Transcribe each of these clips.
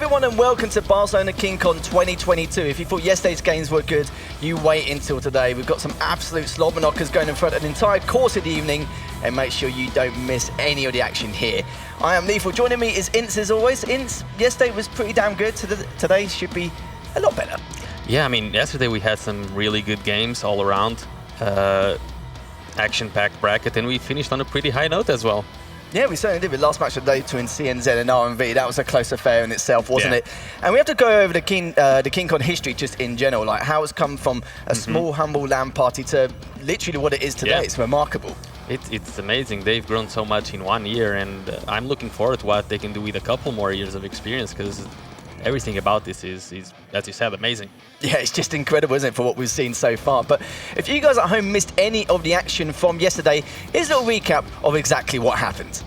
everyone and welcome to Barcelona KeenCon 2022. If you thought yesterday's games were good, you wait until today. We've got some absolute slobber knockers going in front of an entire course of the evening, and make sure you don't miss any of the action here. I am Lethal. Joining me is Ince as always. Ince, yesterday was pretty damn good. Today should be a lot better. Yeah, I mean, yesterday we had some really good games all around. Action-packed bracket, and we finished on a pretty high note as well. Yeah, we certainly did. The last match of the day between CNZ and RMV, that was a close affair in itself, wasn't it? And we have to go over the KeenCon history just in general, like how it's come from a small, humble LAN party to literally what it is today. It's remarkable. It's amazing. They've grown so much in 1 year, and I'm looking forward to what they can do with a couple more years of experience, because everything about this is, as you said, amazing. Yeah, it's just incredible, isn't it, for what we've seen so far. But if you guys at home missed any of the action from yesterday, here's a little recap of exactly what happened.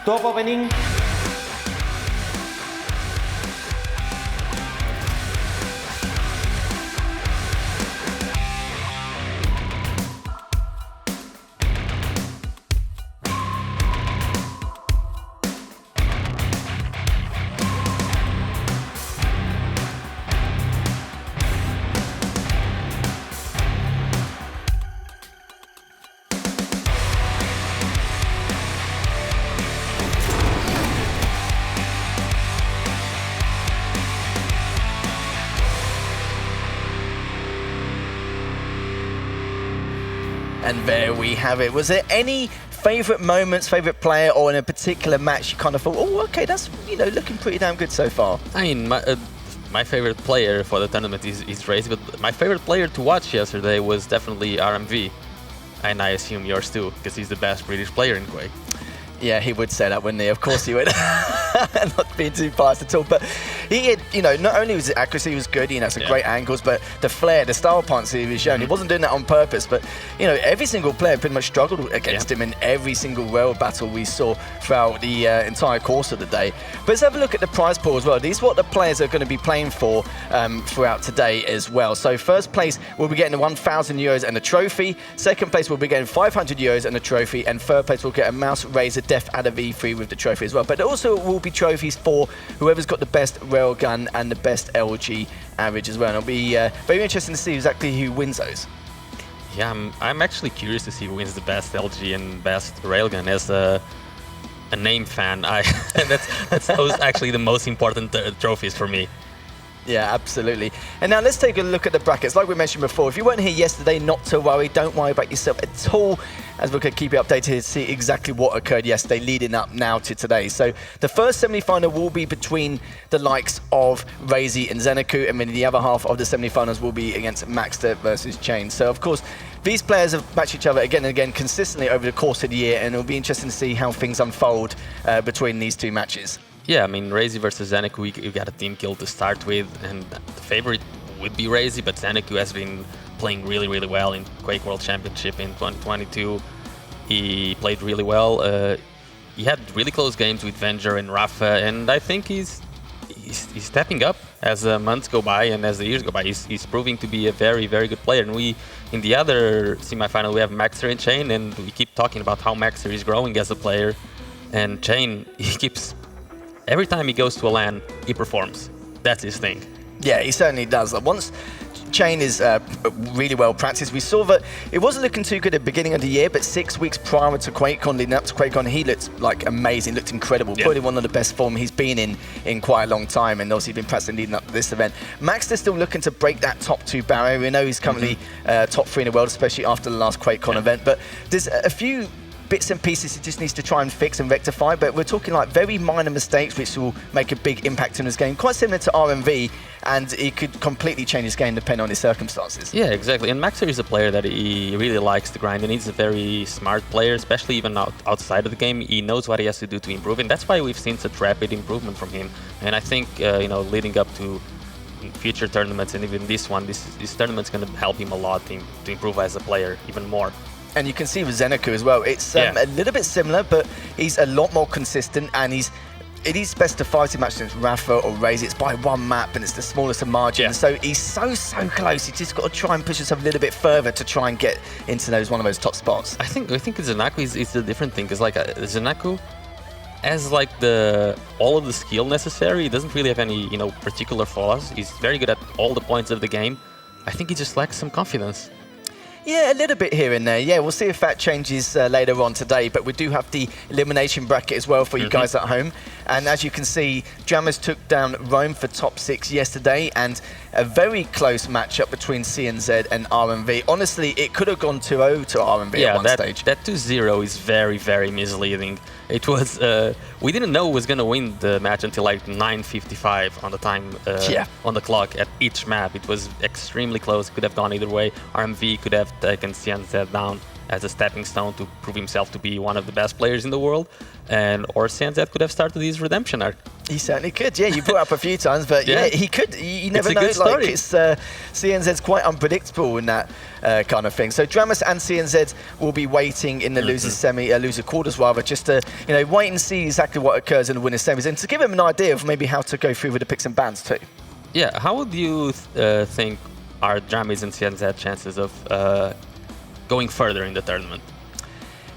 Top opening. And there we have it. Was there any favourite moments, favourite player, or in a particular match you kind of thought, oh, okay, that's looking pretty damn good so far? I mean, my favorite player for the tournament is Razy, but my favorite player to watch yesterday was definitely RMV. And I assume yours too, because he's the best British player in Quake. Yeah, he would say that, wouldn't he? Of course he would. Not being too biased at all. But he had, not only was his accuracy was good, some great angles, but the flair, the style punch he was showing, he wasn't doing that on purpose. But, every single player pretty much struggled against him in every single rail battle we saw throughout the entire course of the day. But let's have a look at the prize pool as well. These are what the players are going to be playing for throughout today as well. So first place will be getting 1,000 euros and a trophy. Second place will be getting 500 euros and a trophy. And third place will get a mouse razor Def out of E3 with the trophy as well. But there also will be trophies for whoever's got the best railgun and the best LG average as well. And it'll be very interesting to see exactly who wins those. Yeah, I'm actually curious to see who wins the best LG and best railgun. As a name fan, that's those actually the most important trophies for me. Yeah, absolutely. And now let's take a look at the brackets. Like we mentioned before, if you weren't here yesterday, not to worry. Don't worry about yourself at all, as we're going to keep you updated to see exactly what occurred yesterday leading up now to today. So the first semi-final will be between the likes of Razy and Zeneku, and then the other half of the semi-finals will be against Maxter versus Chain. So of course, these players have matched each other again and again consistently over the course of the year, and it'll be interesting to see how things unfold between these two matches. Yeah, I mean, Razy versus Zeneku, we got a team kill to start with, and the favorite would be Razy, but Zeneku has been playing really, really well in Quake World Championship in 2022. He played really well. He had really close games with Vencer and Rafa, and I think he's stepping up as the months go by and as the years go by. He's proving to be a very, very good player. And in the other semi-final, we have Maxter and Chain, and we keep talking about how Maxter is growing as a player. And Chain, every time he goes to a LAN, he performs. That's his thing. Yeah, he certainly does. Once Chain is really well practiced, we saw that it wasn't looking too good at the beginning of the year, but 6 weeks prior to QuakeCon, leading up to QuakeCon, he looked like amazing, looked incredible. Yeah. Probably one of the best form he's been in quite a long time, and obviously been practicing leading up to this event. Max is still looking to break that top 2 barrier. We know he's currently top 3 in the world, especially after the last QuakeCon event, but there's a few bits and pieces he just needs to try and fix and rectify, but we're talking like very minor mistakes which will make a big impact in his game, quite similar to RMV, and he could completely change his game depending on his circumstances. Yeah, exactly. And Maxer is a player that he really likes to grind, and he's a very smart player, especially even outside of the game. He knows what he has to do to improve, and that's why we've seen such rapid improvement from him. And I think, leading up to future tournaments and even this one, this tournament's going to help him a lot to improve as a player even more. And you can see with Zeneku as well, it's a little bit similar, but he's a lot more consistent, and it is best to 5 match against Rafa or Raze. It's by 1 map, and it's the smallest of margins. So he's so close. He's just got to try and push himself a little bit further to try and get into one of those top spots. I think Zeneku is a different thing, because like Zeneku has like all of the skill necessary. He doesn't really have any particular flaws. He's very good at all the points of the game. I think he just lacks some confidence. Yeah, a little bit here and there. Yeah, we'll see if that changes later on today. But we do have the elimination bracket as well for you guys at home. And as you can see, Dramas took down Rome for top 6 yesterday, and a very close matchup between CNZ and RMV. Honestly, it could have gone 2-0 to RMV at one stage. That 2-0 is very, very misleading. It was we didn't know who was going to win the match until like 9:55 on the time on the clock at each map. It was extremely close. It could have gone either way. RMV could have taken CNZ down as a stepping stone to prove himself to be one of the best players in the world, or CNZ could have started his redemption arc. He certainly could, yeah. You brought up a few times, but yeah, he could. You never know. Like, it's CNZ's quite unpredictable in that kind of thing. So Dramas and CNZ will be waiting in the loser quarters rather, just to wait and see exactly what occurs in the winner's semis, and to give him an idea of maybe how to go through with the picks and bans too. Yeah, how would you think are Dramas and CNZ chances of going further in the tournament?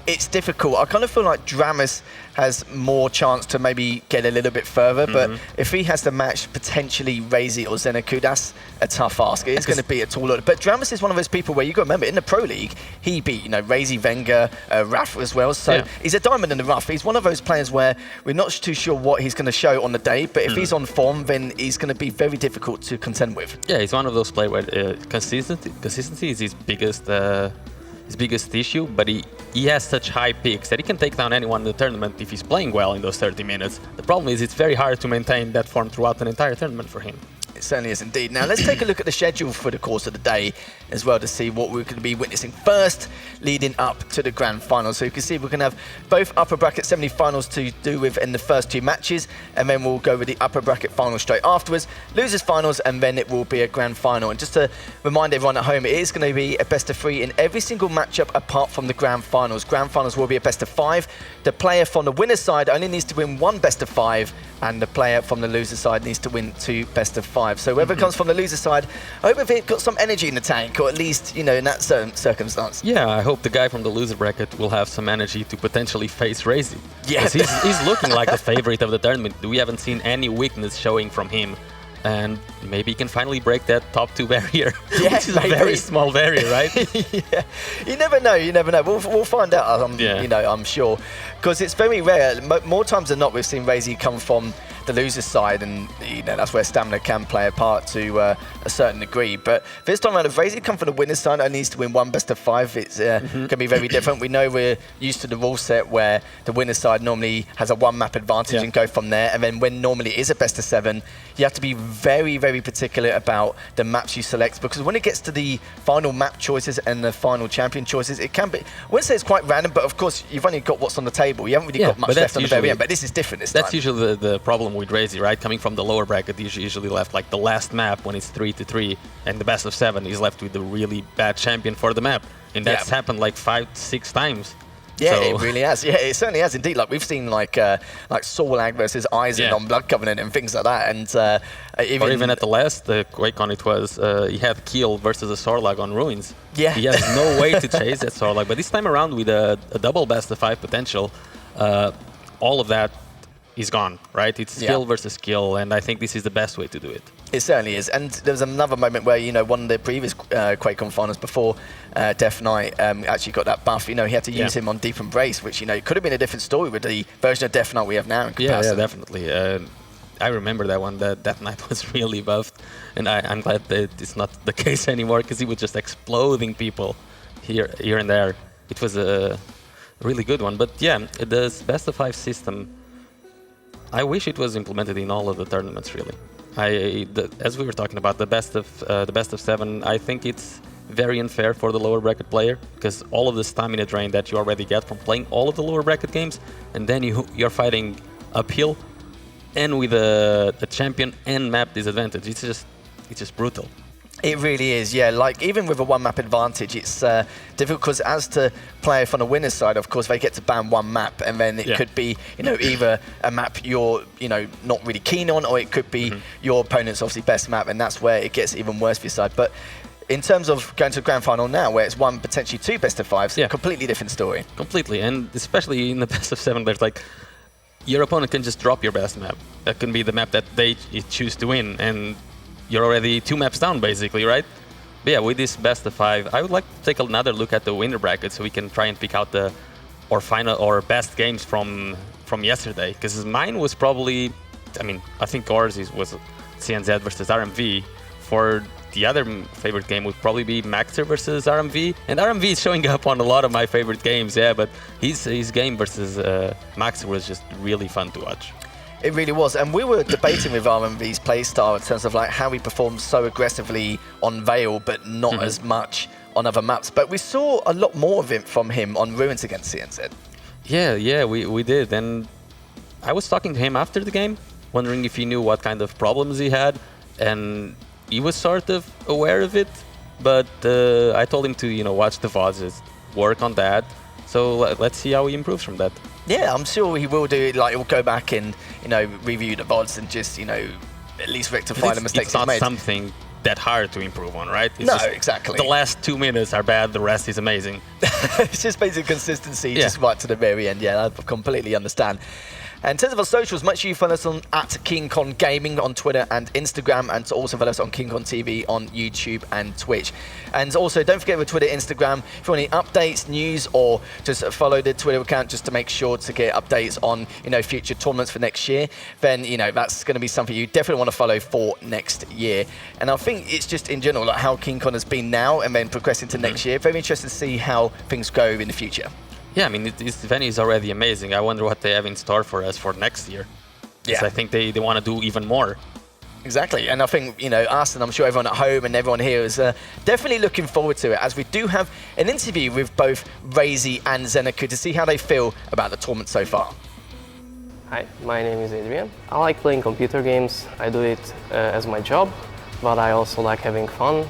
It's difficult. I kind of feel like Dramas has more chance to maybe get a little bit further, but if he has to match potentially Razy or Zeneku, that's a tough ask. It is going to be a tall order. But Dramas is one of those people where you got to remember, in the Pro League, he beat Razy, Wenger, Rafa as well. So he's a diamond in the rough. He's one of those players where we're not too sure what he's going to show on the day, but if he's on form, then he's going to be very difficult to contend with. Yeah, he's one of those players where consistency is his biggest issue, but he has such high peaks that he can take down anyone in the tournament if he's playing well in those 30 minutes. The problem is it's very hard to maintain that form throughout an entire tournament for him. It certainly is indeed. Now let's take a look at the schedule for the course of the day as well to see what we're going to be witnessing first leading up to the grand final. So you can see we're going to have both upper bracket semi-finals to do with in the first 2 matches, and then we'll go with the upper bracket final straight afterwards, losers finals, and then it will be a grand final. And just to remind everyone at home, it is going to be a best of 3 in every single matchup apart from the grand finals. Grand finals will be a best of 5. The player from the winner's side only needs to win 1 best of 5, and the player from the loser side needs to win 2 best of 5. So whoever comes from the loser side, I hope if it got some energy in the tank, or at least, in that certain circumstance. Yeah, I hope the guy from the loser bracket will have some energy to potentially face Razy. Yeah. He's looking like the favorite of the tournament. We haven't seen any weakness showing from him. And maybe he can finally break that top 2 barrier, which is a very small barrier, right? Yeah, you never know. We'll find out. I'm sure, because it's very rare. More times than not, we've seen Razy come from the loser side, and that's where stamina can play a part to a certain degree. But this time around, if Razy come from the winner's side and needs to win 1 best of 5, it's going to be very different. We know we're used to the rule set where the winner's side normally has a 1 map advantage and go from there. And then when normally it is a best of 7, you have to be very, very particular about the maps you select, because when it gets to the final map choices and the final champion choices, it can be, I wouldn't say it's quite random, but of course you've only got what's on the table. You haven't really got much left on the very end, but this is different this time. That's usually the problem with Razy, right? Coming from the lower bracket, he's usually left like the last map when it's 3-3, and the best of 7 is left with the really bad champion for the map. And that's happened like 5-6 times. Yeah, so. It really has. Yeah, it certainly has indeed. Like we've seen like Sorlag versus Eisen on Blood Covenant and things like that. And even at the last QuakeCon, it was he had Kiel versus a Sorlag on Ruins. Yeah, he has no way to chase that Sorlag. But this time around, with a double best of 5 potential, all of that is gone, right? It's skill versus skill, and I think this is the best way to do it. It certainly is. And there was another moment where, one of the previous QuakeCon finals before Death Knight actually got that buff. He had to use him on Deep Embrace, which, it could have been a different story with the version of Death Knight we have now in comparison. Yeah, definitely. I remember that one, that Death Knight was really buffed, and I'm glad that it's not the case anymore, because he was just exploding people here and there. It was a really good one. But yeah, the best of 5 system, I wish it was implemented in all of the tournaments, really. As we were talking about, the best of 7, I think it's very unfair for the lower bracket player, because all of the stamina drain that you already get from playing all of the lower bracket games, and then you're fighting uphill and with a champion and map disadvantage. It's just brutal. It really is, yeah. Like, even with a one-map advantage, it's difficult because as to player from the winner's side, of course, they get to ban one map, and then it could be, either a map you're, not really keen on, or it could be your opponent's obviously best map, and that's where it gets even worse for your side. But in terms of going to the grand final now, where it's one, potentially two best of fives, a completely different story. Completely, and especially in the best of 7, there's like, your opponent can just drop your best map. That can be the map that they choose to win, and you're already 2 maps down, basically, right? But yeah, with this best of 5, I would like to take another look at the winner bracket so we can try and pick out our final or best games from yesterday. Because mine was probably, I think ours was CNZ versus RMV. For the other favorite game would probably be Maxer versus RMV. And RMV is showing up on a lot of my favorite games, yeah, but his game versus Maxer was just really fun to watch. It really was, and we were debating with RMV's playstyle in terms of like how he performs so aggressively on Vale, but not as much on other maps. But we saw a lot more of it from him on Ruins against CNZ. Yeah, we did, and I was talking to him after the game, wondering if he knew what kind of problems he had, and he was sort of aware of it, but I told him to watch the VODs, work on that. So let's see how he improves from that. Yeah, I'm sure he will do it. Like, he'll go back and, review the VODs and just, at least rectify the mistakes he's made. It's not something that hard to improve on, right? It's exactly. The last 2 minutes are bad, the rest is amazing. It's just basic consistency, just right to the very end. Yeah, I completely understand. And in terms of our socials, make sure you follow us on @KeenCon Gaming on Twitter and Instagram, and to also follow us on KeenCon TV on YouTube and Twitch. And also, don't forget with Twitter, Instagram, if you want any updates, news, or just follow the Twitter account just to make sure to get updates on, future tournaments for next year, then, that's going to be something you definitely want to follow for next year. And I think it's just in general, like how KeenCon has been now and then progressing to next year. Very interested to see how things go in the future. Yeah, this venue is already amazing. I wonder what they have in store for us for next year. Yeah, I think they want to do even more. Exactly, and I think, us and I'm sure everyone at home and everyone here is definitely looking forward to it, as we do have an interview with both Razy and Zeneku to see how they feel about the tournament so far. Hi, my name is Adrian. I like playing computer games. I do it as my job, but I also like having fun.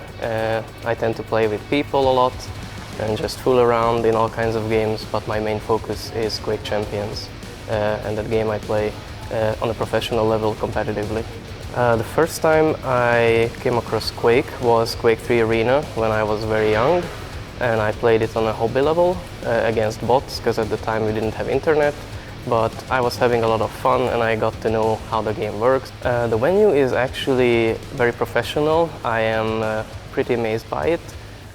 I tend to play with people a lot and just fool around in all kinds of games, but my main focus is Quake Champions, and that game I play on a professional level competitively. The first time I came across Quake was Quake 3 Arena when I was very young, and I played it on a hobby level against bots, because at the time we didn't have internet, but I was having a lot of fun and I got to know how the game works. The venue is actually very professional. I am pretty amazed by it.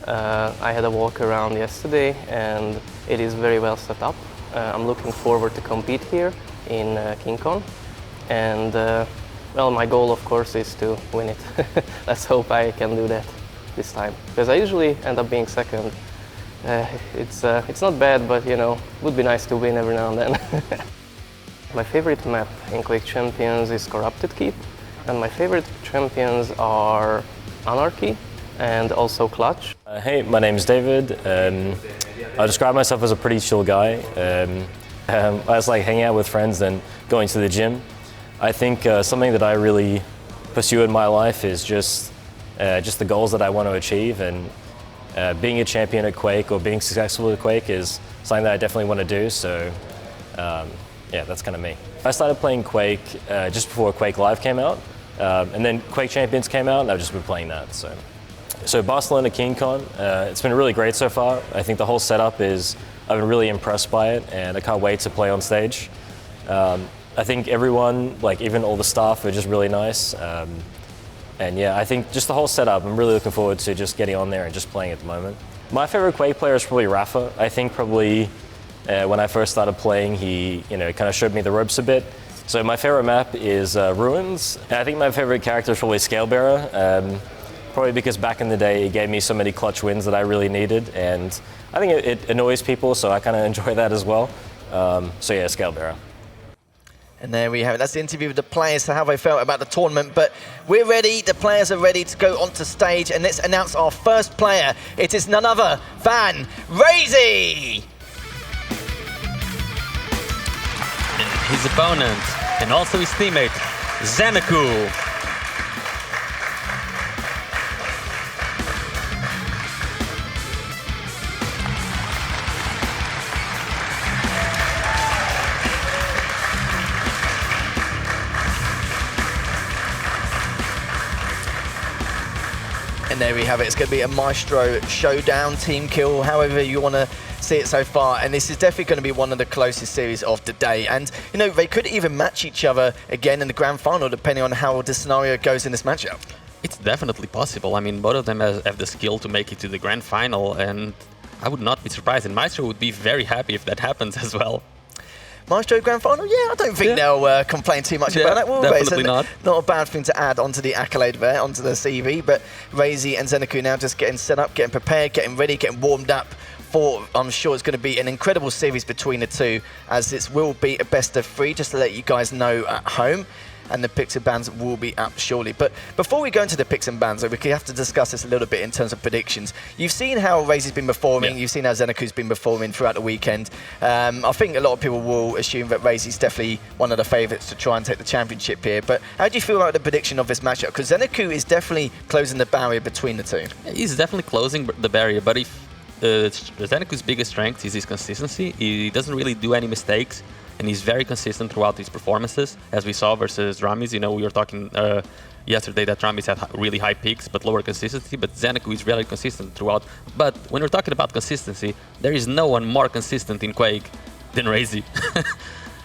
I had a walk around yesterday and it is very well set up. I'm looking forward to compete here in KeenCon, and well, my goal of course is to win it. Let's hope I can do that this time, because I usually end up being second. It's not bad, but would be nice to win every now and then. My favorite map in Quake Champions is Corrupted Keep, and my favorite champions are Anarchy and also Clutch. Hey, my name is David. I describe myself as a pretty chill guy. I just like hanging out with friends and going to the gym. I think something that I really pursue in my life is just the goals that I want to achieve, and being a champion at Quake or being successful at Quake is something that I definitely want to do. So yeah, that's kind of me. I started playing Quake just before Quake Live came out, and then Quake Champions came out, and I've just been playing that. So Barcelona KeenCon, it's been really great so far. I think the whole setup I've been really impressed by it, and I can't wait to play on stage. I think everyone, like even all the staff, are just really nice. And yeah, I think just the whole setup, I'm really looking forward to just getting on there and just playing at the moment. My favorite Quake player is probably Rafa. I think probably when I first started playing, he kind of showed me the ropes a bit. So my favorite map is Ruins. And I think my favorite character is probably Scalebearer. Probably because back in the day, it gave me so many clutch wins that I really needed, and I think it annoys people, so I kind of enjoy that as well. So yeah, Scalebearer. And there we have it. That's the interview with the players, so how they felt about the tournament. But we're ready. The players are ready to go onto stage, and let's announce our first player. It is none other than Razy. His opponent, and also his teammate, Zeneku. And there we have it. It's going to be a Maestro showdown, team kill, however you want to see it so far. And this is definitely going to be one of the closest series of the day. And, you know, they could even match each other again in the grand final, depending on how the scenario goes in this matchup. It's definitely possible. I mean, both of them have the skill to make it to the grand final, and I would not be surprised. And Maestro would be very happy if that happens as well. Maestro Grand Final? Yeah, I don't think they'll complain too much about that, will they? Definitely not. Not a bad thing to add onto the accolade there, onto the CV, but Razy and Zeneku now just getting set up, getting prepared, getting ready, getting warmed up for, I'm sure it's going to be an incredible series between the two, as this will be a best of 3, just to let you guys know at home. And the picks and bans will be up shortly. But before we go into the picks and bans, we have to discuss this a little bit in terms of predictions. You've seen how Razy's been performing, you've seen how Zeneku's been performing throughout the weekend. I think a lot of people will assume that Razy's definitely one of the favourites to try and take the championship here. But how do you feel about the prediction of this matchup? Because Zeneku is definitely closing the barrier between the two. He's definitely closing the barrier, but if Zeneku's biggest strength is his consistency, he doesn't really do any mistakes. And he's very consistent throughout his performances, as we saw versus Ramis. You know, we were talking yesterday that Ramis had really high peaks, but lower consistency. But Zeneku is really consistent throughout. But when we're talking about consistency, there is no one more consistent in Quake than Razy.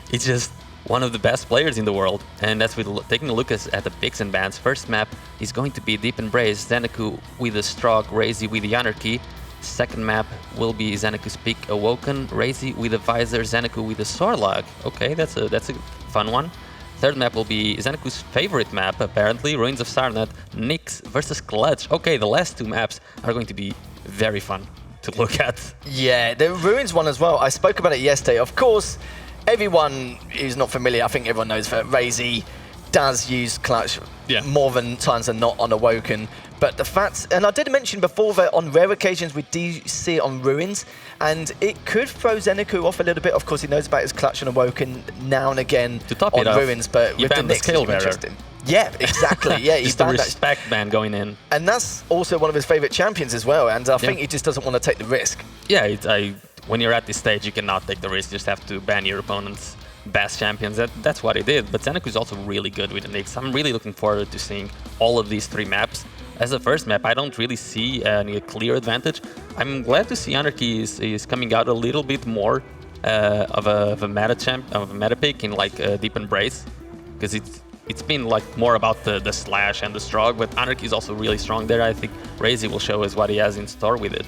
He's just one of the best players in the world. And as we're taking a look at the picks and bans, first map is going to be Deep Embrace, Zeneku with the Stroke, Razy with the Anarchy. Second map will be Zeneku's Peak Awoken, Razy with a Visor, Zeneku with a Sorlog. Okay, that's a fun one. Third map will be Zeneku's favorite map, apparently, Ruins of Sarnath, Nyx versus Clutch. Okay, the last two maps are going to be very fun to look at. Yeah, the Ruins one as well. I spoke about it yesterday. Of course, everyone who's not familiar, I think everyone knows that Razy does use Clutch more than times than not on Awoken. But the fact, and I did mention before that on rare occasions we do see it on Ruins, and it could throw Zeneku off a little bit. Of course, he knows about his Clutch and Awoken now and again to top on it off, Ruins, but with the Nyx, scale bearer. Yeah, exactly. Yeah, he's the respect ban going in. And that's also one of his favourite champions as well, and I think he just doesn't want to take the risk. Yeah, when you're at this stage, you cannot take the risk. You just have to ban your opponent's best champions. That's what he did. But Zeneku is also really good with the Nyx. I'm really looking forward to seeing all of these three maps. As the first map, I don't really see any clear advantage. I'm glad to see Anarchy is coming out a little bit more of a meta pick in like Deep Embrace, because it's been like more about the slash and the Strog, but Anarchy is also really strong there. I think Razy will show us what he has in store with it.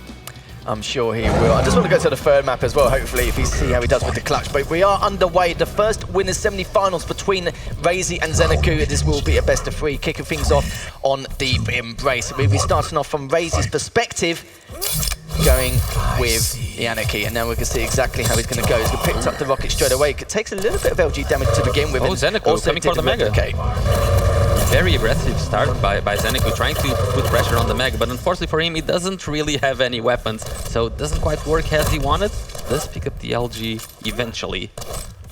I'm sure he will. I just want to go to the third map as well, hopefully, if you see how he does with the Clutch. But we are underway. The first winners semi-finals between Razy and Zeneku. This will be a best of 3, kicking things off on Deep Embrace. We'll be starting off from Razy's perspective, going with the Anarchy. And now we can see exactly how he's going to go. He's going to pick up the rocket straight away. It takes a little bit of LG damage to begin with. Oh, Zeneku coming for the Mega. Very aggressive start by Zeneku, trying to put pressure on the Mega, but unfortunately for him, he doesn't really have any weapons, so it doesn't quite work as he wanted. Does pick up the LG eventually.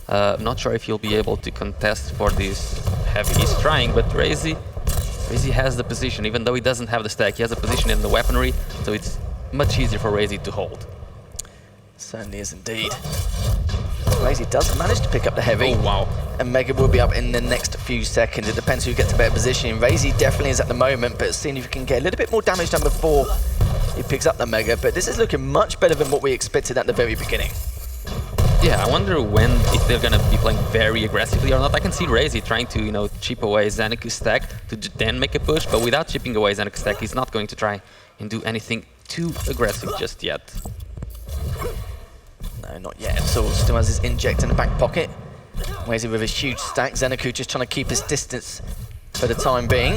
I'm not sure if he'll be able to contest for this heavy. He's trying, but Razy has the position, even though he doesn't have the stack. He has a position in the weaponry, so it's much easier for Razy to hold. Certainly is indeed. Razy does manage to pick up the heavy. Oh, wow. And Mega will be up in the next few seconds. It depends who gets a better position. Razy definitely is at the moment, but seeing if he can get a little bit more damage done before he picks up the Mega. But this is looking much better than what we expected at the very beginning. Yeah, I wonder if they're going to be playing very aggressively or not. I can see Razy trying to, you know, chip away Zeneku's stack to then make a push, but without chipping away Zeneku's stack, he's not going to try and do anything too aggressive just yet. No, not yet at all. Still has his inject in the back pocket. Razy with his huge stack. Zeneku just trying to keep his distance for the time being.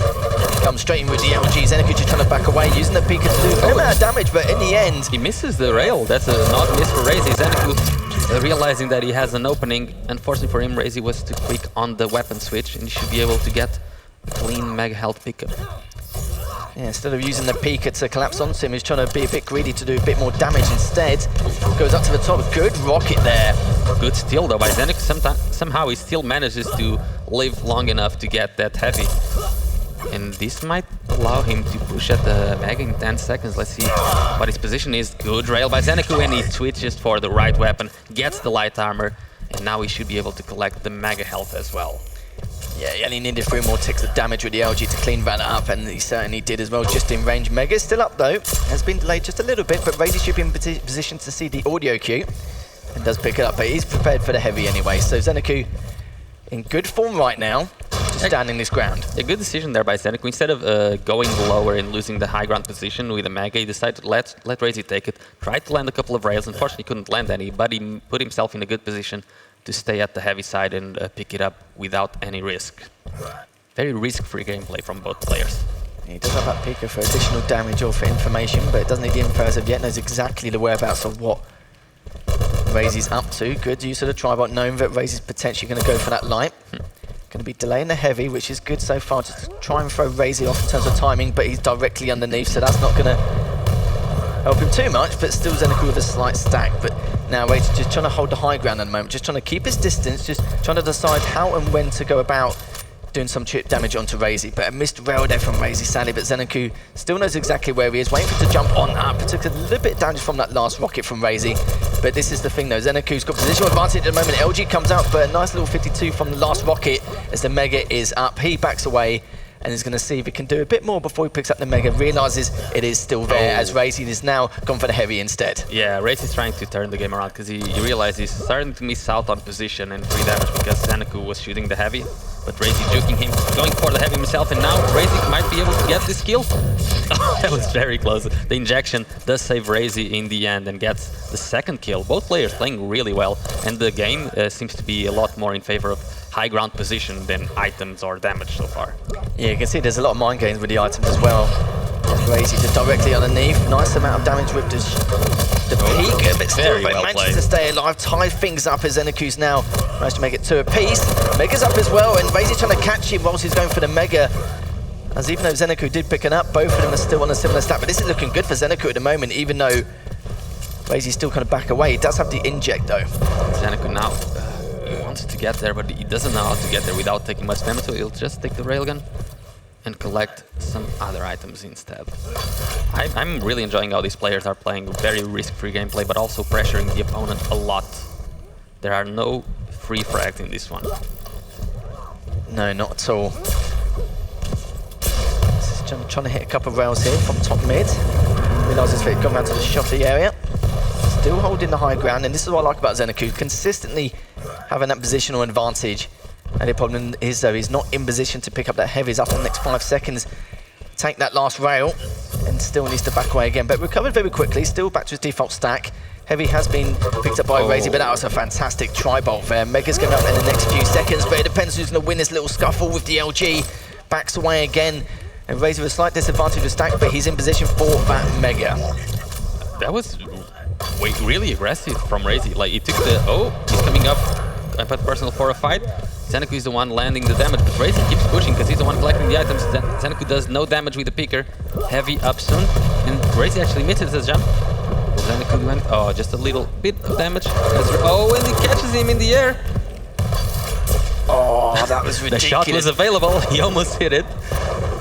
Comes straight in with the LG. Zeneku just trying to back away, using the Pika to do a fair amount of damage, but in the end... He misses the rail. That's a not miss for Razy. Zeneku realizing that he has an opening. Unfortunately for him, Razy was too quick on the weapon switch, and he should be able to get a clean Mega Health pickup. Yeah, instead of using the Pika to collapse onto him, he's trying to be a bit greedy to do a bit more damage instead. Goes up to the top, good rocket there. Good steal though by Zenek. Somehow he still manages to live long enough to get that heavy. And this might allow him to push at the Mega in 10 seconds. Let's see what his position is. Good rail by Zeneku, and he switches for the right weapon, gets the light armor, and now he should be able to collect the Mega Health as well. Yeah, he only needed 3 more ticks of damage with the LG to clean that up, and he certainly did as well, just in range. Mega's still up though, has been delayed just a little bit, but Razy should be in position to see the audio cue, and does pick it up, but he's prepared for the heavy anyway. So Zeneku in good form right now, just standing his ground. A good decision there by Zeneku. Instead of going lower and losing the high ground position with a Mega, he decided to let Razy take it, tried to land a couple of rails, unfortunately couldn't land any, but he put himself in a good position to stay at the heavy side and pick it up without any risk. Very risk-free gameplay from both players. He does have that Pika for additional damage or for information, but it doesn't need the info as of yet. Knows exactly the whereabouts of what Razy's up to. Good use of the tribot, knowing that Razy's potentially going to go for that light. Going to be delaying the heavy, which is good so far, just to try and throw Razy off in terms of timing, but he's directly underneath, so that's not going to help him too much, but still Zeneku with a slight stack. But now Razy just trying to hold the high ground at the moment, just trying to keep his distance, just trying to decide how and when to go about doing some chip damage onto Razy. But a missed rail there from Razy, sadly, but Zeneku still knows exactly where he is, waiting for him to jump on up. It took a little bit of damage from that last rocket from Razy, but this is the thing though, Zeneku's got positional advantage at the moment. LG comes out, but a nice little 52 from the last rocket as the Mega is up. He backs away and is going to see if he can do a bit more before he picks up the Mega. Realises it is still there as Razy is now gone for the heavy instead. Yeah, Razy is trying to turn the game around because he realized he's starting to miss out on position and free damage because Zeneku was shooting the heavy. But Razy juking him, going for the heavy himself, and now Razy might be able to get this kill. That was very close. The injection does save Razy in the end and gets the second kill. Both players playing really well, and the game seems to be a lot more in favor of high ground position than items or damage so far. Yeah, you can see there's a lot of mind games with the items as well. Razy just directly underneath, nice amount of damage with the peak, but still manages to stay alive, tie things up as Zeneku's now managed to make it 2 apiece. Mega's up as well, and Razy's trying to catch him whilst he's going for the Mega. As even though Zeneku did pick it up, both of them are still on a similar stat, but this is looking good for Zeneku at the moment, even though Razy's still kind of back away. He does have the inject though. Zeneku now, he wants to get there, but he doesn't know how to get there without taking much damage, so he'll just take the railgun and collect some other items instead. I'm really enjoying how these players are playing very risk-free gameplay, but also pressuring the opponent a lot. There are no free frags in this one. No, not at all. Just trying to hit a couple of rails here from top mid. Realises that he's gone around to the shotty area. Still holding the high ground, and this is what I like about Zeneku, consistently having that positional advantage. And the problem is though, he's not in position to pick up that heavy. He's up in the next 5 seconds. Take that last rail, and still needs to back away again. But recovered very quickly, still back to his default stack. Heavy has been picked up by Razy, but that was a fantastic tri-bolt there. Mega's going up in the next few seconds, but it depends who's going to win this little scuffle with the LG. Backs away again, and Razy with a slight disadvantage with stack, but he's in position for that Mega. That was really aggressive from Razy. Like, he took the, he's coming up. I put personal for a fight. Zeneku is the one landing the damage, but Razy keeps pushing because he's the one collecting the items. Zeneku does no damage with the picker. Heavy up soon, and Razy actually misses his jump. Zeneku went, just a little bit of damage. And he catches him in the air. Oh, that was ridiculous. The shot was available, he almost hit it.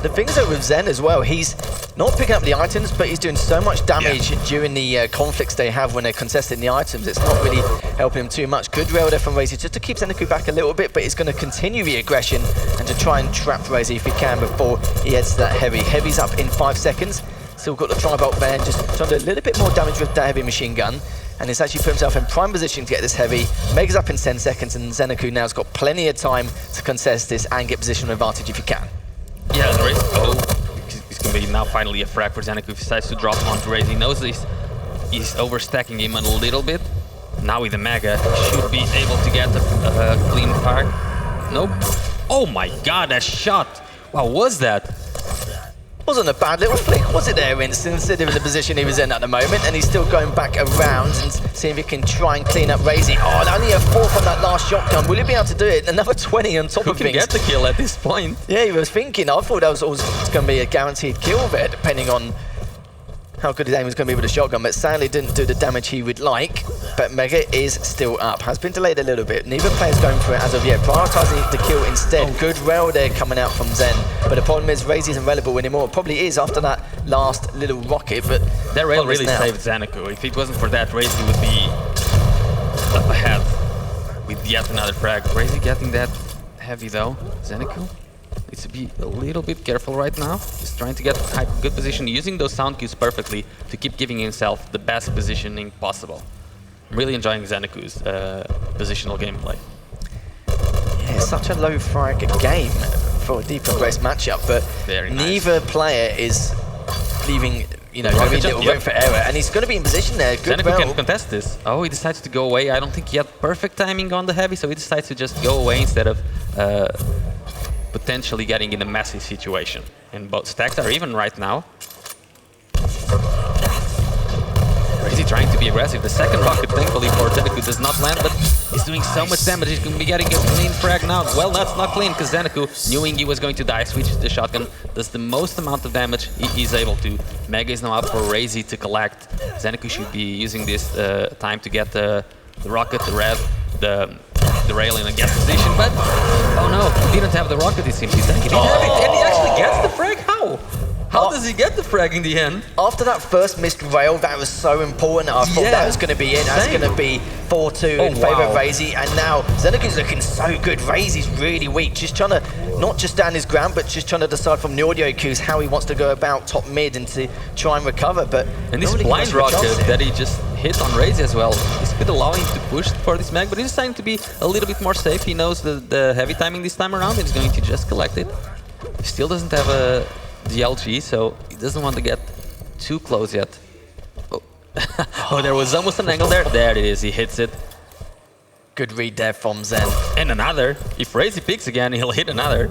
The thing is that with Zen as well, he's not picking up the items, but he's doing so much damage during the conflicts they have when they're contesting the items. It's not really helping him too much. Good rail there from Razy just to keep Zeneku back a little bit, but he's going to continue the aggression and to try and trap Razy if he can before he heads to that heavy. Heavy's up in 5 seconds. Still got the tri-bolt there, just trying to do a little bit more damage with that heavy machine gun. And he's actually put himself in prime position to get this heavy. Mega's up in 10 seconds, and Zeneku now's got plenty of time to contest this and get positional advantage if he can. Yeah, he's going to be now finally a frag for Zeneku if he decides to drop onto Razy. He knows he's overstacking him a little bit. Now with the Mega, he should be able to get a clean fire. Nope. Oh my god, that shot! What was that? Wasn't a bad little flick, was it there, Winston, considering the position he was in at the moment, and he's still going back around and seeing if he can try and clean up Razy. Oh, only a 4 from that last shotgun. Will he be able to do it? Another 20 on top of things. Who can get the kill at this point? Yeah, he was thinking. I thought that was going to be a guaranteed kill there, depending on how good his aim was going to be with the shotgun, but sadly didn't do the damage he would like. But Mega is still up. Has been delayed a little bit. Neither player's going for it as of yet. Prioritising the kill instead. Good rail there coming out from Zen. But the problem is Razy isn't reliable anymore. It probably is after that last little rocket, but that rail really saved Zeneku. If it wasn't for that, Razy would be up ahead with yet another frag. Razy getting that heavy though. Zeneku needs to be a little bit careful right now. He's trying to get a good position, using those sound cues perfectly to keep giving himself the best positioning possible. I'm really enjoying Zeneku's positional gameplay. Yeah, such a low frag game for a deep progress matchup, but neither player is leaving, you know, very little room for error, and he's going to be in position there. Good Zeneku can contest this. Oh, he decides to go away. I don't think he had perfect timing on the heavy, so he decides to just go away instead of potentially getting in a messy situation. And both stacks are even right now. Is he trying to be aggressive? The second rocket, thankfully for Zeneku, does not land, but he's doing so much damage. He's going to be getting a clean frag now. Well, that's not clean, because Zeneku, knowing he was going to die, switches the shotgun, does the most amount of damage he's able to. Mega is now up for Razy to collect. Zeneku should be using this time to get the rocket, the rev, the rail in a get position, but oh no, he didn't have the rocket, it seems. He didn't have it, and he actually gets the frag? How? How does he get the frag in the end? After that first missed rail, that was so important. I thought that was going to be it. That's going to be 4-2 in favour of Razy. And now Zeneku's looking so good. Razy's really weak. Just trying to not just stand his ground, but just trying to decide from the audio cues how he wants to go about top mid and to try and recover. But this blind rocket that he just hit on Razy as well, this could allow him to push for this mag, but he's trying to be a little bit more safe. He knows the heavy timing this time around, and he's going to just collect it. He still doesn't have a DLG, so he doesn't want to get too close yet. Oh, oh, there was almost an angle there. There it is, he hits it. Good read there from Zen. And another. If Razy picks again, he'll hit another.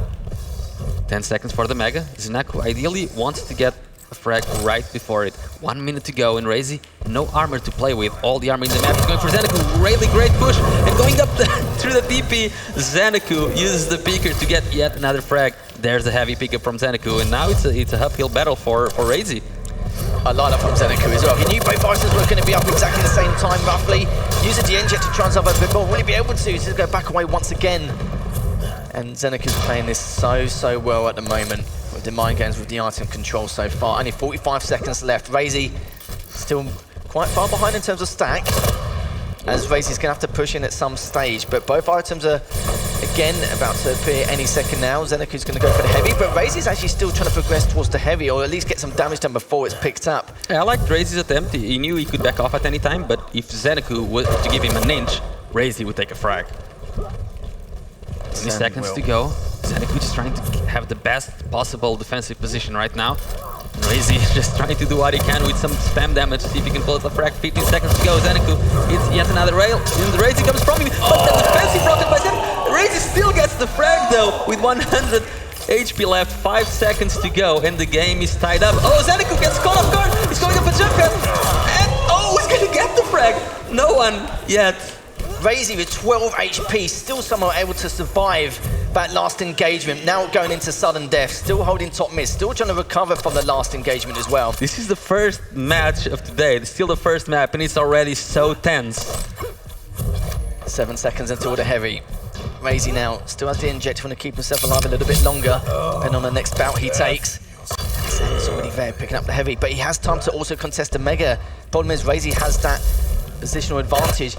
10 seconds for the Mega. Zeneku ideally wants to get a frag right before it. 1 minute to go, and Razy, no armor to play with. All the armor in the map is going for Zeneku. Really great push, and going up through the TP, Zeneku uses the peeker to get yet another frag. There's a heavy pickup from Zeneku, and now it's a uphill battle for Razy. I like that from Zeneku as well. He knew both fighters were going to be up exactly the same time, roughly. Use the DN jet to try and solve a bit more. Will he be able to? He's going to go back away once again. And Zeneku's playing this so well at the moment, with the mind games with the item control so far. Only 45 seconds left. Razy still quite far behind in terms of stack, as Razy's going to have to push in at some stage. But both items are, again, about to appear any second now. Zeneku's going to go for the heavy, but Razy's actually still trying to progress towards the heavy, or at least get some damage done before it's picked up. Yeah, I liked Razy's attempt. He knew he could back off at any time, but if Zeneku was to give him an inch, Razy would take a frag. 20 seconds to go. Zeneku just trying to have the best possible defensive position right now. Razy just trying to do what he can with some spam damage, see if he can pull out the frag. 15 seconds to go. Zeneku hits yet another rail, and Razy comes from him, but the defensive rocket by Zeneku. Razy still gets the frag though, with 100 HP left, 5 seconds to go, and the game is tied up. Oh, Zeneku gets caught off guard, he's going up a jump cut, and oh, he's gonna get the frag. No one yet. Razy with 12 HP, still somehow able to survive that last engagement. Now going into sudden death, still holding top mid, still trying to recover from the last engagement as well. This is the first match of today. It's still the first map, and it's already so tense. 7 seconds until the heavy. Razy now still has the inject, want to keep himself alive a little bit longer, depending on the next bout he takes. Zen's already there picking up the heavy, but he has time to also contest the Mega. Problem is Razy has that positional advantage.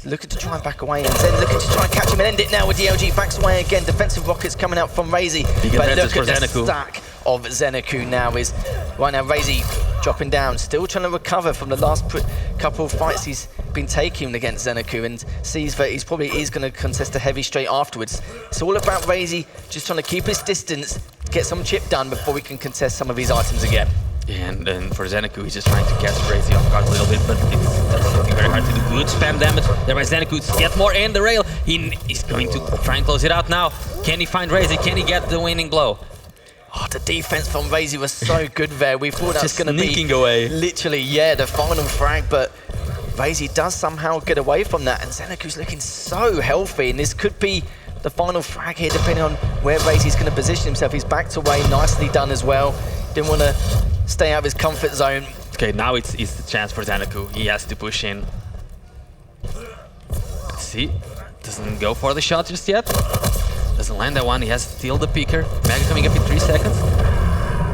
Looking to try and back away, and Zen looking to try and catch him and end it now with DLG. Backs away again. Defensive rockets coming out from Razy. But look at the stack of Zeneku now is right now. Razy dropping down, still trying to recover from the last couple of fights he's been taking against Zeneku, and sees that he's probably going to contest a heavy straight afterwards. It's all about Razy just trying to keep his distance, get some chip done before we can contest some of these items again. And then for Zeneku, he's just trying to catch Razy off guard a little bit, but that's looking very hard to do. Good spam damage there by Zeneku to get more in the rail. He's going to try and close it out now. Can he find Razy? Can he get the winning blow? Oh, the defense from Razy was so good there. We thought that was going to be away. Literally, yeah, the final frag, but Razy does somehow get away from that, and Zeneku's looking so healthy, and this could be the final frag here, depending on where Razy's going to position himself. He's backed away, nicely done as well. Didn't want to stay out of his comfort zone. Okay, now it's the chance for Zeneku. He has to push in. Let's see. Doesn't go for the shot just yet. Doesn't land that one. He has still the peeker. Mega coming up in 3 seconds.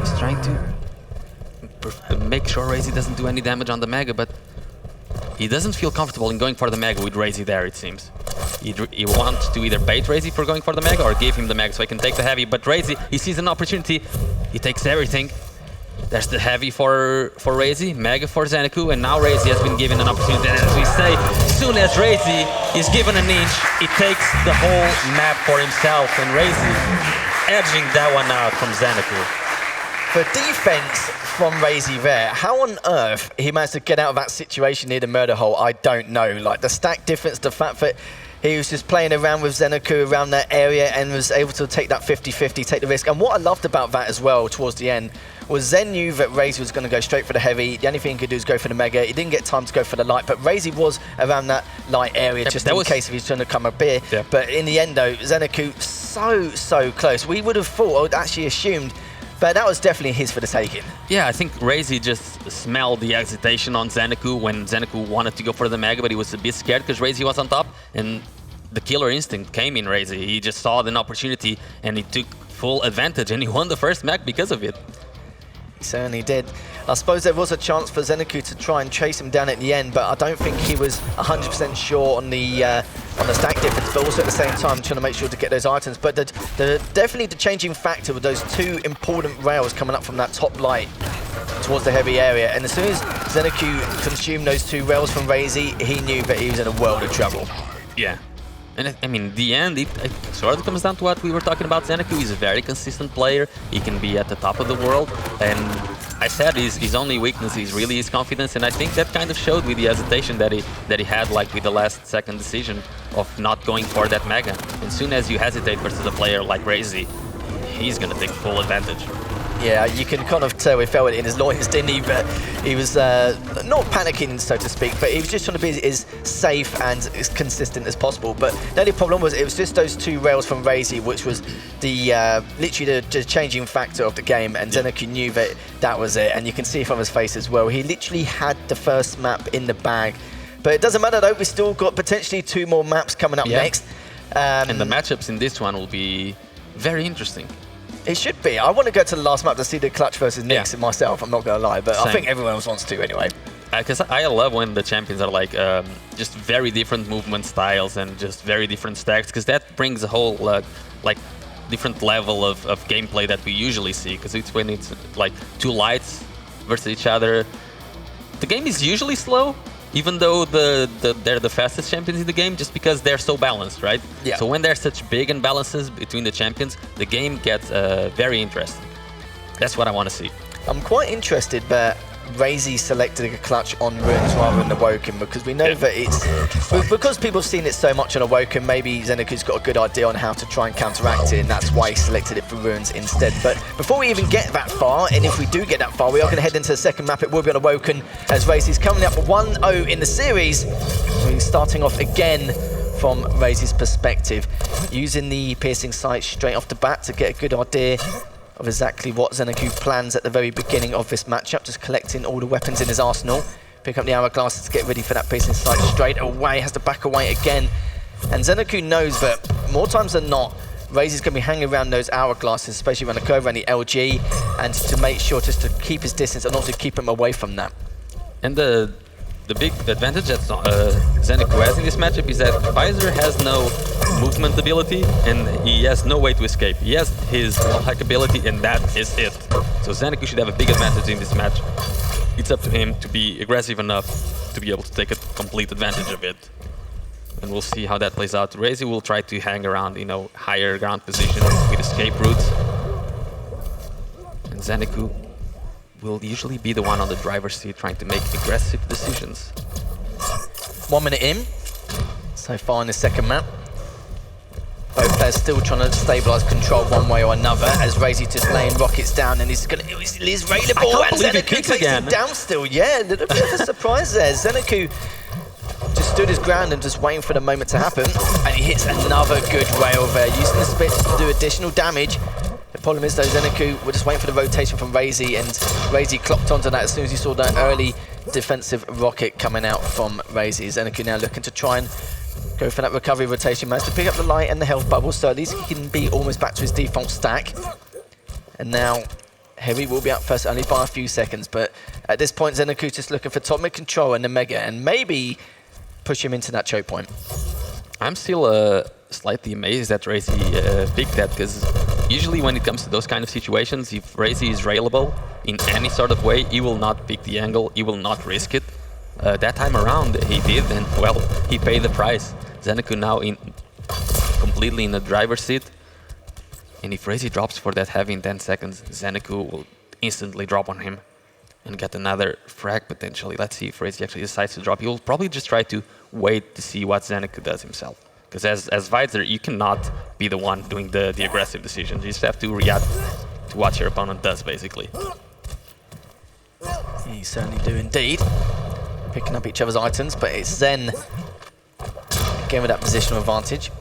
He's trying to make sure Razy doesn't do any damage on the Mega, but he doesn't feel comfortable in going for the Mega with Razy there, it seems. He wants to either bait Razy for going for the Mega or give him the Mega so he can take the Heavy. But Razy, he sees an opportunity. He takes everything. There's the Heavy for Razy, Mega for Zenecu, and now Razy has been given an opportunity. And as we say, as soon as Razy is given an inch, he takes the whole map for himself. And Razy edging that one out from Zenecu. For defense from Razy there, how on earth he managed to get out of that situation near the murder hole, I don't know. Like the stack difference, the fact that he was just playing around with Zenecu around that area and was able to take that 50-50, take the risk. And what I loved about that as well towards the end was Zen knew that Razy was going to go straight for the heavy. The only thing he could do is go for the Mega. He didn't get time to go for the light, but Razy was around that light area just in case if he's trying to come up here. Yeah. But in the end though, Zenecu so close. We would have thought, I would actually assumed, but that was definitely his for the taking. Yeah, I think Razy just smelled the hesitation on Zenecu when Zenecu wanted to go for the Mega, but he was a bit scared because Razy was on top, and the killer instinct came in Razy. He just saw an opportunity and he took full advantage, and he won the first mech because of it. He certainly did. I suppose there was a chance for Zenecu to try and chase him down at the end, but I don't think he was 100% sure on the stack difference, but also at the same time trying to make sure to get those items. But definitely the changing factor with those two important rails coming up from that top light towards the heavy area, and as soon as Zenecu consumed those two rails from Razy, he knew that he was in a world of trouble. Yeah. And I mean, the end, it sort of comes down to what we were talking about. Zenecu is a very consistent player. He can be at the top of the world. And I said his only weakness is really his confidence. And I think that kind of showed with the hesitation that he had, like with the last second decision of not going for that Mega. And as soon as you hesitate versus a player like Razy, he's going to take full advantage. Yeah, you can kind of tell he felt it in his loins, didn't he? But he was not panicking, so to speak, but he was just trying to be as safe and as consistent as possible. But the only problem was it was just those two rails from Razy, which was the literally the changing factor of the game, and Zenecu knew that was it. And you can see it from his face as well. He literally had the first map in the bag. But it doesn't matter though, we've still got potentially two more maps coming up next. And the matchups in this one will be very interesting. It should be. I want to go to the last map to see the Clutch versus Nyx myself, I'm not going to lie, but Same. I think everyone else wants to anyway. Because I love when the champions are like just very different movement styles and just very different stacks, because that brings a whole like different level of gameplay that we usually see, because it's when it's like two lights versus each other. The game is usually slow, even though they're the fastest champions in the game, just because they're so balanced, right? Yeah. So when there's such big imbalances between the champions, the game gets very interesting. That's what I want to see. I'm quite interested that Razy selected a Clutch on Runes rather than Awoken, because we know that it's... Because people have seen it so much on Awoken, maybe Zenecu's got a good idea on how to try and counteract it, and that's why he selected it for Runes instead. But before we even get that far, and if we do get that far, we are going to head into the second map. It will be on Awoken, as Razy's coming up 1-0 in the series. We're starting off again from Razy's perspective, using the piercing sight straight off the bat to get a good idea of exactly what Zenecu plans at the very beginning of this matchup, just collecting all the weapons in his arsenal. Pick up the hourglasses to get ready for that piercing sight straight away, has to back away again. And Zenecu knows that more times than not, Razy's going to be hanging around those hourglasses, especially around the curve, around the LG, and to make sure just to keep his distance and also keep him away from that. And the big advantage that Zenecu has in this matchup is that Visor has no movement ability and he has no way to escape. He has his hack ability and that is it. So Zenecu should have a big advantage in this match. It's up to him to be aggressive enough to be able to take a complete advantage of it. And we'll see how that plays out. Razy will try to hang around, higher ground positions with escape routes. And Zenecu will usually be the one on the driver's seat trying to make aggressive decisions. 1 minute in, so far in the second map. Both players still trying to stabilise control one way or another, as Razy just laying rockets down, and he's available, and Zenecu takes him down still. Yeah, a little bit of a surprise there. Zenecu just stood his ground and just waiting for the moment to happen, and he hits another good rail there, using the spits to do additional damage. The problem is though, Zenecu were just waiting for the rotation from Razy, and Razy clocked onto that as soon as he saw that early defensive rocket coming out from Razy. Zenecu now looking to try and go for that recovery rotation, managed to pick up the light and the health bubble, so at least he can be almost back to his default stack. And now Heavy will be out first only by a few seconds, but at this point Zenecu's just looking for top mid control and the Mega, and maybe push him into that choke point. I'm still slightly amazed that Razy picked that, because usually when it comes to those kind of situations, if Razy is railable in any sort of way, he will not pick the angle, he will not risk it. That time around he did, and well, he paid the price. Zeneku now completely in the driver's seat, and if Razy drops for that heavy in 10 seconds, Zeneku will instantly drop on him and get another frag potentially. Let's see if Razy actually decides to drop. He will probably just try to wait to see what Zeneku does himself. Because as Visor, you cannot be the one doing the aggressive decisions. You just have to react to what your opponent does, basically. You certainly do indeed. Picking up each other's items, but it's Zen again with that positional advantage.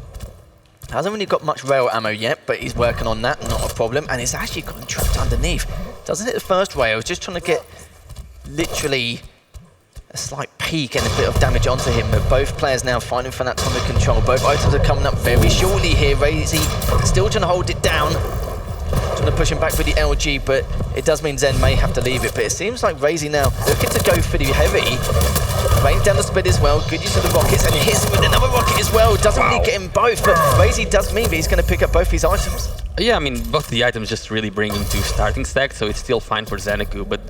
Hasn't really got much rail ammo yet, but he's working on that, not a problem. And it's actually got trapped underneath. Doesn't hit the first rail, just trying to get literally a slight peek and a bit of damage onto him. But both players now fighting for that time of control. Both items are coming up very shortly here. Razy still trying to hold it down. Trying to push him back with the LG, but it does mean Zen may have to leave it. But it seems like Razy now looking to go for the heavy. Rain down the split as well. Good use of the rockets, and hits him with another rocket as well. Doesn't really get him both, but Razy does mean that he's going to pick up both his items. Yeah, I mean, both the items just really bring him to starting stack, so it's still fine for Zeneku. But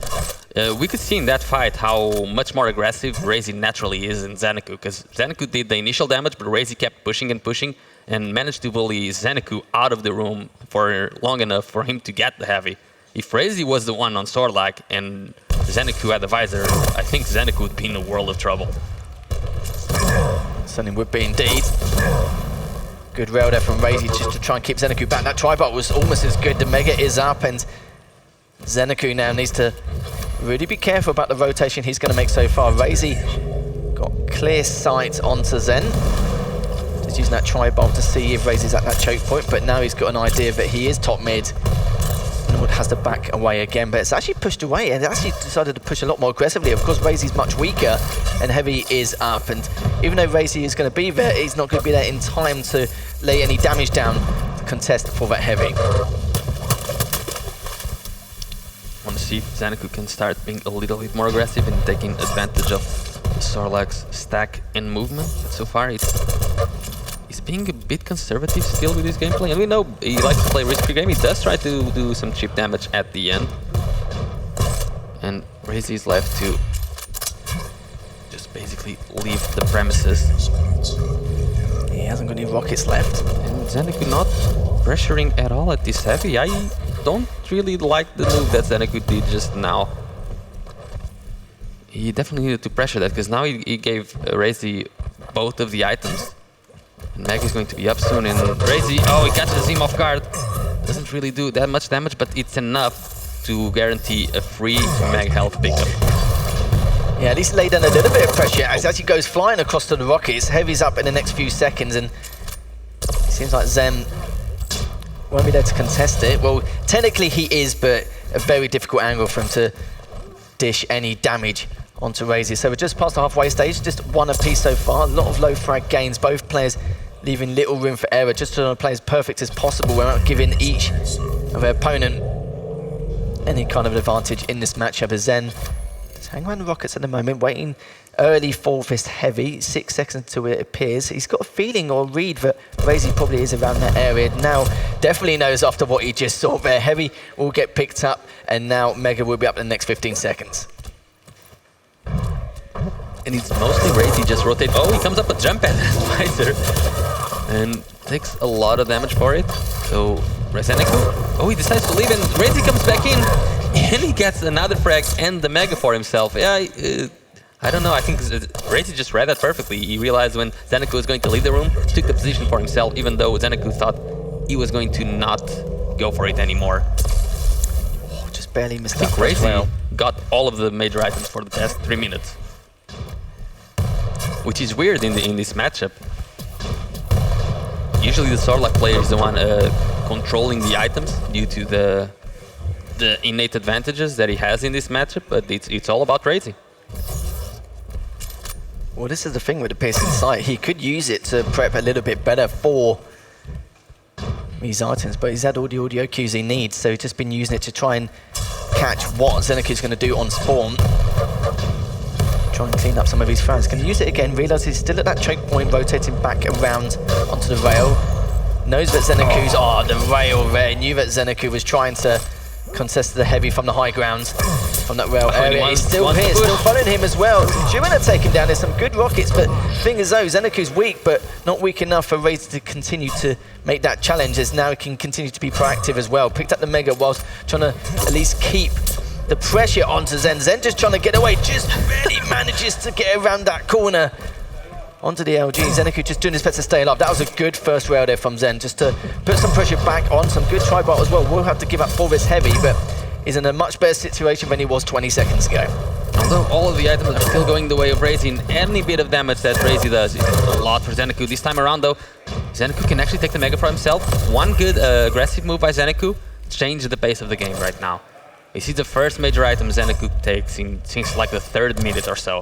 we could see in that fight how much more aggressive Razy naturally is in Zeneku, because Zeneku did the initial damage, but Razy kept pushing and pushing, and managed to bully Zeneku out of the room for long enough for him to get the heavy. If Razy was the one on Sorlak and Zeneku had the visor, I think Zeneku would be in a world of trouble. Certainly would be indeed. Good rail there from Razy just to try and keep Zeneku back. That tribot was almost as good. The Mega is up, and Zeneku now needs to really be careful about the rotation he's going to make so far. Razy got clear sight onto Zen. Just using that tribot to see if Razy's at that choke point, but now he's got an idea that he is top mid. And has to back away again, but it's actually pushed away and it actually decided to push a lot more aggressively. Of course, Razy's much weaker and Heavy is up, and even though Razy is going to be there, he's not going to be there in time to lay any damage down to contest for that Heavy. Want to see if Zeneku can start being a little bit more aggressive and taking advantage of Sorlak's stack and movement. But so far, he's being a bit conservative still with his gameplay, and we know he likes to play risk-free game. He does try to do some cheap damage at the end. And Razy is left to just basically leave the premises. He hasn't got any rockets left. And Zeneku not pressuring at all at this heavy. I don't really like the move that Zeneku did just now. He definitely needed to pressure that, because now he gave Razy both of the items. And Meg is going to be up soon, and Razy, he catches him off guard. Doesn't really do that much damage, but it's enough to guarantee a free Meg health pickup. Yeah, at least lay down a little bit of pressure as he goes flying across to the rockets. Heavy's up in the next few seconds, and it seems like Zen won't be there to contest it. Well, technically he is, but a very difficult angle for him to dish any damage onto Razy. So we're just past the halfway stage, just one apiece so far. A lot of low frag gains, both players leaving little room for error, just to play as perfect as possible without giving each of their opponent any kind of an advantage in this matchup. As Zen just hang around the rockets at the moment, waiting early for this Heavy, 6 seconds until it appears. He's got a feeling or read that Razy probably is around that area. Now definitely knows after what he just saw there. Heavy will get picked up, and now Mega will be up in the next 15 seconds. And it's mostly Razy just rotate. He comes up a jump at Visor and takes a lot of damage for it. So Zeneku, he decides to leave, and Razy comes back in and he gets another frag and the Mega for himself. Yeah, I don't know, I think Razy just read that perfectly. He realized when Zeneku was going to leave the room, took the position for himself, even though Zeneku thought he was going to not go for it anymore. Just barely missed that. I think Razy got all of the major items for the past 3 minutes. Which is weird in this matchup. Usually the Sorlak player is the one controlling the items due to the innate advantages that he has in this matchup, but it's all about Razy. Well, this is the thing with the piercing sight. He could use it to prep a little bit better for these items, but he's had all the audio cues he needs, so he's just been using it to try and catch what Zeneku's going to do on spawn. try and clean up some of his frags. Can use it again, realise he's still at that choke point, rotating back around onto the rail. Knows that Zenecu's, the rail there. Knew that Zenecu was trying to contest the heavy from the high ground, from that rail area. He's still here, still following him as well. Jimena taken down, there's some good rockets, but thing is though, Zenecu's weak, but not weak enough for Razer to continue to make that challenge, as now he can continue to be proactive as well. Picked up the Mega whilst trying to at least keep the pressure onto Zen. Zen just trying to get away, just barely manages to get around that corner onto the LG. Zenecu just doing his best to stay alive. That was a good first rail there from Zen, just to put some pressure back on. Some good try bar as well. Will have to give up for this heavy, but is in a much better situation than he was 20 seconds ago. Although all of the items are still going the way of Razy, and any bit of damage that Razy does is a lot for Zenecu. This time around though, Zenecu can actually take the Mega for himself. One good aggressive move by Zenecu changed the pace of the game right now. We see the first major item Zenecu takes in since like the 3rd minute or so.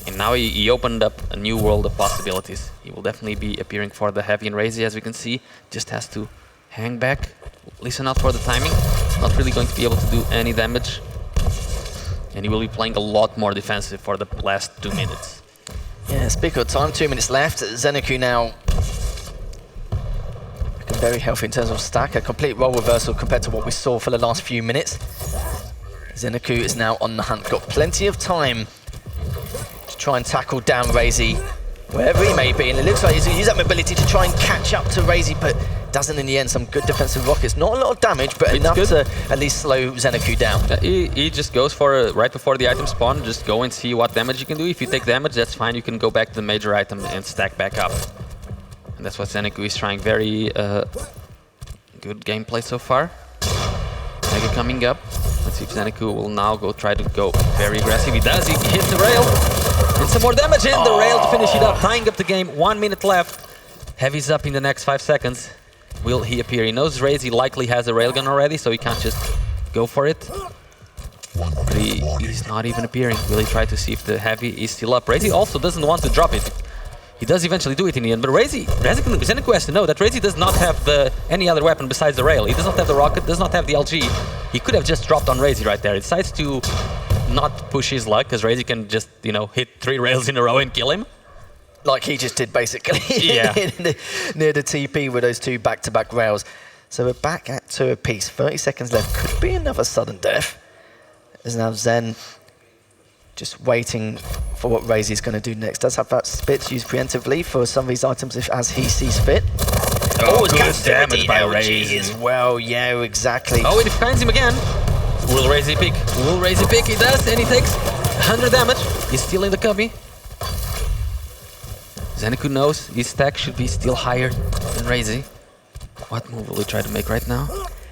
And now he opened up a new world of possibilities. He will definitely be appearing for the heavy and Razy, as we can see. Just has to hang back, listen out for the timing. Not really going to be able to do any damage. And he will be playing a lot more defensive for the last 2 minutes. Yeah, speak of time, 2 minutes left. Zenecu now looking very healthy in terms of stack. A complete role reversal compared to what we saw for the last few minutes. Zenecu is now on the hunt, got plenty of time to try and tackle down Razy wherever he may be, and it looks like he's used that mobility to try and catch up to Razy, but doesn't in the end. Some good defensive rockets, not a lot of damage, but enough to at least slow Zenecu down. He just goes for right before the item spawn, just go and see what damage you can do. If you take damage, that's fine, you can go back to the major item and stack back up. And that's what Zenecu is trying. Very good gameplay so far. Mega coming up. Let's see if Zenecu will now try to go very aggressive. He does, he hits the rail. And some more damage in the rail to finish it up, tying up the game. 1 minute left. Heavy's up in the next 5 seconds. Will he appear? He knows Razy likely has a railgun already, so he can't just go for it. But he's not even appearing. Will he try to see if the heavy is still up? Razy also doesn't want to drop it. He does eventually do it in the end, but Zenecu has to know that Razy does not have any other weapon besides the rail. He does not have the rocket, does not have the LG. He could have just dropped on Razy right there. He decides to not push his luck, because Razy can just, hit 3 rails in a row and kill him. Like he just did, basically, yeah. near the TP with those 2 back-to-back rails. So we're back at 2 apiece. 30 seconds left. Could be another sudden death. As now Zen just waiting for what Razy's going to do next. Does have that spit used preemptively for some of these items as he sees fit. Oh, good damage by Razy as well. Yeah, exactly. Oh, and he finds him again. Will Razy pick? Will Razy pick? He does, and he takes 100 damage. He's still in the cubby. Zenecu knows his stack should be still higher than Razy. What move will he try to make right now?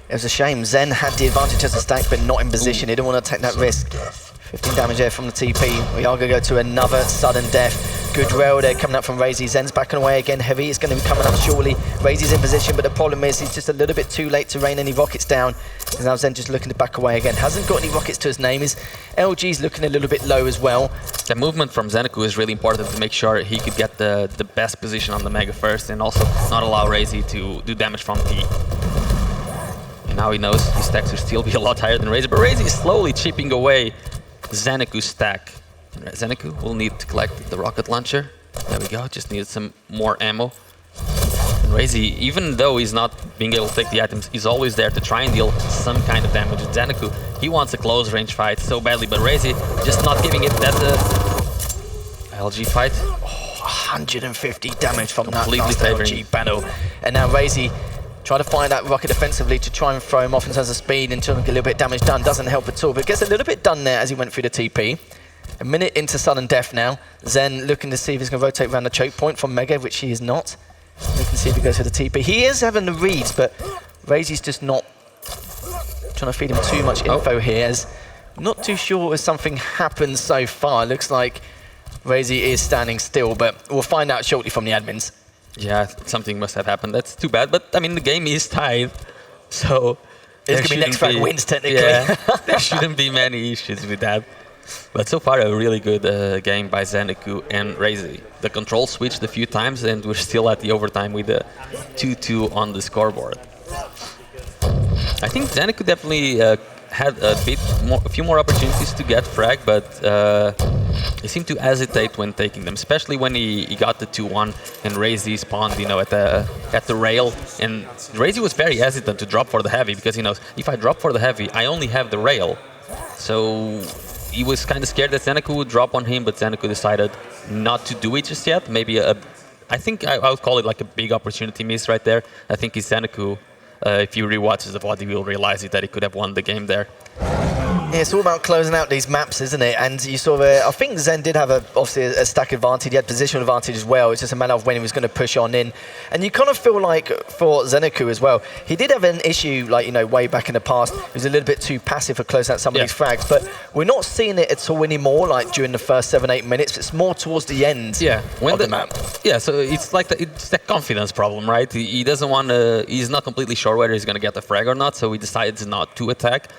It was a shame. Zen had the advantage as a stack, but not in position. He didn't want to take that risk. 15 damage there from the TP. We are going to go to another sudden death. Good rail there coming up from Razy. Zen's backing away again. Heavy is going to be coming up shortly. Razy's in position, but the problem is he's just a little bit too late to rain any rockets down. And now Zen just looking to back away again. Hasn't got any rockets to his name. His LG's looking a little bit low as well. The movement from Zenecu is really important to make sure he could get the best position on the Mega first, and also not allow Razy to do damage from T. And now he knows his stacks will still be a lot higher than Razy, but Razy is slowly chipping away Zenecu's stack. And Zenecu will need to collect the rocket launcher. There we go, just needed some more ammo. And Razy, even though he's not being able to take the items, he's always there to try and deal some kind of damage. And Zenecu, he wants a close range fight so badly, but Razy just not giving it. That's a LG fight. Oh, 150 damage from Completely that last favoring. LG battle. And now Razy trying to find that rocket defensively to try and throw him off in terms of speed and try to get a little bit of damage done. Doesn't help at all, but gets a little bit done there as he went through the TP. A minute into sudden death now. Zen looking to see if he's going to rotate around the choke point from Mega, which he is not. Looking to see if he goes for the TP. He is having the reads, but Razy's just not trying to feed him too much info here. As not too sure if something happened so far. Looks like Razy is standing still, but we'll find out shortly from the admins. Yeah, something must have happened. That's too bad, but I mean, the game is tied, so it's going to be next frag wins, technically. Yeah, there shouldn't be many issues with that. But so far, a really good game by Zenecu and Razy. The control switched a few times, and we're still at the overtime with a 2-2 on the scoreboard. I think Zenecu definitely had a few more opportunities to get frag, but he seemed to hesitate when taking them, especially when he got the 2-1 and Razy spawned, you know, at the rail. And Razy was very hesitant to drop for the heavy because he knows if I drop for the heavy, I only have the rail. So he was kind of scared that Zeneku would drop on him, but Zeneku decided not to do it just yet. Maybe I think I would call it like a big opportunity miss right there. I think his Zeneku, if you rewatches the VOD, you will realize that he could have won the game there. Yeah, it's all about closing out these maps, isn't it? And you saw, I think Zen did have obviously a stack advantage. He had positional advantage as well. It's just a matter of when he was going to push on in. And you kind of feel like for Zeneku as well, he did have an issue, like, you know, way back in the past. He was a little bit too passive for closing out some of these frags. But we're not seeing it at all anymore, like during the first 7-8 minutes. It's more towards the end of the map. Yeah, so it's like it's the confidence problem, right? He doesn't want to. He's not completely sure whether he's going to get the frag or not, so he decides not to attack.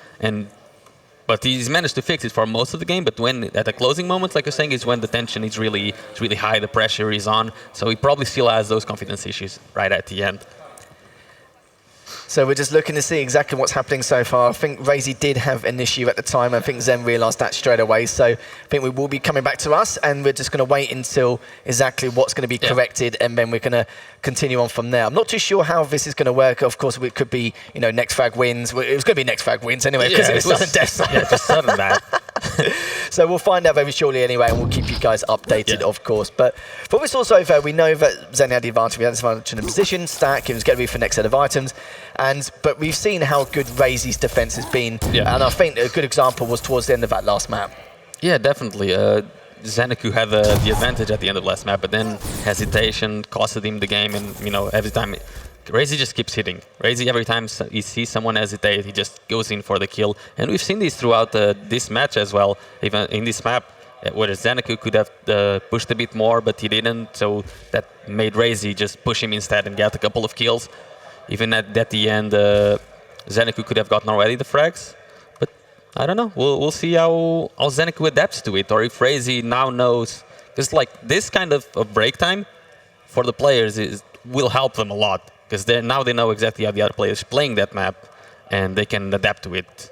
But he's managed to fix it for most of the game. But when at the closing moments, like you're saying, is when the tension is really high, the pressure is on. So he probably still has those confidence issues right at the end. So we're just looking to see exactly what's happening so far. I think Razy did have an issue at the time. I think Zen realised that straight away. So I think we will be coming back to us, and we're just going to wait until exactly what's going to be corrected, and then we're going to continue on from there. I'm not too sure how this is going to work. Of course, it could be, you know, next frag wins. It was going to be next frag wins anyway, because it was sudden death. Yeah, just sudden that. So we'll find out very shortly anyway, and we'll keep you guys updated, of course. But for this also, we know that Zen had the advantage. We had this advantage in the position, stack, it was getting ready for the next set of items. But we've seen how good Razy's defense has been. And I think a good example was towards the end of that last map. Yeah, definitely. Zeneku had the advantage at the end of last map, but then hesitation costed him the game, and, you know, every time Razy just keeps hitting. Razy, every time he sees someone hesitate, he just goes in for the kill. And we've seen this throughout this match as well. Even in this map, where Zeneku could have pushed a bit more, but he didn't. So that made Razy just push him instead and get a couple of kills. Even at the end, Zeneku could have gotten already the frags. But I don't know. We'll see how Zeneku adapts to it, or if Razy now knows. Because like this kind of break time for the players will help them a lot. Because now they know exactly how the other player is playing that map, and they can adapt to it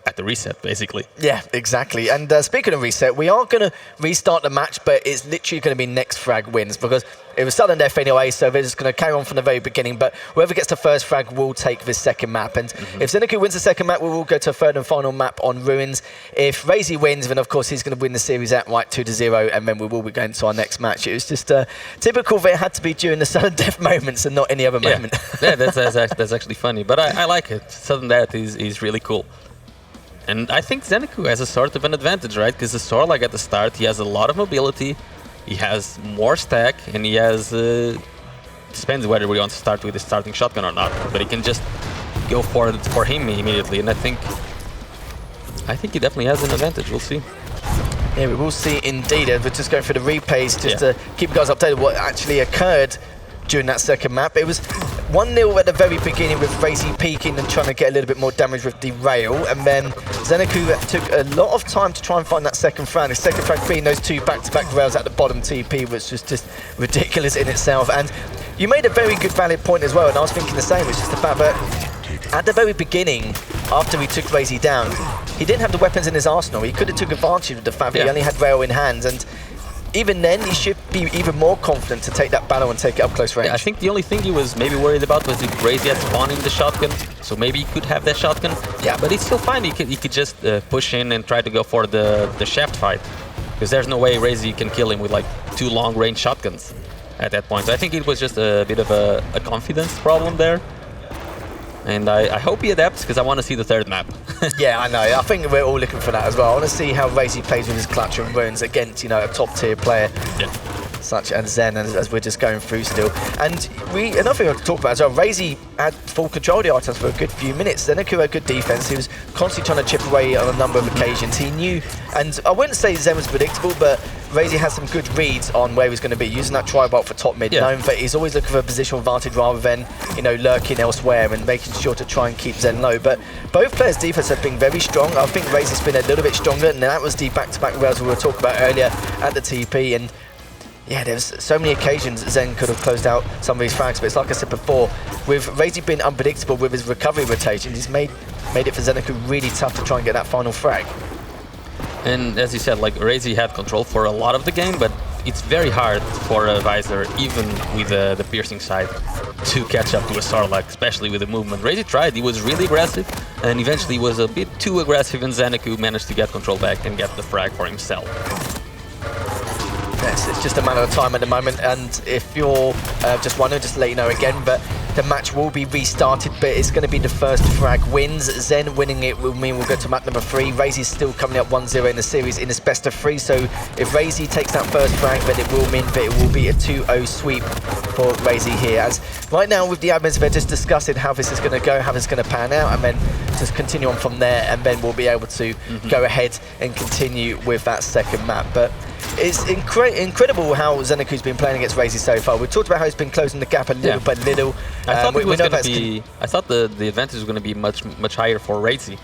at the reset, basically. Yeah, exactly. And speaking of reset, we are going to restart the match, but it's literally going to be next frag wins, because it was sudden death anyway, so we're just going to carry on from the very beginning. But whoever gets the first frag will take this second map. And if Zeneku wins the second map, we will go to a third and final map on Ruins. If Razy wins, then of course he's going to win the series outright 2-0, and then we will be going to our next match. It was just typical that it had to be during the sudden death moments and not any other moment. Yeah, that's actually funny. But I like it. Sudden death is really cool. And I think Zeneku has a sort of an advantage, right? Because the Sor, like at the start, he has a lot of mobility, he has more stack, and he has... depends whether we want to start with the starting shotgun or not, but he can just go for him immediately, and I think he definitely has an advantage. We'll see. Yeah, we will see indeed. We're just going through the replays just to keep you guys updated what actually occurred during that second map. It was 1-0 at the very beginning with Razy peeking and trying to get a little bit more damage with the rail, and then Zeneku took a lot of time to try and find that second frag. The second frag being those two back-to-back rails at the bottom TP, which was just ridiculous in itself. And you made a very good valid point as well, and I was thinking the same. It's just the fact that at the very beginning, after we took Razy down, he didn't have the weapons in his arsenal. He could have took advantage of the fact that he only had rail in hand, and even then, he should be even more confident to take that battle and take it up close range. Yeah, I think the only thing he was maybe worried about was if Razy had spawned in the shotgun, so maybe he could have that shotgun. Yeah, but it's still fine. He could just push in and try to go for the shaft fight, because there's no way Razy can kill him with like 2 long-range shotguns at that point. So I think it was just a bit of a confidence problem there. And I hope he adapts, because I want to see the third map. Yeah, I know. I think we're all looking for that as well. I want to see how Razy plays with his clutch and runes against, you know, a top-tier player such as Zen, as we're just going through still. And another thing I could talk about as well, Razy had full control of the items for a good few minutes. Zeneku had good defense. He was constantly trying to chip away on a number of occasions. He knew, and I wouldn't say Zen was predictable, but Razy has some good reads on where he's going to be, using that tri-bolt for top mid, knowing that he's always looking for a positional advantage rather than, you know, lurking elsewhere and making sure to try and keep Zen low. But both players' defense have been very strong. I think Razy's been a little bit stronger, and that was the back-to-back rails we were talking about earlier at the TP. And yeah, there's so many occasions Zen could have closed out some of these frags, but it's like I said before, with Razy being unpredictable with his recovery rotations, he's made it for Zeneku really tough to try and get that final frag. And as you said, like Razy had control for a lot of the game, but it's very hard for a Visor, even with the piercing side, to catch up to a Sarlacc, especially with the movement. Razy tried, he was really aggressive, and eventually was a bit too aggressive, and Zeneku managed to get control back and get the frag for himself. Yes, it's just a matter of time at the moment, and if you're just wondering, just to let you know again, but the match will be restarted, but it's going to be the first frag wins. Zen winning it will mean we'll go to map number 3. Razy's still coming up 1-0 in the series in this best of 3, so if Razy takes that first frag, then it will mean that it will be a 2-0 sweep for Razy here. As right now with the admins, they're just discussing how this is going to go, how this is going to pan out, and then just continue on from there, and then we'll be able to go ahead and continue with that second map. But it's incredible how Zeneku's been playing against Razy so far. We talked about how he's been closing the gap a little by little. I thought it was going to be. I thought the advantage was going to be much higher for Razy.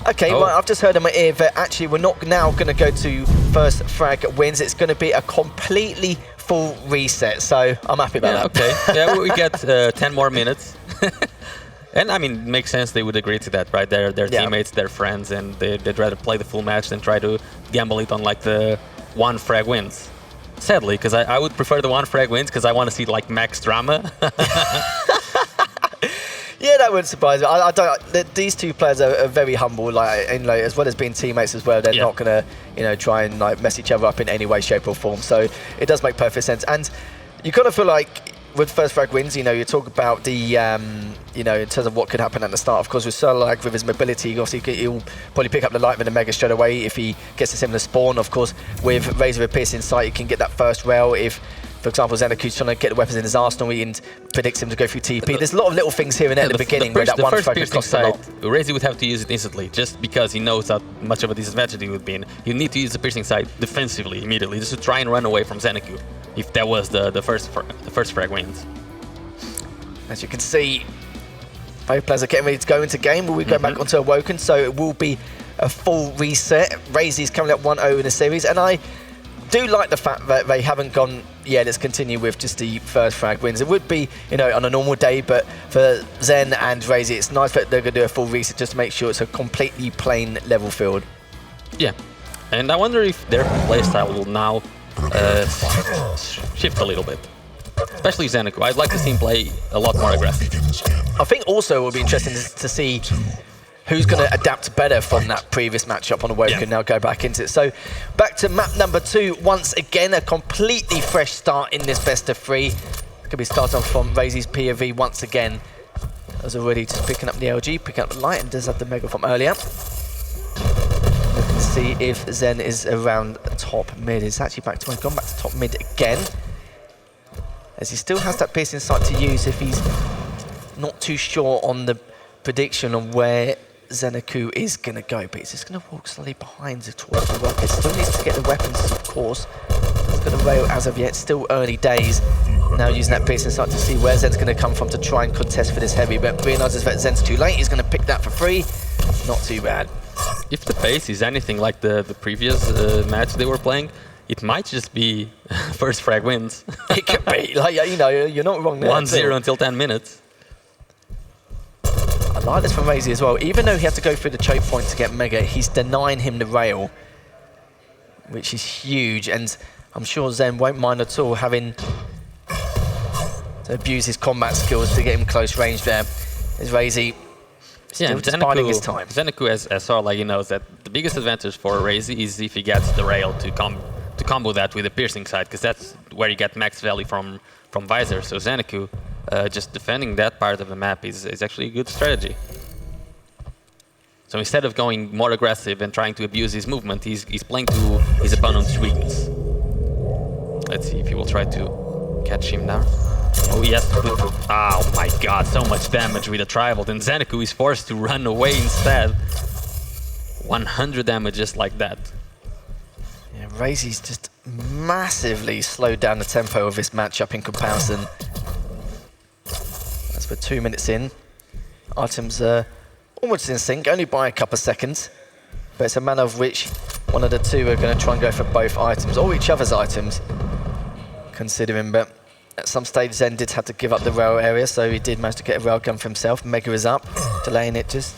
Okay, well, I've just heard in my ear that actually we're not now going to go to first frag wins. It's going to be a completely full reset. So I'm happy about that. Okay. Yeah, we get 10 more minutes. And I mean, it makes sense they would agree to that, right? They're teammates, they're friends, and they'd rather play the full match than try to gamble it on like the 1 frag wins. Sadly, because I would prefer the 1 frag wins because I want to see like max drama. Yeah, that wouldn't surprise me. I don't. These two players are very humble, like, and like, as well as being teammates as well. They're not gonna, try and like mess each other up in any way, shape, or form. So it does make perfect sense. And you kind of feel like with first frag wins, you talk about the, in terms of what could happen at the start. Of course, with Sarlacc, with his mobility, obviously he'll probably pick up the light with the Mega straight away if he gets a similar spawn. Of course, with Razor with piercing sight, he can get that first rail. If, for example, Zeneku's trying to get the weapons in his arsenal and predicts him to go through TP. There's a lot of little things here and there at the beginning where that one frag could cost a lot. Razy would have to use it instantly, just because he knows how much of a disadvantage he would be in. You need to use the piercing sight defensively immediately, just to try and run away from Zeneku, if that was the first frag wins. As you can see, both players are getting ready to go into game. Will we go back onto Awoken? So it will be a full reset. Razy's coming up 1-0 in the series, and I do like the fact that they haven't gone, let's continue with just the first frag wins. It would be, on a normal day, but for Zen and Razy, it's nice that they're going to do a full reset just to make sure it's a completely plain level field. Yeah, and I wonder if their playstyle will now shift a little bit. Especially Zeneku. I'd like to see him play a lot more aggressive. I think also it will be interesting to see who's going to adapt better from that previous matchup on Awoken and now go back into it. So back to map number 2 once again, a completely fresh start in this best of 3. Could be starting off from Razy's POV once again. As already just picking up the LG, picking up the light, and does have the Mega from earlier. Looking to see if Zen is around top mid. It's actually gone back to top mid again, as he still has that piercing sight to use if he's not too sure on the prediction on where Zeneku is going to go. But he's just going to walk slowly behind towards the rocket. Still needs to get the weapons, of course. He's got a rail as of yet, still early days. Now using that piercing sight to see where Zen's going to come from to try and contest for this heavy, but realises that Zen's too late. He's going to pick that for free. Not too bad. If the pace is anything like the previous match they were playing, it might just be first frag wins. It could be. Like, you're not wrong there. 1-0 until 10 minutes. I like this from Razy as well. Even though he has to go through the choke point to get Mega, he's denying him the rail, which is huge. And I'm sure Zen won't mind at all having to abuse his combat skills to get him close range there. As Razy still just biding his time. Zeneku, as Sarlacc, he knows that the biggest advantage for Razy is if he gets the rail to combo that with the piercing side, because that's where you get max value from Visor. So Zeneku, just defending that part of the map is actually a good strategy. So instead of going more aggressive and trying to abuse his movement, he's playing to his opponent's weakness. Let's see if he will try to catch him now. Oh, he has to put... Oh my god, so much damage with a tribal. Then Zeneku is forced to run away instead. 100 damage just like that. Yeah, Razy's just massively slowed down the tempo of this matchup in comparison. As we're 2 minutes in, items are almost in sync, only by a couple of seconds. But it's a matter of which one of the two are going to try and go for both items, or each other's items, considering. But at some stage, Zen did have to give up the rail area, so he did manage to get a rail gun for himself. Mega is up, delaying it just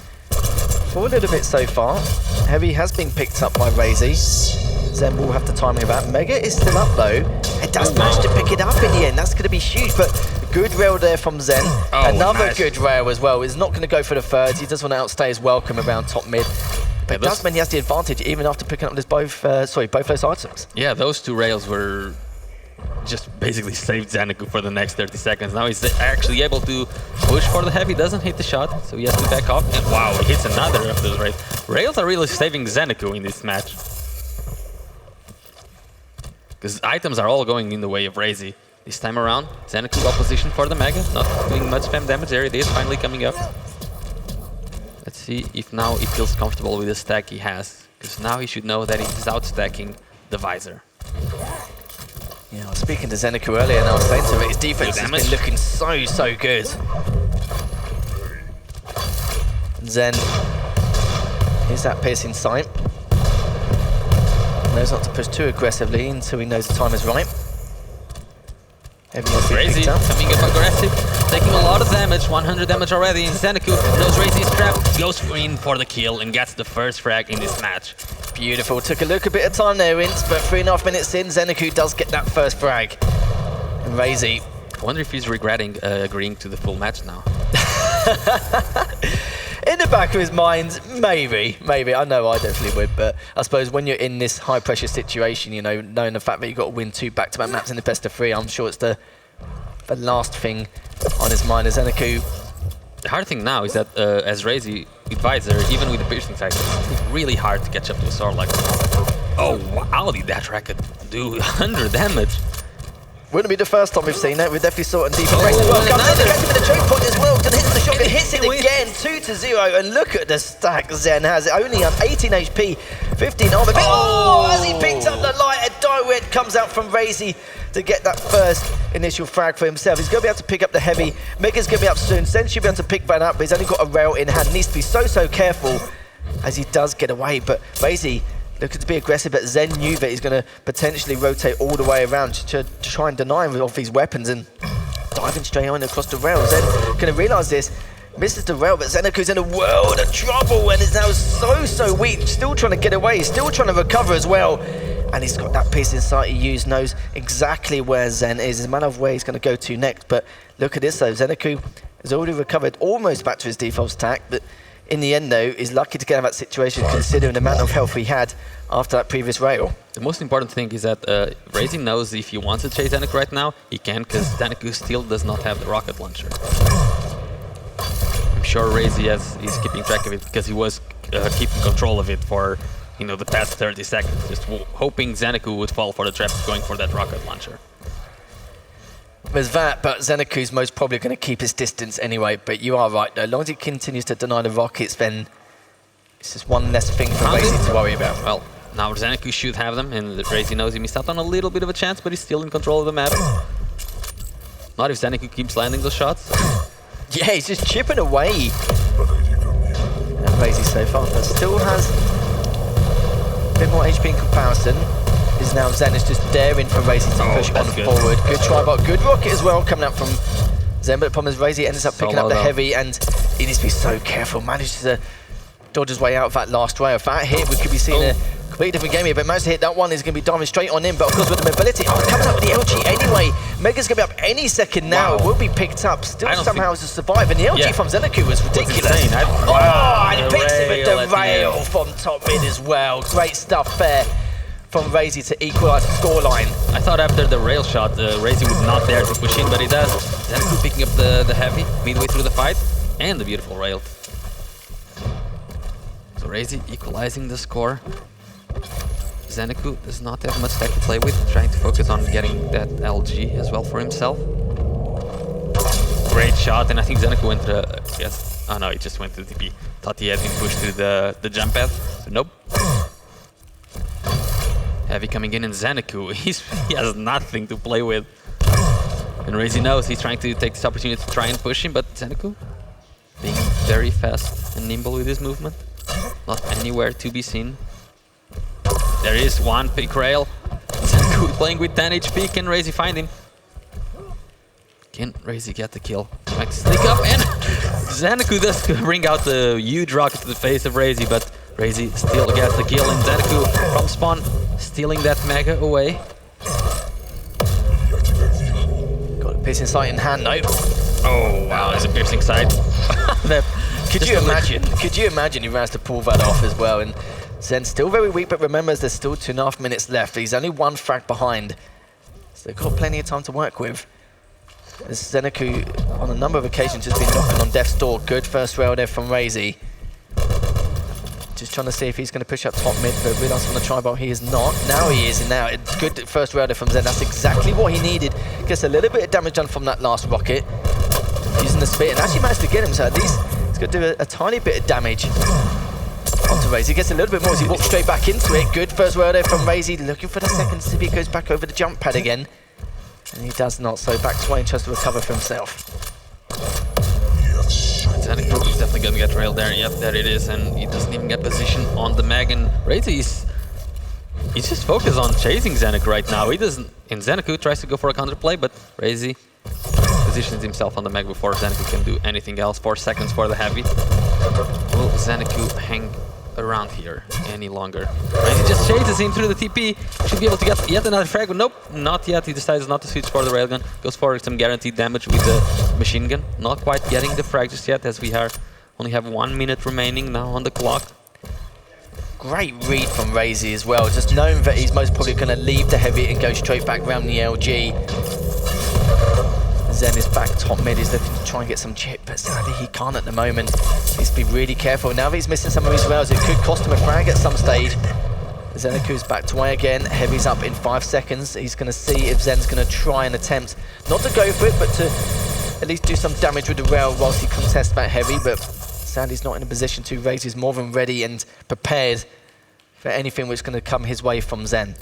for a little bit so far. Heavy has been picked up by Razy. Zen will have the timing of that. Mega is still up though. It does manage to pick it up in the end. That's going to be huge, but good rail there from Zen. Another good rail as well. He's not going to go for the thirds. He does want to outstay his welcome around top mid. But it does mean he has the advantage even after picking up this both those items. Yeah, those two rails were just basically saved Zeniku for the next 30 seconds. Now he's actually able to push for the heavy, doesn't hit the shot, so he has to back off. And wow, he hits another of those rails. Rails are really saving Zeniku in this match. Because items are all going in the way of Razy. This time around, Zeniku well positioned for the Mega, not doing much spam damage. There it is, finally coming up. Let's see if now he feels comfortable with the stack he has. Because now he should know that he's outstacking the visor. Yeah, I was speaking to Zeniku earlier and I was saying to him, his defense has been looking so good. Zen, here's that piercing sight. Knows not to push too aggressively until he knows the time is right. Razy coming up aggressive, taking a lot of damage, 100 damage already, and Zeniku knows Razy's trapped, goes in for the kill and gets the first frag in this match. Beautiful, took a bit of time there, Vince, but 3.5 minutes in, Zeniku does get that first frag. And Razy. I wonder if he's regretting agreeing to the full match now. In the back of his mind, maybe. I know I definitely would, but I suppose when you're in this high-pressure situation, you know, knowing the fact that you've got to win 2 back-to-back maps in the best of 3, I'm sure it's the last thing on his mind as Zeniku. The hard thing now is that as Razy advisor, even with the piercing factor, it's really hard to catch up to a sword like that. Oh, wow, did that racket do 100 damage? Wouldn't be the first time we've seen that. We definitely saw it in deep range as well. Comes in with a choke point as well. Hits the shotgun, hits it again. 2-0. And look at the stack Zen has. Only on 18 HP, 15 armor. Oh, as he picked up the light, a direct comes out from Razy to get that first initial frag for himself. He's going to be able to pick up the heavy. Mega's going to be up soon. Sen should be able to pick that up, but he's only got a rail in hand. Needs to be so careful as he does get away. But Razy looking to be aggressive, but Zen knew that he's going to potentially rotate all the way around to try and deny him of his weapons and diving straight on across the rail. Zen going to realise this, misses the rail, but Zeniku's in a world of trouble and is now so weak, still trying to get away, still trying to recover as well. And he's got that piercing sight he used, knows exactly where Zen is. It's a matter of where he's going to go to next, but look at this though, Zeniku has already recovered almost back to his default stack, but in the end, though, he's lucky to get out of that situation considering the amount of health he had after that previous rail. The most important thing is that Razy knows if he wants to chase Zeniku right now, he can, because Zeniku still does not have the rocket launcher. I'm sure Razy is keeping track of it because he was keeping control of it for the past 30 seconds, just hoping Zeniku would fall for the trap going for that rocket launcher. There's that, but Zeniku's most probably going to keep his distance anyway. But you are right, though. As long as he continues to deny the rockets, then it's just one less thing for Razy to worry about. Well, now Zeniku should have them, and Razy knows he missed out on a little bit of a chance, but he's still in control of the map. Not if Zeniku keeps landing those shots. Yeah, he's just chipping away. And Razy so far, but still has a bit more HP in comparison. Is now Zen is just daring for Razy to push on forward. Good try, but good rocket as well coming up from Zen. But the problem is Razy ends up picking up the heavy, and he needs to be so careful. Manages to dodge his way out of that last rail. If that hit, we could be seeing a completely different game here. But managed to hit that one, is going to be diving straight on in. But of course, with the mobility, it comes out with the LG anyway. Mega's going to be up any second now. It will be picked up. Still somehow has to survive. And the LG from Zeniku was ridiculous. And he picks it with the rail from top mid as well. Great stuff there from Razy to equalise the scoreline. I thought after the rail shot, Razy would not dare to push in, but he does. Zeniku picking up the heavy midway through the fight, and the beautiful rail. So Razy equalizing the score. Zeniku does not have much tech to play with, trying to focus on getting that LG as well for himself. Great shot, and I think Zeniku went to the... yes. Oh no, he just went to the TP. Thought he had been pushed to the jump path, so nope. Heavy coming in, and Zeniku, he has nothing to play with. And Razy knows he's trying to take this opportunity to try and push him, but Zeniku being very fast and nimble with his movement. Not anywhere to be seen. There is one pick rail. Zeniku playing with 10 HP, can Razy find him? Can Razy get the kill? Like sneak up, and Xanaku does bring out the huge rocket to the face of Razy, but Razy still gets the kill, and Xanaku from spawn stealing that Mega away. Got a piercing sight in hand, no. Oh wow, there's a piercing sight. Could you imagine? Could you imagine he managed to pull that off as well? And Zen's still very weak, but remembers there's still 2.5 minutes left. He's only 1 frag behind, so they've got plenty of time to work with. As Xanaku, on a number of occasions, has been knocking on death's door. Good first rail there from Razy. Just trying to see if he's going to push up top mid, but realised from the tri-bar he is not. Now he is, and now it's good first rail there from Zen. That's exactly what he needed. Gets a little bit of damage done from that last rocket. Using the spit, and actually managed to get him, so at least he's going to do a tiny bit of damage onto Razy. Gets a little bit more as he walks straight back into it. Good first rail there from Razy, looking for the second to see if he goes back over the jump pad again. And he does not, so back to Wayne tries to recover for himself. Xanaku is definitely going to get railed there. Yep, there it is, and he doesn't even get position on the Mag. And Razy he's just focused on chasing Xanaku right now. He doesn't, and Xanaku tries to go for a counterplay, but Razy positions himself on the Mag before Xanaku can do anything else. 4 seconds for the heavy. Will Xanaku hang around here any longer? Razy just chases him through the TP. Should be able to get yet another frag, but nope, not yet. He decides not to switch for the railgun. Goes for some guaranteed damage with the machine gun. Not quite getting the frag just yet, as we only have 1 minute remaining now on the clock. Great read from Razy as well, just knowing that he's most probably going to leave the heavy and go straight back around the LG. Zen is back top mid, he's looking to try and get some chip, but sadly he can't at the moment. Needs to be really careful. Now that he's missing some of his rails, it could cost him a frag at some stage. Xanaku's back to way again, Heavy's up in 5 seconds. He's going to see if Zen's going to try and attempt, not to go for it, but to at least do some damage with the rail whilst he contests that Heavy, but sadly he's not in a position to. Raise. He's more than ready and prepared for anything which is going to come his way from Zen.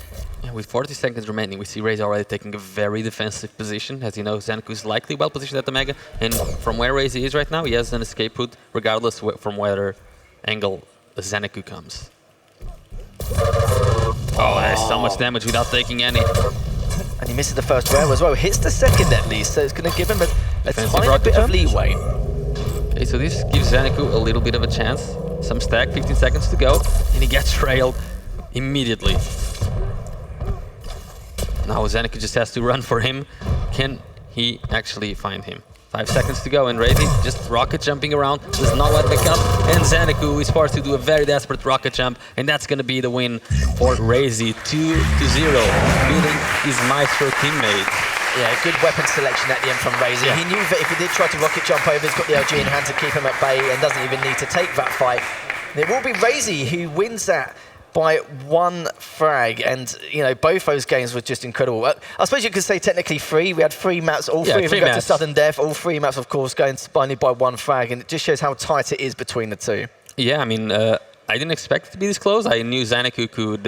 Yeah, with 40 seconds remaining, we see Razy already taking a very defensive position. As you know, Xanaku is likely well positioned at the Mega, and from where Razy is right now, he has an escape route, regardless from whether angle Xanaku comes. Oh, there's so much damage without taking any. And he misses the first rail as well. Hits the second at least, so it's going to give him a tiny bit of leeway. Okay, so this gives Xanaku a little bit of a chance. Some stack, 15 seconds to go, and he gets railed immediately. Now Xanaku just has to run for him. Can he actually find him? 5 seconds to go, and Razy just rocket jumping around, does not let back up, and Xanaku is forced to do a very desperate rocket jump, and that's going to be the win for Razy, 2-0, beating his Maestro teammate. Yeah, good weapon selection at the end from Razy. Yeah. He knew that if he did try to rocket jump over, he's got the LG in hand to keep him at bay and doesn't even need to take that fight. And it will be Razy who wins that by 1 frag, and you know, both those games were just incredible. I suppose you could say technically 3. We had 3 maps, all 3 of them go to sudden death. All 3 maps, of course, going only by 1 frag, and it just shows how tight it is between the two. Yeah, I mean, I didn't expect it to be this close. I knew Xanaku could,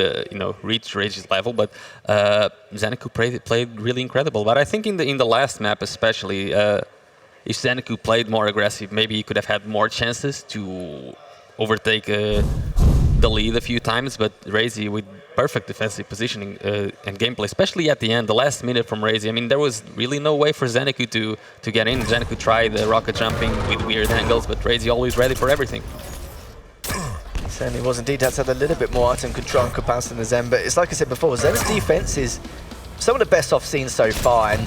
reach Rage's level, but Xanaku played really incredible. But I think in the last map, especially, if Xanaku played more aggressive, maybe he could have had more chances to overtake the lead a few times, but Razy with perfect defensive positioning and gameplay, especially at the end, the last minute from Razy. I mean, there was really no way for Xanaku to get in. Xanaku tried the rocket jumping with weird angles, but Razy always ready for everything. He certainly was indeed. That's had a little bit more art and control and comparison to Zen, but it's like I said before, Zen's defense is some of the best I've seen so far, and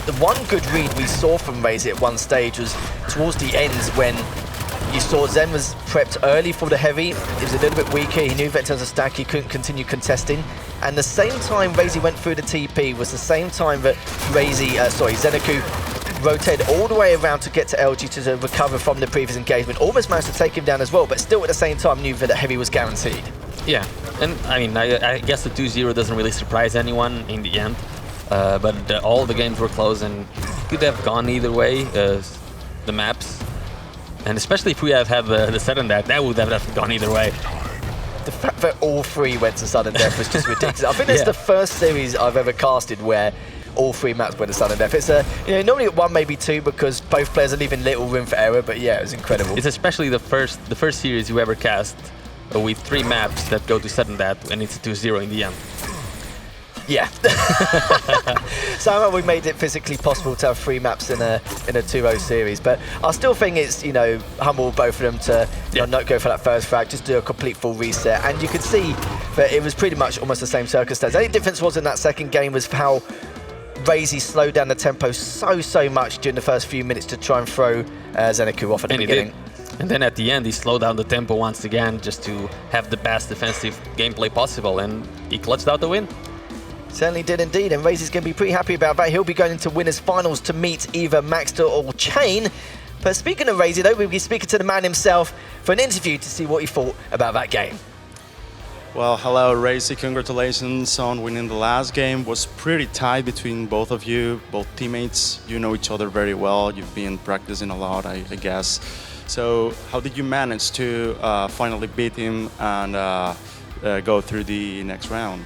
the one good read we saw from Razy at one stage was towards the end when you saw Zen was prepped early for the heavy. He was a little bit weaker. He knew that in terms of stack he couldn't continue contesting. And the same time Razy went through the TP was the same time that Xanaku rotated all the way around to get to LG to recover from the previous engagement. Almost managed to take him down as well, but still at the same time knew that the heavy was guaranteed. Yeah, and I mean, I guess the 2-0 doesn't really surprise anyone in the end. But all the games were close and could have gone either way, the maps. And especially if we had had the sudden death, that would have gone either way. The fact that all 3 went to sudden death was just ridiculous. I think it's the first series I've ever casted where all 3 maps went to sudden death. It's normally at 1, maybe 2, because both players are leaving little room for error. But yeah, it was incredible. It's especially the first series you ever cast with 3 maps that go to sudden death, and it's a 2-0 in the end. Yeah. Somehow we made it physically possible to have 3 maps in a 2-0 series, but I still think it's, you know, humble both of them to not go for that first frag, just do a complete full reset. And you could see that it was pretty much almost the same circumstance. The only difference was in that second game was how Razy slowed down the tempo so much during the first few minutes to try and throw Zeneku off at the beginning. And then at the end, he slowed down the tempo once again just to have the best defensive gameplay possible, and he clutched out the win. Certainly did indeed, and Razy's going to be pretty happy about that. He'll be going into winners finals to meet either Maxter or Chain. But speaking of Razy though, we'll be speaking to the man himself for an interview to see what he thought about that game. Well, hello Razy, congratulations on winning the last game. Was pretty tight between both of you, both teammates. You know each other very well, you've been practicing a lot, I guess. So how did you manage to finally beat him and go through the next round?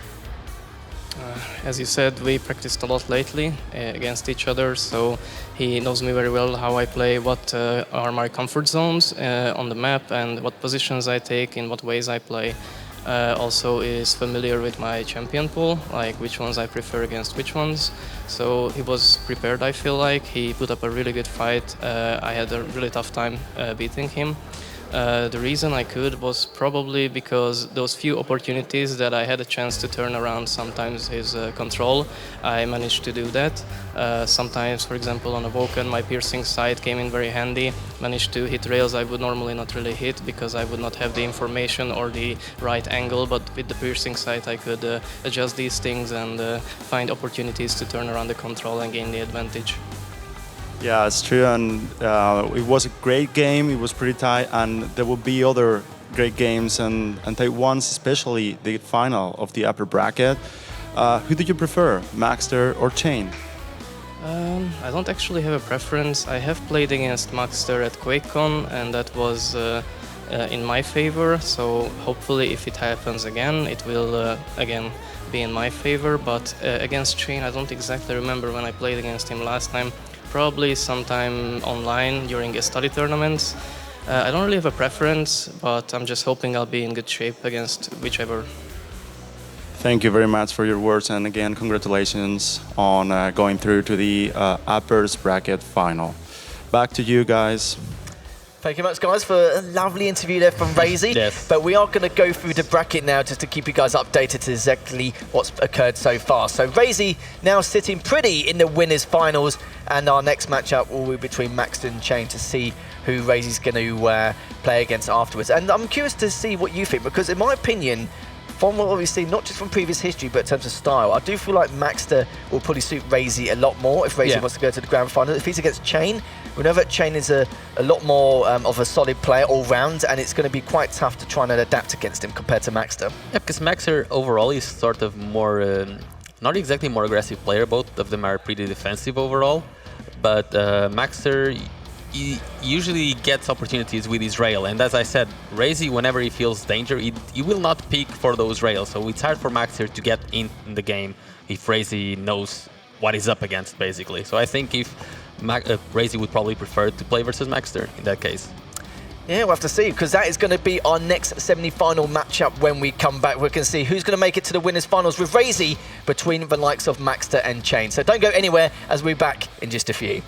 As you said, we practiced a lot lately against each other, so he knows me very well, how I play, what are my comfort zones on the map, and what positions I take, in what ways I play. Also is familiar with my champion pool, like which ones I prefer against which ones. So he was prepared, I feel like. He put up a really good fight. I had a really tough time beating him. The reason I could was probably because those few opportunities that I had a chance to turn around sometimes his control, I managed to do that. Sometimes, for example, on a Vulcan, my piercing sight came in very handy, managed to hit rails I would normally not really hit because I would not have the information or the right angle, but with the piercing sight I could adjust these things and find opportunities to turn around the control and gain the advantage. Yeah, it's true, and it was a great game. It was pretty tight, and there will be other great games, and tight ones, especially the final of the upper bracket. Who do you prefer, Maxter or Chain? I don't actually have a preference. I have played against Maxter at QuakeCon, and that was in my favor. So hopefully, if it happens again, it will again be in my favor. But against Chain, I don't exactly remember when I played against him last time. Probably sometime online during a study tournaments. I don't really have a preference, but I'm just hoping I'll be in good shape against whichever. Thank you very much for your words, and again, congratulations on going through to the uppers bracket final. Back to you guys. Thank you much, guys, for a lovely interview there from Razy. Yes. But we are going to go through the bracket now just to keep you guys updated to exactly what's occurred so far. So Razy now sitting pretty in the winners finals, and our next matchup will be between Maxter and Chain to see who Razy's going to play against afterwards. And I'm curious to see what you think, because in my opinion, from what we've seen, not just from previous history, but in terms of style, I do feel like Maxter will probably suit Razy a lot more if Razy wants to go to the grand final. If he's against Chain, we know that Chain is a lot more of a solid player all round, and it's going to be quite tough to try and adapt against him compared to Maxter. Yeah, because Maxter overall is sort of more, not exactly more aggressive player. Both of them are pretty defensive overall, but Maxter, he usually gets opportunities with his rail, and as I said, Razy, whenever he feels danger, he will not peek for those rails, so it's hard for Maxter to get in the game if Razy knows what he's up against, basically. So I think if Razy would probably prefer to play versus Maxter in that case. Yeah, we'll have to see, because that is going to be our next semi-final matchup when we come back. We can see who's going to make it to the winners finals with Razy between the likes of Maxter and Chain. So don't go anywhere, as we're back in just a few.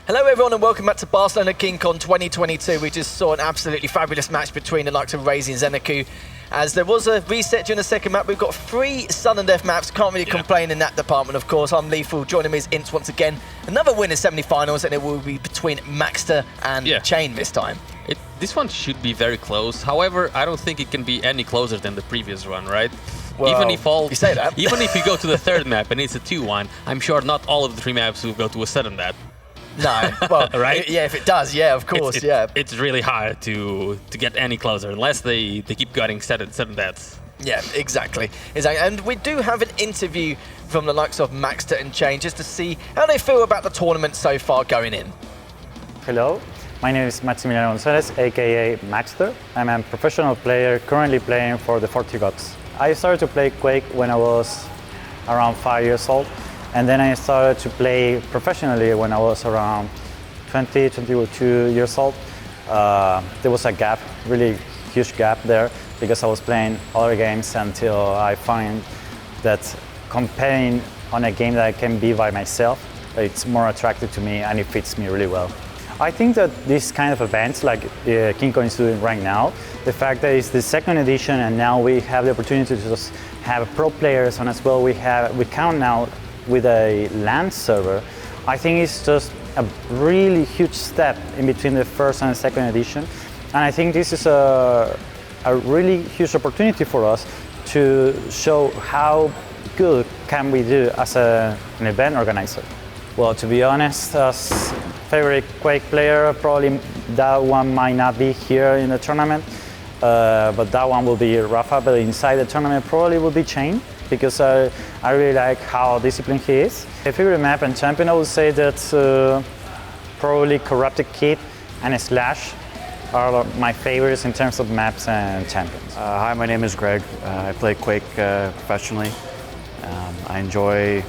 Hello everyone and welcome back to Barcelona KeenCon 2022. We just saw an absolutely fabulous match between the likes of Razy and Zeneku. As there was a reset during the second map, we've got 3 sudden death maps. Can't really complain in that department, of course. I'm Lethal. Joining me is Ints once again. Another win in semi-finals, and it will be between Maxter and Chain this time. This one should be very close. However, I don't think it can be any closer than the previous one, right? Well, even if you say that. Even if you go to the third map and it's a 2-1, I'm sure not all of the 3 maps will go to a sudden death. No, well, right? Yeah, if it does, yeah, of course, It's really hard to get any closer unless they keep getting sudden deaths. Yeah, exactly. And we do have an interview from the likes of Maxter and Chain just to see how they feel about the tournament so far going in. Hello, my name is Maximiliano Gonzalez, aka Maxter. I'm a professional player currently playing for the 40 Gods. I started to play Quake when I was around 5 years old. And then I started to play professionally when I was around 22 years old. There was a gap, really huge gap there, because I was playing other games until I find that competing on a game that I can be by myself, it's more attractive to me and it fits me really well. I think that this kind of events like KeenCon is doing right now, the fact that it's the 2nd edition and now we have the opportunity to just have pro players and as well we count now with a LAN server, I think it's just a really huge step in between the 1st and 2nd edition. And I think this is a really huge opportunity for us to show how good can we do as an event organizer. Well, to be honest, as favorite Quake player, probably that one might not be here in the tournament, but that one will be Rafa, but inside the tournament probably will be Chain, because I really like how disciplined he is. My favorite map and champion, I would say that probably Corrupted Kid and Slash are my favorites in terms of maps and champions. Hi, my name is Greg. I play Quake professionally. I enjoy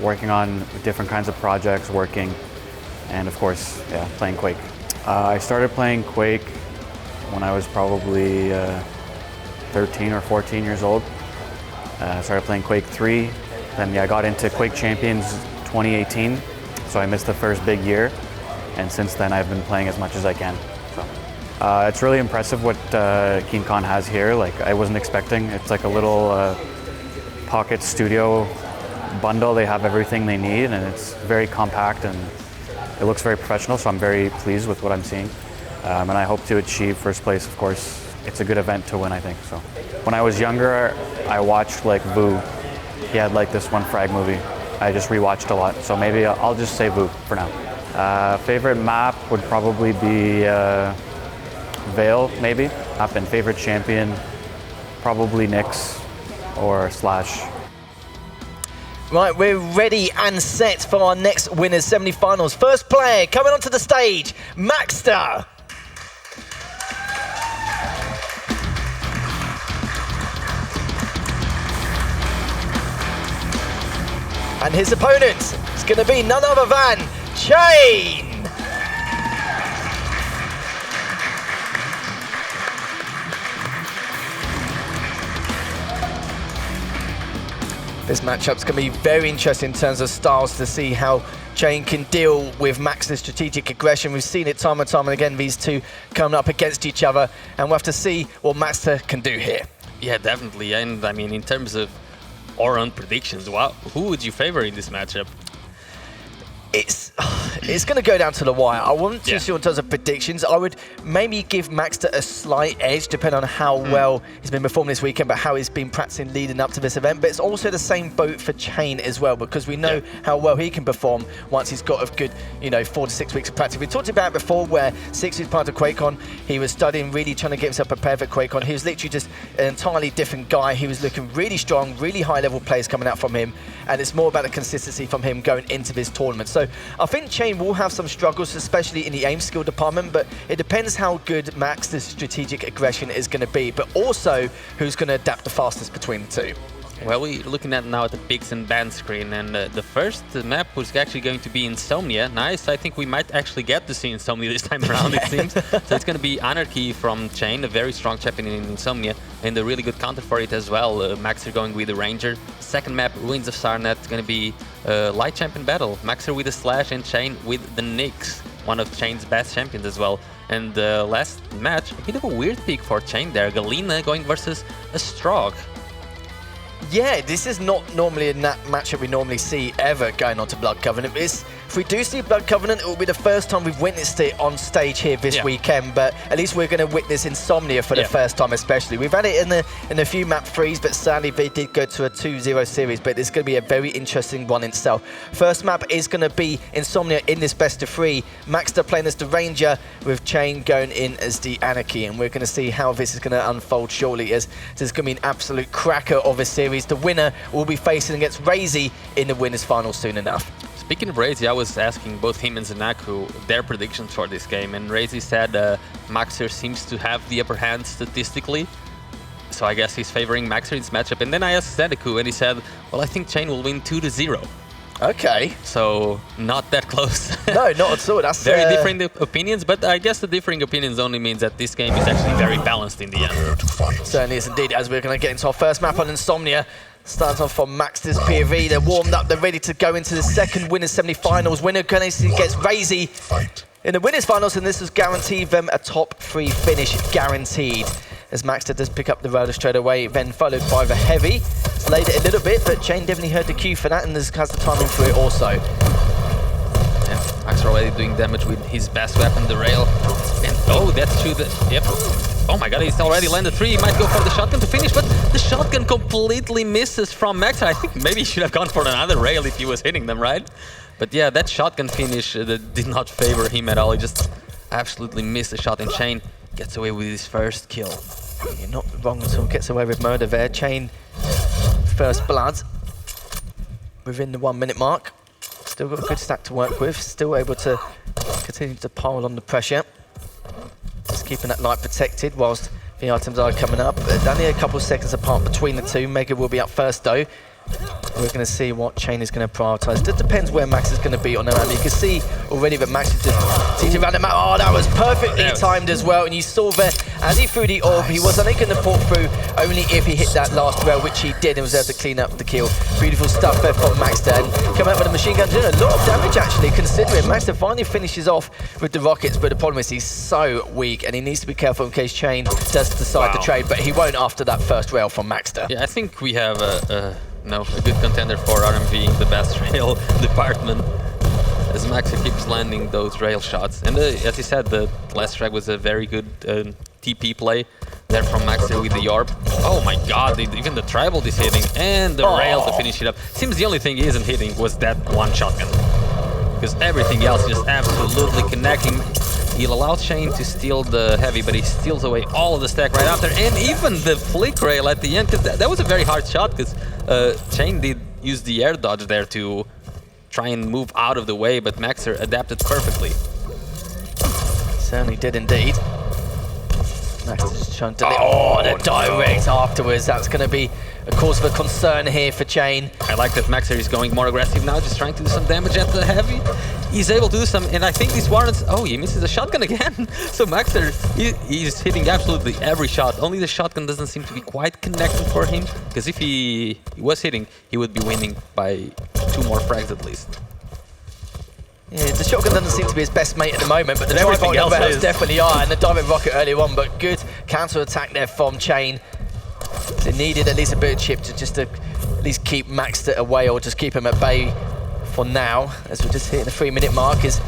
working on different kinds of projects, and of course, playing Quake. I started playing Quake when I was probably 13 or 14 years old. I started playing Quake 3, then I got into Quake Champions 2018, so I missed the first big year, and since then I've been playing as much as I can. So, it's really impressive what KeenCon has here. Like, I wasn't expecting. It's like a little pocket studio bundle. They have everything they need, and it's very compact and it looks very professional, so I'm very pleased with what I'm seeing. And I hope to achieve first place, of course. It's a good event to win, I think. So, when I was younger, I watched like Vu. He had like this one frag movie. I just rewatched a lot, so maybe I'll just say Vu for now. Favorite map would probably be Vale, maybe. And favorite champion, probably Nyx or Slash. Right, we're ready and set for our next winners semi-finals. First player coming onto the stage, Maxter. And his opponent is going to be none other than Chain. This matchup's going to be very interesting in terms of styles to see how Chain can deal with Maxter's strategic aggression. We've seen it time and time again, these two coming up against each other, and we'll have to see what Maxter can do here. Yeah, definitely. And I mean, in terms of our own predictions, who would you favor in this matchup? It's going to go down to the wire. I wasn't too sure in terms of predictions. I would maybe give Maxter a slight edge depending on how well he's been performing this weekend, but how he's been practicing leading up to this event. But it's also the same boat for Chain as well, because we know how well he can perform once he's got a good, 4 to 6 weeks of practice. We talked about it before where 6 weeks prior to QuakeCon, he was studying, really trying to get himself prepared for QuakeCon. He was literally just an entirely different guy. He was looking really strong, really high level plays coming out from him, and it's more about the consistency from him going into this tournament. So I think Chain will have some struggles, especially in the aim skill department, but it depends how good Maxter's strategic aggression is going to be, but also who's going to adapt the fastest between the two. Well, we're looking at now at the picks and ban screen, and the first map was actually going to be Insomnia. Nice, I think we might actually get to see Insomnia this time around, it seems. So it's going to be Anarchy from Chain, a very strong champion in Insomnia, and a really good counter for it as well. Maxer going with the Ranger. Second map, Ruins of Sarnet, going to be light champion battle. Maxer with the Slash and Chain with the Nyx, one of Chain's best champions as well. And the last match, a bit of a weird pick for Chain there. Galina going versus a Strog. Yeah, this is not normally a matchup we normally see ever going on to Blood Covenant. If we do see Blood Covenant, it will be the first time we've witnessed it on stage here this weekend, but at least we're going to witness Insomnia for the first time especially. We've had it in a few map 3s, but sadly they did go to a 2-0 series, but it's going to be a very interesting one itself. First map is going to be Insomnia in this best of 3. Maxter playing as the Ranger, with Chain going in as the Anarchy, and we're going to see how this is going to unfold shortly, as this is going to be an absolute cracker of a series. The winner will be facing against Razy in the winners final soon enough. Speaking of Razy, I was asking both him and Zanaku their predictions for this game, and Razy said Maxer seems to have the upper hand statistically, so I guess he's favoring Maxer in this matchup. And then I asked Zanaku, and he said, well, I think Chain will win 2-0. Okay. So, not that close. No, not at all. That's very different opinions, but I guess the differing opinions only means that this game is actually very balanced in the end. Certainly is indeed, as we're going to get into our first map on Insomnia. Starts off from Maxter's POV. They're warmed up, they're ready to go into the second winners semi-finals. Winner gets Razy in the winners finals, and this has guaranteed them a top 3 finish, guaranteed. As Maxter does pick up the roller straight away, then followed by the Heavy. It's laid it a little bit, but Chain definitely heard the cue for that and has the timing for it also. Yeah, Maxter already doing damage with his best weapon, the Rail. And oh, that's true. Yep. Oh my god, he's already landed 3. He might go for the shotgun to finish, but the shotgun completely misses from Maxter. I think maybe he should have gone for another Rail if he was hitting them, right? But yeah, that shotgun finish did not favor him at all. He just absolutely missed the shot, and Chain gets away with his first kill. You're not wrong at all. Gets away with murder there. Chain, first blood within the 1 minute mark. Still got a good stack to work with. Still able to continue to pile on the pressure. Just keeping that light protected whilst the items are coming up. Only a couple of seconds apart between the two. Mega will be up first though. We're going to see what Chain is going to prioritise. It depends where Max is going to be on the map. You can see already that Max is just teaching around the map. Oh, that was perfectly timed as well. And you saw there, as he threw the orb, he was only going to port through only if he hit that last rail, which he did, and was able to clean up the kill. Beautiful stuff there from Maxter. And come out with a machine gun, doing a lot of damage actually, considering Maxter finally finishes off with the rockets. But the problem is he's so weak, and he needs to be careful in case Chain does decide to trade. But he won't after that first rail from Maxter. Yeah, I think we have a good contender for RMV in the best rail department, as Maxer keeps landing those rail shots. And as he said, the last frag was a very good TP play there from Maxer with the orb. Oh my god, even the tribal is hitting, and the rail to finish it up. Seems the only thing he isn't hitting was that one shotgun, because everything else just absolutely connecting. He'll allow Chain to steal the Heavy, but he steals away all of the stack right after, and even the flick rail at the end, because that was a very hard shot, because Chain did use the air dodge there to try and move out of the way, but Maxer adapted perfectly. Certainly did indeed. Maxer's just trying to the direct afterwards. That's going to be a cause for concern here for Chain. I like that Maxer is going more aggressive now, just trying to do some damage at the Heavy. He's able to do some, and I think this warrants... Oh, he misses a shotgun again. So Maxer, he's hitting absolutely every shot. Only the shotgun doesn't seem to be quite connecting for him, because if he was hitting, he would be winning by 2 more frags at least. Yeah, the shotgun doesn't seem to be his best mate at the moment, but the everything else definitely are, and the direct rocket earlier on, but good counter attack there from Chain. So needed at least a bit of chip to just at least keep Maxter away, or just keep him at bay for now, as we're just hitting the 3 minute mark as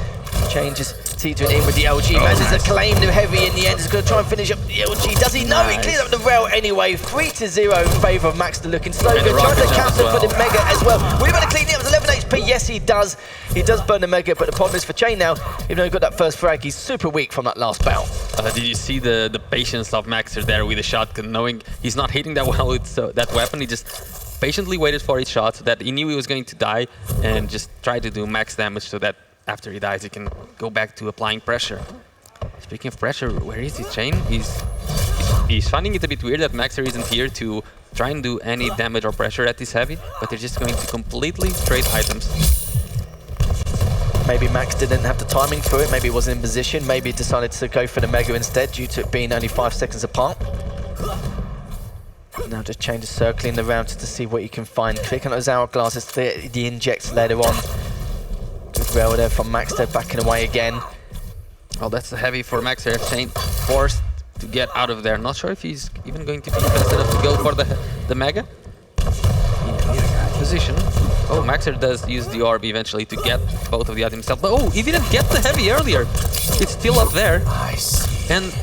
Chain just teetering in with the LG. Manages to claim the Heavy in the end. He's going to try and finish up the LG. Does he? No, he clears up the rail anyway. 3-0 in favour of Maxter, looking so good. Trying to counter for the Mega as well. We're going to clean it up with 11 HP. Yes, he does. He does burn the Mega, but the problem is for Chain now, even though he got that first frag, he's super weak from that last bout. Did you see the patience of Maxter there with the shotgun, knowing he's not hitting that well with that weapon? He just patiently waited for his shot, so that he knew he was going to die, and just tried to do max damage so that after he dies he can go back to applying pressure. Speaking of pressure, where is he? Chain? He's he's finding it a bit weird that Maxer isn't here to try and do any damage or pressure at this heavy, but they're just going to completely trade items. Maybe Max didn't have the timing for it, maybe he wasn't in position, maybe he decided to go for the Mega instead due to it being only 5 seconds apart. Now just change the circling around to see what you can find. Click on those hourglasses, the injects later on. Good rail there from Max, they're backing away again. Oh, that's a heavy for Maxer. Chain forced to get out of there. Not sure if he's even going to be fast enough to go for the Mega. Position. Oh, Maxer does use the orb eventually to get both of the items himself. But oh, he didn't get the heavy earlier. It's still up there. And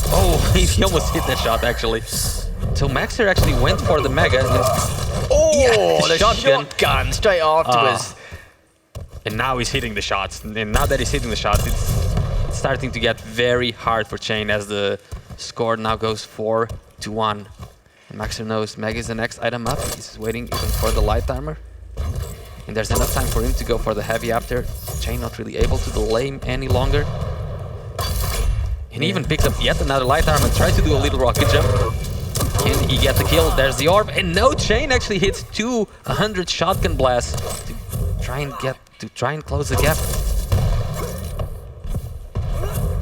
oh, he almost hit that shot actually. So Maxer actually went for the Mega. Oh, yeah, the shotgun straight afterwards. And now he's hitting the shots. And now that he's hitting the shots, it's starting to get very hard for Chain as the score now goes 4-1. And Maxer knows Mega is the next item up. He's waiting even for the light armor. And there's enough time for him to go for the heavy after. Chain not really able to delay him any longer. And he even picks up yet another light armor and tries to do a little rocket jump. Can he get the kill? There's the orb. And no, Chain actually hits 200 shotgun blasts to try and close the gap.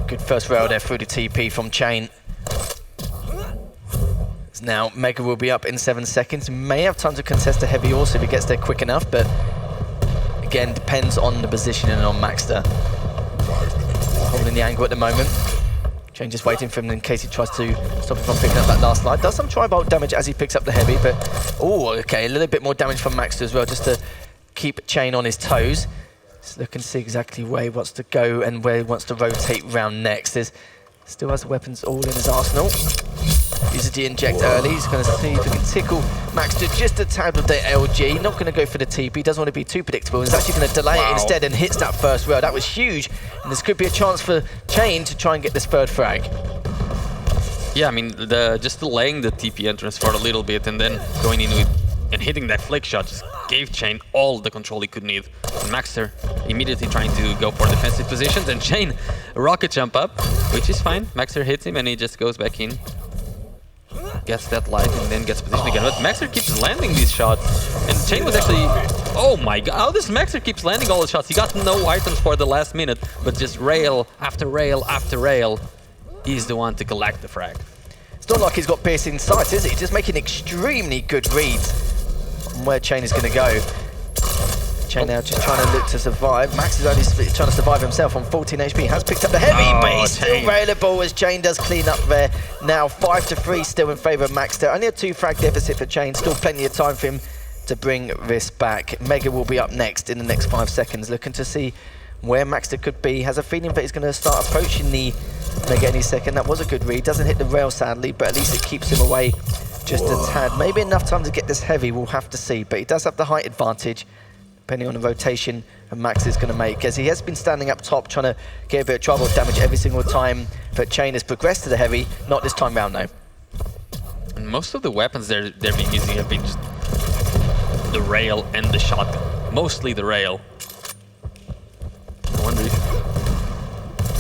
Good first rail there through the TP from Chain. Now Mega will be up in 7 seconds. May have time to contest a heavy also if he gets there quick enough, but again depends on the positioning on Maxter. Holding the angle at the moment. Chain just waiting for him in case he tries to stop him from picking up that last light. Does some tri-bolt damage as he picks up the heavy, but oh, okay, a little bit more damage from Maxter as well, just to keep Chain on his toes. Just look and see exactly where he wants to go and where he wants to rotate round next. There's still has the weapons all in his arsenal. Uses the inject early. He's going to see if he can tickle Maxter just a tad with the LG. Not going to go for the TP. Doesn't want to be too predictable. He's actually going to delay it instead and hits that first rail. That was huge. And this could be a chance for Chain to try and get this third frag. Yeah, I mean, just delaying the TP entrance for a little bit and then going in with and hitting that flick shot just gave Chain all the control he could need. And Maxter immediately trying to go for defensive positions, and Chain rocket jump up, which is fine. Maxter hits him and he just goes back in. Gets that light and then gets positioned again. But Maxter keeps landing these shots. And Chain was actually... Oh my god, how does Maxter keeps landing all the shots? He got no items for the last minute, but just rail after rail after rail. He's the one to collect the frag. It's not like he's got piercing sights, is he? Just making extremely good reads on where Chain is going to go. Chain now just trying to look to survive. Max is only trying to survive himself on 14 HP. Has picked up the heavy, but he's still available as Chain does clean up there. Now 5-3 still in favour of Max there. Only a 2 frag deficit for Chain. Still plenty of time for him to bring this back. Mega will be up next in the next 5 seconds. Looking to see where Maxter could be. Has a feeling that he's going to start approaching the Mega any second. That was a good read. Doesn't hit the rail sadly, but at least it keeps him away just a tad. Maybe enough time to get this heavy. We'll have to see. But he does have the height advantage, depending on the rotation and Max is going to make, as he has been standing up top trying to get a bit of trouble damage every single time that Chain has progressed to the heavy. Not this time round though. And most of the weapons they're being using have been just the rail and the shotgun. Mostly the rail. I wonder if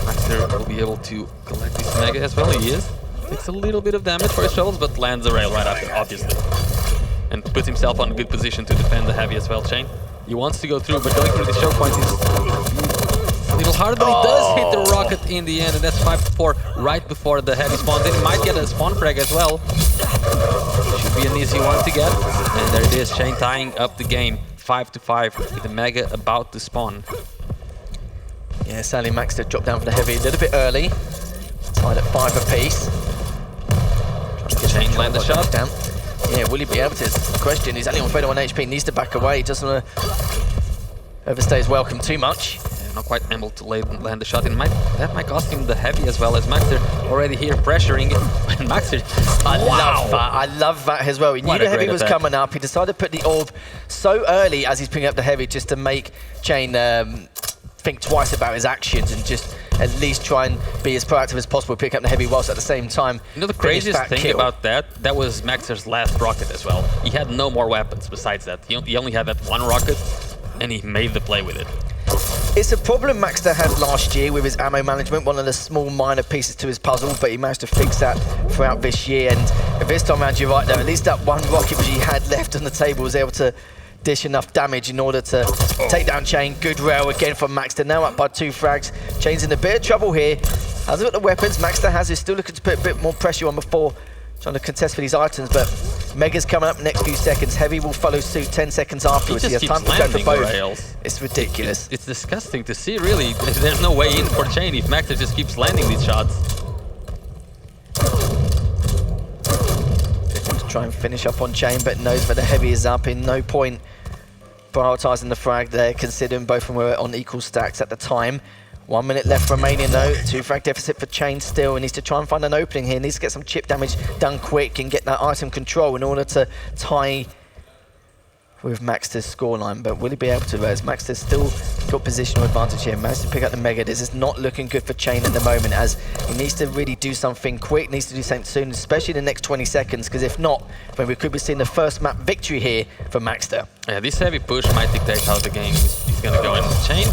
Maxter will be able to collect this Mega as well. He is. Takes a little bit of damage for his shovels, but lands the rail right after, obviously. And puts himself on a good position to defend the heavy as well, Chain. He wants to go through, but going through the choke point is a little harder, but he does hit the rocket in the end, and that's 5-4 right before the heavy spawns in. He might get a spawn frag as well. Should be an easy one to get. And there it is, Chain tying up the game 5-5 with the Mega about to spawn. Yeah, sadly Maxter dropped down for the heavy a little bit early. Tied at 5 apiece. Chain land the shot down. Yeah, will he be able to? The question is only on 31 HP, needs to back away. Doesn't want to overstay his welcome too much. Yeah, not quite able to land the shot. And that might cost him the heavy as well, as Maxter already here pressuring. And Maxter, I love that as well. He knew the heavy was coming up. He decided to put the orb so early as he's picking up the heavy just to make Chain think twice about his actions and just at least try and be as proactive as possible, pick up the heavy whilst at the same time. You know the craziest thing about that was Maxter's last rocket as well. He had no more weapons besides that. He only had that one rocket and he made the play with it. It's a problem Maxter had last year with his ammo management, one of the small minor pieces to his puzzle, but he managed to fix that throughout this year. And this time around, you're right though, at least that one rocket which he had left on the table was able to dish enough damage in order to take down Chain. Good rail again from Maxter, now up by 2 frags. Chain's in a bit of trouble here. Hasn't got the weapons Maxter has, is still looking to put a bit more pressure on before trying to contest for these items, but Mega's coming up next few seconds. Heavy will follow suit 10 seconds afterwards. He has just time keeps to go for landing both. rails. It's ridiculous. It's disgusting to see, really. There's no way in for Chain if Maxter just keeps landing these shots. They want to try and finish up on Chain, but knows that the Heavy is up. In no point prioritising the frag there, considering both of them were on equal stacks at the time. 1 minute left remaining though, 2 frag deficit for Chain still. He needs to try and find an opening here, needs to get some chip damage done quick and get that item control in order to tie with Maxter's scoreline. But will he be able to, as Maxter's still got positional advantage here, managed to pick up the Mega. This is not looking good for Chain at the moment, as he needs to really do something quick, needs to do something soon, especially in the next 20 seconds, because if not, then we could be seeing the first map victory here for Maxter. Yeah, this heavy push might dictate how the game is going to go in. Chain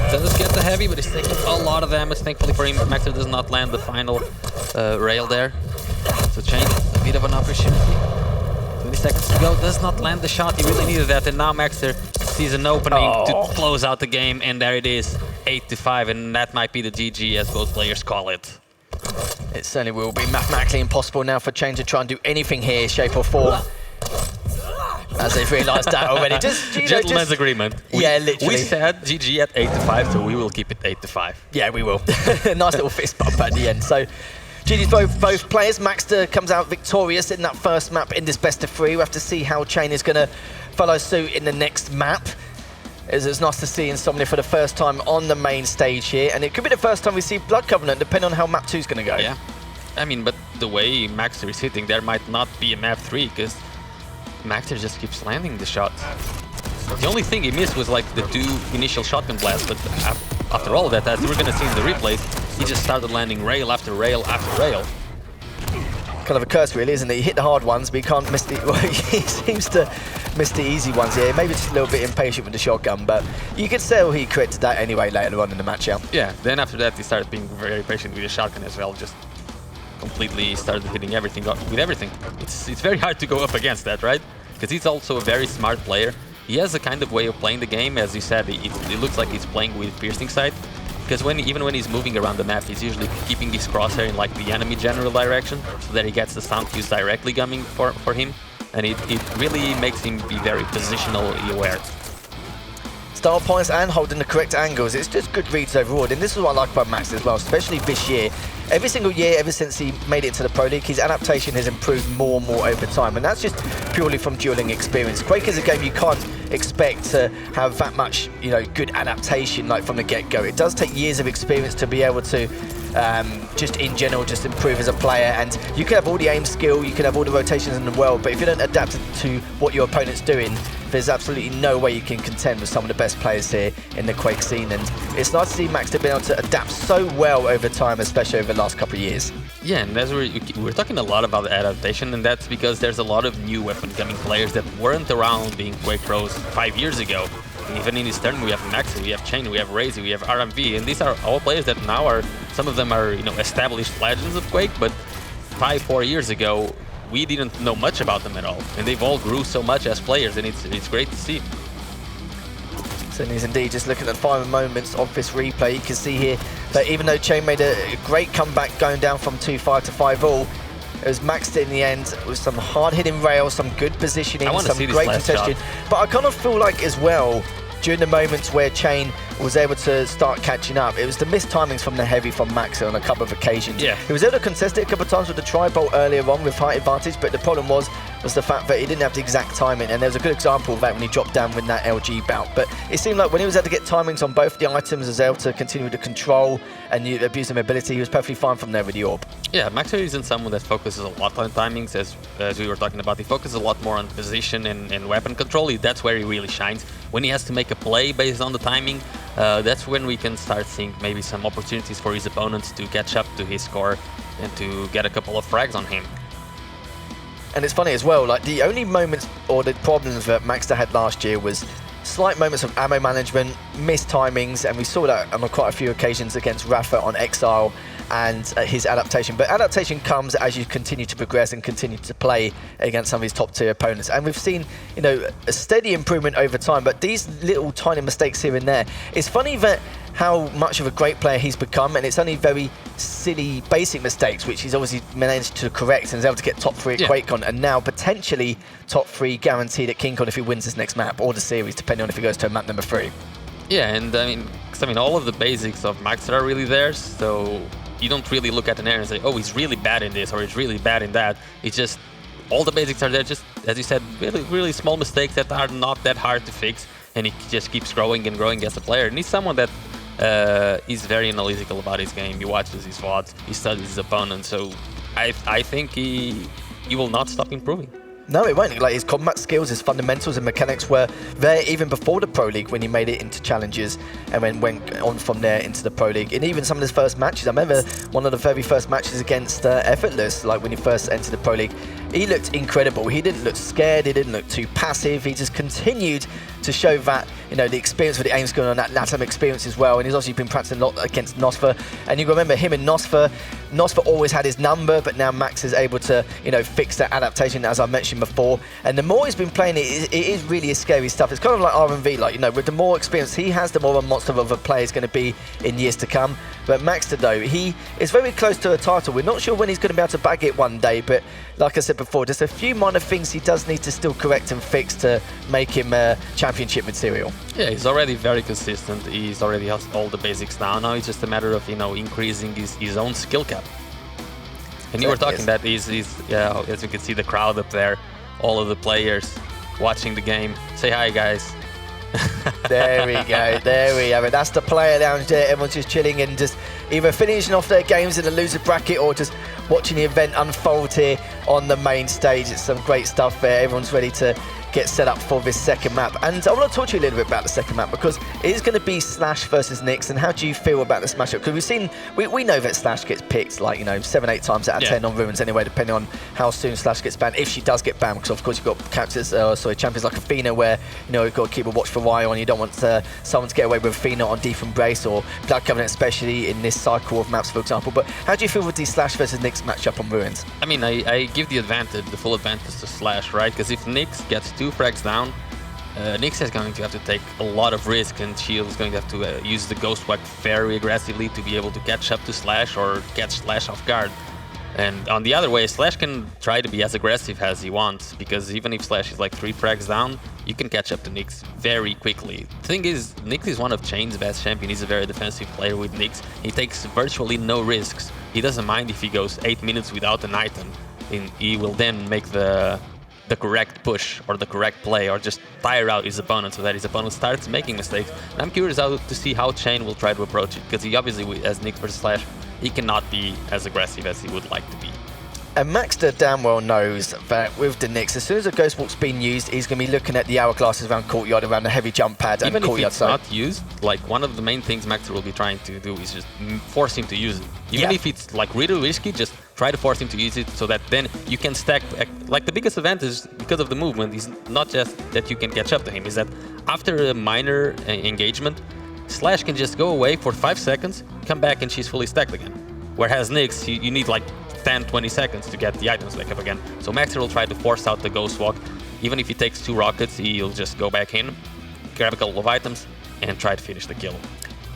does get the heavy, but he's taking a lot of damage. Thankfully for him, Maxter does not land the final rail there. So Chain, a bit of an opportunity. 20 seconds to go, does not land the shot. He really needed that, and now Maxter sees an opening to close out the game, and there it is, 8-5, and that might be the GG, as both players call it. It certainly will be mathematically impossible now for Chain to try and do anything here, shape or form. As they've realised that already. Gentleman's agreement. Yeah, literally. We said GG at 8-5, so we will keep it 8-5. Yeah, we will. Nice little fist bump at the end. So, GG's both players. Maxter comes out victorious in that first map in this best of 3. We'll have to see how Chain is going to follow suit in the next map. It's nice to see Insomnia for the first time on the main stage here, and it could be the first time we see Blood Covenant, depending on how map 2 is going to go. Yeah, I mean, but the way Maxter is hitting, there might not be a map 3, because Maxter just keeps landing the shots. The only thing he missed was like the 2 initial shotgun blasts, but after all of that, as we're going to see in the replays, he just started landing rail after rail after rail. Kind of a curse, really, isn't it? He hit the hard ones, but he can't miss the... Well, he seems to miss the easy ones here. Maybe just a little bit impatient with the shotgun, but you could say he corrected that anyway later on in the match. Yeah, then after that, he started being very patient with the shotgun as well. Just completely started hitting everything with everything. It's very hard to go up against that, right? Because he's also a very smart player. He has a kind of way of playing the game, as you said. It looks like he's playing with piercing sight. Because even when he's moving around the map, he's usually keeping his crosshair in like the enemy general direction, so that he gets the sound cues directly coming for him, and it really makes him be very positionally aware. Style points and holding the correct angles. It's just good reads overall, and this is what I like about Max as well, especially this year. Every single year, ever since he made it into the Pro League, his adaptation has improved more and more over time, and that's just purely from dueling experience. Quake is a game you can't expect to have that much, good adaptation like from the get-go. It does take years of experience to be able to just in general just improve as a player, and you can have all the aim skill, you can have all the rotations in the world, but if you don't adapt to what your opponent's doing, there's absolutely no way you can contend with some of the best players here in the Quake scene. And it's nice to see Max to be able to adapt so well over time, especially over the last couple of years. Yeah, and as we're talking a lot about adaptation, and that's because there's a lot of new weapon-coming players that weren't around being Quake pros 5 years ago. And even in this tournament, we have Maxi, we have Chain, we have Razy, we have RMV, and these are all players that now are, some of them are, established legends of Quake, but 4 years ago, we didn't know much about them at all, and they've all grew so much as players, and it's great to see. So it is indeed. Just looking at the final moments of this replay, you can see here that even though Chain made a great comeback going down from 2-5 to 5-all, it was Maxed in the end with some hard-hitting rails, some good positioning, some great contestation. But I kind of feel like as well, during the moments where Chain was able to start catching up, it was the missed timings from the heavy from Max on a couple of occasions. Yeah. He was able to contest it a couple of times with the tri-bolt earlier on with height advantage, but the problem was the fact that he didn't have the exact timing, and there was a good example of that when he dropped down with that LG bout. But it seemed like when he was able to get timings on both the items, was able to continue the control and the abuse of mobility, he was perfectly fine from there with the orb. Yeah, Maxer isn't someone that focuses a lot on timings, as we were talking about. He focuses a lot more on position and weapon control. That's where he really shines. When he has to make a play based on the timing, that's when we can start seeing maybe some opportunities for his opponents to catch up to his score and to get a couple of frags on him. And it's funny as well, like the only moments or the problems that Maxter had last year was slight moments of ammo management, missed timings, and we saw that on quite a few occasions against Rafa on Exile and his adaptation. But adaptation comes as you continue to progress and continue to play against some of his top-tier opponents. And we've seen, you know, a steady improvement over time, but these little tiny mistakes here and there. It's funny that how much of a great player he's become, and it's only very silly, basic mistakes, which he's obviously managed to correct and is able to get top 3 at QuakeCon, and now potentially top 3 guaranteed at KeenCon if he wins this next map, or the series, depending on if he goes to map number 3. Yeah, and I mean, all of the basics of Maxter are really there, so you don't really look at an area and say, oh, he's really bad in this, or he's really bad in that. It's just, all the basics are there, just, as you said, really, really small mistakes that are not that hard to fix, and he just keeps growing and growing as a player. And he's someone that is very analytical about his game. He watches his VODs, he studies his opponent, so I think he will not stop improving. No, it won't. Like, his combat skills, his fundamentals and mechanics were there even before the Pro League when he made it into challenges and then went on from there into the Pro League. And even some of his first matches, I remember one of the very first matches against Effortless, like when he first entered the Pro League, he looked incredible. He didn't look scared, he didn't look too passive, he just continued to show that, you know, the experience with the aim skill and that LATAM experience as well. And he's obviously been practicing a lot against Nosfer. And you remember him and Nosfer always had his number, but now Max is able to, you know, fix that adaptation, as I mentioned before. And the more he's been playing it is really a scary stuff. It's kind of like R&V, like, you know, with the more experience he has, the more of a monster of a player he's going to be in years to come. But Maxter, though, he is very close to a title. We're not sure when he's going to be able to bag it one day, but like I said before, just a few minor things he does need to still correct and fix to make him championship material. Yeah, he's already very consistent. He's already has all the basics down. Now it's just a matter of, you know, increasing his own skill cap. And you were talking that he's yeah, as you can see the crowd up there, all of the players watching the game. Say hi, guys. There we go, there we have it. That's the player lounge there. Everyone's just chilling and just either finishing off their games in the loser bracket or just watching the event unfold here on the main stage. It's some great stuff there. Everyone's ready to get set up for this second map. And I want to talk to you a little bit about the second map, because it is going to be Slash versus Nyx. And how do you feel about this matchup? Because we've seen, we know that Slash gets picked, like, you know, 7-8 times out of 10 on Ruins anyway, depending on how soon Slash gets banned, if she does get banned. Because of course you've got champions like Athena, where, you know, you've got to keep a watch for while, and you don't want someone to get away with Athena on Deep Embrace or Blood Covenant, especially in this cycle of maps, for example. But how do you feel with the Slash versus Nyx matchup on Ruins? I mean, I give the full advantage to Slash, right? Because if Nyx gets 2 frags down, Nyx is going to have to take a lot of risk, and she is going to have to use the Ghost Walk very aggressively to be able to catch up to Slash or catch Slash off guard. And on the other way, Slash can try to be as aggressive as he wants, because even if Slash is like 3 frags down, you can catch up to Nyx very quickly. The thing is, Nyx is one of Chain's best champions. He's a very defensive player with Nyx. He takes virtually no risks. He doesn't mind if he goes 8 minutes without an item. He will then make the correct push or the correct play, or just tire out his opponent so that his opponent starts making mistakes. And I'm curious to see how Chain will try to approach it, because he obviously, as Nyx versus Slash, he cannot be as aggressive as he would like to be. And Maxter damn well knows that with the Nyx, as soon as a Ghost Walk's been used, he's going to be looking at the hourglasses around Courtyard, around the heavy jump pad and Even Courtyard. Even if it's not used, like, one of the main things Maxter will be trying to do is just force him to use it. Even if it's like really risky, just try to force him to use it, so that then you can stack. Like, the biggest advantage because of the movement is not just that you can catch up to him, is that after a minor engagement, Slash can just go away for 5 seconds, come back, and she's fully stacked again. Whereas Nyx, you need like 10-20 seconds to get the items back up again. So Maxter will try to force out the Ghost Walk. Even if he takes 2 rockets, he'll just go back in, grab a couple of items, and try to finish the kill.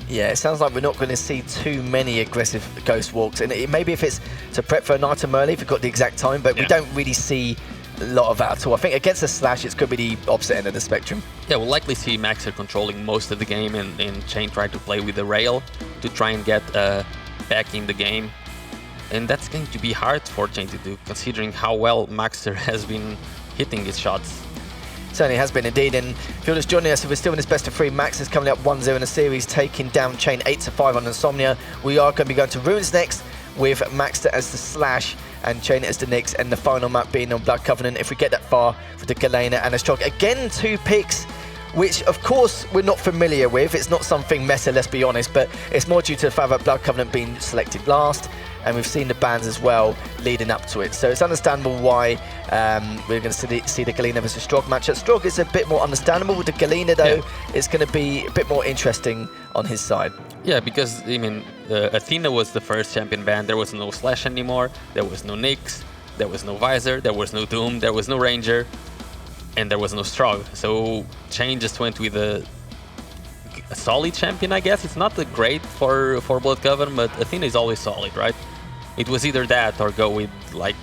Yeah, it sounds like we're not going to see too many aggressive Ghost Walks. And maybe if it's to prep for an item early, if we've got the exact time, but we don't really see a lot of that at all. I think against the Slash, it's could be the opposite end of the spectrum. Yeah, we'll likely see Maxter controlling most of the game, and Chain try to play with the rail to try and get back in the game. And that's going to be hard for Chain to do, considering how well Maxter has been hitting his shots. Certainly has been indeed, and if you're just joining us, we're still in this best of 3. Max is coming up 1-0 in the series, taking down Chain 8-5 on Insomnia. We are going to be going to Ruins next, with Maxter as the Slash and Chain as the Nyx, and the final map being on Blood Covenant, if we get that far, for the Galena and Astrog. Again, 2 picks which of course we're not familiar with. It's not something meta, let's be honest, but it's more due to the fact that Blood Covenant being selected last, and we've seen the bans as well leading up to it. So it's understandable why we're going to see the Galena versus Strog matchup. Strog is a bit more understandable. With the Galena, though, it's going to be a bit more interesting on his side. Yeah, because, I mean, Athena was the first champion banned. There was no Slash anymore. There was no Nyx. There was no Visor. There was no Doom. There was no Ranger. And there was no Strog. So Chain just went with a solid champion, I guess. It's not the great for Blood Coven, but Athena is always solid, right? It was either that or go with like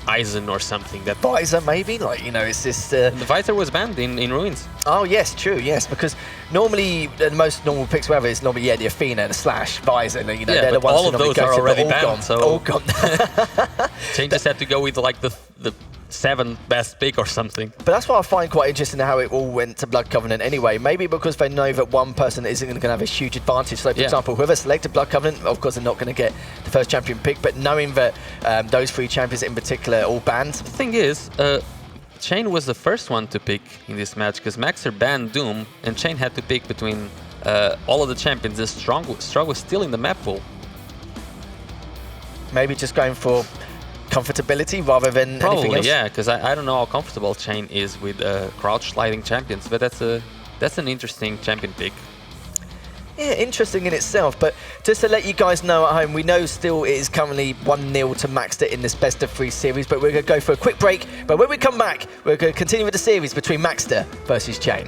Eisen or something. That Visor, maybe? Like, you know, it's just... The Visor was banned in Ruins. Oh, yes, true, yes, because normally the most normal picks wherever is normally, the Athena, the Slash, Visor, you know, they're the ones all of those are already banned, so... All gone. Chain just had to go with like the 7th best pick or something. But that's what I find quite interesting, how it all went to Blood Covenant anyway. Maybe because they know that one person isn't going to have a huge advantage. So, for example, whoever selected Blood Covenant, of course, they're not going to get the first champion pick. But knowing that those 3 champions in particular are all banned. The thing is, Chain was the first one to pick in this match because Maxer banned Doom, and Chain had to pick between all of the champions. The Strog was still in the map pool. Maybe just going for comfortability rather than anything else? Probably, yeah, because I don't know how comfortable Chain is with crouch sliding champions, but that's an interesting champion pick. Yeah, interesting in itself, but just to let you guys know at home, we know still it is currently 1-0 to Maxter in this best of 3 series, but we're going to go for a quick break. But when we come back, we're going to continue with the series between Maxter versus Chain.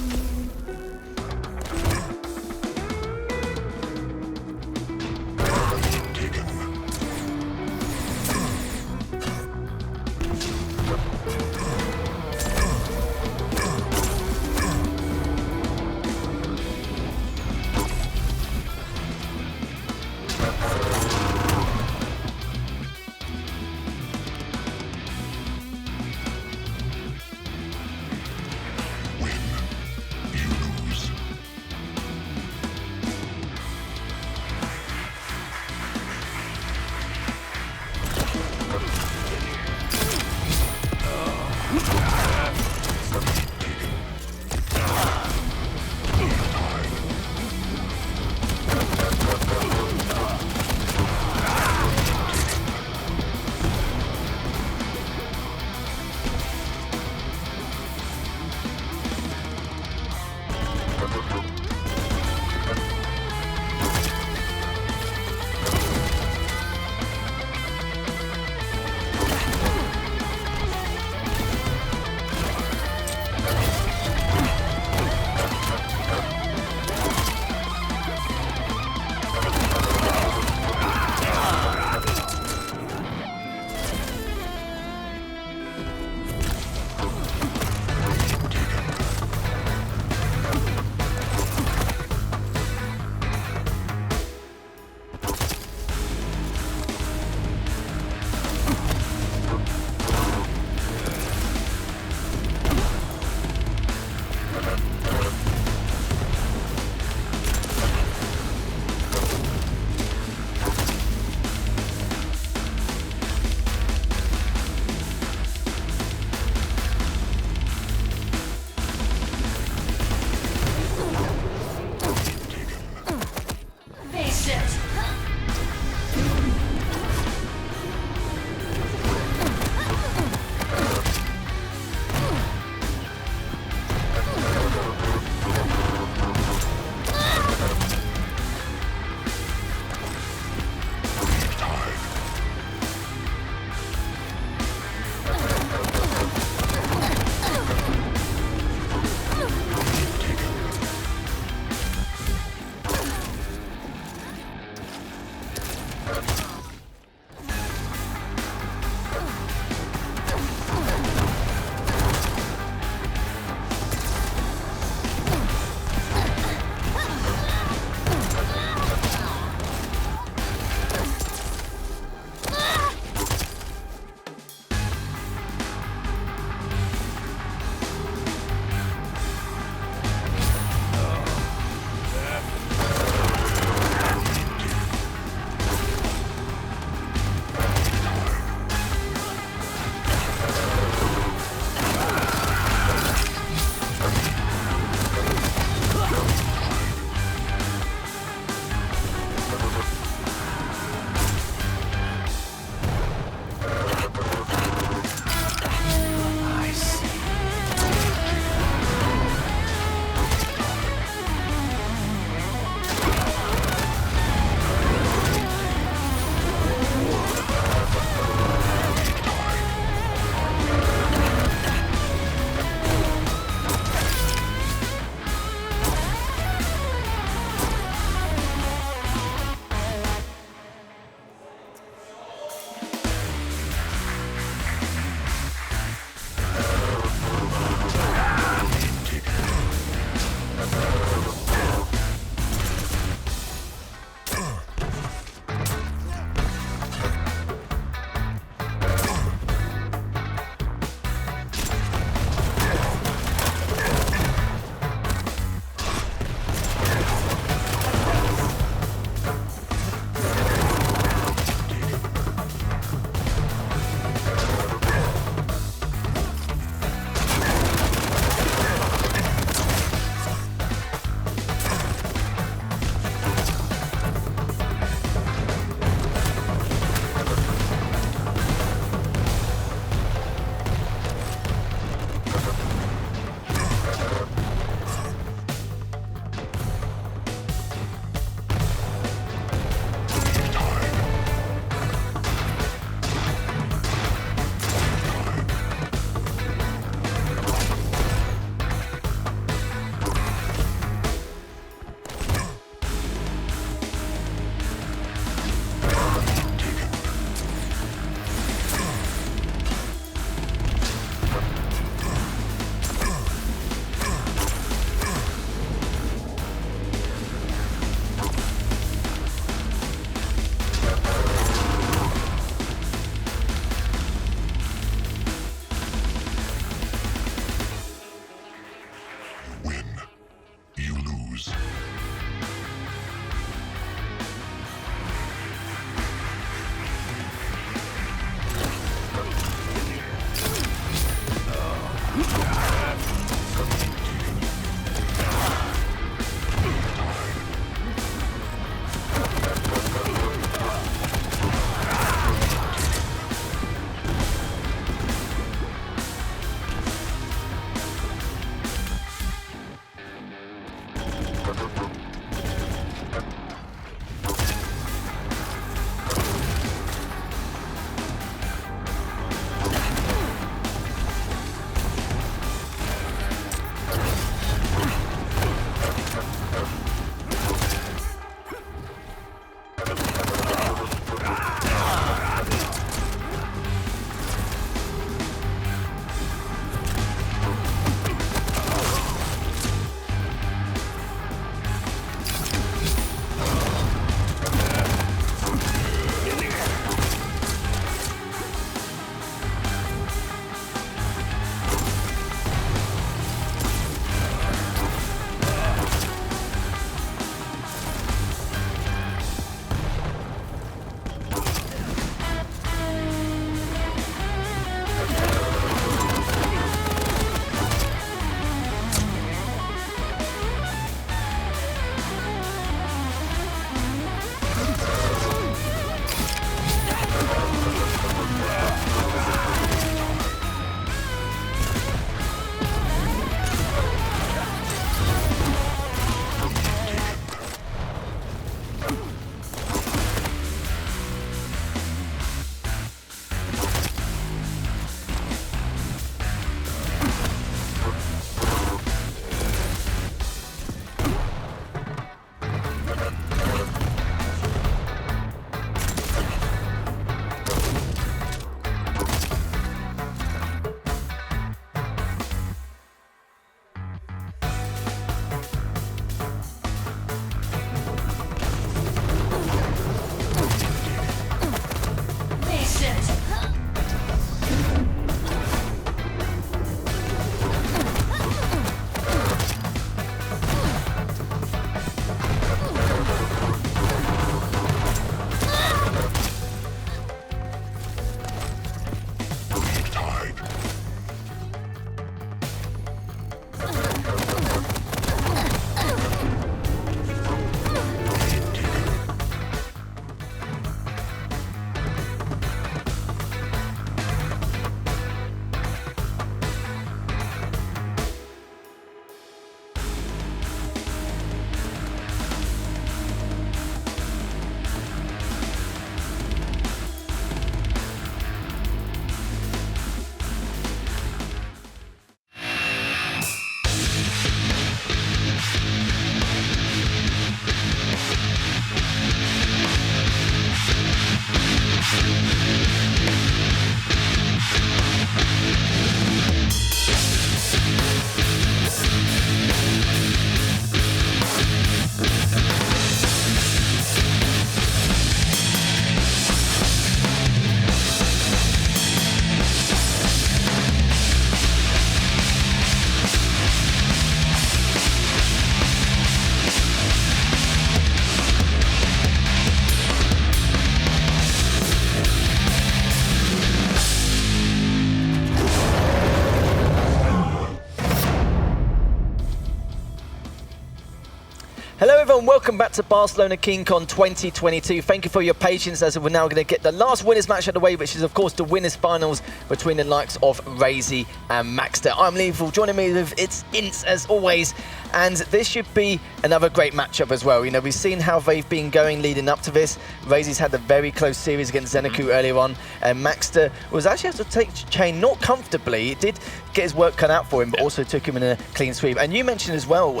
Hello and welcome back to Barcelona KeenCon 2022. Thank you for your patience as we're now going to get the last winners match out of the way, which is of course the winners finals between the likes of Razy and Maxter. I'm Lethal, joining me with its Ints as always, and this should be another great matchup as well. You know, we've seen how they've been going leading up to this. Razy's had a very close series against Zeneku earlier on, and Maxter was actually able to take Chain not comfortably. It did get his work cut out for him, but also took him in a clean sweep. And you mentioned as well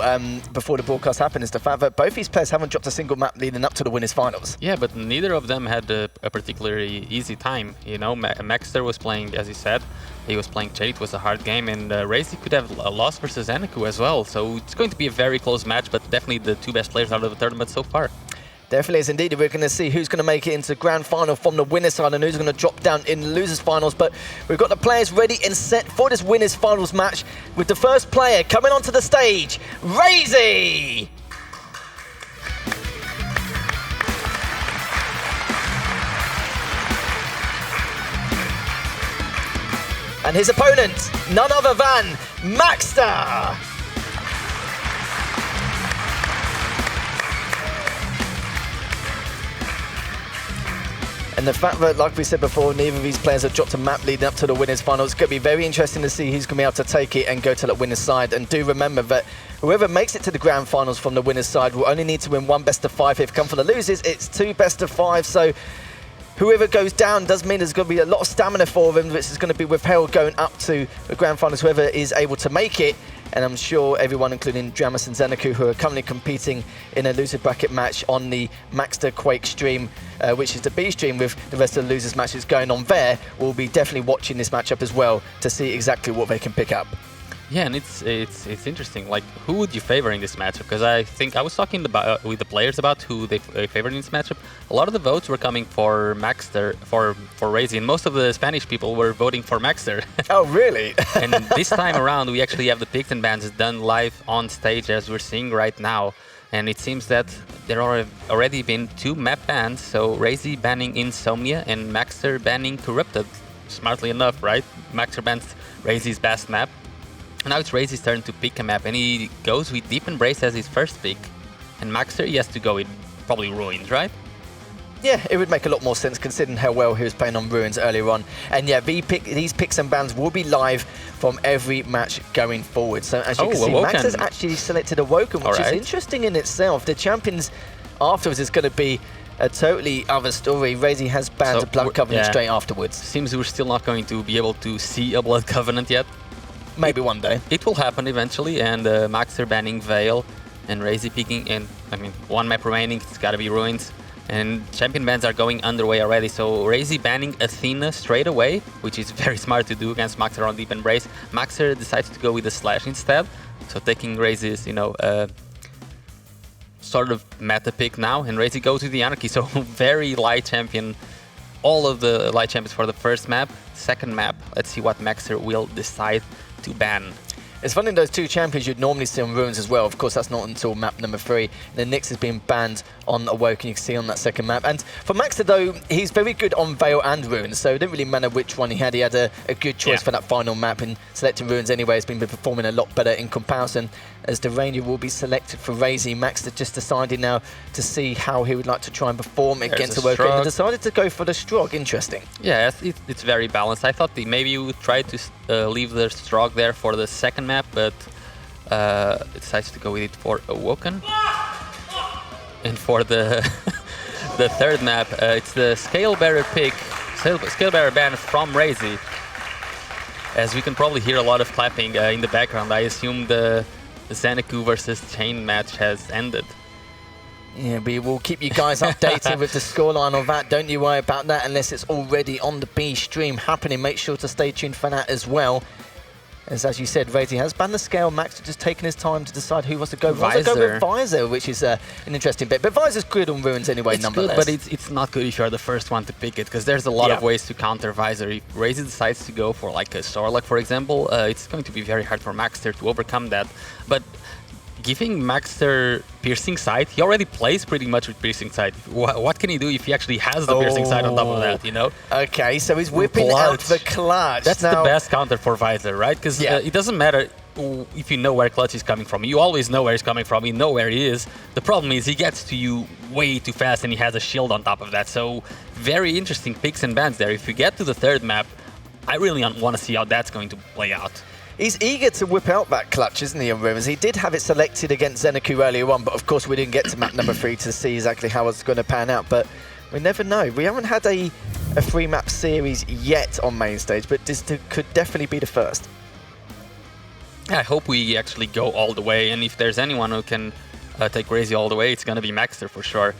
before the broadcast happened is the fact that both these players haven't dropped a single map leading up to the winners finals. Yeah, but neither of them had a particularly easy time. You know, Maxter was playing, as you said, he was playing Jade. It was a hard game, and Razy could have lost versus Zeneku as well. So it's going to be a very close match, but definitely the two best players out of the tournament so far. Definitely is indeed. We're going to see who's going to make it into the grand final from the winners side and who's going to drop down in the losers finals. But we've got the players ready and set for this winners finals match with the first player coming onto the stage, Razy! And his opponent, none other than Maxter! And the fact that, like we said before, neither of these players have dropped a map leading up to the winners final. It's going to be very interesting to see who's going to be able to take it and go to the winners side. And do remember that whoever makes it to the grand finals from the winners side will only need to win one best of 5. If come for the losers, it's 2 best of 5. So whoever goes down does mean there's going to be a lot of stamina for them, which is going to be withheld going up to the grand finals, whoever is able to make it. And I'm sure everyone, including Dramus and Zeneku, who are currently competing in a loser bracket match on the Maxter Quake stream, which is the B stream with the rest of the losers matches going on there, will be definitely watching this matchup as well to see exactly what they can pick up. Yeah, and it's interesting. Like, who would you favor in this matchup? Because I think I was talking about with the players about who they favored in this matchup. A lot of the votes were coming for Maxter, for Razy, and most of the Spanish people were voting for Maxter. Oh, really? And this time around, we actually have the picks and bans done live on stage, as we're seeing right now. And it seems that there are already been 2 map bans. So Razy banning Insomnia and Maxter banning Corrupted. Smartly enough, right? Maxter bans Razy's best map. Now it's Razy's turn to pick a map, and he goes with Deep Embrace as his first pick. And Maxter, he has to go with probably Ruins, right? Yeah, it would make a lot more sense considering how well he was playing on Ruins earlier on. And yeah, these picks and bans will be live from every match going forward. So as you can see, Max has actually selected Awoken, which is interesting in itself. The champions afterwards is going to be a totally other story. Razy has banned the Blood Covenant straight afterwards. Seems we're still not going to be able to see a Blood Covenant yet. Maybe one day. It will happen eventually, and Maxter banning Veil and Razy picking, and I mean, 1 map remaining, it's gotta be Ruins. And champion bans are going underway already, so Razy banning Athena straight away, which is very smart to do against Maxter on Deep Embrace. Maxter decides to go with the Slash instead, so taking Razy's, you know, sort of meta pick now, and Razy goes with the Anarchy, so very light champion. All of the light champions for the first map. Second map, let's see what Maxter will decide to ban. It's funny, those 2 champions you'd normally see on Ruins as well. Of course, that's not until map number 3. The Nyx has been banned on Awoken, you can see on that second map. And for Maxter, though, he's very good on Veil and Ruins, so it didn't really matter which one he had. He had a good choice for that final map, and selecting Ruins anyway has been performing a lot better in comparison, as the Ranger will be selected for Razy. Maxter just decided now to see how he would like to try and perform against Awoken, and decided to go for the Strog. Interesting. Yeah, it's very balanced. I thought maybe you would try to leave the Strog there for the second map, but it decides to go with it for Awoken. And for the the third map, it's the Scalebearer pick, Scalebearer ban from Razy. As we can probably hear a lot of clapping in the background, I assume the Zeneku versus Chain match has ended. Yeah, we will keep you guys updated with the scoreline of that. Don't you worry about that unless it's already on the B stream happening. Make sure to stay tuned for that as well. As you said, Razy has banned the Scale. Max just taking his time to decide who wants to go. Wants to go with Visor, which is an interesting bit. But Visor's good on Ruins anyway, it's nonetheless. Good, but it's not good if you're the first one to pick it, because there's a lot of ways to counter Visor. If Razy decides to go for like a Starlock, for example, it's going to be very hard for Maxter to overcome that. But giving Maxter Piercing Sight, he already plays pretty much with Piercing Sight. What can he do if he actually has the Piercing Sight on top of that, you know? Okay, so he's whipping out the clutch. That's now the best counter for Visor, right? Because it doesn't matter. if you know where Clutch is coming from, you always know where he's coming from, you know where he is. The problem is he gets to you way too fast and he has a shield on top of that. So very interesting picks and bans there. If you get to the third map, I really want to see how that's going to play out. He's eager to whip out that clutch, isn't he, on Rivers? He did have it selected against Zeneku earlier on, but of course we didn't get to map number 3 to see exactly how it's going to pan out. But we never know. We haven't had a 3-map series yet on main stage, but this could definitely be the first. I hope we actually go all the way, and if there's anyone who can take Crazy all the way, it's going to be Maxter for sure.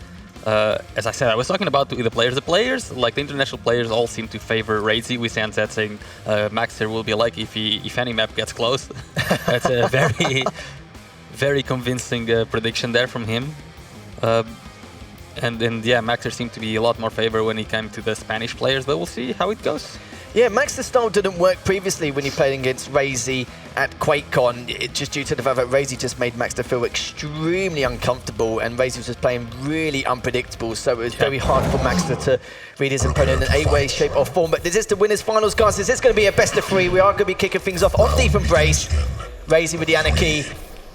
As I said, I was talking about the players. The players, like the international players, all seem to favor Razy. We see on set saying Maxter will be like if any map gets close. That's a very, very convincing prediction there from him. And yeah, Maxter seemed to be a lot more favored when he came to the Spanish players, but we'll see how it goes. Yeah, Maxter's style didn't work previously when he played against Razy at QuakeCon, just due to the fact that Razy just made Maxter feel extremely uncomfortable and Razy was just playing really unpredictable, so it was very hard for Maxter to read his opponent in any way, shape or form. But this is the winners finals, guys. This is going to be a best of 3. We are going to be kicking things off on Deep Embrace. Razy with the Anarchy,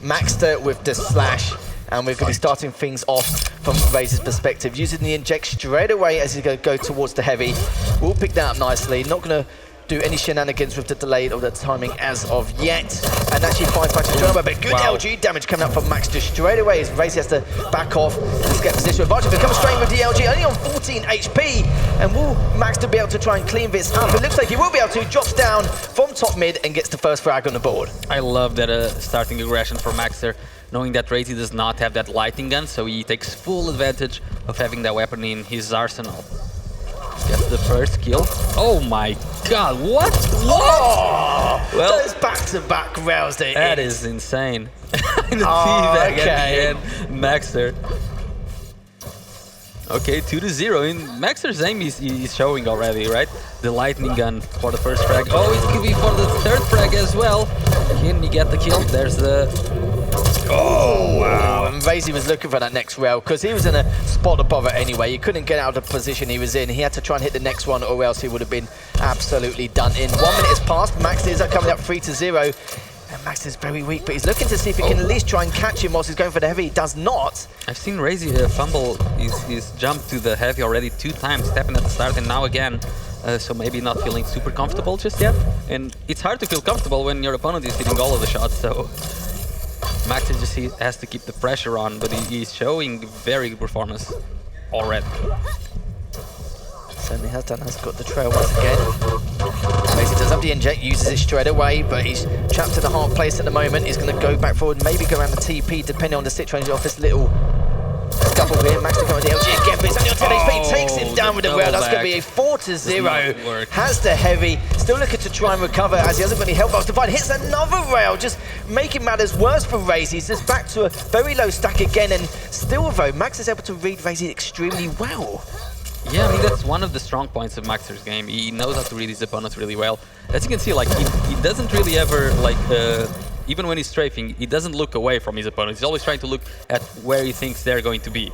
Maxter with the Slash. And we're going to be starting things off from Razy's perspective, using the inject straight away as he's going to go towards the heavy. We'll pick that up nicely. Not going to do any shenanigans with the delay or the timing as of yet. And actually finds Max to join, but good LG damage coming up from Max just straight away as Razy has to back off and get position advantage. But comes straight with the LG, only on 14 HP. And will Max to be able to try and clean this up? It looks like he will be able to. Drops down from top mid and gets the first frag on the board. I love that starting aggression for Maxter, knowing that Razy does not have that lightning gun, so he takes full advantage of having that weapon in his arsenal. Gets the first kill. Oh my god, what? Oh, well, those back-to-back rails there. That is insane. The teabag at the end, Maxter. Okay, 2-0. And Maxter's aim is showing already, right? The lightning gun for the first frag. Oh, it could be for the third frag as well. Can he get the kill? There's the... Oh, wow. And Razy was looking for that next rail because he was in a spot above it anyway. He couldn't get out of the position he was in. He had to try and hit the next one or else he would have been absolutely done in. 1 minute has passed. Max is coming up 3-0. And Max is very weak, but he's looking to see if he can at least try and catch him whilst he's going for the heavy. He does not. I've seen Razy fumble his jump to the heavy already 2 times, stepping at the start and now again. So maybe not feeling super comfortable just yet. And it's hard to feel comfortable when your opponent is hitting all of the shots, so Max just has to keep the pressure on, but he's showing very good performance already. Certainly has done, has got the trail once again. Basically does have the inject, uses it straight away, but he's trapped in a hard place at the moment. He's going to go back forward, maybe go around the TP, depending on the situation of this little scuffle here. Max to go with the LG again, but it's only on 10 HP, takes him down with the rail. That's going to be a 4-0. Has the heavy, still looking to try and recover as he hasn't got any help box to find. Hits another rail, just making matters worse for Razy. He's just back to a very low stack again, and still though, Max is able to read Razy extremely well. Yeah, I mean, that's one of the strong points of Maxter's game. He knows how to read his opponents really well. As you can see, like, he doesn't really ever, like, even when he's strafing, he doesn't look away from his opponents. He's always trying to look at where he thinks they're going to be.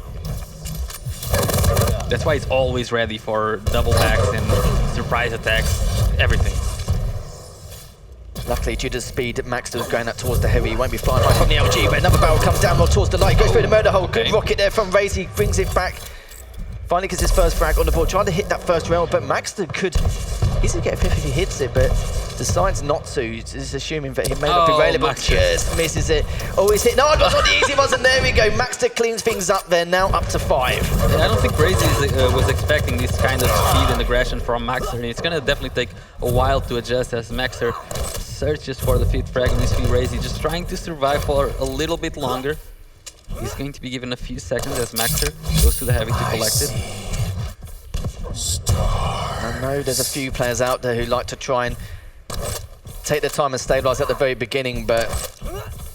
That's why he's always ready for double backs and surprise attacks, everything. Luckily, due to the speed, Maxter was going out towards the heavy. He won't be flying high from the LG, but another barrel comes down more towards the light. Goes through the murder hole. Good rocket there from Razy. Brings it back. Finally gets his first frag on the board, trying to hit that first rail, but Maxter could easily get a 50 if he hits it, but decides not to. He's assuming that he may not be available. Just misses it. Oh, he's hit. No, it was not the easy ones, and there we go. Maxter cleans things up there, now up to 5. Yeah, I don't think Razy was expecting this kind of speed and aggression from Maxter, and it's going to definitely take a while to adjust as Maxter searches for the 5th frag in his feet. Razy just trying to survive for a little bit longer. He's going to be given a few seconds as Maxter goes to the heavy to collect it. I know there's a few players out there who like to try and take their time and stabilize at the very beginning, but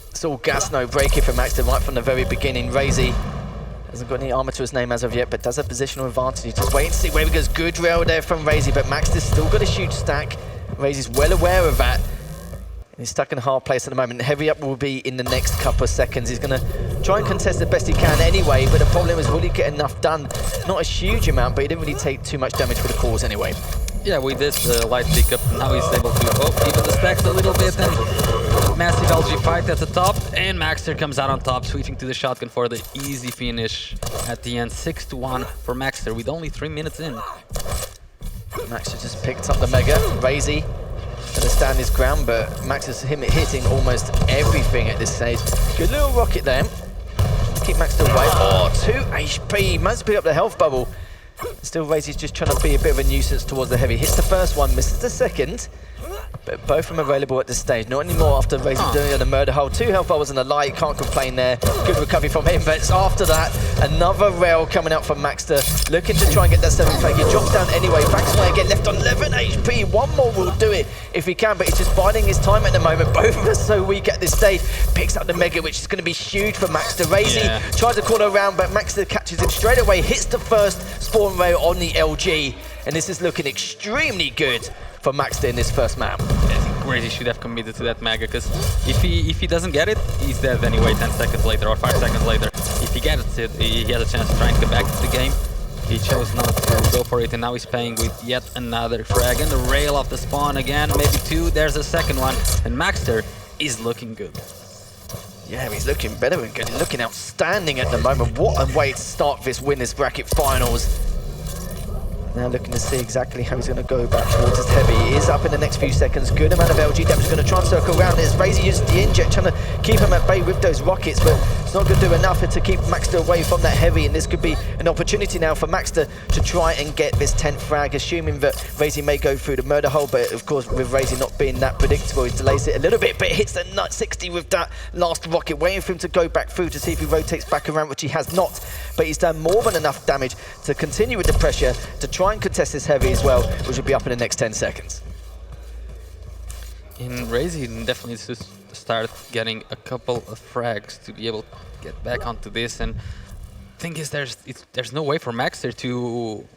it's all gas, no break for Maxter right from the very beginning. Razy hasn't got any armor to his name as of yet, but does have positional advantage. Just wait and see where he goes. Good rail there from Razy, but Maxter's still got a huge stack. Razy's well aware of that. He's stuck in a hard place at the moment. Heavy up will be in the next couple of seconds. He's going to try and contest the best he can anyway, but the problem is, will he get enough done? Not a huge amount, but he didn't really take too much damage for the cause anyway. Yeah, with this light pickup, now he's able to even the stacks a little bit, and Massive LG fight at the top, and Maxter comes out on top, switching to the shotgun for the easy finish at the end. 6-1 for Maxter with only 3 minutes in. Maxter just picked up the Mega. Razy gonna stand his ground, but Max is hitting almost everything at this stage. Good little rocket there. Keep Maxter away. Oh, 2 HP. Managed to pick up the health bubble. Still, Razy's just trying to be a bit of a nuisance towards the heavy. Hits the first one, misses the second. But both of them available at this stage. Not anymore after Razy doing the murder hole. 2 health bubbles and a light. Can't complain there. Good recovery from him. But it's after that, another rail coming out from Maxter. Looking to try and get that 7 flag. He drops down anyway. Backs away again. Left on 11 HP. One more will do it if he can. But he's just biding his time at the moment. Both of us so weak at this stage. Picks up the Mega, which is going to be huge for Maxter. Razy tries to corner around, but Maxter catches him straight away. Hits the first spawn rail on the LG. And this is looking extremely good for Maxter in this first map. Razy should have committed to that Mega, because if he doesn't get it, he's dead anyway 10 seconds later or 5 seconds later. If he gets it, he has a chance to try and come back to the game. He chose not to go for it, and now he's paying with yet another frag. And the rail off the spawn again, maybe 2, there's a second one. And Maxter is looking good. Yeah, he's looking better and good. Looking outstanding at the moment. What a way to start this winners bracket finals. Now looking to see exactly how he's going to go back towards his heavy. He is up in the next few seconds. Good amount of LG damage. Going to try and circle around. There's Razy uses the inject, trying to keep him at bay with those rockets, but it's not going to do enough to keep Maxter away from that heavy. And this could be an opportunity now for Maxter to try and get this 10th frag, assuming that Razy may go through the murder hole. But of course, with Razy not being that predictable, he delays it a little bit, but hits the nut 60 with that last rocket, waiting for him to go back through to see if he rotates back around, which he has not. But he's done more than enough damage to continue with the pressure to try and contest this heavy as well, which will be up in the next 10 seconds. In Razy definitely needs to start getting a couple of frags to be able to get back onto this. And thing is, there's no way for Maxter to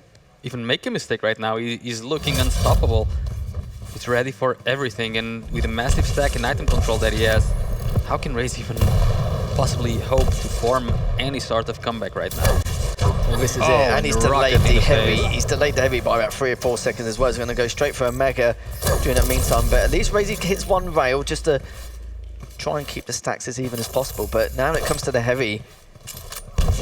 even make a mistake right now. He's looking unstoppable. He's ready for everything, and with a massive stack and item control that he has, how can Razy even possibly hope to form any sort of comeback right now? Well, this is it, and he's delayed the heavy. He's delayed the heavy by about 3 or 4 seconds as well. He's going to go straight for a Mega during that meantime. But at least Razy hits one rail just to try and keep the stacks as even as possible. But now it comes to the heavy,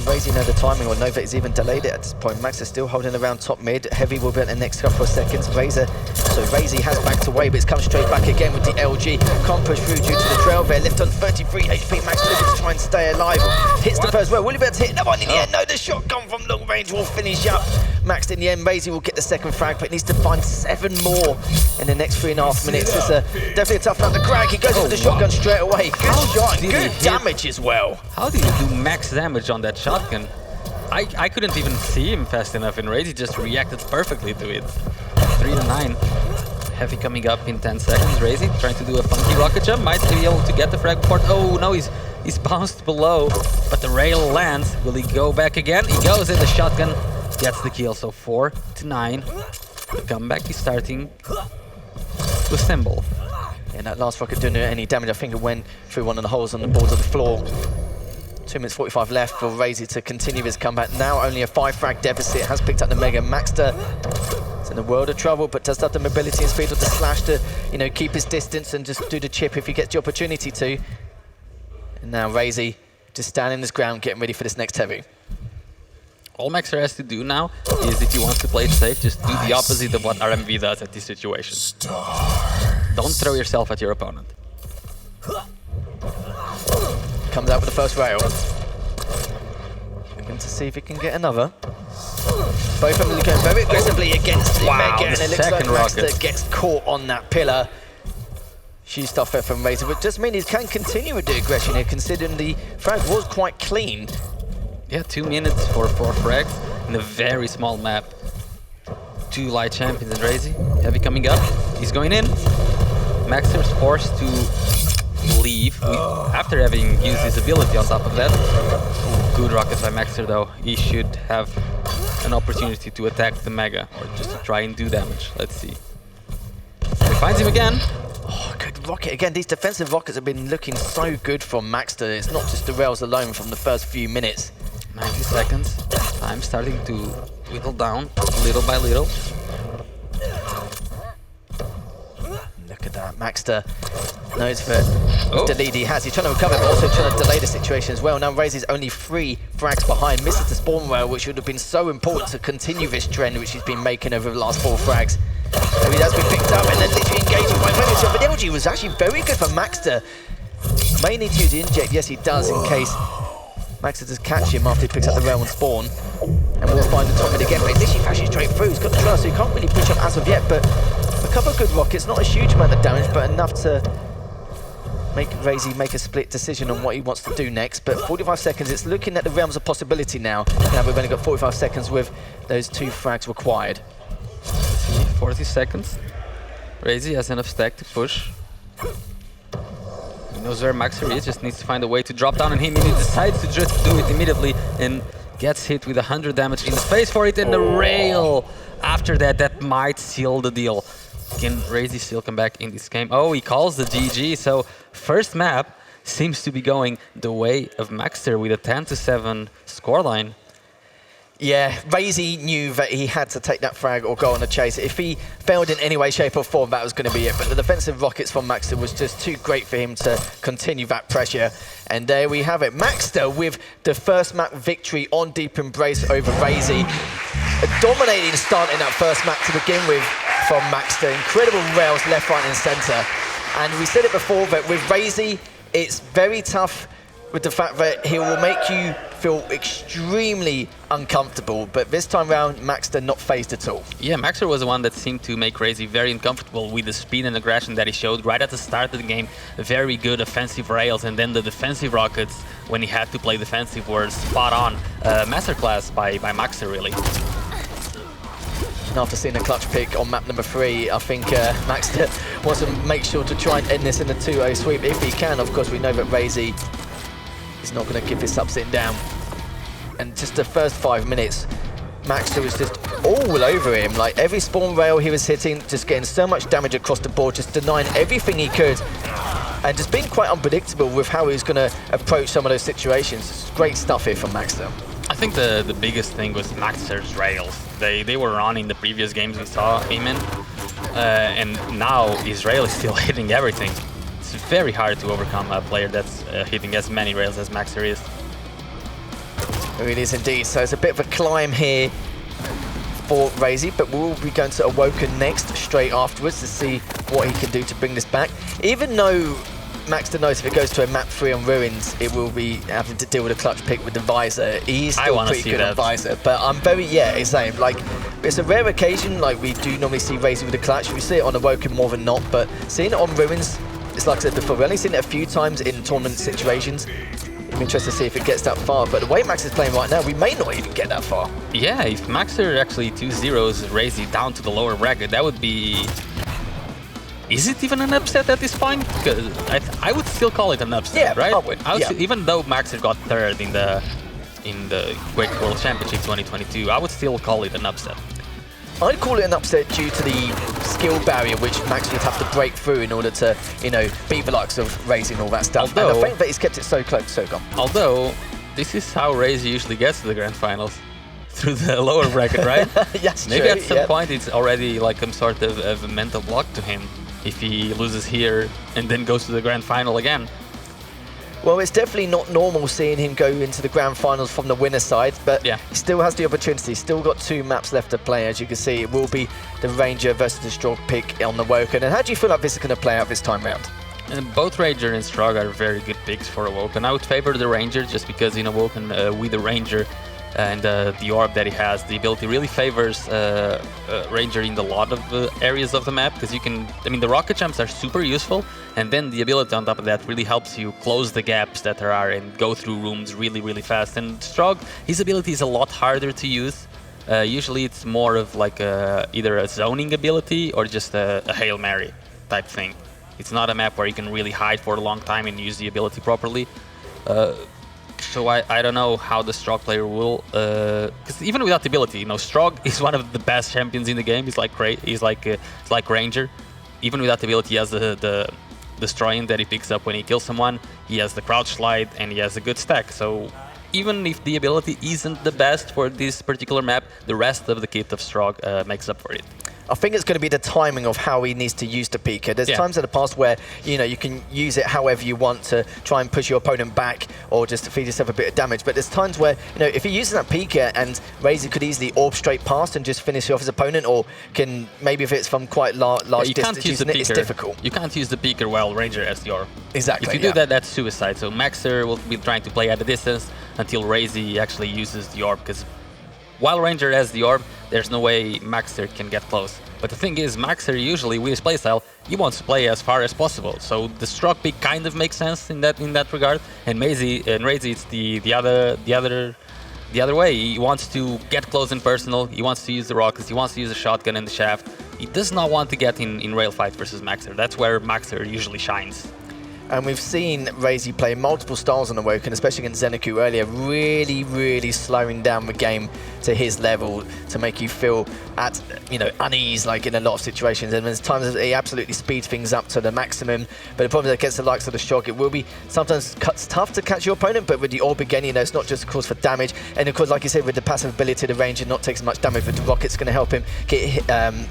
Razy know the timing, or know that he's even delayed it at this point. Max is still holding around top mid. Heavy will be at the next couple of seconds. Razy has backed away, but it's come straight back again with the LG. Can't push through due to the trail there. Left on 33 HP. Max looking to try and stay alive. Hits the first well. Will he be able to hit another one in the end? No, the shotgun from long range will finish up. Max in the end. Razy will get the second frag, but needs to find 7 more in the next 3.5 minutes. It's definitely a tough nut to crack. He goes with the shotgun straight away. Good shot, good damage as well. How do you do max damage on that shotgun? I couldn't even see him fast enough, and Razy just reacted perfectly to it. 3-9. Heavy coming up in 10 seconds. Razy trying to do a funky rocket jump. Might be able to get the frag port. Oh no, he's bounced below, but the rail lands. Will he go back again? He goes in the shotgun, gets the kill. So 4-9. The comeback is starting to assemble. And that last rocket didn't do any damage. I think it went through one of the holes on the boards of the floor. 2 minutes 45 left for Razy to continue his comeback. Now only a 5 frag deficit. Has picked up the Mega. Maxter is in a world of trouble, but does have the mobility and speed with the slash to, you know, keep his distance and just do the chip if he gets the opportunity to. And now Razy just standing his ground, getting ready for this next heavy. All Maxter has to do now is, if he wants to play it safe, just do the opposite of what RMV does at this situation. Don't throw yourself at your opponent. Comes out with the first rail. Looking to see if he can get another. Both of them going very aggressively against the Mega, and it looks like Maxter gets caught on that pillar. Huge stuff there from Razy, but just means he can continue with the aggression here, considering the frag was quite clean. Yeah, 2 minutes for 4 frags in a very small map. 2 light champions and Razy. Heavy coming up. He's going in. Maxter's forced to leave after having used his ability on top of that. Good rockets by Maxter though. He should have an opportunity to attack the Mega, or just to try and do damage. Let's see. He finds him again. Oh, good rocket. Again, these defensive rockets have been looking so good from Maxter. It's not just the rails alone from the first few minutes. 90 seconds. Time starting to whittle down little by little. Look at that. Maxter knows for the lead he has. He's trying to recover, but also trying to delay the situation as well. Now Raisy's only 3 frags behind. Misses the spawn rail, which would have been so important to continue this trend, which he's been making over the last 4 frags. So he has been picked up and then literally engaging by Vencer. But LG was actually very good for Maxter. May need to use the inject. Yes, he does, in case Maxter does catch him after he picks up the rail on spawn. And we'll find the top mid again, but he's literally flashing straight through. He's got the trust, so he can't really push up as of yet, but a couple of good rockets, not a huge amount of damage, but enough to make Razy make a split decision on what he wants to do next. But 45 seconds, it's looking at the realms of possibility now. Now we've only got 45 seconds with those 2 frags required. 40 seconds. Razy has enough stack to push. He knows where Maxer is, just needs to find a way to drop down on him, and he decides to just do it immediately and gets hit with 100 damage in the face for it, and the rail after that, that might seal the deal. Can Razy still come back in this game? Oh, he calls the GG, so first map seems to be going the way of Maxter with a 10-7 scoreline. Yeah, Razy knew that he had to take that frag or go on a chase. If he failed in any way, shape or form, that was going to be it. But the defensive rockets from Maxter was just too great for him to continue that pressure. And there we have it. Maxter with the first map victory on Deep Embrace over Razy. A dominating start in that first map to begin with from Maxter. Incredible rails left, right and centre. And we said it before that with Razy, it's very tough with the fact that he will make you feel extremely uncomfortable, but this time round, Maxter not phased at all. Yeah, Maxter was the one that seemed to make Razy very uncomfortable with the speed and aggression that he showed right at the start of the game. Very good offensive rails, and then the defensive rockets, when he had to play defensive, were spot on. Masterclass by Maxter, really. And after seeing a clutch pick on map number 3, I think Maxter wants to make sure to try and end this in a 2-0 sweep if he can. Of course, we know that Razy is not going to give this up sitting down. And just the first 5 minutes, Maxter was just all over him. Like every spawn rail he was hitting, just getting so much damage across the board, just denying everything he could. And just being quite unpredictable with how he was going to approach some of those situations. It's great stuff here from Maxter. I think the biggest thing was Maxter's rails. They were on in the previous games we saw him in. And now his rail is still hitting everything. It's very hard to overcome a player that's hitting as many rails as Maxter is. It is indeed. So it's a bit of a climb here for Razy, but we'll be going to Awoken next, straight afterwards, to see what he can do to bring this back. Even though Maxter knows if it goes to a map 3 on Ruins, it will be having to deal with a clutch pick with the Visor. He's still pretty good on Visor, but I'm very, it's same. Like, it's a rare occasion, like we do normally see Razy with a clutch. We see it on Awoken more than not, but seeing it on Ruins, it's like I said before, we've only seen it a few times in tournament situations. I'm interested to see if it gets that far, but the way Max is playing right now, we may not even get that far. Yeah, if Maxter actually 2-0s Razy down to the lower bracket, that would be... Is it even an upset at this point? Because I would still call it an upset, right? I would still, even though Maxter got 3rd in the Quake World Championship 2022, I would still call it an upset. I'd call it an upset due to the skill barrier which Max would have to break through in order to, you know, beat the likes of Razy and all that stuff. Although, and the fact that he's kept it so close, so gone. Although, this is how Razy usually gets to the grand finals. Through the lower bracket, right? Yes, maybe at some point it's already like some sort of a mental block to him if he loses here and then goes to the grand final again. Well, it's definitely not normal seeing him go into the grand finals from the winner side, but he still has the opportunity. Still got 2 maps left to play. As you can see, it will be the Ranger versus the Strog pick on the Woken. And how do you feel like this is going to play out this time round? Both Ranger and Strog are very good picks for Awoken. I would favor the Ranger just because in Awoken with the Ranger and the orb that he has, the ability really favors Ranger in a lot of areas of the map, because you can, I mean, the rocket jumps are super useful, and then the ability on top of that really helps you close the gaps that there are and go through rooms really, really fast. And Strog, his ability is a lot harder to use. Usually it's more of like either a zoning ability or just a Hail Mary type thing. It's not a map where you can really hide for a long time and use the ability properly. So I don't know how the Strog player will, because even without the ability, you know, Strog is one of the best champions in the game. He's like Ranger. Even without the ability, he has the destroying that he picks up when he kills someone. He has the crouch slide and he has a good stack. So even if the ability isn't the best for this particular map, the rest of the kit of Strog makes up for it. I think it's going to be the timing of how he needs to use the peeker. There's times in the past where, you know, you can use it however you want to try and push your opponent back or just to feed yourself a bit of damage. But there's times where, you know, if he uses that peeker and Razy could easily orb straight past and just finish off his opponent, or can maybe if it's from quite large distance using it, it's difficult. You can't use the peeker while Ranger has the orb. Exactly. If you do that, that's suicide. So Maxer will be trying to play at a distance until Razy actually uses the orb, because while Ranger has the orb, there's no way Maxer can get close. But the thing is, Maxer usually, with his playstyle, he wants to play as far as possible. So the stroke pick kind of makes sense in that regard. And Razy, it's the other way. He wants to get close and personal. He wants to use the rockets. He wants to use the shotgun and the shaft. He does not want to get in rail fight versus Maxer. That's where Maxer usually shines. And we've seen Razy play multiple styles on Awoken, especially against Zeneku earlier, really slowing down the game to his level to make you feel at, you know, unease, like in a lot of situations. And there's times that he absolutely speeds things up to the maximum. But the problem is against the likes of the Shock, it will be sometimes tough to catch your opponent, but with the orb again, you know, it's not just a cause for damage. And of course, like you said, with the passive ability to the Ranger not take so much damage, but the Rocket's going to help him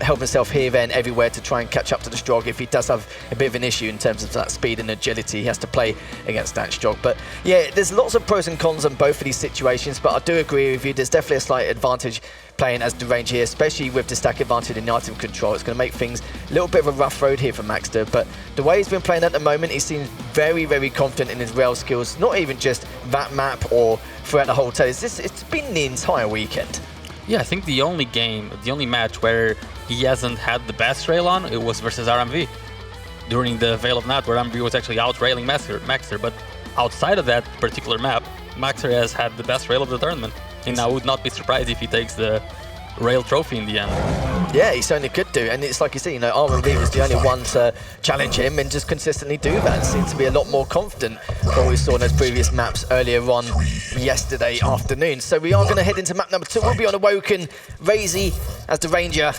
help himself here, there, and everywhere to try and catch up to the Strog if he does have a bit of an issue in terms of that speed and agility. He has to play against that Strog. But yeah, there's lots of pros and cons on both of these situations, but I do agree with you, there's definitely a slight advantage playing as the Ranger here, especially with the stack advantage in the item control. It's going to make things a little bit of a rough road here for Maxter, but the way he's been playing at the moment, he seems very confident in his rail skills, not even just that map or throughout the whole tale. It's been the entire weekend. Yeah, I think the only match where he hasn't had the best rail on, it was versus RMV. During the Veil of Night, where RMV was actually out-railing Maxer, but outside of that particular map, Maxer has had the best rail of the tournament. And I would not be surprised if he takes the rail trophy in the end. Yeah, he certainly could do, and it's like you say, you know, RMV was the only one to challenge him and just consistently do that. It seemed to be a lot more confident than what we saw in those previous maps earlier on yesterday afternoon. So we are going to head into map number 2. We'll be on Awoken, Razy as the Ranger,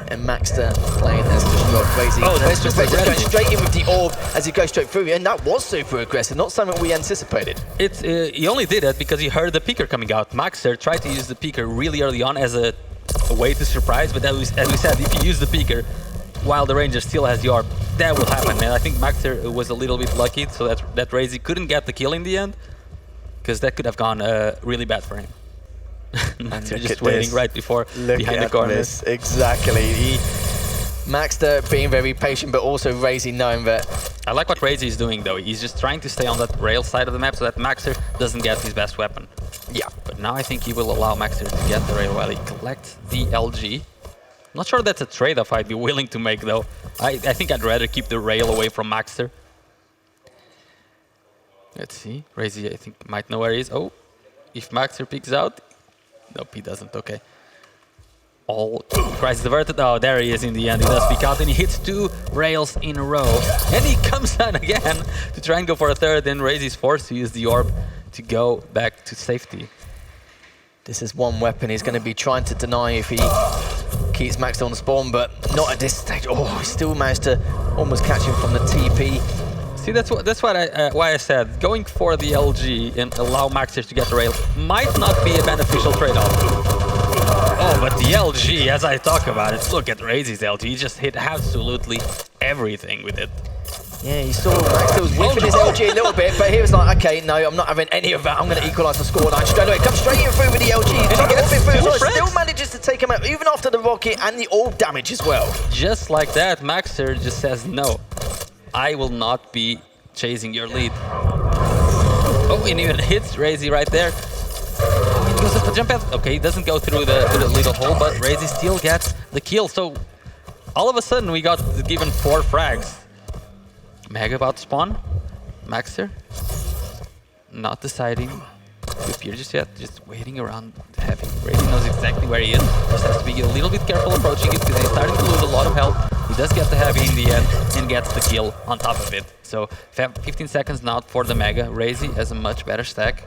and Maxter playing as the Strog. Razy going straight in with the orb as he goes straight through, and that was super aggressive, not something we anticipated. He only did that because he heard the peeker coming out. Maxter tried to use the peeker really early on as a way to surprise, but as we said, if you use the peeker while the Ranger still has the orb, that will happen. And I think Maxter was a little bit lucky, so that Razy couldn't get the kill in the end, because that could have gone really bad for him. Maxter just waiting right behind the corners. Exactly. Maxter being very patient, but also Razy knowing that. I like what Razy is doing though. He's just trying to stay on that rail side of the map so that Maxter doesn't get his best weapon. Yeah. But now I think he will allow Maxter to get the rail while he collects the LG. Not sure that's a trade-off I'd be willing to make though. I think I'd rather keep the rail away from Maxter. Let's see. Razy, I think, might know where he is. Oh, if Maxter peeks out. Nope, he doesn't. Okay. All crisis averted. Oh, there he is in the end. He does peek out and he hits 2 rails in a row. And he comes down again to try and go for a third. Then Razy's forced to use the orb to go back to safety. This is one weapon he's going to be trying to deny if he keeps Maxter on spawn, but not at this stage. Oh, he still managed to almost catch him from the TP. See, that's why I said going for the LG and allow Maxter to get the rail might not be a beneficial trade-off. Oh, but the LG, as I talk about it, look at Razy's LG. He just hit absolutely everything with it. Yeah, you saw Maxter was whipping his LG a little bit, but he was like, okay, no, I'm not having any of that. I'm going to equalise the scoreline straight away. Comes straight in through with the LG. He's trying to get a bit through as well. Still manages to take him out, even after the rocket and the orb damage as well. Just like that, Maxter just says, no, I will not be chasing your lead. Oh, and even hits Razy right there. Oh, he goes up the jump pad. Okay, he doesn't go through the little hole, but Razy still gets the kill. So all of a sudden, we got given 4 frags. Mega about to spawn. Maxter not deciding to appear just yet, just waiting around heavy. Razy knows exactly where he is. Just has to be a little bit careful approaching it because he's starting to lose a lot of health. He does get the heavy in the end and gets the kill on top of it. So 15 seconds now for the Mega. Razy has a much better stack.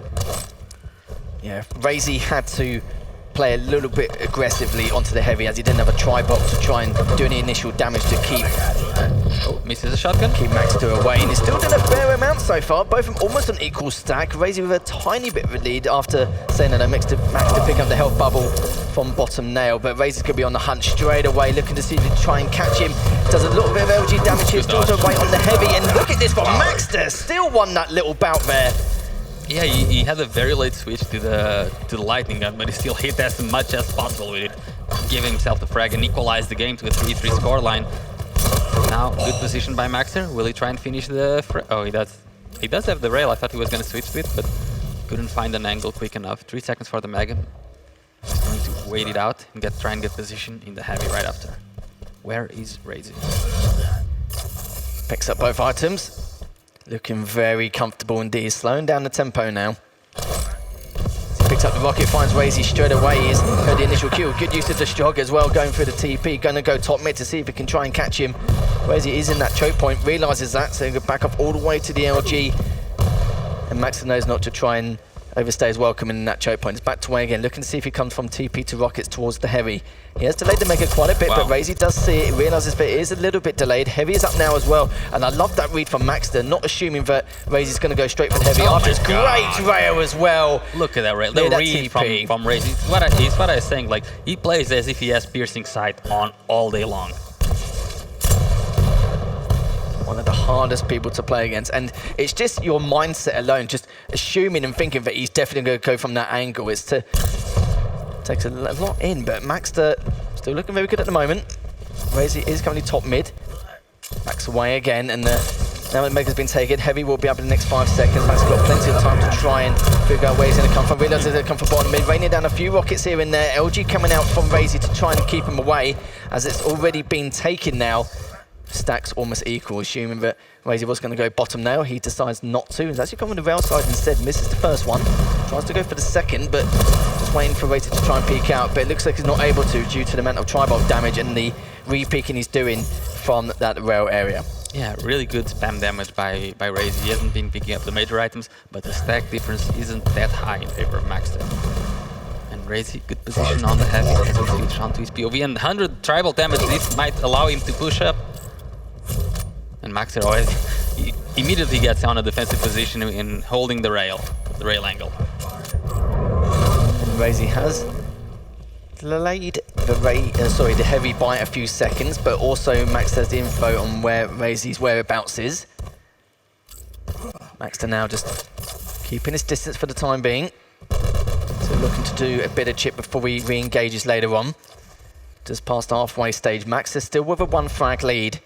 Yeah, Razy had to play a little bit aggressively onto the heavy as he didn't have a tri-box to try and do any initial damage to keep. misses a shotgun. Keep Maxter away, and he's still done a fair amount so far. Both of them almost an equal stack. Razy with a tiny bit of a lead after saying that Max to pick up the health bubble from bottom nail. But Razy's going to be on the hunt straight away, looking to see if he can try and catch him. Does a little bit of LG damage here, still to wait on the heavy. And look at this from Maxter, still won that little bout there. Yeah, he had a very late switch to the lightning gun, but he still hit as much as possible with it, giving himself the frag and equalize the game to a 3-3 scoreline. Now, good position by Maxter. Will he try and finish the oh, he does. He does have the rail. I thought he was going to switch to it, but couldn't find an angle quick enough. 3 seconds for the Mega. Just going to wait it out and try and get position in the heavy right after. Where is Razy? Picks up both items. Looking very comfortable indeed. Slowing down the tempo now. Picks up the rocket, finds Razy straight away. He's heard the initial kill. Good use of the Strog as well, going through the TP. Going to go top mid to see if he can try and catch him. Razy is in that choke point, realizes that, so he'll go back up all the way to the LG. And Max knows not to try and overstay his welcome in that choke point. It's back to way again, looking to see if he comes from TP to rockets towards the heavy. He has delayed the Mega quite a bit, but Razy does see it, realizes that it is a little bit delayed. Heavy is up now as well, and I love that read from Maxter, not assuming that Razy's going to go straight for the heavy after his great rail as well. Look at that rail, the read from Razy. It's what I was saying, like, he plays as if he has piercing sight on all day long. One of the hardest people to play against, and it's just your mindset alone, just assuming and thinking that he's definitely going to go from that angle. Takes a lot in, but Maxter still looking very good at the moment. Razy is currently top mid. Max away again, and now that Mega's been taken, Heavy will be up in the next 5 seconds. Max got plenty of time to try and figure out where he's going to come from. Realizes he's going to come from bottom mid, raining down a few rockets here and there. LG coming out from Razy to try and keep him away, as it's already been taken now. Stacks almost equal, assuming that Razy was going to go bottom nail. He decides not to. He's actually gone with the rail side instead. Misses the first one. Tries to go for the second, but just waiting for Razy to try and peek out. But it looks like he's not able to due to the amount of tri-bolt damage and the re-peeking he's doing from that rail area. Yeah, really good spam damage by Razy. He hasn't been picking up the major items, but the stack difference isn't that high in favor of Maxter. And Razy, good position on the heavy as we switch onto his POV. And 100 tri-bolt damage, this might allow him to push up. And Maxter always immediately gets on a defensive position in holding the rail angle. And Razy has delayed the heavy by a few seconds, but also Max has the info on where Razy's whereabouts is. Maxter now just keeping his distance for the time being. So looking to do a bit of chip before he re-engages later on. Just past the halfway stage, Max is still with a 1 frag lead.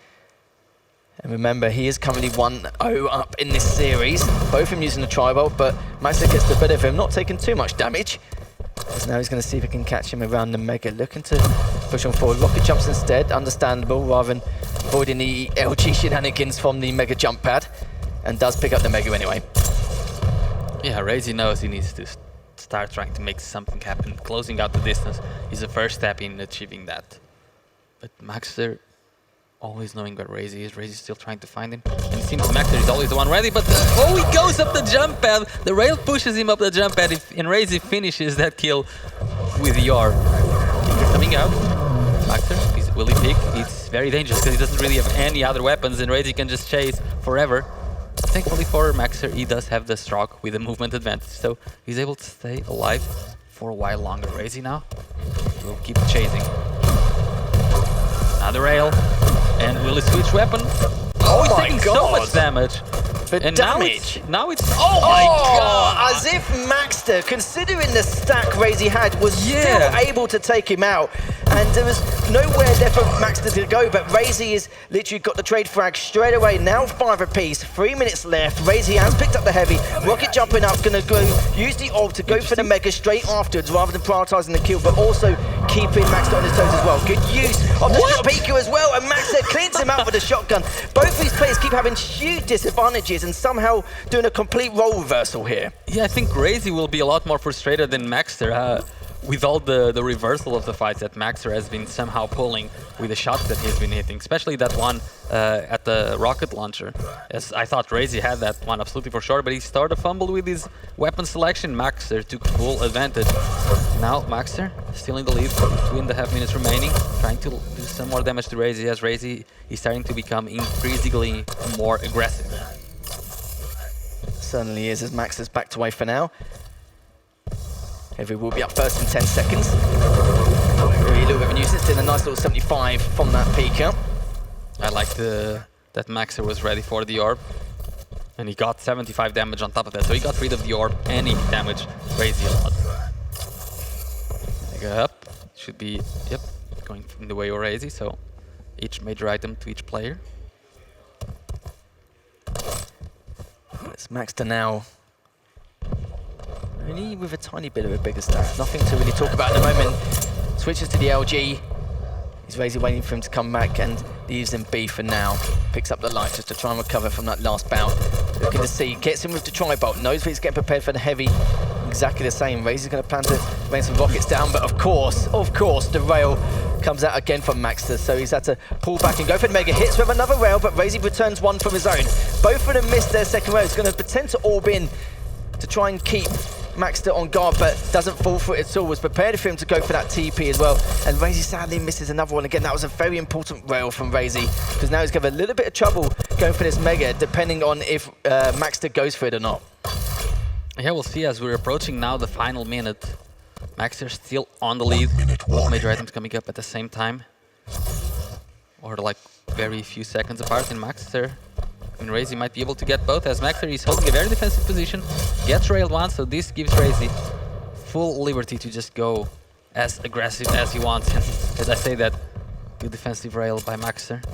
And remember, he is currently 1-0 up in this series. Both of them using the tri-bolt, but Maxter gets the better of him, not taking too much damage. So now he's going to see if he can catch him around the Mega, looking to push on forward. Rocket jumps instead, understandable, rather than avoiding the LG shenanigans from the Mega jump pad, and does pick up the Mega anyway. Yeah, Razy knows he needs to start trying to make something happen. Closing out the distance is the first step in achieving that. But Maxter, always knowing where Razy is. Razy's still trying to find him. And it seems Maxter is always the one ready, but oh, he goes up the jump pad. The rail pushes him up the jump pad, and Razy finishes that kill with Yor. Coming out. Maxter, will he pick? It's very dangerous because he doesn't really have any other weapons, and Razy can just chase forever. Thankfully for Maxter, he does have the stroke with a movement advantage, so he's able to stay alive for a while longer. Razy now will keep chasing. Another rail. And will he switch weapon? Oh, he's taking so much damage. The and damage. Now it's oh my god! As if Maxter, considering the stack Razy had, was still able to take him out. And there was nowhere there for Maxter to go, but Razy has literally got the trade frag straight away. Now 5 apiece, 3 minutes left. Razy has picked up the heavy. Rocket jumping up, gonna go use the ult to go for the Mega straight afterwards rather than prioritizing the kill, but also keeping Maxter on his toes as well. Good use of the shot Piku as well, and Maxter cleans him out with a shotgun. Both these players keep having huge disadvantages and somehow doing a complete role reversal here. Yeah, I think Razy will be a lot more frustrated than Maxter. with all the reversal of the fights that Maxer has been somehow pulling with the shots that he's been hitting, especially that one at the rocket launcher. As I thought Razy had that one absolutely for sure, but he started to fumble with his weapon selection. Maxer took full advantage. Now Maxer still in the lead, 2.5 minutes remaining, trying to do some more damage to Razy, as Razy is starting to become increasingly more aggressive. Certainly is, as Max is backed away for now. Heavy will be up first in 10 seconds. A little bit of a nuisance, did a nice little 75 from that peeker. I like that Maxer was ready for the orb. And he got 75 damage on top of that, so he got rid of the orb and he damaged Razy a lot. Mega up, should be, yep, going in the way of Razy, so each major item to each player. It's Maxter now. Only with a tiny bit of a bigger stack. Nothing to really talk about at the moment. Switches to the LG. He's Razy waiting for him to come back and leaves him B for now. Picks up the light just to try and recover from that last bout. Looking to see, gets him with the tri-bolt. Knows that he's getting prepared for the heavy. Exactly the same. Razy's going to plan to rain some rockets down, but of course, the rail comes out again from Maxter, so he's had to pull back and go for the mega hits with another rail, but Razy returns one from his own. Both of them missed their second rail. He's going to pretend to orb in to try and keep Maxter on guard, but doesn't fall for it at all. Was prepared for him to go for that TP as well, and Razy sadly misses another one again. That was a very important rail from Razy, because now he's going to have a little bit of trouble going for this mega, depending on if Maxter goes for it or not. Yeah, we'll see as we're approaching now the final minute. Maxter still on the lead. All major items coming up at the same time, or like very few seconds apart in Maxter. And Razy might be able to get both, as Maxter is holding a very defensive position, gets railed once, so this gives Razy full liberty to just go as aggressive as he wants. And as I say that, good defensive rail by Maxter.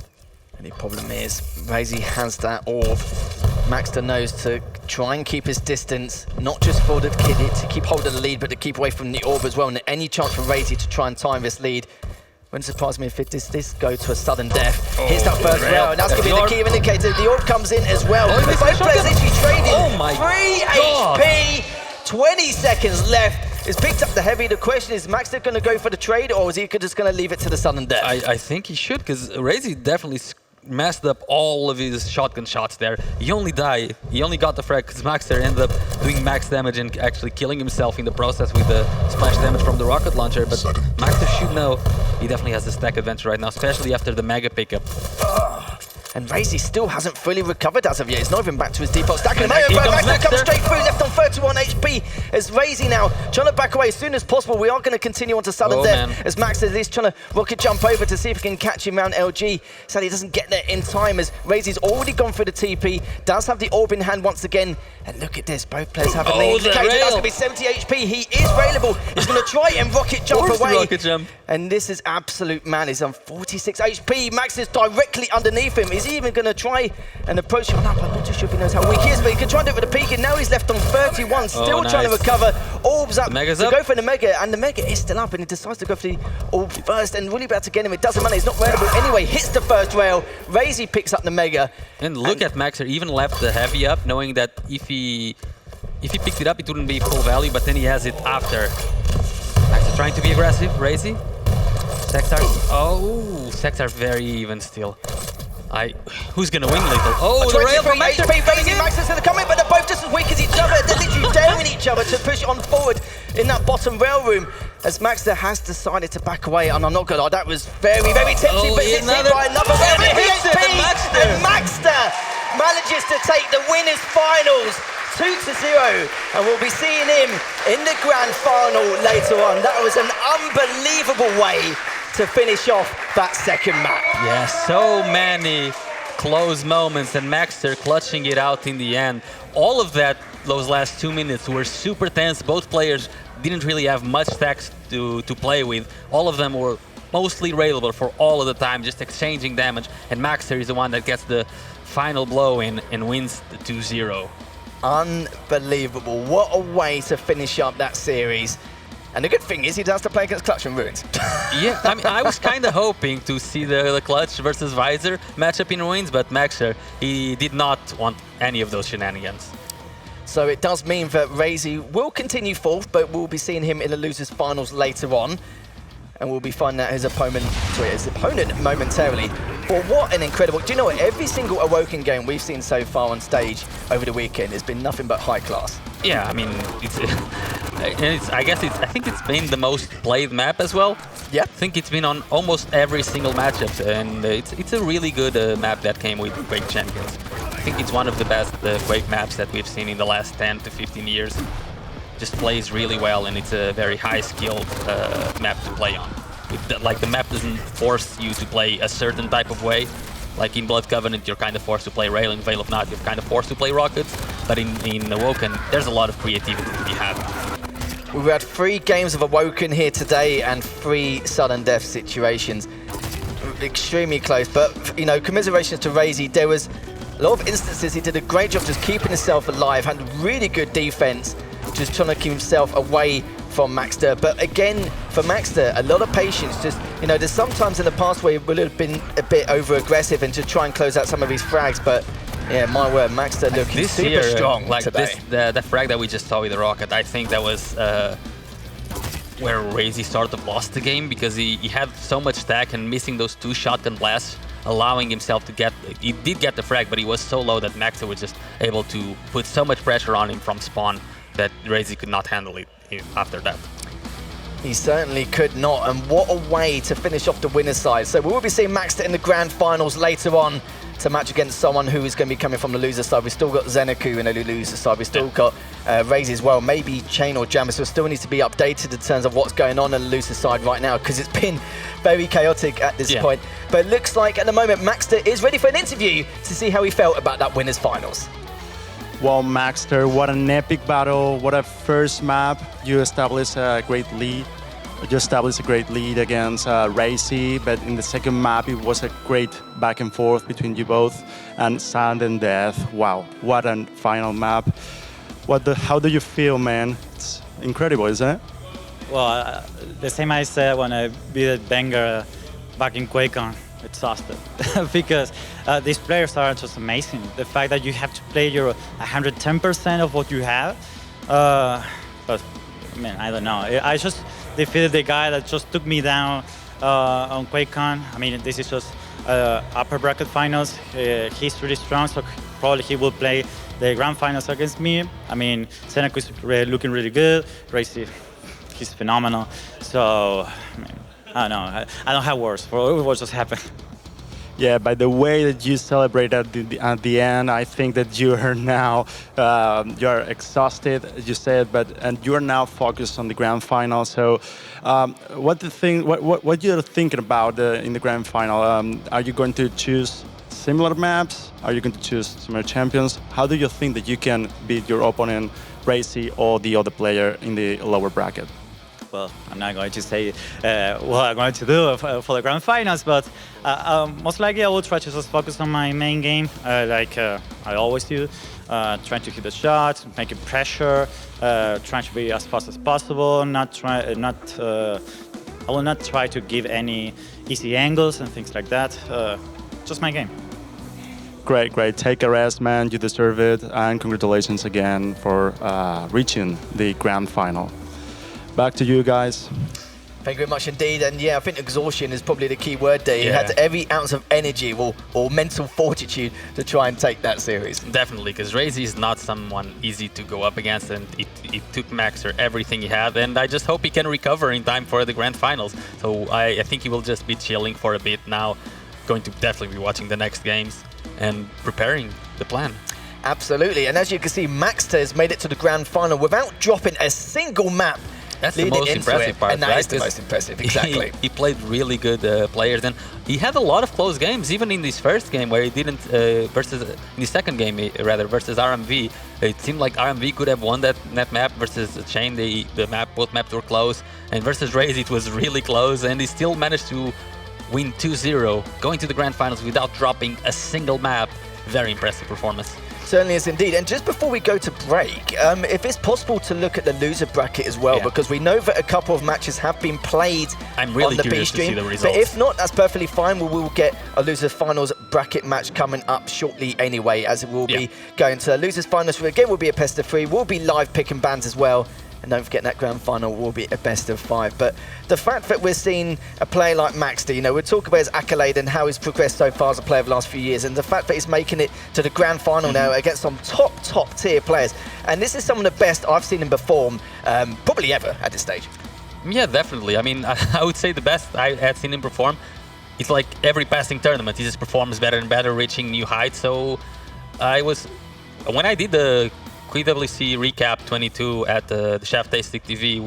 Only problem is, Razy has that orb. Maxter knows to try and keep his distance, not just for the kid to keep hold of the lead, but to keep away from the orb as well. And any chance for Razy to try and time this lead. Wouldn't surprise me if this go to a sudden death. Hits that first rail, and that's going to be the key indicator. The orb comes in as well. Both players literally trading. Oh my 3 HP, 20 seconds left. It's picked up the heavy. The question is, Maxter going to go for the trade, or is he just going to leave it to the sudden death? I think he should, because Razy definitely messed up all of his shotgun shots there. He only got the frag because Maxter ended up doing max damage and actually killing himself in the process with the splash damage from the rocket launcher. But Maxter should know he definitely has the stack advantage right now, especially after the mega pickup. And Razy still hasn't fully recovered as of yet. He's not even back to his default stack. And Maxter comes straight through, left on 31 HP. As Razy now trying to back away as soon as possible. We are going to continue on to sudden death. As Maxter is trying to rocket jump over to see if he can catch him around LG. Sadly, he doesn't get there in time, as Razy's already gone for the TP. Does have the orb in hand once again. And look at this, both players have an indicator. That's going to be 70 HP. He is railable. He's going to try and rocket jump away. Rocket jump. And this is absolute man. He's on 46 HP. Max is directly underneath him. Is he even going to try and approach him up? I'm not too sure if he knows how weak he is, but he can try and do it with a peek. And now he's left on 31, still trying to recover. Orbs up to go for the mega, and the mega is still up, and he decides to go for the orb first. And really about to get him. It doesn't matter. He's not railable anyway. Hits the first rail. Razy picks up the mega. And look at Maxter, even left the heavy up, knowing that if he picked it up, it wouldn't be full value, but then he has it after. Maxter trying to be aggressive. Razy. Stacks are very even still. Who's gonna win, Little? Oh, the rail from Maxter. Razy, Maxter's gonna come in, but they're both just as weak as each other. They're literally daring each other to push on forward in that bottom rail room. As Maxter has decided to back away, and I'm not gonna lie, that was very, very tempting, but it's hit by another rail. And Maxter manages to take the winners finals 2-0, and we'll be seeing him in the grand final later on. That was an unbelievable way to finish off that second map. Yeah, so many close moments, and Maxter clutching it out in the end. All of that, those last 2 minutes were super tense. Both players didn't really have much stacks to play with. All of them were mostly railable for all of the time, just exchanging damage, and Maxter is the one that gets the final blow in and wins the 2-0. Unbelievable. What a way to finish up that series. And the good thing is he does have to play against Clutch and Ruins. Yeah, I mean, I was kind of hoping to see the Clutch versus Visor matchup in Ruins, but Maxter, he did not want any of those shenanigans. So it does mean that Razy will continue fourth, but we'll be seeing him in the losers finals later on. And we'll be finding out his opponent momentarily. But what an incredible, do you know what? Every single Awoken game we've seen so far on stage over the weekend has been nothing but high class. Yeah, I mean, I think it's been the most played map as well. Yeah. I think it's been on almost every single matchup, and it's a really good map that came with Quake Champions. I think it's one of the best Quake maps that we've seen in the last 10 to 15 years. Just plays really well, and it's a very high-skilled map to play on. Like, the map doesn't force you to play a certain type of way. Like in Blood Covenant, you're kind of forced to play Railing, Veil of Not, you're kind of forced to play Rockets. But in Awoken, there's a lot of creativity to be had. We've had 3 games of Awoken here today and 3 sudden death situations. Extremely close, but, you know, commiserations to Razy. There was a lot of instances he did a great job just keeping himself alive, had really good defense, just trying to keep himself away from Maxter. But again, for Maxter, a lot of patience. Just, you know, there's sometimes in the past where he would have been a bit over-aggressive and to try and close out some of his frags, but yeah, my word, Maxter looking super strong like today. The frag that we just saw with the Rocket, I think that was where Razy sort of lost the game, because he had so much stack and missing those 2 shotgun blasts, allowing himself to get, he did get the frag, but he was so low that Maxter was just able to put so much pressure on him from spawn that Razy could not handle it after that. He certainly could not, and what a way to finish off the winner's side. So we will be seeing Maxter in the grand finals later on to match against someone who is going to be coming from the loser side. We've still got Zeneku in the loser side. We've still got Razy as well, maybe Chain or Jammer, so still needs to be updated in terms of what's going on the loser side right now, because it's been very chaotic at this point. But it looks like at the moment Maxter is ready for an interview to see how he felt about that winner's finals. Well, Maxter, what an epic battle. What a first map. You established a great lead. Against Razy, but in the second map it was a great back and forth between you both, and sudden death. Wow, what a final map. How do you feel, man? It's incredible, isn't it? Well, the same I said when I beat Banger back in QuakeCon. Exhausted because these players are just amazing. The fact that you have to play your 110% of what you have, but I mean, I don't know. I just defeated the guy that just took me down on QuakeCon. I mean, this is just upper bracket finals. He's really strong, so probably he will play the grand finals against me. I mean, Zeneku is looking really good. Razy, he's phenomenal. So, I mean, I don't know. I don't have words for what just happened. Yeah, by the way that you celebrate at the end, I think that you are now you're exhausted, as you said, and you are now focused on the grand final. So, what you're thinking about in the grand final? Are you going to choose similar maps? Are you going to choose similar champions? How do you think that you can beat your opponent, Razy, or the other player in the lower bracket? Well, I'm not going to say what I'm going to do for the grand finals, but most likely I will try to just focus on my main game, like I always do, trying to hit the shots, making pressure, trying to be as fast as possible. I will not try to give any easy angles and things like that. Just my game. Great. Take a rest, man. You deserve it, and congratulations again for reaching the grand final. Back to you guys. Thank you very much indeed, and yeah, I think exhaustion is probably the key word there. You had every ounce of energy or mental fortitude to try and take that series. Definitely, because Razy is not someone easy to go up against, and it took Maxter everything he had, and I just hope he can recover in time for the grand finals. So I think he will just be chilling for a bit now, going to definitely be watching the next games and preparing the plan. Absolutely, and as you can see, Maxter has made it to the grand final without dropping a single map. That's the most impressive part, and that is the most impressive, exactly. He played really good players, and he had a lot of close games, even in this first game where he didn't, in the second game rather, versus RMV. It seemed like RMV could have won that map versus Chain. Both maps were close, and versus Razy it was really close, and he still managed to win 2-0, going to the grand finals without dropping a single map. Very impressive performance. Certainly is indeed. And just before we go to break, if it's possible to look at the loser bracket as well, because we know that a couple of matches have been played I'm really on the B curious to see stream. the results. But if not, that's perfectly fine. We will get a losers finals bracket match coming up shortly anyway, as it will be going to the losers finals. Again, will be a best of 3. We'll be live picking bands as well. And don't forget that grand final will be a best of 5. But the fact that we're seeing a player like Maxter, you know, we'll talk about his accolade and how he's progressed so far as a player over the last few years, and the fact that he's making it to the grand final now against some top tier players. And this is some of the best I've seen him perform, probably ever at this stage. Yeah, definitely. I mean, I would say the best I had seen him perform. It's like every passing tournament, he just performs better and better, reaching new heights. So when I did the QWC recap 22 at the Chef Tastic TV,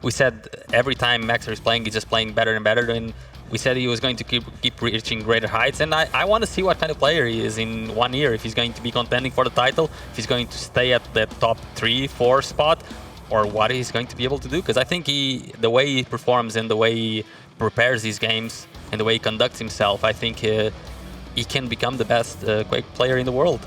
we said every time Maxter is playing, he's just playing better and better, and we said he was going to keep reaching greater heights. And I want to see what kind of player he is in 1 year, if he's going to be contending for the title, if he's going to stay at the top 3-4 spot, or what he's going to be able to do. Because I think the way he performs and the way he prepares his games and the way he conducts himself, I think he can become the best Quake player in the world.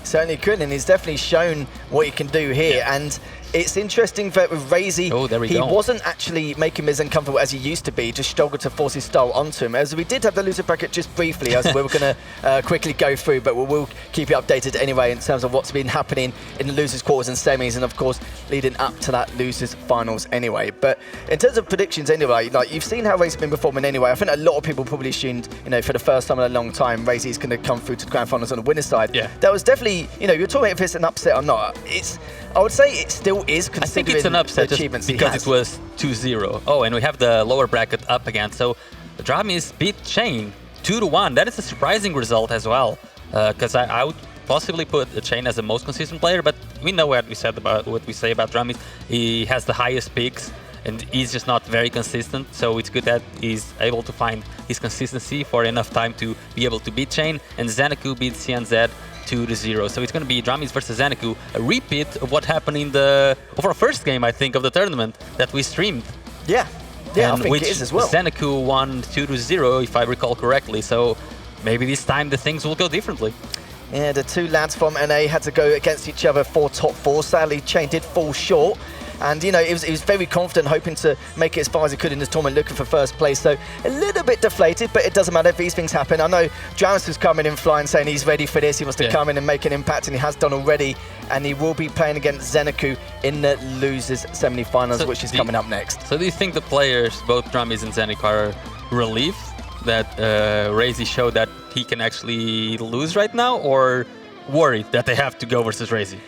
Certainly could, and he's definitely shown what he can do here. And it's interesting that with Razy, he wasn't actually making him as uncomfortable as he used to be, just struggled to force his style onto him. As we did have the loser bracket just briefly, as we were going to quickly go through, but we'll keep you updated anyway in terms of what's been happening in the losers quarters and semis, and of course leading up to that losers finals anyway. But in terms of predictions anyway, like you've seen how Razy's been performing anyway. I think a lot of people probably assumed, you know, for the first time in a long time, Razy's going to come through to the grand finals on the winner's side. Yeah. That was definitely, you know, you're talking if it's an upset or not. I would say it still is, considering I think it's an upset just because it was 2-0. Oh, and we have the lower bracket up again. So Dramis beat Chain 2-1. That is a surprising result as well, because I would possibly put Chain as the most consistent player, but we know what we say about Dramis. He has the highest picks, and he's just not very consistent. So it's good that he's able to find his consistency for enough time to be able to beat Chain. And Xanaku beat CNZ 2-0. So it's going to be Dramis versus Xanaku, a repeat of what happened in our first game, I think, of the tournament that we streamed. Yeah, I think it is as well. Xanaku won 2-0, if I recall correctly. So maybe this time the things will go differently. Yeah, the two lads from NA had to go against each other for top 4. Sadly, Chain did fall short. And, you know, he was very confident, hoping to make it as far as he could in this tournament, looking for first place. So a little bit deflated, but it doesn't matter if these things happen. I know Dramis was coming in flying, saying he's ready for this. He wants to come in and make an impact, and he has done already. And he will be playing against Xanaku in the losers semi-finals, which is coming up next. So do you think the players, both Dramis and Xanaku, are relieved that Razy showed that he can actually lose right now, or worried that they have to go versus Razy?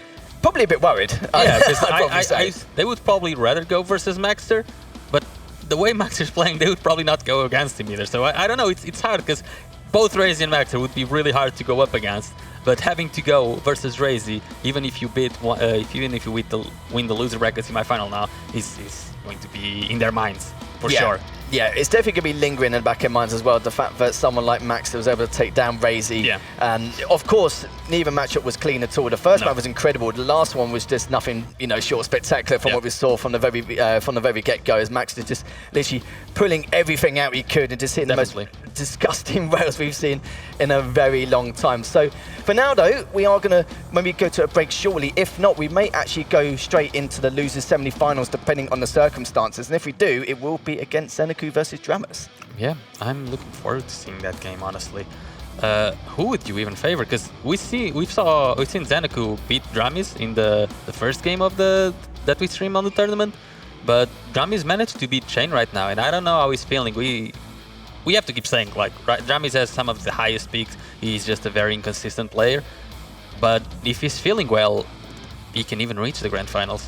Probably a bit worried. Yeah, because they would probably rather go versus Maxter, but the way Maxter's playing, they would probably not go against him either. So I don't know, it's hard, because both Razy and Maxter would be really hard to go up against. But having to go versus Razy, even if you win the loser bracket semi-final now, is going to be in their minds for sure. Yeah, it's definitely going to be lingering in the back of their minds as well, the fact that someone like Maxter was able to take down Razy. Yeah. And of course, neither matchup was clean at all. The first match was incredible. The last one was just nothing, you know, short of spectacular from what we saw from the very get-go, as Maxter just literally pulling everything out he could and just hitting the most disgusting rails we've seen in a very long time. So for now, though, we are going to maybe go to a break shortly. If not, we may actually go straight into the losers semi-finals, depending on the circumstances. And if we do, it will be against Xanaku versus Dramis. Yeah, I'm looking forward to seeing that game, honestly. Who would you even favor? Because we've seen Xanaku beat Dramis in the first game of that we streamed on the tournament, but Dramis managed to beat Chain right now, and I don't know how he's feeling. We have to keep saying, like, Dramis has some of the highest peaks. He's just a very inconsistent player, but if he's feeling well, he can even reach the grand finals.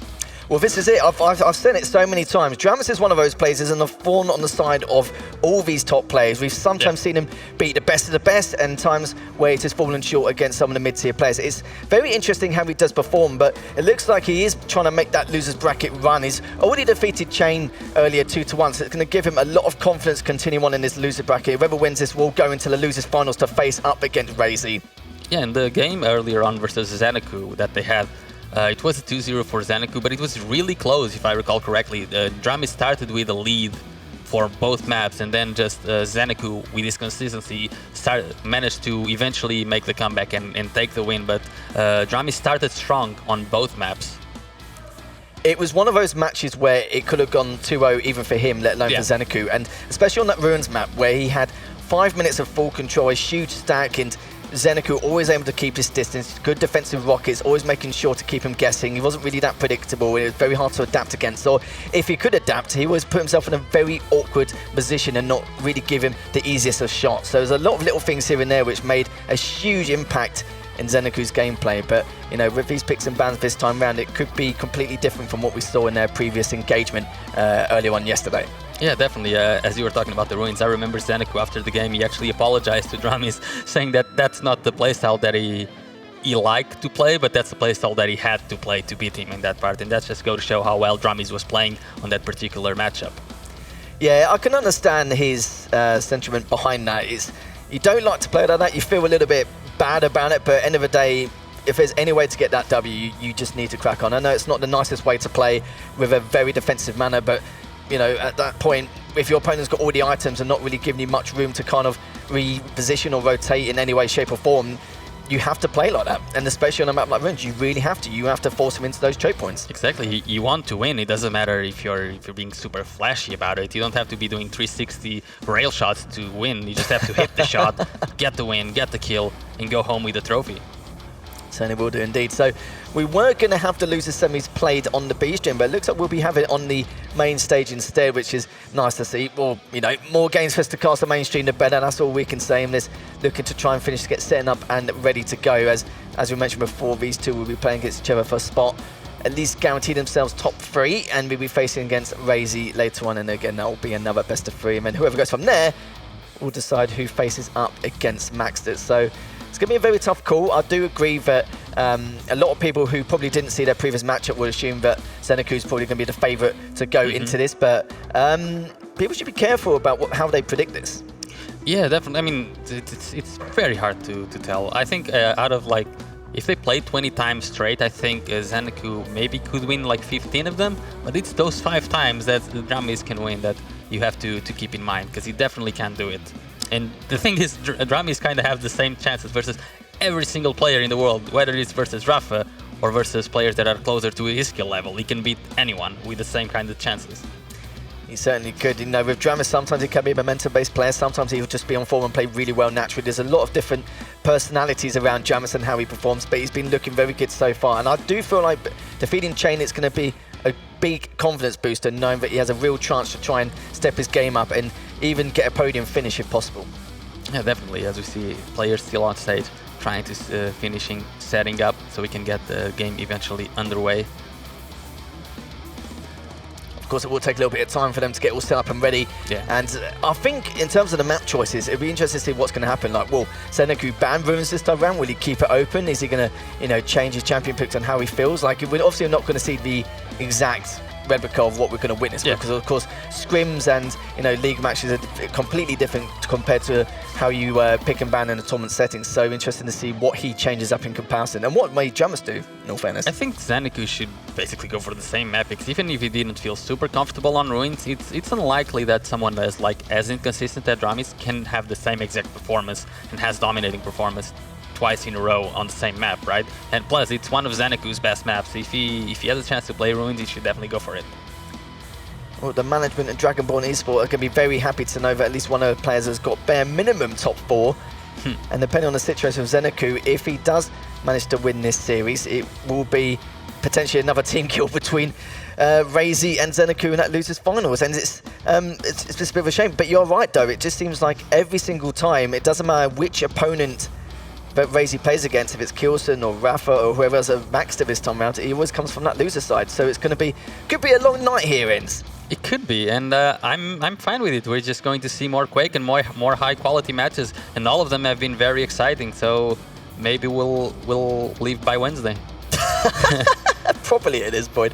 Well, this is it. I've said it so many times. Dramis is one of those players and a thorn on the side of all these top players. We've sometimes seen him beat the best of the best, and times where it has fallen short against some of the mid-tier players. It's very interesting how he does perform, but it looks like he is trying to make that losers bracket run. He's already defeated Chain earlier 2-1, so it's going to give him a lot of confidence continuing on in this loser bracket. Whoever wins this will go into the losers finals to face up against Razy. Yeah, in the game earlier on versus Xanaku that they had, it was a 2-0 for Xanaku, but it was really close, if I recall correctly. Dramis started with a lead for both maps, and then just Zeneku, with his consistency, managed to eventually make the comeback and take the win. But Dramis started strong on both maps. It was one of those matches where it could have gone 2-0 even for him, let alone for Zeneku, and especially on that Ruins map where he had 5 minutes of full control, a huge stack, and Zeneku always able to keep his distance, good defensive rockets, always making sure to keep him guessing. He wasn't really that predictable, it was very hard to adapt against. So if he could adapt, he always put himself in a very awkward position and not really give him the easiest of shots. So there's a lot of little things here and there which made a huge impact in Zeneku's gameplay, but you know, with these picks and bans this time round, it could be completely different from what we saw in their previous engagement earlier on yesterday. Yeah, definitely. As you were talking about the Ruins, I remember Zeneku after the game, he actually apologized to Dramis, saying that that's not the playstyle that he liked to play, but that's the playstyle that he had to play to beat him in that part, and that's just go to show how well Dramis was playing on that particular matchup. Yeah, I can understand his sentiment behind that. You don't like to play like that, you feel a little bit bad about it, but at the end of the day, if there's any way to get that W, you just need to crack on. I know it's not the nicest way to play with a very defensive manner, but you know, at that point, if your opponent's got all the items and not really giving you much room to kind of reposition or rotate in any way, shape or form, you have to play like that. And especially on a map like Ruins, you really have to. You have to force him into those choke points. Exactly. You want to win. It doesn't matter if you're being super flashy about it. You don't have to be doing 360 rail shots to win. You just have to hit the shot, get the win, get the kill, and go home with the trophy. Certainly will do indeed. So we were going to have the loser semis played on the B stream, but it looks like we'll be having it on the main stage instead, which is nice to see. Well, you know, more games for us to cast the main stream, the better. That's all we can say in this. Looking to try and finish to get setting up and ready to go. As we mentioned before, these two will be playing against each other for a spot. At least guarantee themselves top 3, and we'll be facing against Razy later on. And again, that will be another best of 3. And then whoever goes from there will decide who faces up against Maxter. So it's going to be a very tough call. I do agree that a lot of people who probably didn't see their previous matchup would assume that Zeneku's probably going to be the favourite to go into this, but people should be careful about how they predict this. Yeah, definitely. I mean, it's very hard to tell. I think out of like, if they play 20 times straight, I think Zeneku maybe could win like 15 of them, but it's those 5 times that Dramis can win that you have to keep in mind, because he definitely can do it. And the thing is, Dramis kind of have the same chances versus every single player in the world, whether it's versus Rafa or versus players that are closer to his skill level. He can beat anyone with the same kind of chances. He certainly could. You know, with Dramis, sometimes he can be a momentum-based player, sometimes he'll just be on form and play really well naturally. There's a lot of different personalities around Dramis and how he performs, but he's been looking very good so far. And I do feel like defeating Chain, it's going to be a big confidence booster, knowing that he has a real chance to try and step his game up and even get a podium finish if possible. Yeah, definitely. As we see players still on stage trying to finishing, setting up so we can get the game eventually underway. Of course, it will take a little bit of time for them to get all set up and ready. Yeah. And I think in terms of the map choices, it'd be interesting to see what's going to happen. Like, will Zeneku ban Ruins this time around? Will he keep it open? Is he going to, you know, change his champion picks on how he feels? Like, we're obviously not going to see the exact replica of what we're going to witness, because of course scrims and, you know, league matches are completely different compared to how you pick and ban in a tournament setting. So interesting to see what he changes up in comparison, and what may Dramis do, in all fairness. I think Zeneku should basically go for the same map, because even if he didn't feel super comfortable on Ruins, it's unlikely that someone that's like as inconsistent as Dramis can have the same exact performance and has dominating performance twice in a row on the same map, right? And plus, it's one of Zeneku's best maps. If he has a chance to play Ruins, he should definitely go for it. Well, the management and Dragonborn Esports are going to be very happy to know that at least one of the players has got bare minimum top 4. And depending on the situation of Zeneku, if he does manage to win this series, it will be potentially another team kill between Razy and Zeneku in that losers finals. And it's just a bit of a shame. But you're right, though. It just seems like every single time, it doesn't matter which opponent that Razy plays against, if it's Kilson or Rafa or whoever else Maxter this time around, he always comes from that loser side. So it's going to be, could be a long night here, Ins. It could be, and I'm fine with it. We're just going to see more Quake and more high quality matches, and all of them have been very exciting. So maybe we'll leave by Wednesday. Probably at this point.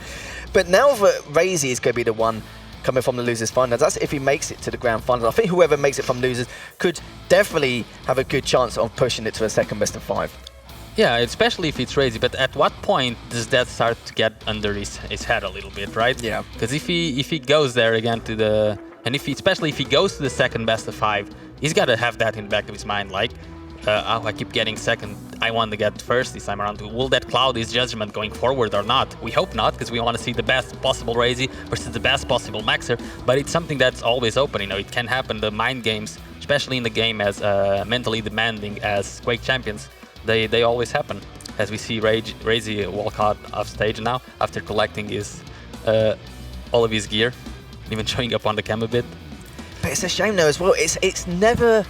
But now that Razy is going to be the one coming from the losers finals, that's if he makes it to the grand finals. I think whoever makes it from losers could definitely have a good chance of pushing it to a second best of 5. Yeah, especially if it's Razy. But at what point does that start to get under his head a little bit, right? Yeah. Because if he goes there again to the And especially if he goes to the second best of 5, he's got to have that in the back of his mind, like, oh, I keep getting second, I want to get first this time around. Will that cloud his judgment going forward or not? We hope not, because we want to see the best possible Razy versus the best possible Maxer, but it's something that's always open, you know, it can happen. The mind games, especially in the game as mentally demanding as Quake champions, they always happen. As we see Razy walk out off stage now after collecting his all of his gear, even showing up on the cam a bit. But it's a shame though as well. It's never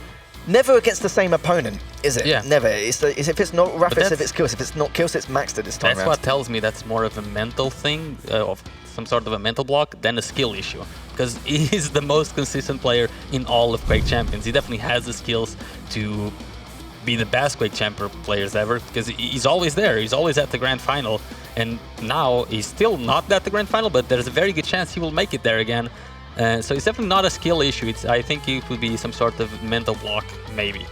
against the same opponent, is it? Yeah. Never. It's if it's not Raffis, if it's Kills. If it's not Kills, it's Maxter this time That's around. what tells me that's more of a mental thing, of some sort of a mental block, than a skill issue. Because he's the most consistent player in all of Quake champions. He definitely has the skills to be the best Quake champion players ever, because he's always there. He's always at the grand final, and now he's still not at the grand final, but there's a very good chance he will make it there again. So it's definitely not a skill issue. I think it would be some sort of mental block, maybe.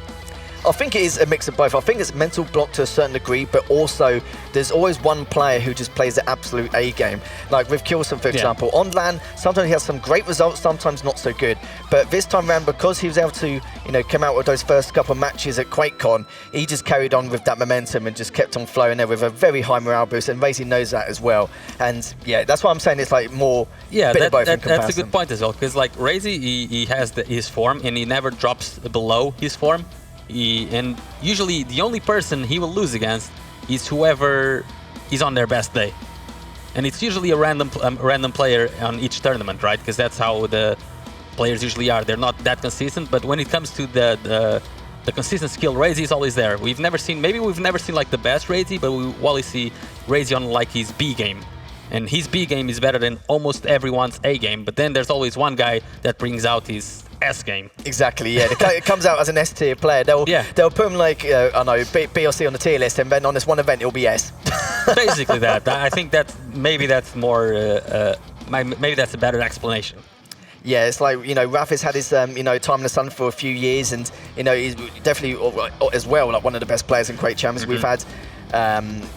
I think it is a mix of both. I think it's mental block to a certain degree, but also there's always one player who just plays the absolute A game. Like with Kilson, for example, on LAN, sometimes he has some great results, sometimes not so good. But this time around, because he was able to, you know, come out with those first couple of matches at QuakeCon, he just carried on with that momentum and just kept on flowing there with a very high morale boost. And Razy knows that as well. And yeah, that's why I'm saying it's like more. Yeah, bit of both in that's a good point as well. Because like Razy, he has his form, and he never drops below his form. And usually the only person he will lose against is whoever is on their best day, and it's usually a random player on each tournament, right? Because that's how the players usually are. They're not that consistent, but when it comes to the consistent skill, Razy is always there. We've never seen like the best Razy, but we always see Razy on like his B game, and his B game is better than almost everyone's A game. But then there's always one guy that brings out his S game. Exactly, yeah. It comes out as an S tier player. They'll put him like, I don't know, B or C on the tier list, and then on this one event it'll be S. Basically that. I think maybe that's more, maybe that's a better explanation. Yeah, it's like, you know, Raffis had his, you know, time in the sun for a few years, and, you know, he's definitely as well like one of the best players in Quake Champions we've had.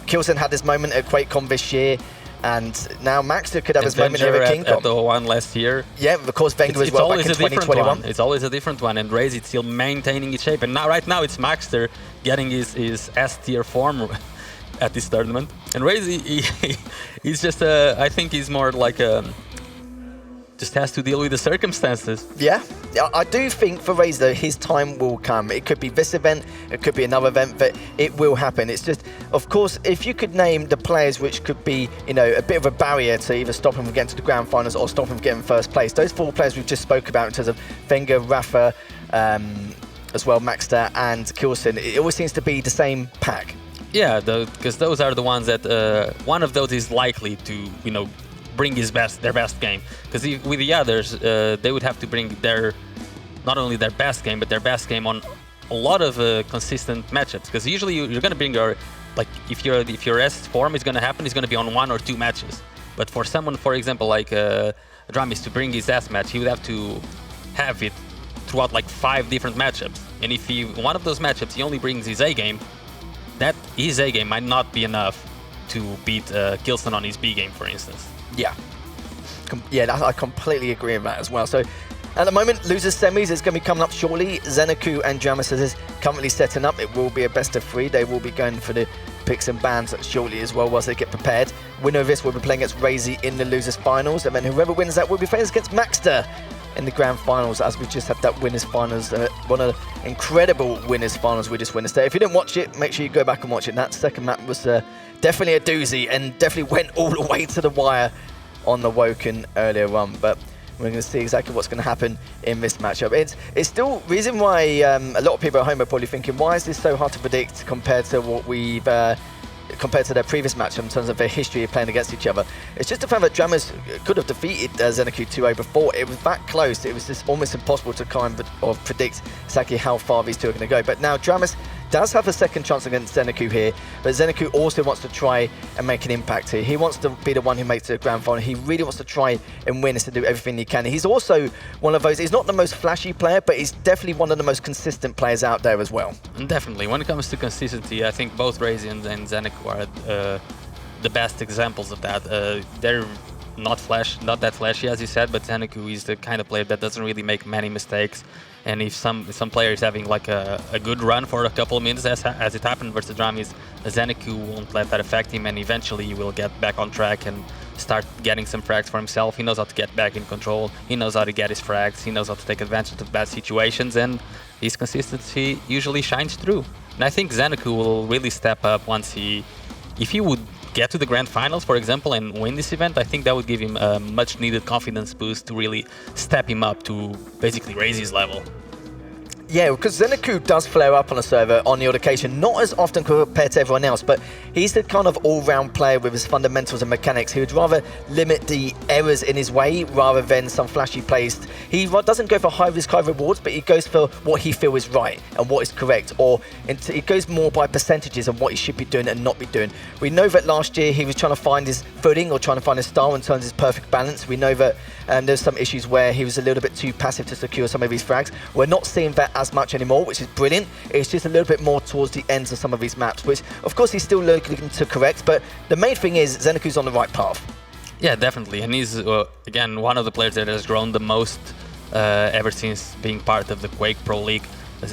Kilson had his moment at QuakeCon this year. And now Maxter could have his moment here at KeenCon. At the one last year. Yeah, of course, Wenger as well back in 2021. It's always a different one, and Razy still maintaining his shape. And now, right now, it's Maxter getting his S tier form at this tournament. And Razy, he's just, I think he's more like just has to deal with the circumstances. Yeah, I do think for Razy, though, his time will come. It could be this event, it could be another event, but it will happen. It's just, of course, if you could name the players which could be, you know, a bit of a barrier to either stop him from getting to the grand finals or stop him from getting first place, those 4 players we've just spoke about in terms of Wenger, Rafa, as well, Maxter and Kilson, it always seems to be the same pack. Yeah, because those are the ones that one of those is likely to, you know, bring their best game. Because with the others, they would have to bring not only their best game, but their best game on a lot of consistent matchups. Because usually you're going to bring like if your S form is going to happen, it's going to be on 1 or 2 matches. But for someone, for example, like Dramis, to bring his S match, he would have to have it throughout like 5 different matchups. And if one of those matchups he only brings his A game, that his A game might not be enough to beat Kilson on his B game, for instance. Yeah. Yeah, I completely agree with that as well. So at the moment, losers semis is going to be coming up shortly. Zeneku and Dramis is currently setting up. It will be a best of 3. They will be going for the picks and bans shortly as well whilst they get prepared. Winner of this will be playing against Razy in the losers finals, and then whoever wins that will be playing against Maxter in the grand finals, as we just had that winners finals, one of the incredible winners finals we just witnessed there. If you didn't watch it, make sure you go back and watch it. That second map was definitely a doozy and definitely went all the way to the wire on the Woken earlier on, but we're going to see exactly what's going to happen in this matchup. It's still reason why a lot of people at home are probably thinking, why is this so hard to predict compared to what we've compared to their previous match in terms of their history of playing against each other. It's just the fact that Dramis could have defeated Zeneku 2-0 before. It was that close. It was just almost impossible to kind of predict exactly how far these two are going to go. But now Dramis does have a second chance against Zeneku here, but Zeneku also wants to try and make an impact here. He wants to be the one who makes the grand final. He really wants to try and win and to do everything he can. He's also one of those, he's not the most flashy player, but he's definitely one of the most consistent players out there as well. Definitely. When it comes to consistency, I think both Razy and Zeneku are the best examples of that. They're not that flashy as you said, but Zeneku is the kind of player that doesn't really make many mistakes. And if some player is having like a good run for a couple of minutes, as it happened versus Dramis, Zeneku won't let that affect him, and eventually he will get back on track and start getting some frags for himself. He knows how to get back in control. He knows how to get his frags. He knows how to take advantage of bad situations, and his consistency usually shines through. And I think Zeneku will really step up once if he would get to the grand finals, for example, and win this event. I think that would give him a much needed confidence boost to really step him up to basically raise his level. Yeah, because Zeneku does flare up on a server on the odd occasion, not as often compared to everyone else, but he's the kind of all-round player with his fundamentals and mechanics. He would rather limit the errors in his way rather than some flashy plays. He doesn't go for high-risk, high-rewards, but he goes for what he feels is right and what is correct, or it goes more by percentages on what he should be doing and not be doing. We know that last year he was trying to find his footing or trying to find his style in terms of his perfect balance. We know that there's some issues where he was a little bit too passive to secure some of his frags. We're not seeing that as much anymore, which is brilliant. It's just a little bit more towards the ends of some of his maps, which of course he's still looking to correct, but the main thing is Zeneku's on the right path. Yeah, definitely, and he's again one of the players that has grown the most ever since being part of the Quake Pro League.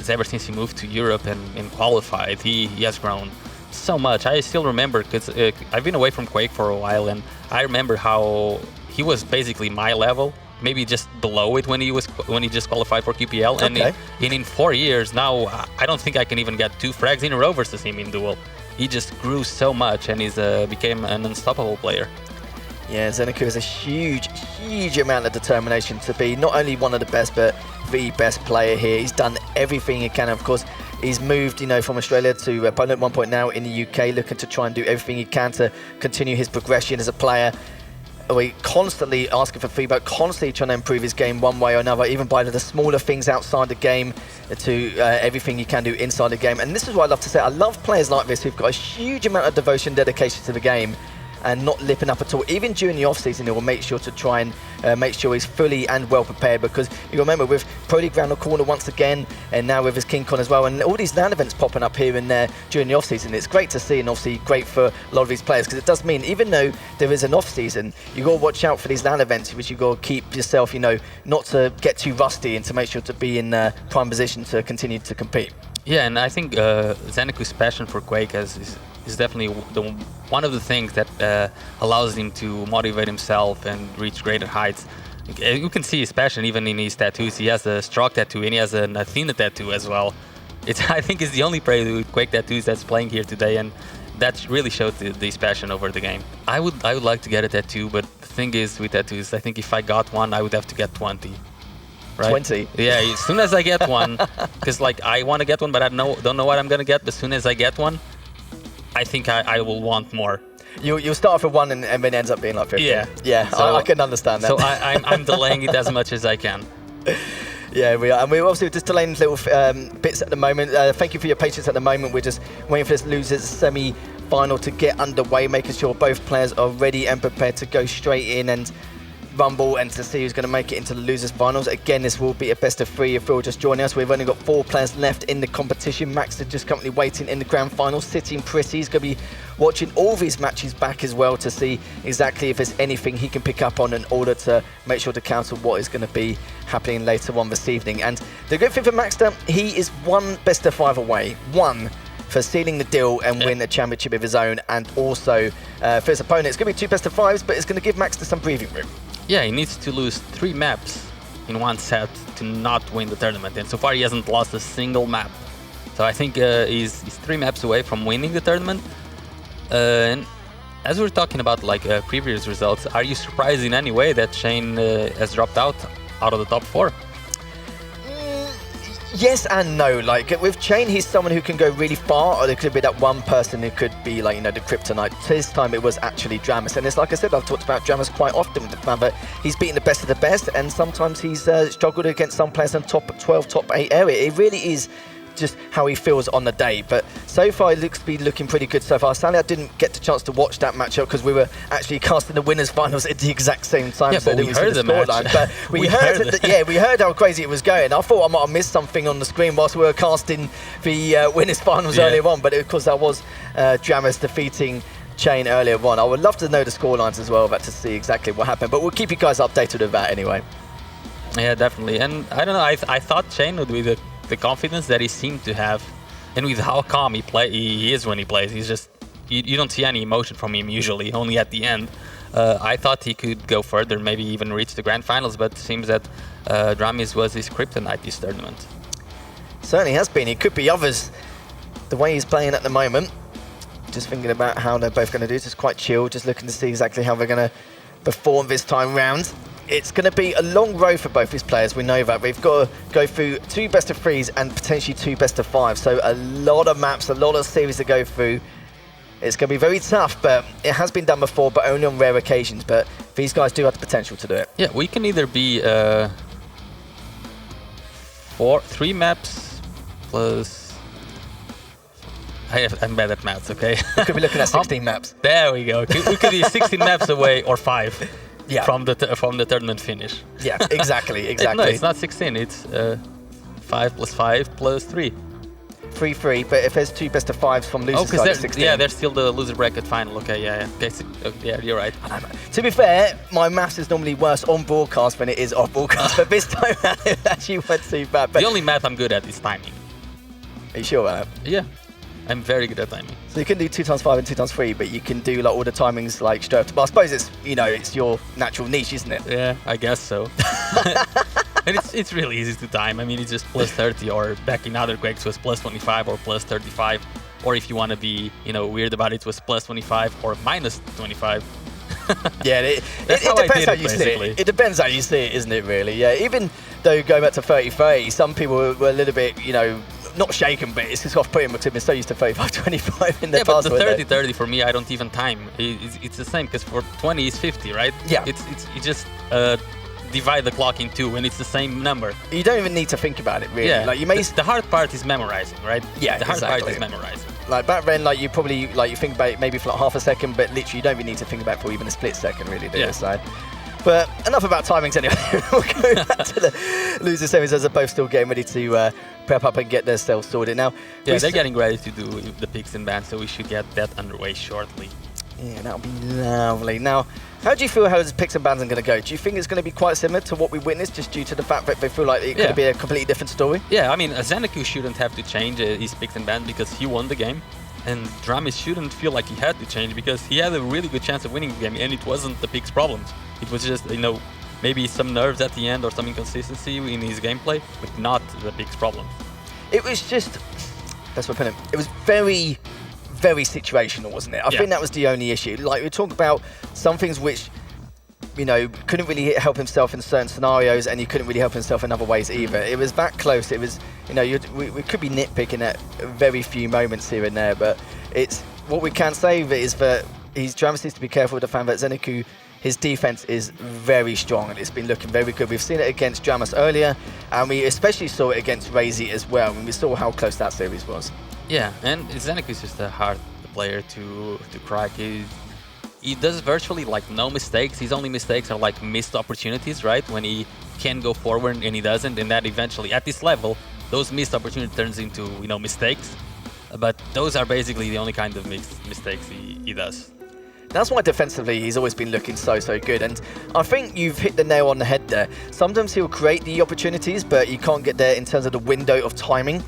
Ever since he moved to Europe and qualified, he has grown so much. I still remember, because I've been away from Quake for a while, and I remember how he was basically my level, maybe just below it when he just qualified for QPL. Okay. And in 4 years now, I don't think I can even get 2 frags in a row versus him in duel. He just grew so much, and he's became an unstoppable player. Yeah, Zeneku has a huge amount of determination to be not only one of the best, but the best player here. He's done everything he can. Of course, he's moved, from Australia to Poland at one point now in the UK, looking to try and do everything he can to continue his progression as a player. He constantly asking for feedback, constantly trying to improve his game one way or another, even by the smaller things outside the game to everything he can do inside the game. And this is what I love to say. I love players like this who've got a huge amount of devotion, dedication to the game, and not lipping up at all. Even during the off-season, he will make sure to try and make sure he's fully and well prepared, because you remember with Pro League round the corner once again, and now with his KeenCon as well, and all these LAN events popping up here and there during the off-season. It's great to see, and obviously great for a lot of these players, because it does mean even though there is an off-season, you got to watch out for these LAN events, which you got to keep yourself, not to get too rusty, and to make sure to be in prime position to continue to compete. Yeah, and I think Zeneku's passion for Quake is definitely one of the things that allows him to motivate himself and reach greater heights. You can see his passion even in his tattoos. He has a Stroke tattoo and he has an Athena tattoo as well. I think it's the only player with Quake tattoos that's playing here today, and that really showed his passion over the game. I would like to get a tattoo, but the thing is with tattoos, I think if I got one, I would have to get 20. Right? 20? Yeah, as soon as I get one, because I want to get one, but I don't know what I'm going to get, but as soon as I get one, I think I will want more. You'll start off with one and then it ends up being like 50. Yeah, so, I can understand that. So I'm delaying it as much as I can. Yeah, we are. And we're obviously just delaying little bits at the moment. Thank you for your patience at the moment. We're just waiting for this losers semi-final to get underway, making sure both players are ready and prepared to go straight in and rumble and to see who's going to make it into the losers finals. Again, this will be a best of 3 if you're just joining us. We've only got 4 players left in the competition. Max is just currently waiting in the grand final, sitting pretty. He's going to be watching all of his matches back as well to see exactly if there's anything he can pick up on in order to make sure to counter what is going to be happening later on this evening. And the good thing for Maxter, he is 1 best of 5 away, 1 for sealing the deal and win a championship of his own, and also for his opponent, it's going to be 2 best of 5s, but it's going to give Maxter some breathing room. Yeah, he needs to lose 3 maps in 1 set to not win the tournament, and so far he hasn't lost a single map. So I think he's 3 maps away from winning the tournament. And as we were talking about previous results, are you surprised in any way that Shane has dropped out of the top 4? Yes and no. With Chain, he's someone who can go really far, or there could be that one person who could be the kryptonite. This time it was actually Dramis, and it's like I said, I've talked about Dramis quite often with the fact that he's beaten the best of the best, and sometimes he's struggled against some players in top 12, top 8 area. It really is just how he feels on the day, but so far it looks to be looking pretty good so far. Sadly, I didn't get the chance to watch that matchup because we were actually casting the winners finals at the exact same time. Yeah, so but we heard the match. But we heard how crazy it was going. I thought I might have missed something on the screen whilst we were casting the winners finals earlier on, but of course that was Dramis defeating Chain earlier on. I would love to know the scorelines as well, but to see exactly what happened. But we'll keep you guys updated with that anyway. Yeah, definitely. And I don't know, I thought Chain would be the confidence that he seemed to have, and with how calm he is when he plays. He's just, you don't see any emotion from him usually, only at the end. I thought he could go further, maybe even reach the grand finals, but it seems that Dramis was his kryptonite this tournament. Certainly has been. It could be others. The way he's playing at the moment, just thinking about how they're both going to do, just quite chill, just looking to see exactly how they're going to perform this time round. It's going to be a long road for both these players, we know that. We've got to go through 2 best of 3s and potentially 2 best of 5s, so a lot of maps, a lot of series to go through. It's going to be very tough, but it has been done before, but only on rare occasions. But these guys do have the potential to do it. Yeah, we can either be 3 maps plus... I'm bad at maths, okay? We could be looking at 16 maps. There we go. We could be 16 maps away, or 5, yeah, from the tournament finish. Yeah, exactly. No, it's not 16. It's 5 plus 5 plus 3. 3-3, but if there's 2 best of 5s from loser side, it's 16. Yeah, there's still the loser bracket final. Okay, yeah. Okay, yeah, you're right. To be fair, my maths is normally worse on broadcast than it is off broadcast, but this time it actually went too bad. But the only math I'm good at is timing. Are you sure about that? Yeah, I'm very good at timing. So you can do 2x5 and 2x3, but you can do like all the timings like straight up. But I suppose it's, you know, it's your natural niche, isn't it? Yeah, I guess so. And it's really easy to time. I mean, it's just plus 30, or back in other Quakes was plus 25 or plus 35. Or if you want to be, you know, weird about it, it was plus 25 or minus 25. Yeah, it depends how you see it. It depends how you see it, isn't it, really? Yeah, even though going back to 30-30, some people were a little bit, you know, not shaken, but it's just off putting them to been so used to 35-25 in the past. Yeah, but the 30-30 for me, I don't even time. It's the same, because for 20 is 50, right? Yeah. You just divide the clock in 2 and it's the same number. You don't even need to think about it, really. Yeah, like you may the hard part is memorizing, right? Yeah, the hard exactly. part is memorizing. Like back then, like you probably you think about it maybe for like half a second, but literally you don't even need to think about it for even a split second, really, do you? So, but enough about timings anyway. We'll go back to the loser semis as they're both still getting ready to prep up and get themselves sorted. Now, yeah, they're getting ready to do the picks and bans, so we should get that underway shortly. Yeah, that'll be lovely. Now, how do you feel how the picks and bans are going to go? Do you think it's going to be quite similar to what we witnessed, just due to the fact that they feel like it could be a completely different story? Yeah, I mean, Zenecu shouldn't have to change his picks and bans because he won the game. And Dramis shouldn't feel like he had to change because he had a really good chance of winning the game, and it wasn't the picks problems. It was just, you know, maybe some nerves at the end or some inconsistency in his gameplay, but not the picks problems. It was just, that's what I put it. It was very situational, wasn't it? I think that was the only issue. Like, we talk about some things which, you know, couldn't really help himself in certain scenarios, and he couldn't really help himself in other ways either. It was that close. It was, you know, we could be nitpicking at very few moments here and there, but it's what we can say is that Dramis needs to be careful with the fact that Zenecu, his defense is very strong, and it's been looking very good. We've seen it against Dramis earlier, and we especially saw it against Razy as well, and we saw how close that series was. Yeah, and Zenecu is just a hard player to crack. He does virtually like no mistakes. His only mistakes are like missed opportunities, right? When he can go forward and he doesn't, and that eventually at this level, those missed opportunities turns into, you know, mistakes. But those are basically the only kind of mistakes he does. That's why defensively he's always been looking so good, and I think you've hit the nail on the head there. Sometimes he'll create the opportunities, but you can't get there in terms of the window of timing.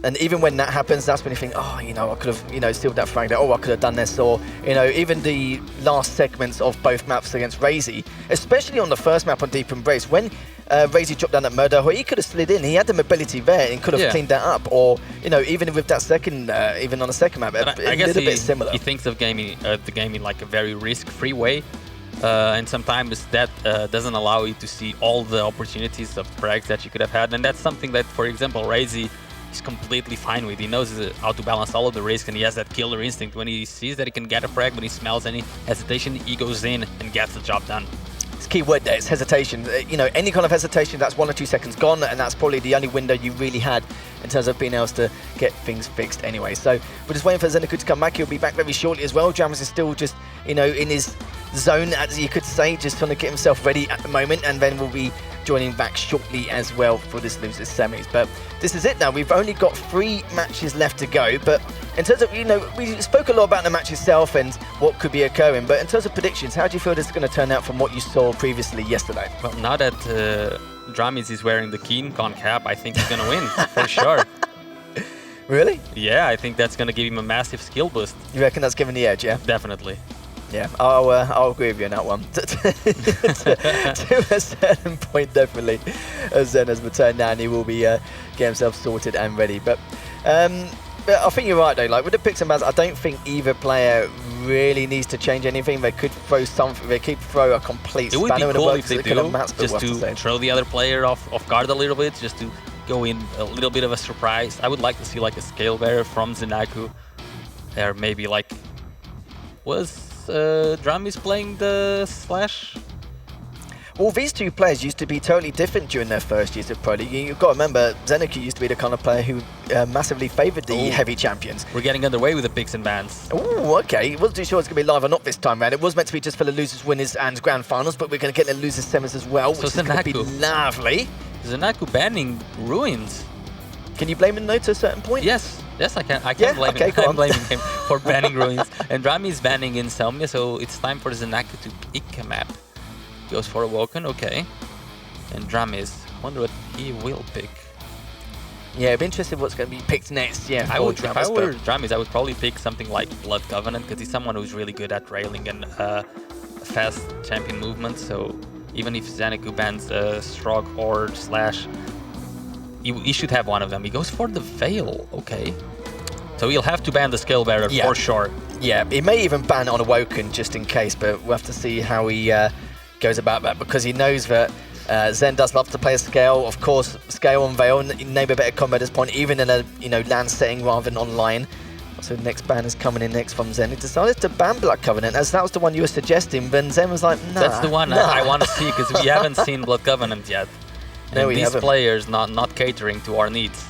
And even when that happens, that's when you think, oh, you know, I could have, you know, sealed that frag there. Oh, I could have done this. Or, you know, even the last segments of both maps against Razy, especially on the first map on Deep Embrace, when Razy dropped down at Murder, he could have slid in. He had the mobility there and could have cleaned that up. Or, you know, even with that second, even on the second map, I guess little bit similar. He thinks of the game in like a very risk-free way. And sometimes that doesn't allow you to see all the opportunities of frags that you could have had. And that's something that, for example, Razy is completely fine with. He knows how to balance all of the risk, and he has that killer instinct. When he sees that he can get a frag, when he smells any hesitation, he goes in and gets the job done. It's key word there, it's hesitation. You know, any kind of hesitation, that's 1 or 2 seconds gone, and that's probably the only window you really had in terms of being able to get things fixed anyway. So we're just waiting for Zenecu to come back. He'll be back very shortly as well. Dramis is still just, you know, in his zone, as you could say, just trying to get himself ready at the moment, and then we'll be joining back shortly as well for this losers semis. But this is it now. We've only got 3 matches left to go, but In terms of, we spoke a lot about the match itself and what could be occurring, but in terms of predictions, how do you feel this is going to turn out from what you saw previously yesterday? Well, now that Dramis is wearing the KeenCon cap, I think he's going to win, for sure. Really? Yeah, I think that's going to give him a massive skill boost. You reckon that's giving the edge, yeah? Definitely. Yeah, I'll agree with you on that one. To a certain point, definitely. As Zen has returned now, and he will be getting himself sorted and ready. But I think you're right, though. Like with the picks and bans, I don't think either player really needs to change anything. They could throw something. They could throw a complete spanner in the works. It would be cool if they do, just to throw the other player off guard a little bit, just to go in a little bit of a surprise. I would like to see like a scale bearer from Zenaku, or maybe like Dramis playing the Slash? Well, these two players used to be totally different during their first years of Pro League. You've got to remember, Zenaku used to be the kind of player who massively favoured the heavy champions. We're getting underway with the picks and bans. Oh, okay. Wasn't too sure it's going to be live or not this time round. It was meant to be just for the losers, winners and grand finals, but we're going to get the losers semis as well, which is going to be lovely. Zenaku banning Ruins. Can you blame him though to a certain point? Yes, I can. I can blame him. I'm blaming him for banning Ruins. And Rami is banning Insomnia, so it's time for Zenaku to pick a map. Goes for Awoken, okay. And Dramis, wonder what he will pick. Yeah, I'd be interested what's going to be picked next. Yeah, if I were Dramis, I would probably pick something like Blood Covenant, because he's someone who's really good at railing and fast champion movement. So even if Zenaku bans Strog or Slash, he should have one of them. He goes for the Veil, okay. So he'll have to ban the Scale Bearer for sure. Yeah, he may even ban on Awoken just in case, but we'll have to see how he goes about that, because he knows that Zen does love to play a Scale. Of course, Scale and Veil name a better combo at this point, even in a LAN setting rather than online. So the next ban is coming in next from Zen. He decided to ban Blood Covenant, as that was the one you were suggesting, but Zen was like, nah. That's the one I want to see, because we haven't seen Blood Covenant yet. No, and these players not catering to our needs.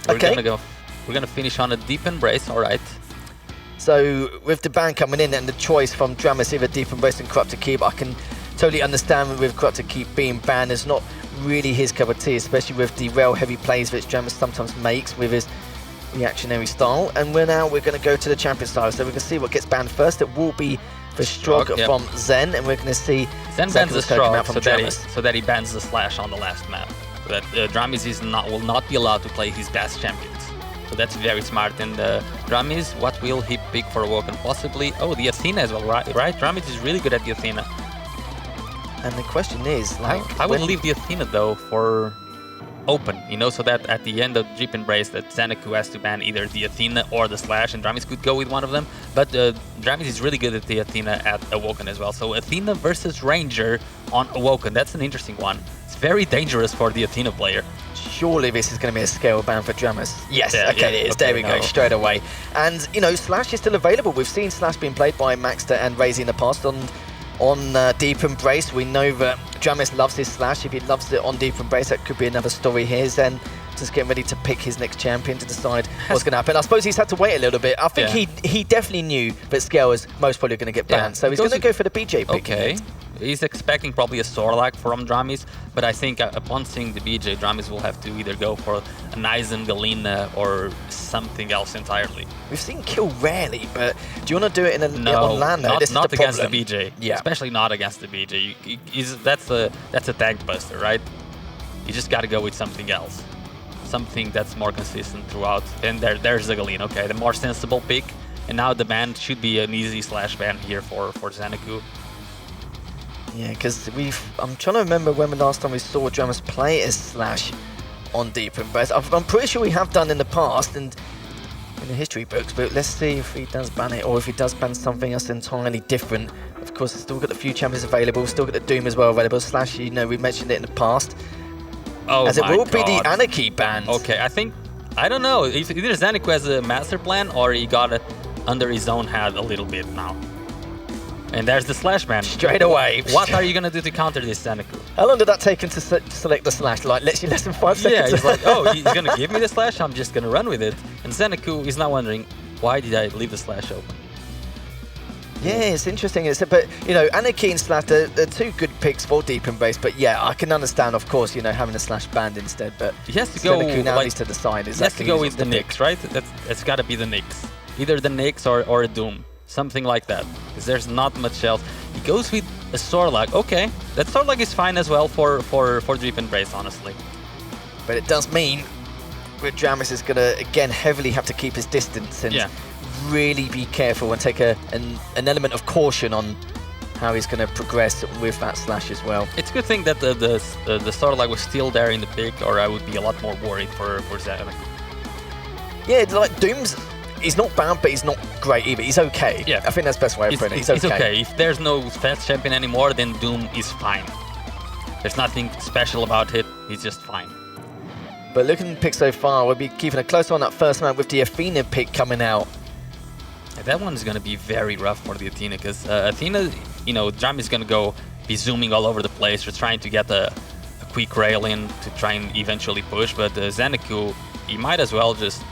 We're gonna finish on a Deep Embrace, alright. So with the ban coming in and the choice from Dramis, either Deep Embrace and Corrupted Keep, I can totally understand with Corrupted Keep being banned. It's not really his cup of tea, especially with the rail heavy plays which Dramis sometimes makes with his reactionary style. And we're going to go to the champion style, so we can see what gets banned first. It will be the Strog from Zen, and we're going to see Zen bans the Strog so that he bans the Slash on the last map. So that Dramis will not be allowed to play his best champions. So that's very smart. And Dramis, what will he pick for Awoken? Possibly, the Athena as well, right? Dramis is really good at the Athena. And the question is, like, I would leave the Athena though for open, so that at the end of Deep Embrace, that Zenaku has to ban either the Athena or the Slash, and Dramis could go with one of them. But Dramis is really good at the Athena at Awoken as well. So Athena versus Ranger on Awoken, that's an interesting one. It's very dangerous for the Athena player. Surely this is going to be a scale ban for Dramis. Yes, yeah, okay, it is. There we go, straight away. And, Slash is still available. We've seen Slash being played by Maxter and Razy in the past on Deep Embrace. We know that Dramis loves his Slash. If he loves it on Deep Embrace, that could be another story here. Zen just getting ready to pick his next champion to decide what's going to happen. I suppose he's had to wait a little bit. I think he definitely knew that Scale was most probably going to get banned. So he's going to go for the BJ pick. Okay. He's expecting probably a Sorlak from Dramis, but I think upon seeing the BJ, Dramis will have to either go for an Aizen Galena or something else entirely. We've seen Kill rarely, but do you want to do it on LAN though? Not against the BJ. Yeah. Especially not against the BJ. That's a tank buster, right? You just got to go with something else. Something that's more consistent throughout. And there's the Galena. Okay, the more sensible pick. And now the ban should be an easy Slash ban here for Zenaku. Yeah, because I'm trying to remember when the last time we saw Dramis play as Slash on Deep Embrace. I'm pretty sure we have done in the past and in the history books, but let's see if he does ban it or if he does ban something else entirely different. Of course, we've still got the few champions available, still got the Doom as well available. Slash, we mentioned it in the past. As it will be the Anarchy ban. Okay, I don't know if either Zenaku has a master plan or he got it under his own head a little bit now. And there's the Slash ban. Straight away. What are you going to do to counter this Zenaku? How long did that take him to select the Slash? Like, literally less than 5 seconds? Yeah, he's like, he's going to give me the Slash, I'm just going to run with it. And Zenaku is now wondering, why did I leave the Slash open? Yeah, it's interesting. But, Anarchy and Slash, they're two good picks for Deep Embrace. But yeah, I can understand, of course, having a Slash banned instead. But he has to go, Zenaku now needs to decide. He has to go with the Nyx, right? It's got to be the Nyx. either the Nyx or a Doom, something like that, because there's not much else. He goes with a Sorlag. Okay, that Sorlag is fine as well for Drip and Brace, honestly. But it does mean that Dramis is going to, again, heavily have to keep his distance and really be careful and take an element of caution on how he's going to progress with that slash as well. It's a good thing that the Sorlag was still there in the pick, or I would be a lot more worried for Zenek. Yeah, like Doom's, he's not bad, but he's not great either. He's okay. Yeah. I think that's the best way of putting it. He's okay. If there's no fast champion anymore, then Doom is fine. There's nothing special about it. He's just fine. But looking at the pick so far, we'll be keeping a close eye on that first map with the Athena pick coming out. Yeah, that one is going to be very rough for the Athena, because Athena, you know, Drum is going to be zooming all over the place. We're trying to get a quick rail in to try and eventually push, but Zeneku, he might as well just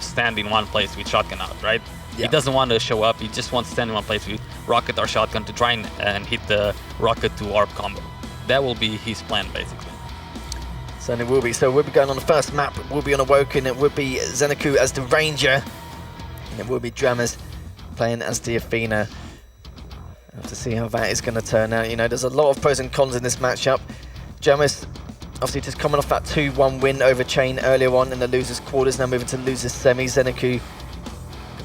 stand in one place with shotgun out, right? Yeah. He doesn't want to show up, he just wants to stand in one place with rocket or shotgun to try and hit the rocket to orb combo. That will be his plan, basically. Certainly will be. So we'll be going on the first map. We'll be on Awoken. It will be Zeneku as the Ranger. And it will be Dramas playing as the Athena. We'll have to see how that is going to turn out. You know, there's a lot of pros and cons in this matchup. Dramas obviously just coming off that 2-1 win over Chain earlier on in the losers quarters. Now moving to losers semi. Zeneku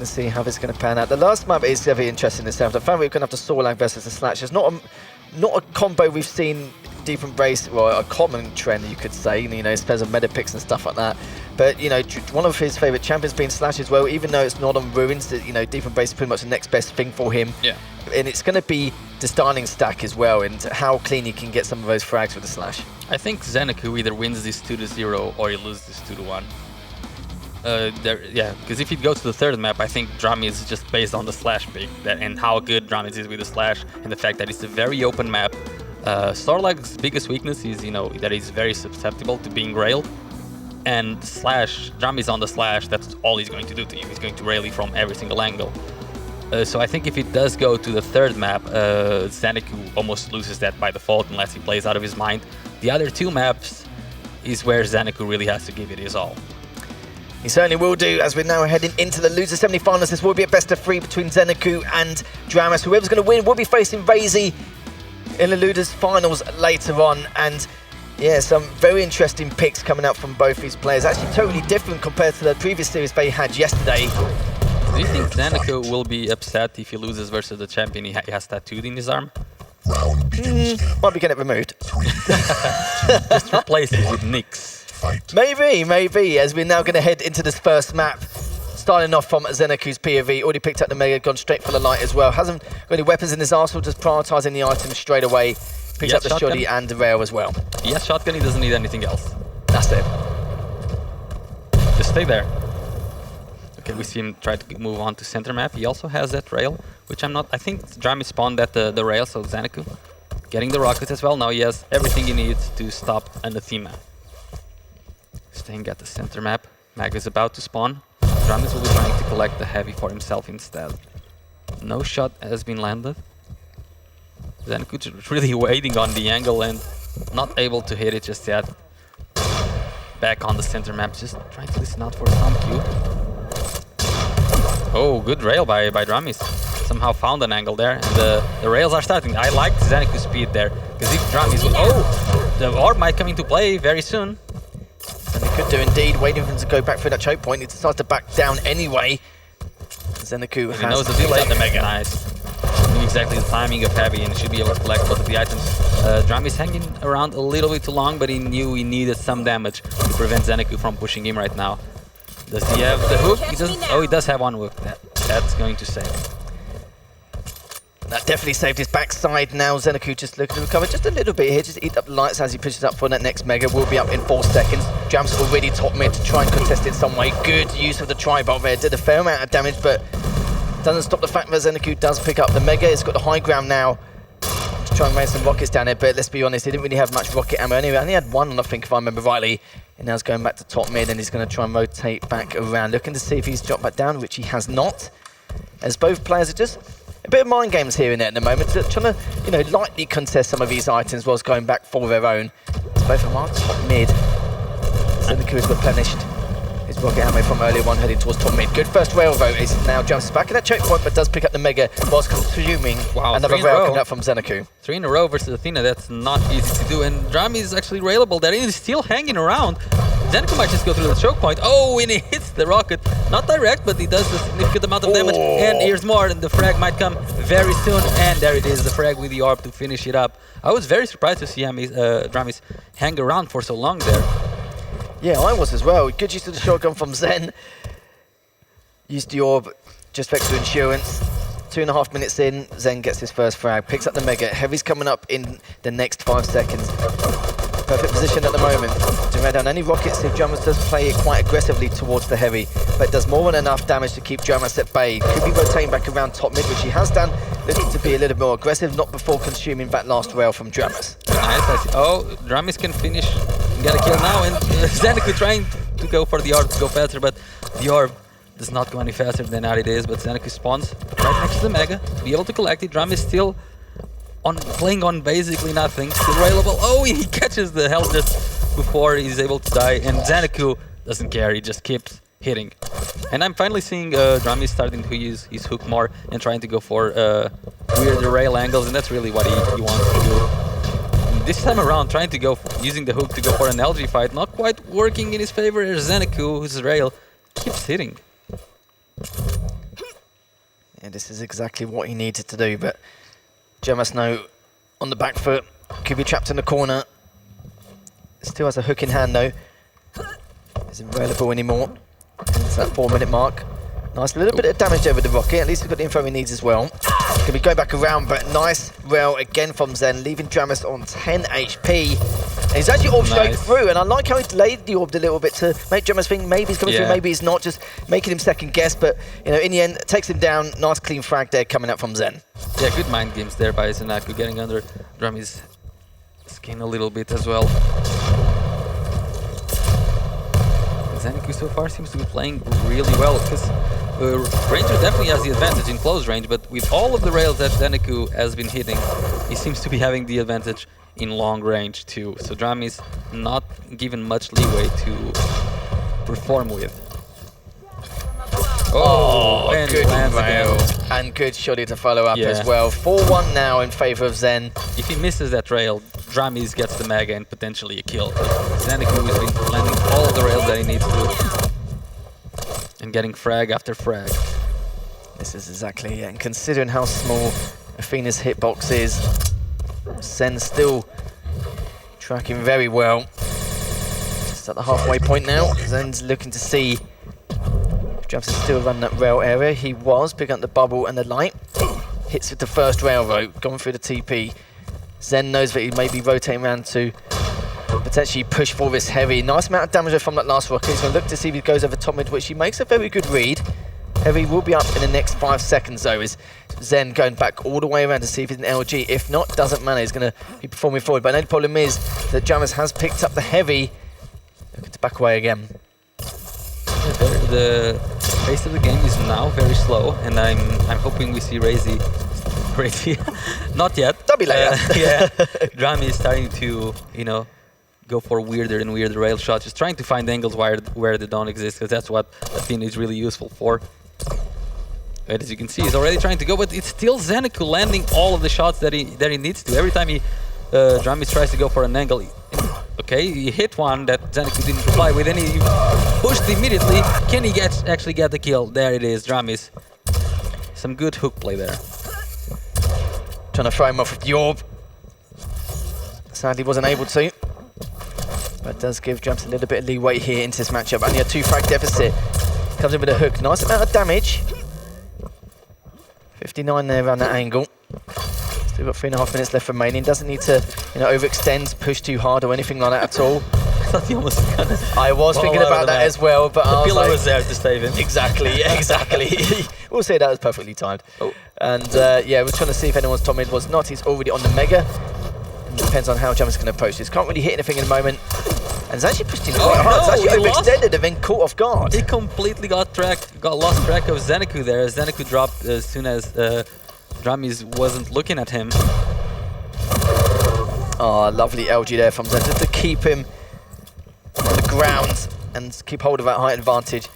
going to see how this is going to pan out. The last map is very interesting itself. The fact we're going to have the Sorlag versus the Slash. It's not a combo we've seen Deep Embrace, well, a common trend you could say, you know, it depends on meta picks and stuff like that. But, you know, one of his favourite champions being Slash as well, even though it's not on Ruins, you know, Deep Embrace is pretty much the next best thing for him. Yeah. And it's going to be the starting stack as well, and how clean he can get some of those frags with the Slash. I think Zeneku either wins this 2-0 or he loses this 2-1. Yeah, because if he goes to the third map, I think Drami is just based on the Slash pick and how good Drami is with the Slash, and the fact that it's a very open map. Sorlag's biggest weakness is, you know, that he's very susceptible to being railed, and Slash, Drami's on the Slash, that's all he's going to do to you. He's going to rail you from every single angle. So I think if it does go to the third map, Zeneku almost loses that by default unless he plays out of his mind. The other two maps is where Zeneku really has to give it his all. He certainly will do, as we're now heading into the loser semi-finals. This will be a best of 3 between Zeneku and Dramas. Whoever's going to win will be facing Razy in the losers finals later on. And yeah, some very interesting picks coming out from both these players. Actually totally different compared to the previous series they had yesterday. Do you think Zeneku will be upset if he loses versus the champion he has tattooed in his arm? Might be getting it removed. Just replace it with Nyx. Maybe, as we're now going to head into this first map. Starting off from Zeneku's POV, already picked up the Mega, gone straight for the light as well. Hasn't got any weapons in his arsenal, just prioritising the items straight away. Picks up the shoddy and the rail as well. He has shotgun, he doesn't need anything else. That's it. Just stay there. Okay, we see him try to move on to center map. He also has that rail, which I'm not... I think Drami spawned at the rail, so Zeneku getting the rockets as well. Now he has everything he needs to stop Anathema. Staying at the center map. Mag is about to spawn. Dramis will be trying to collect the heavy for himself instead. No shot has been landed. Zeneku really waiting on the angle and not able to hit it just yet. Back on the center map, just trying to listen out for some cue. Oh, good rail by Dramis. Somehow found an angle there, and the rails are starting. I like Zeneku's speed there, because if Dramis will... Oh! The orb might come into play very soon. And they could do indeed, waiting for him to go back through that choke point. He decides to back down anyway. Zeneku has... He knows the delay. The Mega, nice. Knew exactly the timing of heavy and should be able to collect both of the items. Drami's hanging around a little bit too long, but he knew he needed some damage to prevent Zeneku from pushing him right now. Does he have the hook? He does. Oh, he does have one hook. That's going to save him. That definitely saved his backside now. Zeneku just looking to recover just a little bit here. Just eat up the lights as he pushes up for that next Mega. Will be up in 4 seconds. Jams already top mid to try and contest in some way. Good use of the tri-bolt there. Did a fair amount of damage, but doesn't stop the fact that Zeneku does pick up the Mega. It's got the high ground now. Just try and raise some rockets down there, but let's be honest, he didn't really have much rocket ammo anyway. I only had one, I think, if I remember rightly. And now he's going back to top mid, and he's going to try and rotate back around, looking to see if he's dropped back down, which he has not. As both players are just a bit of mind games here and there at the moment, trying to, you know, lightly contest some of these items whilst going back for their own. As both of them are top mid. Zeneku is replenished. His Rocket Hammer from earlier one heading towards top mid. Good first rail though. Is now jumps back at that choke point, but does pick up the Mega whilst consuming another rail coming up from Zeneku. 3 in a row versus Athena, that's not easy to do. And Drami is actually railable there. He's still hanging around. Zeneku might just go through the choke point. Oh, and he hits the rocket. Not direct, but he does a significant amount of damage. And here's more, and the frag might come very soon. And there it is, the frag with the orb to finish it up. I was very surprised to see Dramis hang around for so long there. Yeah, I was as well. Good use of the shotgun from Zen. Used the orb just for extra insurance. 2.5 minutes in, Zen gets his first frag, picks up the Mega. Heavy's coming up in the next 5 seconds. Perfect position at the moment to rain down any rockets if Dramas does play it quite aggressively towards the Heavy, but it does more than enough damage to keep Dramas at bay. Could be rotating back around top mid, which he has done, looking to be a little more aggressive, not before consuming that last rail from Dramas. Nice, I see. Oh, Dramis can finish, get a kill now, and Zeneku trying to go for the orb to go faster, but the orb does not go any faster than that it is, but Zeneku spawns right next to the Mega, to be able to collect it. Dramis still playing on basically nothing, still railable. Oh, he catches the health just before he's able to die, and Zeneku doesn't care, he just keeps hitting. And I'm finally seeing Dramis starting to use his hook more and trying to go for weird rail angles, and that's really what he wants to do. And this time around, trying to go, using the hook to go for an LG fight, not quite working in his favor. Zeneku, whose rail keeps hitting. Yeah, this is exactly what he needed to do, but Gemas now on the back foot, could be trapped in the corner. Still has a hook in hand though. Isn't available anymore. It's that 4-minute mark. Nice little bit of damage there with the rocket. At least he's got the info he needs as well. Can be going back around, but nice rail again from Zen, leaving Dramis on 10 HP. And he's actually orb straight through, and I like how he delayed the orb a little bit to make Dramis think maybe he's coming through, maybe he's not, just making him second guess. But you know, in the end, takes him down. Nice clean frag there coming out from Zen. Yeah, good mind games there by Zeneku, getting under Dramis' skin a little bit as well. Zeneku so far seems to be playing really well, because Ranger definitely has the advantage in close range, but with all of the rails that Zeneku has been hitting, he seems to be having the advantage in long range too. So Dramis not given much leeway to perform with. Oh, and good rail. And good shoddy to follow up as well. 4-1 now in favor of Zen. If he misses that rail, Dramis gets the Mega and potentially a kill. Zeneku has been landing all of the rails that he needs to and getting frag after frag. This is exactly it. And considering how small Athena's hitbox is, Zen still tracking very well. Just at the halfway point now. Zen's looking to see if Dravis is still running that rail area. He was, picking up the bubble and the light. Hits with the first railroad, going through the TP. Zen knows that he may be rotating around to potentially push for this Heavy. Nice amount of damage from that last rocket. He's going to look to see if he goes over top mid, which he makes a very good read. Heavy will be up in the next 5 seconds though, is Zen going back all the way around to see if it's an LG. If not, doesn't matter, he's going to be performing forward. But the only problem is that Dramis has picked up the Heavy. Looking to back away again. The pace of the game is now very slow, and I'm hoping we see Razy, not yet. Don't be later. Yeah, Drami is starting to, you know, go for weirder and weirder rail shots, just trying to find angles where they don't exist, because that's what Athena is really useful for. And as you can see, he's already trying to go, but it's still Zeneku landing all of the shots that he needs to. Every time Dramis tries to go for an angle, okay, he hit one that Zeneku didn't reply with, and he pushed immediately. Can he actually get the kill? There it is, Dramis. Some good hook play there. Trying to throw him off with the orb. Sadly wasn't able to. But does give Dramis a little bit of leeway here into this matchup. Only a 2 frag deficit. Comes in with a hook. Nice amount of damage. 59 there around that angle. Still got 3.5 minutes left remaining. Doesn't need to, you know, overextend, push too hard or anything like that at all. I thought he almost I was thinking about that as well, but the pillar was there to save him. Exactly, yeah, exactly. We'll say that was perfectly timed. And yeah, we're trying to see if anyone's top mid was not. He's already on the Mega. And depends on how Dramis is going to approach this. Can't really hit anything in the moment. And it's actually pushed in quite hard. It's actually overextended and then caught off guard. He completely got lost track of Zeneku there. Zeneku dropped as soon as Dramis wasn't looking at him. Oh, lovely LG there from Zen to keep him on the ground. and keep hold of that height advantage.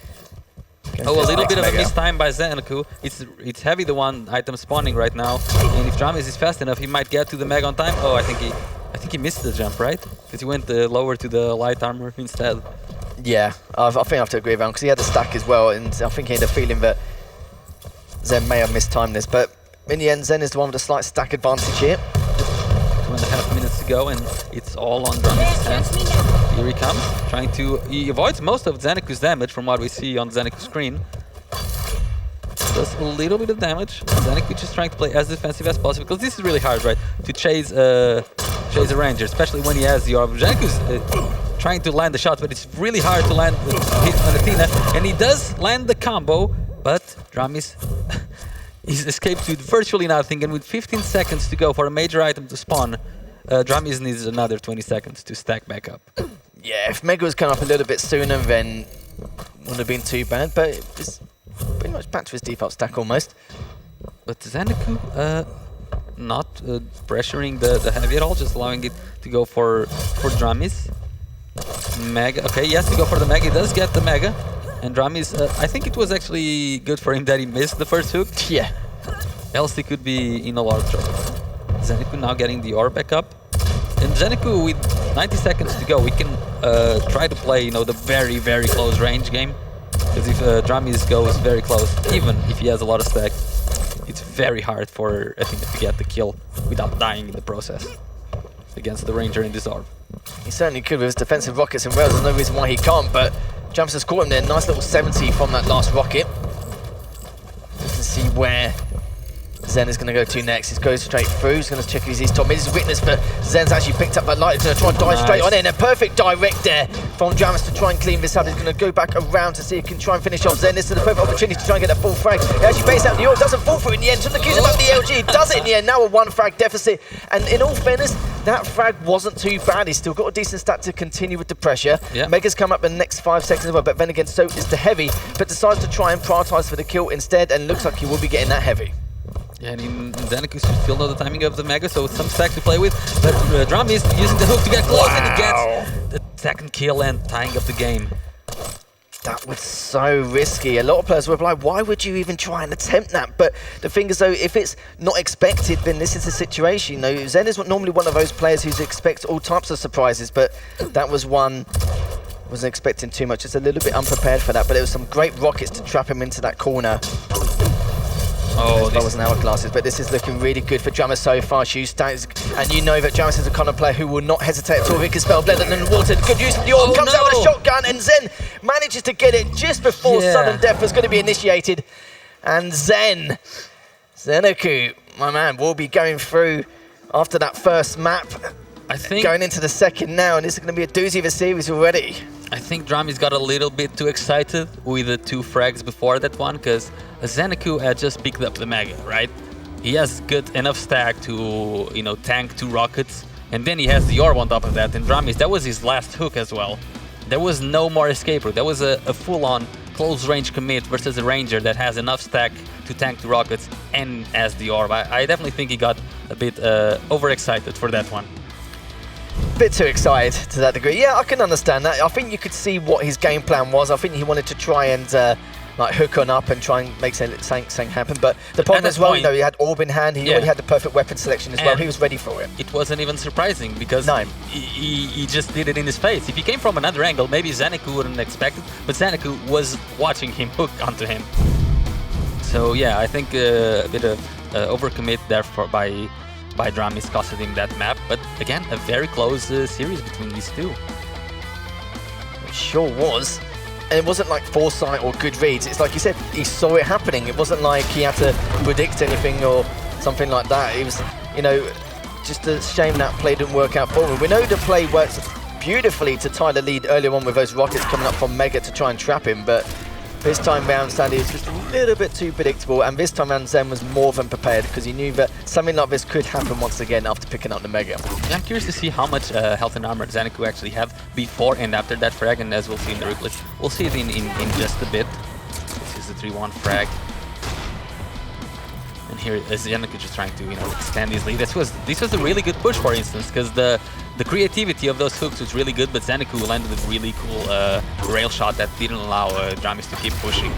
Oh, a little bit of a missed time by Zeneku. It's heavy, the one item spawning right now, and if Dramis is fast enough, he might get to the Mega on time. Oh, I think he missed the jump, right? Because he went lower to the light armor instead. Yeah, I think I have to agree with him because he had the stack as well, and I think he had a feeling that Zen may have mistimed this, but in the end, Zen is the one with a slight stack advantage here. 2.5 minutes to go, and it's all on Dramis' hands. Here he comes, he avoids most of Zeneku's damage from what we see on Zeneku's screen. Does a little bit of damage. Zeneku just trying to play as defensive as possible, because this is really hard, right? To chase a ranger, especially when he has the orb. Zeneku's trying to land the shot, but it's really hard to land the hit on Athena, and he does land the combo, but Dramis he's escaped with virtually nothing, and with 15 seconds to go for a major item to spawn, Dramis needs another 20 seconds to stack back up. Yeah, if Mega was come up a little bit sooner, then wouldn't have been too bad, but it's pretty much back to his default stack almost. But Zeneku not pressuring the heavy at all, just allowing it to go for Dramis. Mega, okay, he has to go for the Mega, he does get the Mega. And Dramis, I think it was actually good for him that he missed the first hook. Yeah. Else he could be in a lot of trouble. Zeneku now getting the orb back up. And Zeneku, with 90 seconds to go, we can try to play, the very, very close range game. Because if Dramis goes very close, even if he has a lot of stack, it's very hard for Athena to get the kill without dying in the process against the ranger in this orb. He certainly could with his defensive rockets and rails. There's no reason why he can't, but Dramis has caught him there. Nice little 70 from that last rocket. Just to see where Zen is going to go to next. He goes straight through. He's going to check his east top. He's a witness, but Zen's actually picked up that light. He's going to try and dive straight on in. A perfect direct there from Dramis to try and clean this up. He's going to go back around to see if he can try and finish off Zen. This is the perfect opportunity to try and get that full frag. He actually baits out the orb. Doesn't fall through in the end. Shouldn't accuse him of the LG. Does it in the end. Now a 1 frag deficit. And in all fairness, that frag wasn't too bad. He's still got a decent stat to continue with the pressure. Yeah. Mega's come up in the next 5 seconds as well, but then again, so is the heavy. But decides to try and prioritise for the kill instead, and looks like he will be getting that heavy. Yeah, and Zeneku should still know the timing of the Mega, so some stack to play with. But Dramis using the hook to get close, and he gets the second kill and tying up the game. That was so risky. A lot of players were like, why would you even try and attempt that? But the thing is, though, if it's not expected, then this is the situation. Zen is normally one of those players who expects all types of surprises, but that was one wasn't expecting too much. Just a little bit unprepared for that, but there was some great rockets to trap him into that corner. Oh, that wasn't hourglasses, but this is looking really good for Dramis so far. Shoe stacks, and you know that Dramis is the kind of player who will not hesitate at all. He can spell blended and water. Good use of the orb, comes out with a shotgun, and Zen manages to get it just before sudden death was going to be initiated. And Zeneku, my man, will be going through after that first map. I think going into the second now, and this is going to be a doozy of a series already. I think Dramis got a little bit too excited with the 2 frags before that one, because Zeneku had just picked up the Mega, right? He has good enough stack to, tank 2 rockets, and then he has the orb on top of that. And Dramis, that was his last hook as well. There was no more escape route. That was a full-on close range commit versus a ranger that has enough stack to tank 2 rockets and has the orb. I definitely think he got a bit overexcited for that one. Bit too excited to that degree. Yeah, I can understand that. I think you could see what his game plan was. I think he wanted to try and hook on up and try and make something happen. But the problem as well, he had orb in hand. He already had the perfect weapon selection as well. He was ready for it. It wasn't even surprising because he just did it in his face. If he came from another angle, maybe Zeneku wouldn't expect it. But Zeneku was watching him hook onto him. So yeah, I think a bit of overcommit there by Dramis costed him that map, but again, a very close series between these two. It sure was. And it wasn't like foresight or good reads. It's like you said, he saw it happening. It wasn't like he had to predict anything or something like that. It was, just a shame that play didn't work out for him. We know the play works beautifully to tie the lead earlier on with those rockets coming up from Mega to try and trap him, but this time round, Sandy was just a little bit too predictable, and this time round, Zen was more than prepared because he knew that something like this could happen once again after picking up the Mega. I'm curious to see how much health and armor Zeneku actually had before and after that frag, and as we'll see in the replay, we'll see it in just a bit. This is the 3-1 frag. And here is Yannick just trying to extend his lead. This was a really good push, for instance, because the creativity of those hooks was really good, but Zeniku landed a really cool rail shot that didn't allow Dramis to keep pushing.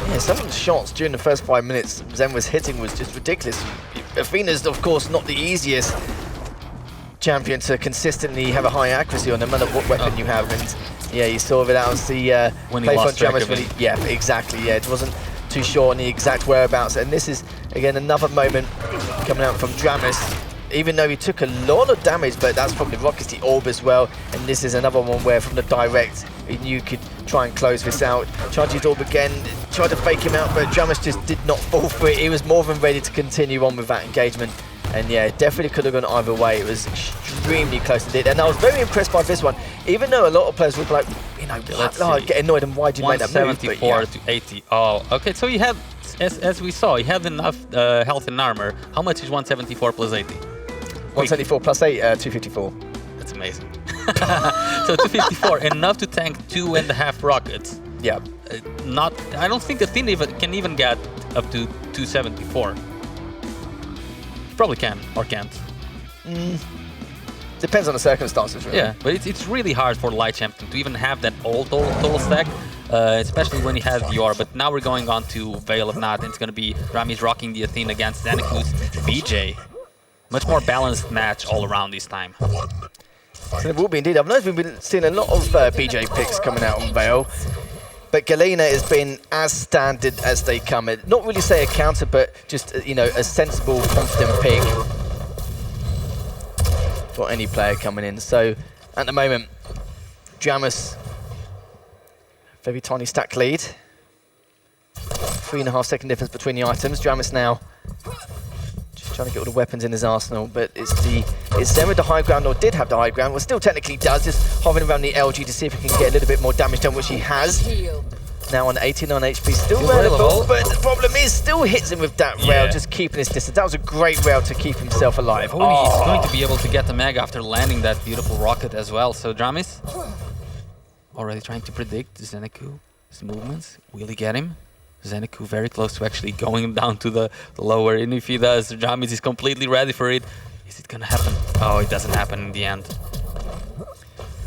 Yeah, some of the shots during the first 5 minutes Zen was hitting was just ridiculous. Athena's, of course, not the easiest champion to consistently have a high accuracy on, no matter what weapon you have. And yeah, you saw that was the play from Dramis really. Yeah, exactly. Yeah, it wasn't too sure on the exact whereabouts. And this is, again, another moment coming out from Dramis. Even though he took a lot of damage, but that's from the rockets, the orb as well. And this is another one where from the direct, he knew could try and close this out. Charged his orb again, tried to fake him out, but Dramis just did not fall for it. He was more than ready to continue on with that engagement. And yeah, definitely could have gone either way. It was extremely close indeed. And I was very impressed by this one, even though a lot of players would be like, get annoyed, and why did you make that move? 174 to 80. Oh, okay, so he had, as we saw, he had enough health and armor. How much is 174 plus 80? 174 plus 8, 254. That's amazing. So 254, enough to tank 2.5 rockets. Yeah. I don't think Athena can even get up to 274. Probably can, or can't. Depends on the circumstances, really. Yeah, but it's really hard for Light Champion to even have that old total stack, especially when he has the orb. But now we're going on to Veil of Not, and it's going to be Rami's rocking the Athena against Zaniku's BJ. Much more balanced match all around this time. So it will be indeed. I've noticed we've been seeing a lot of BJ picks coming out on Veil. But Galena has been as standard as they come. Not really say a counter, but just, a sensible, confident pick for any player coming in. So at the moment, Dramis, very tiny stack lead. 3.5 second difference between the items. Dramis now just trying to get all the weapons in his arsenal, but it's Zen with the high ground, or did have the high ground, well still technically does, just hovering around the LG to see if he can get a little bit more damage done, which he has. Now on 89 HP, still relevant, but the problem is still hits him with that rail, just keeping his distance. That was a great rail to keep himself alive. Oh, he's going to be able to get the Meg after landing that beautiful rocket as well. So Dramis already trying to predict Zeniku's movements. Will he get him? Zeniku very close to actually going down to the lower, and if he does, Dramis is completely ready for it. Is it gonna happen? Oh, it doesn't happen in the end.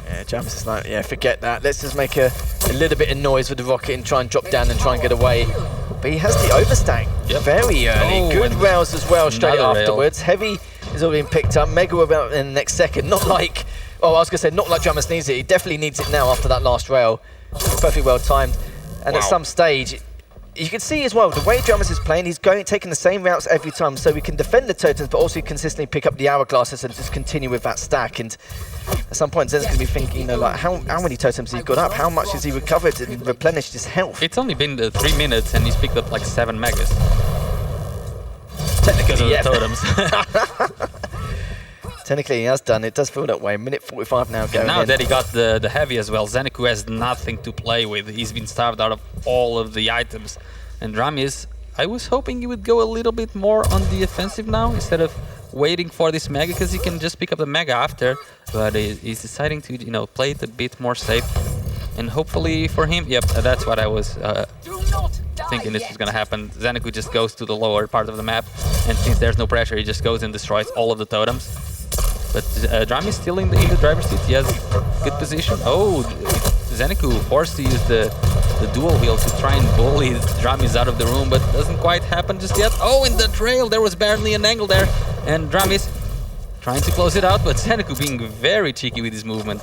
Yeah, Dramis is like, yeah, forget that. Let's just make a little bit of noise with the rocket and try and drop down and try and get away. But he has the overstack very early. Good rails as well straight afterwards. Heavy is all being picked up. Mega about in the next second. Not like, I was gonna say, not like Dramis needs it. He definitely needs it now after that last rail. Perfectly well timed. And at some stage, you can see as well, the way Dramis is playing, he's taking the same routes every time, so he can defend the totems, but also consistently pick up the hourglasses and just continue with that stack. And at some point, Zen's going to be thinking, like, how many totems has he got up? How much has he recovered and replenished his health? It's only been 3 minutes, and he's picked up like 7 megas. Technically, because of the totems. Technically, he has done. It does feel that way. Minute 45 now going now in. that he got the heavy as well, Zeniku has nothing to play with. He's been starved out of all of the items. And Dramis, I was hoping he would go a little bit more on the offensive now, instead of waiting for this Mega, because he can just pick up the Mega after. But he's deciding to, play it a bit more safe. And hopefully for him, yep, that's what I was thinking this was going to happen. Zeniku just goes to the lower part of the map, and since there's no pressure, he just goes and destroys all of the totems. But Dramis still in the driver's seat. He has good position. Oh, Zeniku forced to use the dual wheel to try and bully Dramis out of the room, but doesn't quite happen just yet. Oh, in the trail, there was barely an angle there. And Dramis trying to close it out, but Zeniku being very cheeky with his movement.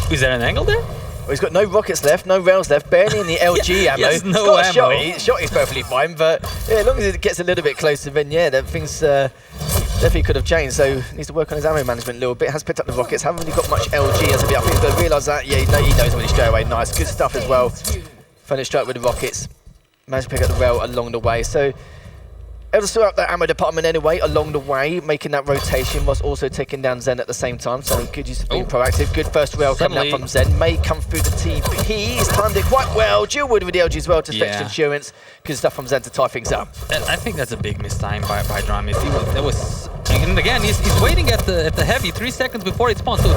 Is there an angle there? Well, he's got no rockets left, no rails left, barely in the LG ammo. Yes, no he's got ammo. A shot is perfectly fine, but yeah, as long as it gets a little bit closer, then yeah, that things definitely could have changed. So needs to work on his ammo management a little bit. Has picked up the rockets, haven't really got much LG as of yet. I think he's going to realise that. Yeah, he knows when he's straight away. Nice, good stuff as well. Finally strike with the rockets. Managed to pick up the rail along the way. So able to sort out that ammo department anyway along the way, making that rotation whilst also taking down Zen at the same time. So good use of being proactive. Good first rail coming out from Zen. May come through the TP. He's timed it quite well. Dual wood with the LG as well to stretch insurance. Good stuff from Zen to tie things up. I think that's a big mistime by Dramis. And again, he's waiting at the heavy 3 seconds before it spawns. So 2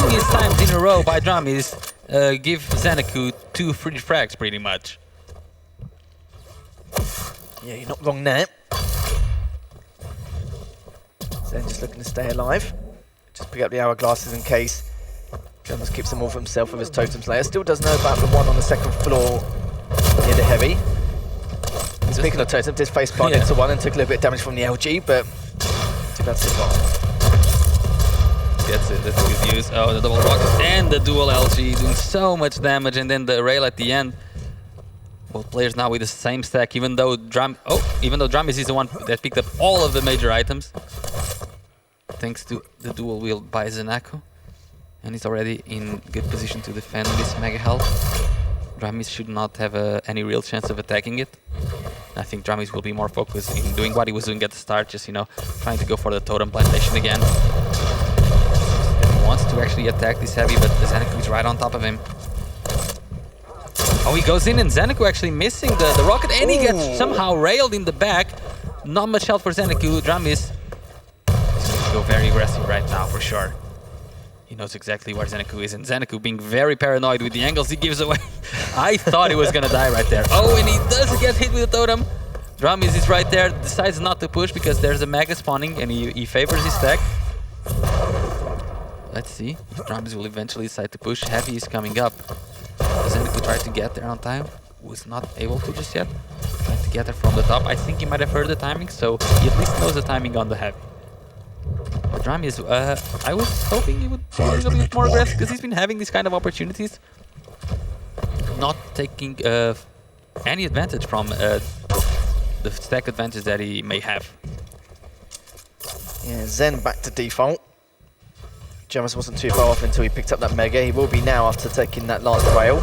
mistimes in a row by Dramis give Zeniku 2 free frags pretty much. Yeah, you're not wrong there. Zen just looking to stay alive. Just pick up the hourglasses in case Drummers keeps them all for himself with his totem slayer. Still does know about the one on the second floor near the heavy. Speaking of totem, did face plant into one and took a little bit of damage from the LG, but too bad so far. Gets it, that's good use. Oh, the double rocket and the dual LG doing so much damage, and then the rail at the end. Both players now with the same stack, even though Dramis is the one that picked up all of the major items. Thanks to the dual wield by Zanaku. And he's already in good position to defend this mega health. Dramis should not have any real chance of attacking it. I think Dramis will be more focused in doing what he was doing at the start, just, you know, trying to go for the totem plantation again. He wants to actually attack this heavy, but Zanaku is right on top of him. Oh, he goes in and Zanaku actually missing the rocket, and he gets somehow railed in the back. Not much health for Zanaku. Dramis is going to go very aggressive right now, for sure. He knows exactly where Zanaku is, and Zanaku being very paranoid with the angles he gives away. I thought he was going to die right there. Oh, and he does get hit with the totem. Dramis is right there, decides not to push because there's a mega spawning, and he favors his stack. Let's see if Dramis will eventually decide to push. Heavy is coming up. Zanaku tried to get there on time. Was not able to just yet. Trying to get there from the top. I think he might have heard the timing, so he at least knows the timing on the heavy. But Dramis, I was hoping he would be a little bit more aggressive because he's been having these kind of opportunities. Not taking any advantage from the stack advantage that he may have. Yeah, Zen back to default. Jamis wasn't too far off until he picked up that mega. He will be now after taking that last rail.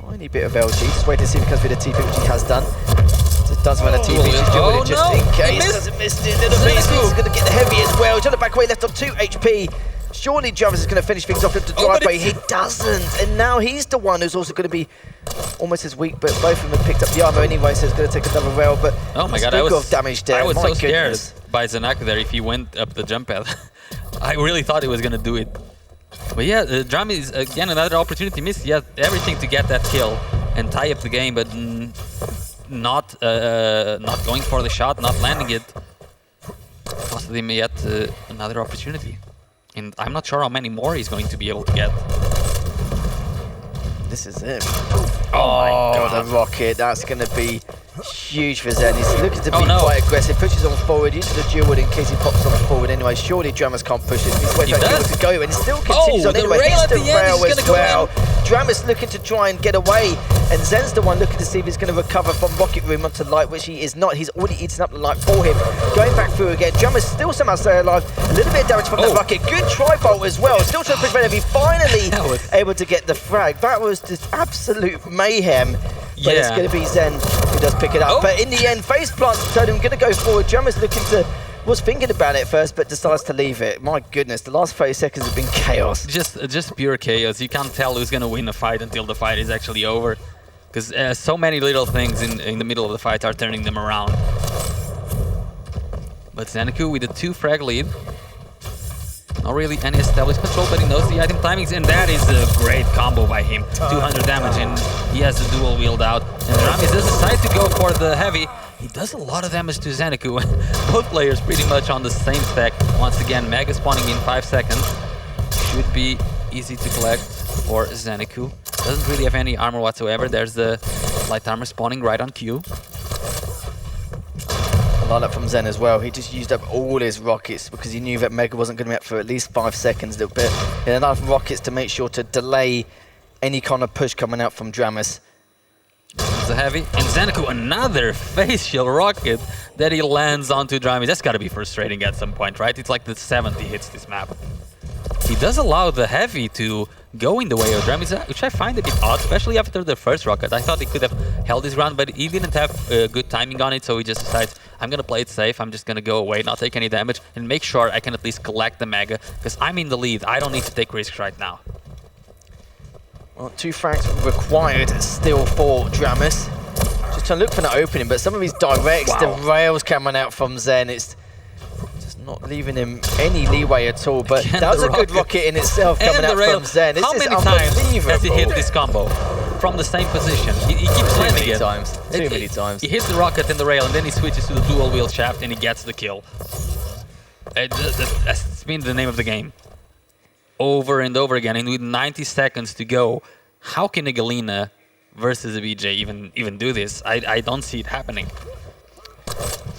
Tiny bit of LG, just wait to see if he comes with a TP, which he has done. It does run a TP, just in case. Doesn't miss it a little bit. He's going to get the heavy as well. John the back away, left on 2 HP. Surely Jamis is going to finish things off with the driveway. He doesn't, and now he's the one who's also going to be almost as weak, but both of them have picked up the armor anyway, so it's going to take another rail, but oh my god, I was damage there. I was so scared by Zanaku there if he went up the jump pad. I really thought he was going to do it. But yeah, Dramis, again, another opportunity missed. He had everything to get that kill and tie up the game, but not going for the shot, not landing it. Possibly may yet another opportunity. And I'm not sure how many more he's going to be able to get. This is it. Oh my god, the rocket. That's going to be huge for Zen. He's looking to be quite aggressive. Pushes on forward, uses the dual wood in case he pops on forward anyway. Surely Dramis can't push it. He's waiting for to go and still continues on anyway. He's the rail as well. Dramis looking to try and get away, and Zen's the one looking to see if he's going to recover from Rocket Room onto Light, which he is not. He's already eaten up the Light for him. Going back through again. Dramis still somehow staying alive. A little bit of damage from the Rocket. Good tri-bolt as well. Still trying to push Heavy. Finally able to get the frag. That was just absolute mayhem. But it's going to be Zen who does pick it up. But in the end, face plants the totem, going to go forward. Dramis looking to, was thinking about it first, but decides to leave it. My goodness, the last 30 seconds have been chaos. Just pure chaos. You can't tell who's going to win a fight until the fight is actually over. Because so many little things in the middle of the fight are turning them around. But Zanaku with a 2 frag lead. Not really any established control, but he knows the item timings, and that is a great combo by him. 200 damage, and he has the dual wield out. And Dramis does decide to go for the heavy. He does a lot of damage to Zanaku. Both players pretty much on the same stack. Once again, mega spawning in 5 seconds. Should be easy to collect for Zanaku. Doesn't really have any armor whatsoever. There's the light armor spawning right on cue. I like that from Zen as well. He just used up all his rockets because he knew that Mega wasn't going to be up for at least 5 seconds, a little bit. He had enough rockets to make sure to delay any kind of push coming out from Dramis. It's a heavy. And Zanaku, another facial rocket that he lands onto Dramis. That's got to be frustrating at some point, right? It's like the 70 hits this map. He does allow the heavy to go in the way of Dramis, which I find a bit odd, especially after the first rocket. I thought he could have held his ground, but he didn't have good timing on it, so he just decides, I'm going to play it safe, I'm just going to go away, not take any damage, and make sure I can at least collect the mega, because I'm in the lead. I don't need to take risks right now. Well, 2 frags required still for Dramis. Just trying to look for that opening, but some of his directs, the rails coming out from Zen, it's not leaving him any leeway at all, but that was a good rocket in itself coming out from Zen. How many times has he hit this combo? from the same position. He keeps landing it. Too many times. He hits the rocket in the rail and then he switches to the dual wheel shaft and he gets the kill. That's been the name of the game. Over and over again, and with 90 seconds to go, how can a Galena versus a BJ even do this? I don't see it happening.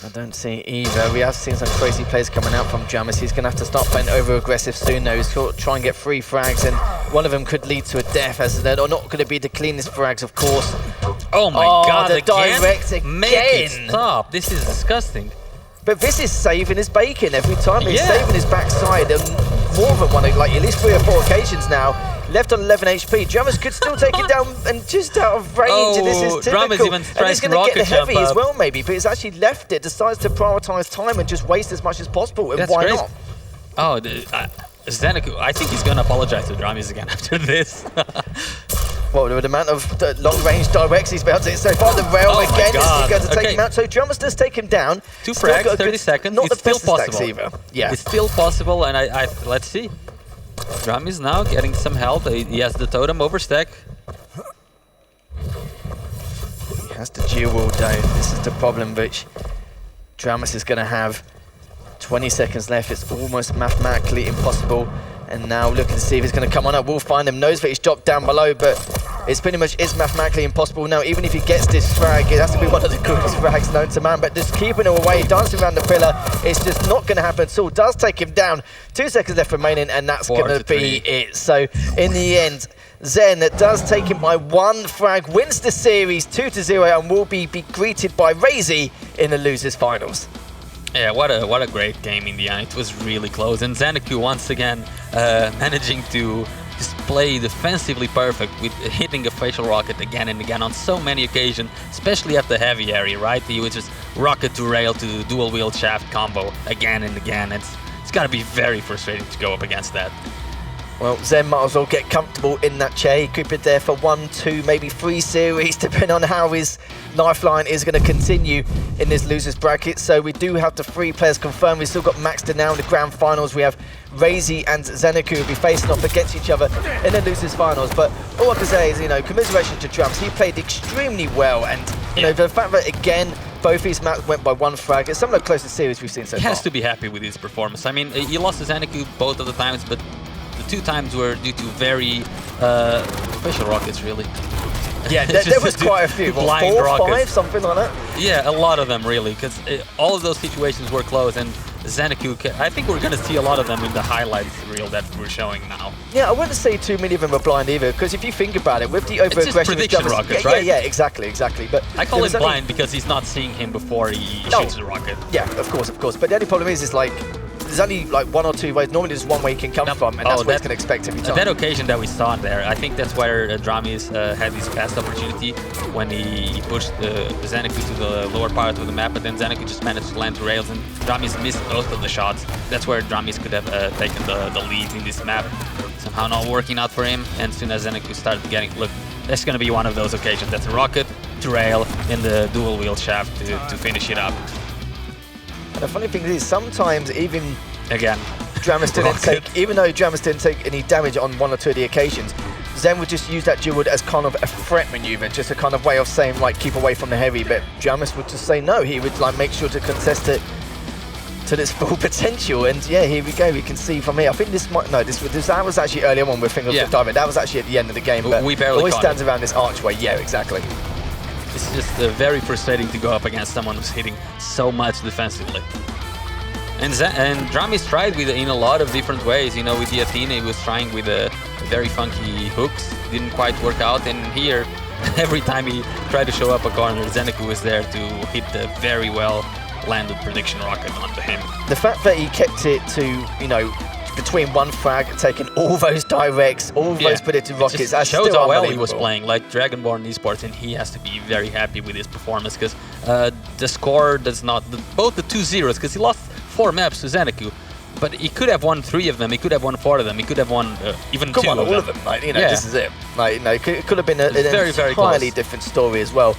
I don't see either. We have seen some crazy plays coming out from Jamis. He's going to have to start playing over-aggressive soon, though. He's got to try and get 3 frags, and one of them could lead to a death, as they're not going to be the cleanest frags, of course. Oh my god, the again? direct again! Make it stop. This is disgusting. But this is saving his bacon every time. He's saving his backside, and more than one, like at least 3 or 4 occasions now. Left on 11 HP. Jamis could still take it down and just out of range, and this is typical. Even and he's going to get the heavy as well, maybe, but he's actually left it, decides to prioritize time and just waste as much as possible, and why not? Oh, Zeneku, I think he's going to apologize to Dramis again after this. Well, with the amount of long-range directs he's been able to hit so far, the rail again is going to take him out. So Jamis does take him down. 2 frags, 30 seconds. Not it's the still best possible. Either. Yeah, it's still possible, and let's see. Dramis now getting some help. He has the totem overstack. He has to dual though. This is the problem which Dramis is going to have. 20 seconds left. It's almost mathematically impossible. And now looking to see if he's going to come on up. We'll find him. Knows that he's dropped down below, but it's pretty much is mathematically impossible now. Even if he gets this frag, it has to be one of the quickest frags known to man. But just keeping him away, dancing around the pillar, it's just not going to happen. Saul does take him down. 2 seconds left remaining, and that's going to be it. So in the end, Zen does take him by 1 frag, wins the series 2-0, and will be greeted by Razy in the losers finals. Yeah, what a great game in the end. It was really close, and Zeneku once again managing to just play defensively perfect with hitting a facial rocket again and again on so many occasions, especially at the heavy area, right? He would just rocket to rail to dual wheel shaft combo again and again. It's got to be very frustrating to go up against that. Well, Zen might as well get comfortable in that chair. He could be there for 1, 2, maybe 3 series, depending on how his lifeline is going to continue in this losers bracket. So we do have the 3 players confirmed. We've still got Maxter now in the grand finals. We have Razy and Zeneku will be facing off against each other in the losers finals. But all I can say is, commiseration to Drums. He played extremely well, and the fact that again both his maps went by 1 frag. It's some of the closest series we've seen so far. He has to be happy with his performance. I mean, he lost to Zeneku both of the times, but the 2 times were due to very special rockets, really. Yeah, there was quite a few. 4, 5, something like that? Yeah, a lot of them, really, because all of those situations were close, and Zeneku, I think we're going to see a lot of them in the highlights reel that we're showing now. Yeah, I wouldn't say too many of them are blind either, because if you think about it, with the over-aggression... It's just prediction rockets, right? Yeah, exactly. But I call it blind because he's not seeing him before he shoots the rocket. Yeah, of course. But the only problem is like, there's only like 1 or 2 ways. Normally there's 1 way he can come from, and that's what he's going to expect every time. That occasion that we saw there, I think that's where Dramis had his best opportunity when he pushed Zeneku to the lower part of the map, but then Zeneku just managed to land to rails, and Dramis missed both of the shots. That's where Dramis could have taken the lead in this map. Somehow not working out for him, and as soon as Zeneku started getting... Look, that's going to be one of those occasions. That's a rocket to rail in the dual wheel shaft to finish it up. And the funny thing is, sometimes even again, Dramis didn't take, even though Dramis didn't take any damage on 1 or 2 of the occasions, Zen would just use that dual as kind of a threat maneuver, just a kind of way of saying like keep away from the heavy. But Dramis would just say no. He would like make sure to contest it to its full potential. And yeah, here we go. We can see from here. I think this might that was actually earlier on with Fingers of Diving. That was actually at the end of the game. But we barely always stands around this archway. Yeah, exactly. It's just very frustrating to go up against someone who's hitting so much defensively. And Dramis tried in a lot of different ways. With the Athena, he was trying with very funky hooks. Didn't quite work out. And here, every time he tried to show up a corner, Zeneku was there to hit the very well landed prediction rocket onto him. The fact that he kept it to, between 1 frag, taking all those directs, all those predicted rockets, that shows how well he was playing, like Dragonborn Esports, and he has to be very happy with his performance, because the score does not... both the 2-0s, because he lost 4 maps to Zeneku, but he could have won 3 of them, he could have won 4 of them, he could have won even 2 all of them. This is it. It could have been an entirely different story as well,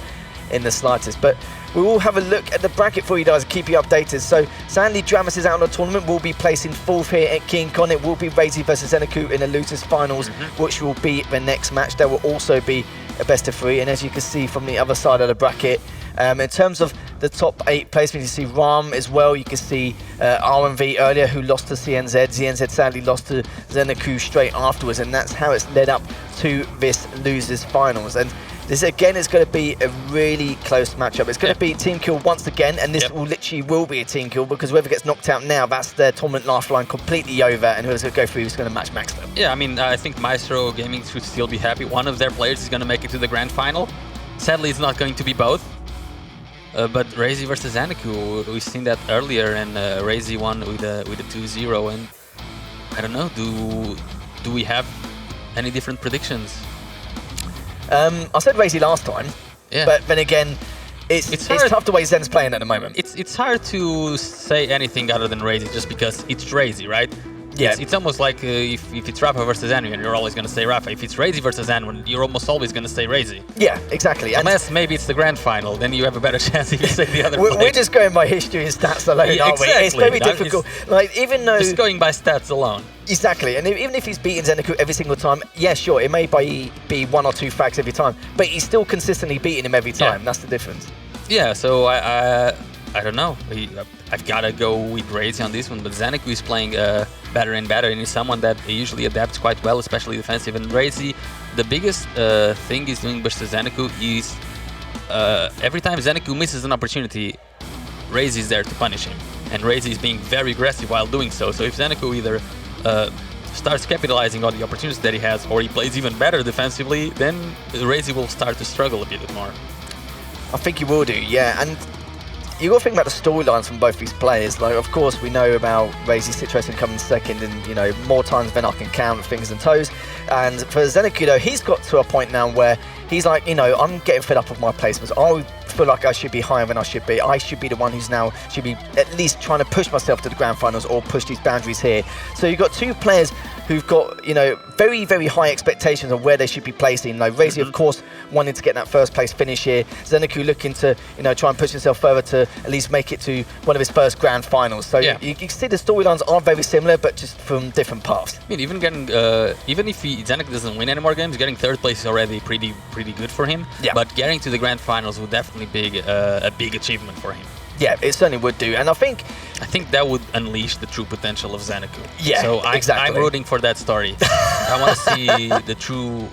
in the slightest. But we will have a look at the bracket for you guys and keep you updated. So sadly, Dramis is out of the tournament. We'll be placing 4th here at KeenCon. It will be Razy versus Zeneku in the losers finals, which will be the next match. There will also be a best of 3. And as you can see from the other side of the bracket, in terms of the top 8 placements, you see Ram as well. You can see RMV earlier, who lost to CNZ. CNZ sadly lost to Zeneku straight afterwards, and that's how it's led up to this losers finals. And this again is going to be a really close matchup. It's going to be team kill once again, and this will be a team kill, because whoever gets knocked out now, that's their tournament lifeline completely over, and whoever's going to go through is going to match Max them. Yeah, I mean, I think Maestro Gaming should still be happy. One of their players is going to make it to the grand final. Sadly, it's not going to be both. But Razy versus Anaku, we've seen that earlier, and Razy won with a 2-0. And I don't know, do we have any different predictions? I said Razy last time, but then again, it's tough the way Zen's playing at the moment. It's hard to say anything other than Razy, just because it's Razy, right? Yeah. It's almost like if it's Rafa versus Anwen, you're always going to say Rafa. If it's Razy versus Anwen, you're almost always going to say Razy. Yeah, exactly. Unless maybe it's the grand final, then you have a better chance if you say the other We're just going by history and stats alone, aren't we? It's very difficult. Like, even though... Just going by stats alone. Exactly, and even if he's beaten Zeneku every single time, yeah, sure, it may be 1 or 2 frags every time, but he's still consistently beating him every time. That's the difference. Yeah, so I don't know. I've got to go with Razy on this one, but Zeneku is playing better and better, and he's someone that usually adapts quite well, especially defensive. And Razy, the biggest thing he's doing versus Zeneku is every time Zeneku misses an opportunity, Razy is there to punish him. And Razy is being very aggressive while doing so. So if Zeneku either starts capitalizing on the opportunities that he has, or he plays even better defensively, then Razy will start to struggle a bit more. I think he will do, yeah. And you got to think about the storylines from both these players. Like, of course, we know about Razy's situation coming second, and you know, more times than I can count, fingers and toes. And for Zeneku, though, he's got to a point now where he's like, you know, I'm getting fed up with my placements. I feel like I should be higher than I should be. I should be the one who's now should be at least trying to push myself to the grand finals or push these boundaries here. So you've got 2 players who've got, you know, very, very high expectations of where they should be placing. Like Razy, of course, wanting to get that first place finish here. Zeneku looking to, you know, try and push himself further to at least make it to one of his first grand finals. So you can see the storylines are very similar, but just from different paths. I mean, even getting, even if Zeneku doesn't win any more games, getting 3rd place is already pretty good for him. Yeah. But getting to the grand finals would definitely be a big achievement for him. Yeah, it certainly would do, and I think that would unleash the true potential of Zeneku. Yeah, so exactly. I'm rooting for that story. I want to see the true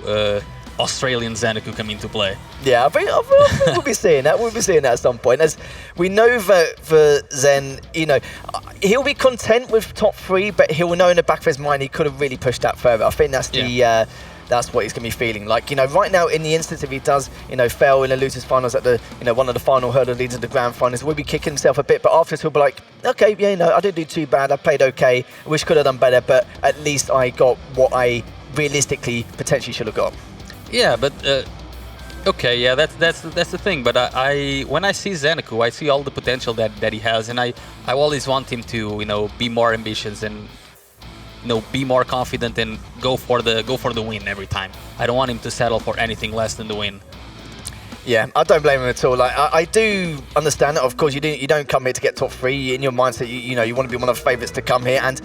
Australian Zeneku come into play. Yeah, I think we'll be seeing that. We'll be seeing that at some point. As we know that for Zen, you know, he'll be content with top 3, but he'll know in the back of his mind he could have really pushed that further. I think that's that's what he's going to be feeling. Like, you know, right now, in the instance if he does, you know, fail in the losers finals at the, you know, one of the final hurdle leads to the grand finals, will be kicking himself a bit, but afterwards he'll be like, okay, yeah, you know, I didn't do too bad, I played okay, I wish could have done better, but at least I got what I realistically potentially should have got. Yeah, but okay, yeah, that's the thing. But I when I see Zeneku, I see all the potential that he has, and I always want him to, you know, be more ambitious and, you know, be more confident and go for the win every time. I don't want him to settle for anything less than the win. Yeah, I don't blame him at all. Like, I do understand that. Of course, you don't come here to get top 3. In your mindset, you know, you want to be one of the favourites to come here, and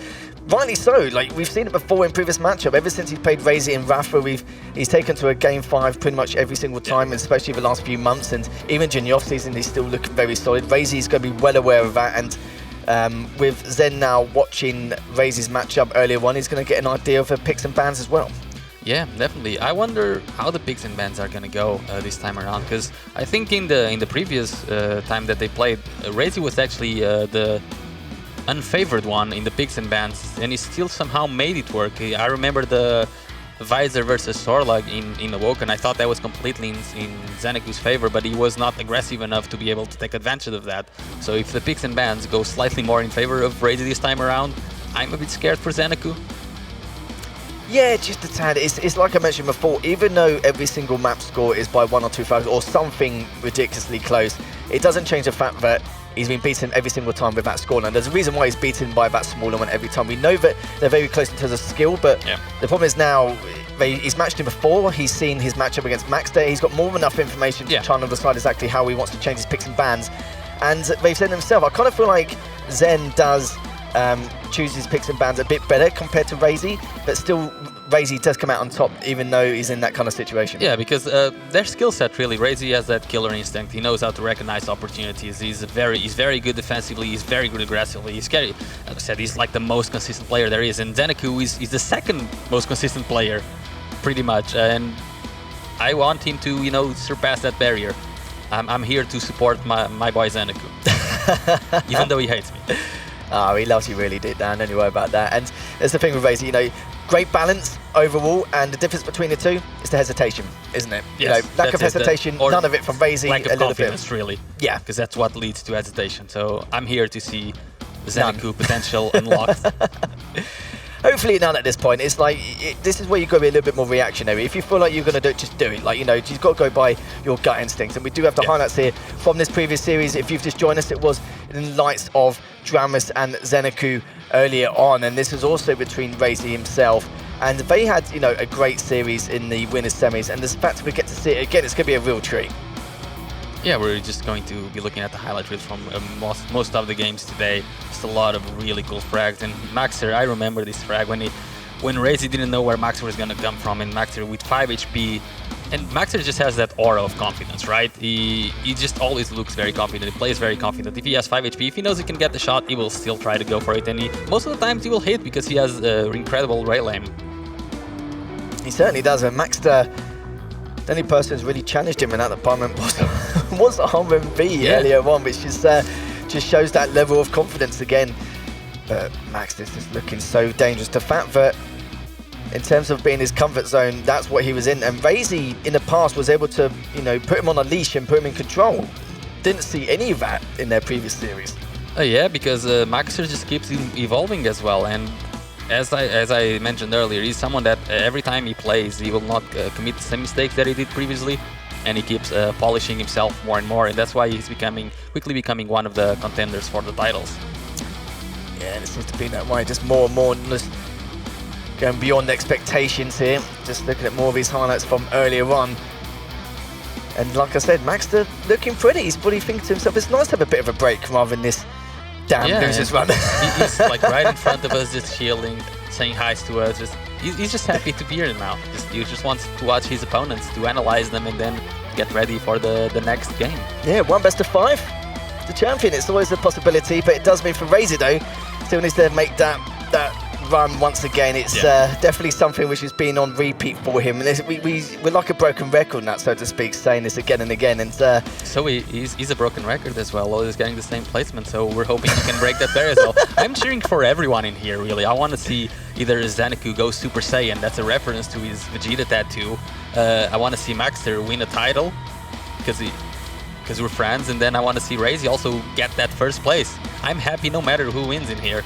rightly so. Like, we've seen it before in previous matchup. Ever since he's played Razy and Rafa, he's taken to a game 5 pretty much every single time, especially the last few months. And even during the off season, he's still looking very solid. Razy's going to be well aware of that, and with Zen now watching Razy's matchup earlier on, he's going to get an idea of the picks and bans as well. Yeah, definitely. I wonder how the picks and bans are going to go this time around, because I think in the previous time that they played, Razy was actually the unfavored one in the picks and bans, and he still somehow made it work. I remember the Visor versus Sorlag in Awoken. I thought that was completely in Zeneku's favor, but he was not aggressive enough to be able to take advantage of that. So if the picks and bans go slightly more in favor of Razy this time around, I'm a bit scared for Zeneku. Yeah, just a tad. It's like I mentioned before, even though every single map score is by 1 or 2 frags or something ridiculously close, it doesn't change the fact that he's been beaten every single time with that scoreline. There's a reason why he's beaten by that smaller one every time. We know that they're very close in terms of skill, but the problem is now he's matched him before. He's seen his matchup against Max there. He's got more than enough information to try and decide exactly how he wants to change his picks and bans. And they've said himself, I kind of feel like Zen does chooses picks and bans a bit better compared to Razy, but still Razy does come out on top even though he's in that kind of situation. Yeah, because their skill set really, Razy has that killer instinct. He knows how to recognize opportunities. He's very good defensively. He's very good aggressively. He's scary. Like I said, he's like the most consistent player there is. And Zeneku is the second most consistent player, pretty much. And I want him to, you know, surpass that barrier. I'm here to support my boy Zeneku, even though he hates me. Oh, he loves you really deep down, don't you worry about that. And that's the thing with Razy, you know, great balance overall, and the difference between the two is the hesitation, isn't it? Yes, you know, lack of hesitation, none of it from Razy. Lack of confidence, really. Yeah. Because that's what leads to hesitation. So I'm here to see Zeneku potential unlocked. Hopefully none at this point. It's like, this is where you've got to be a little bit more reactionary. If you feel like you're going to do it, just do it. Like, you know, you've got to go by your gut instincts. And we do have the highlights here from this previous series. If you've just joined us, it was in the lights of Dramus and Zeneku earlier on. And this was also between Razy himself. And they had, you know, a great series in the winners semis. And the fact that we get to see it again, it's going to be a real treat. Yeah, we're just going to be looking at the highlight reels from most of the games today. Just a lot of really cool frags. And Maxer, I remember this frag when Razy didn't know where Maxer was going to come from, and Maxer with 5 HP. And Maxer just has that aura of confidence, right? He just always looks very confident. He plays very confident. If he has 5 HP, if he knows he can get the shot, he will still try to go for it. And most of the times he will hit because he has incredible rail aim. He certainly does. And Maxter, the only person who's really challenged him in that department was RMV earlier on, which is, just shows that level of confidence again. But Maxter's just looking so dangerous. The fact that in terms of being his comfort zone, that's what he was in. And Razy in the past was able to, you know, put him on a leash and put him in control. Didn't see any of that in their previous series. Yeah, because Maxer just keeps evolving as well. And as I mentioned earlier, he's someone that every time he plays, he will not commit the same mistakes that he did previously, and he keeps polishing himself more and more, and that's why he's quickly becoming one of the contenders for the titles. Yeah, it seems to be that way, just more and more, just going beyond expectations here. Just looking at more of his highlights from earlier on. And like I said, Maxter looking pretty. He's probably thinking to himself, it's nice to have a bit of a break rather than this damn losers run. He's like right in front of us, just chilling, saying hi to us. He's just happy to be here now. He just wants to watch his opponents, to analyze them, and then get ready for the next game. Yeah, 1 best of 5. The champion, it's always a possibility, but it does mean for Razy though, still needs to make that run once again. It's definitely something which has been on repeat for him. And we're like a broken record now, so to speak, saying this again and again. And so he's a broken record as well. Always getting the same placement. So we're hoping he can break that barrier as well. I'm cheering for everyone in here, really. I want to see either Zeneku go Super Saiyan. That's a reference to his Vegeta tattoo. I want to see Maxter win a title because we're friends, and then I want to see Razy also get that first place. I'm happy no matter who wins in here.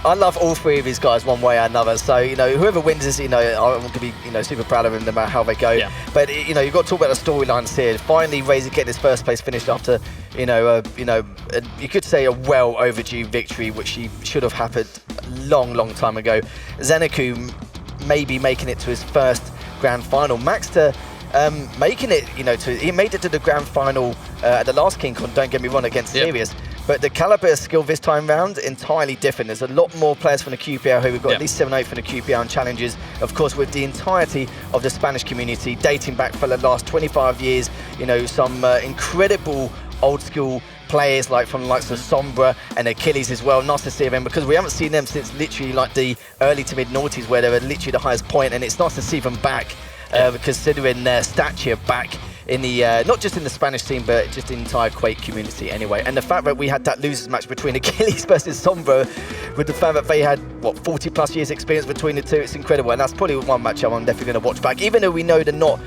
I love all 3 of these guys one way or another. So, you know, whoever wins is, you know, I'm going to be, you know, super proud of them no matter how they go. Yeah. But, you know, you've got to talk about the storylines here. Finally, Razy getting his first place finished after, you could say a well overdue victory, which he should have happened a long time ago. Zeneku maybe making it to his first grand final. Maxter making it, you know, he made it to the grand final at the last KeenCon, don't get me wrong, against Sirius. But the caliber of skill this time round, entirely different. There's a lot more players from the QPR who we've got at least 7 or 8 from the QPR and challenges. Of course, with the entirety of the Spanish community dating back for the last 25 years, you know, some incredible old school players like from the likes of Sombra and Achilles as well. Nice to see them because we haven't seen them since literally like the early to mid noughties where they were literally the highest point, and it's nice to see them back considering their stature back in the not just in the Spanish scene, but just the entire Quake community anyway. And the fact that we had that losers match between Achilles versus Sombra, with the fact that they had, what, 40 plus years experience between the two, it's incredible. And that's probably one match I'm definitely going to watch back, even though we know they're not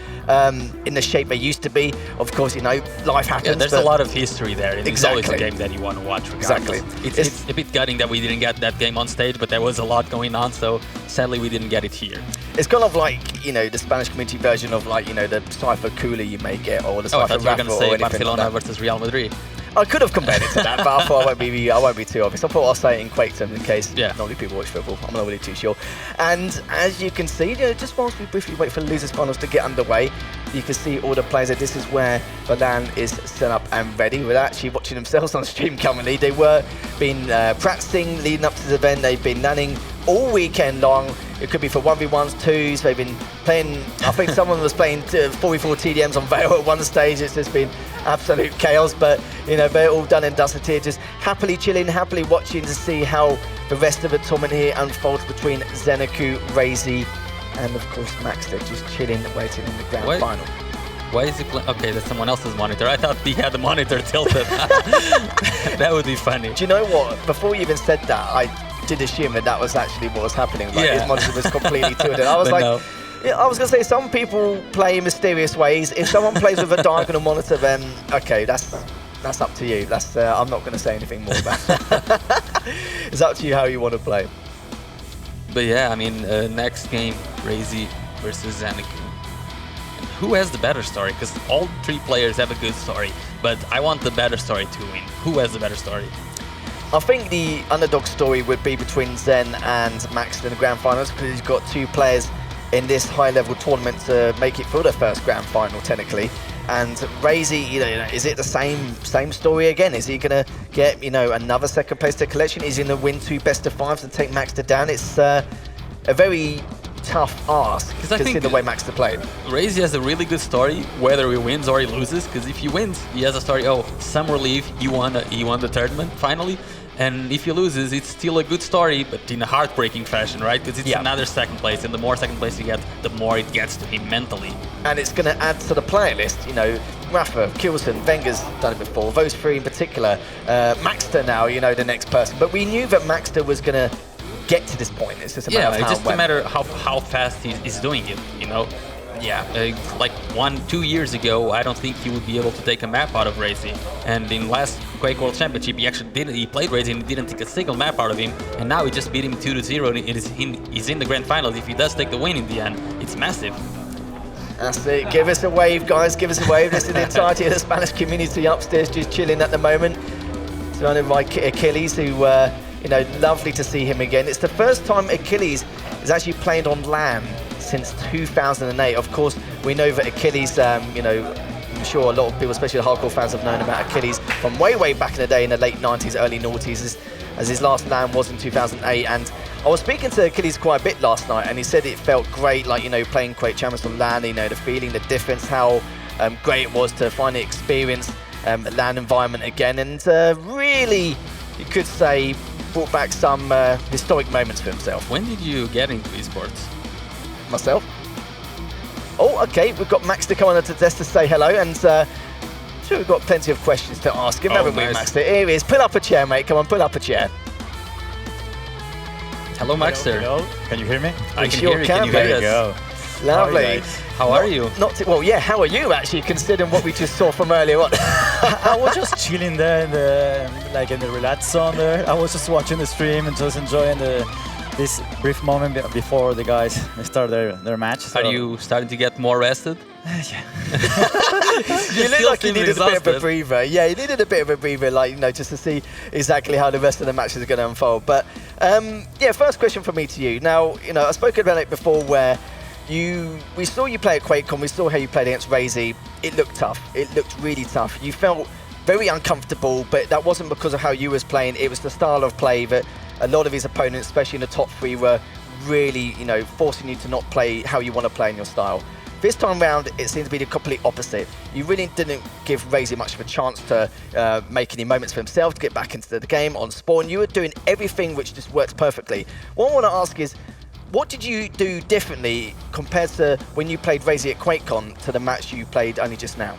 in the shape they used to be. Of course, you know, life happens. Yeah, there's a lot of history there. And exactly. It's always a game that you want to watch regardless. Exactly. It's a bit gutting that we didn't get that game on stage, but there was a lot going on, so sadly we didn't get it here. It's kind of like, you know, the Spanish community version of, like, you know, the Cypher Cooler you may get, or the Cypher I thought you were going to say Barcelona like versus Real Madrid. I could have compared it to that, but I thought I won't be too obvious. I thought I'll say it in Quake terms in case normally people watch football. I'm not really too sure. And as you can see, you know, just whilst we briefly wait for the losers finals to get underway, you can see all the players. This is where the LAN is set up and ready. We're actually watching themselves on stream currently. They were been practicing leading up to the event. They've been LANing all weekend long. It could be for 1v1s, 2s. They've been playing, I think someone was playing 44 TDMs on Vale at one stage. It's just been absolute chaos, but you know, they're all done and dusted here, just happily chilling, happily watching to see how the rest of the tournament here unfolds between Zenecu, Razy, and of course Maxter, just chilling, waiting in the grand final. Why is he playing? Okay, that's someone else's monitor. I thought he had the monitor tilted. That would be funny. Do you know what? Before you even said that, I did assume that was actually what was happening. Like his monitor was completely tilted. I was like, no. Yeah, I was going to say, some people play in mysterious ways. If someone plays with a diagonal monitor, then okay, that's up to you. That's I'm not going to say anything more about that. It's up to you how you want to play. But yeah, I mean, next game, Razy versus Zenecu. Who has the better story? Because all three players have a good story, but I want the better story to win. Who has the better story? I think the underdog story would be between Zen and Max in the grand finals, because he's got two players in this high-level tournament to make it for the first grand final, technically. And Razy, you know, is it the same story again? Is he going to get, you know, another second place to collection? Is he going to win 2 best-of-5s and take Maxter down? It's a very tough ask, considering the way Maxter played. Razy has a really good story, whether he wins or he loses, because if he wins, he has a story, oh, summer leave, he won the tournament, finally. And if he loses, it's still a good story, but in a heartbreaking fashion, right? Because it's another second place, and the more second place you get, the more it gets to him mentally. And it's going to add to the player list. You know, Rafa, Kilson, Wenger's done it before, those three in particular. Maxter now, you know, the next person. But we knew that Maxter was going to get to this point. It's just a matter of how it's just a matter how fast he's doing it, you know? Yeah, like 1-2 years ago, I don't think he would be able to take a map out of Razy. And in last Quake World Championship, he actually didn't. He played Razy and he didn't take a single map out of him. And now he just beat him 2-0. And he's in the grand finals. If he does take the win in the end, it's massive. That's it. Give us a wave, guys. Give us a wave. This is the entirety of the Spanish community upstairs, just chilling at the moment. Surrounded by Achilles, who, you know, lovely to see him again. It's the first time Achilles is actually played on LAN since 2008. Of course, we know that Achilles, you know, I'm sure a lot of people, especially the hardcore fans, have known about Achilles from way back in the day in the late 90s, early noughties, as his last LAN was in 2008. And I was speaking to Achilles quite a bit last night, and he said it felt great, like, you know, playing Quake Champions on LAN, you know, the feeling, the difference, how great it was to finally experience the LAN environment again, and really, you could say, brought back some historic moments for himself. When did you get into esports? Myself. Oh, okay, we've got Maxter coming on to just to say hello, and sure, we've got plenty of questions to ask him, haven't we, Maxter? Here he is. Pull up a chair, mate. Come on, pull up a chair. Hello, Maxter. Hello. Can you hear me? I can hear you. Can you hear us? Lovely. How are you? Well, yeah, how are you, actually, considering what we just saw from earlier on? I was just chilling there in the relaxed zone there. I was just watching the stream and just enjoying this brief moment before the guys start their match. So. Are you starting to get more rested? Yeah. You look like you needed a bit of a breather. Yeah, you needed a bit of a breather, like, you know, just to see exactly how the rest of the matches are going to unfold. But yeah, first question from me to you. Now, you know, I spoke about it before, where we saw you play at QuakeCon. We saw how you played against Razy. It looked tough. It looked really tough. You felt very uncomfortable, but that wasn't because of how you was playing. It was the style of play that a lot of his opponents, especially in the top 3, were really, you know, forcing you to not play how you want to play in your style. This time round, it seems to be the complete opposite. You really didn't give Razy much of a chance to make any moments for himself, to get back into the game on spawn. You were doing everything which just worked perfectly. What I want to ask is, what did you do differently compared to when you played Razy at QuakeCon to the match you played only just now?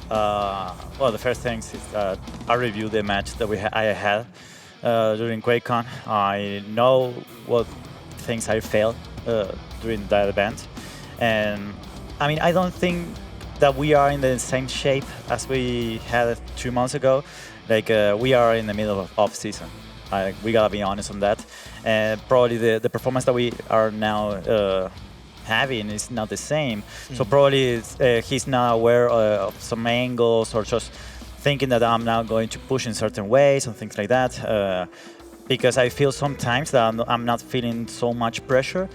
Well, the first thing is I reviewed the match that I had during QuakeCon. I know what things I failed during that event. And I mean, I don't think that we are in the same shape as we had 2 months ago. Like, we are in the middle of off-season. We gotta be honest on that. And probably the performance that we are now having is not the same. So probably he's not aware of some angles, or just thinking that I'm now going to push in certain ways and things like that. Because I feel sometimes that I'm not feeling so much pressure.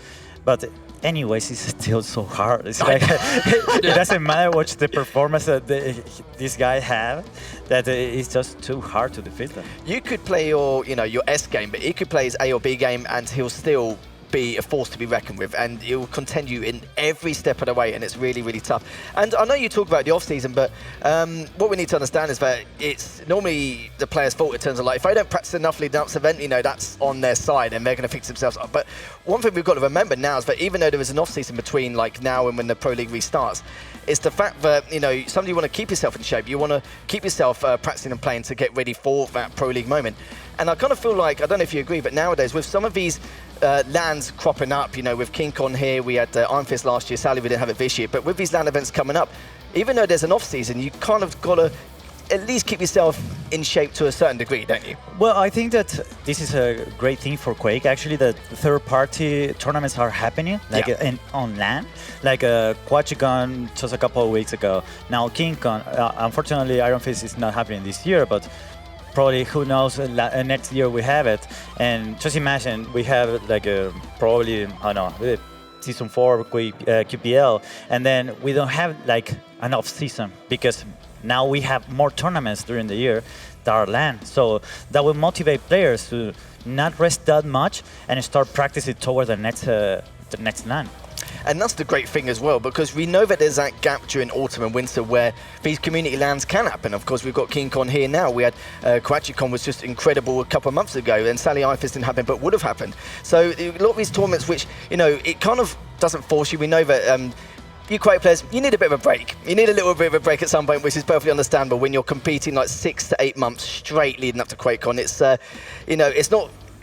But anyways, it's still so hard. It's like it doesn't matter what the performance that this guy have, that it's just too hard to defeat them. You could play your, your S game, but he could play his A or B game, and he'll still be a force to be reckoned with, and it will contend you in every step of the way, and it's really, really tough. And I know you talk about the off-season, but what we need to understand is that it's normally the player's fault in terms of, like, if they don't practice enough leading up to the event, that's on their side, and they're going to fix themselves up. But one thing we've got to remember now is that even though there is an off-season between, like, now and when the Pro League restarts, it's the fact that, somebody you want to keep yourself in shape, you want to keep yourself practicing and playing to get ready for that Pro League moment. And I kind of feel like, I don't know if you agree, but nowadays with some of these LANs cropping up, with KeenCon here, we had Iron Fist last year, sadly we didn't have it this year, but with these LAN events coming up, even though there's an off-season, you kind of got to at least keep yourself in shape to a certain degree, don't you? Well, I think that this is a great thing for Quake, actually, that third-party tournaments are happening, like on LAN, like QuakeCon just a couple of weeks ago. Now KeenCon, unfortunately Iron Fist is not happening this year, but probably, who knows, next year we have it. And just imagine, we have like probably, I don't know, Season 4 QPL, and then we don't have like an off-season, because now we have more tournaments during the year that are LAN. So that will motivate players to not rest that much and start practicing toward the next LAN. And that's the great thing as well, because we know that there's that gap during autumn and winter where these community LANs can happen. Of course, we've got KeenCon here now. We had QuakeCon was just incredible a couple of months ago, and Sally Iron Fist didn't happen, but would have happened. So a lot of these tournaments, which, it kind of doesn't force you. We know that you Quake players, you need a bit of a break. You need a little bit of a break at some point, which is perfectly understandable when you're competing like 6 to 8 months straight leading up to QuakeCon. It's,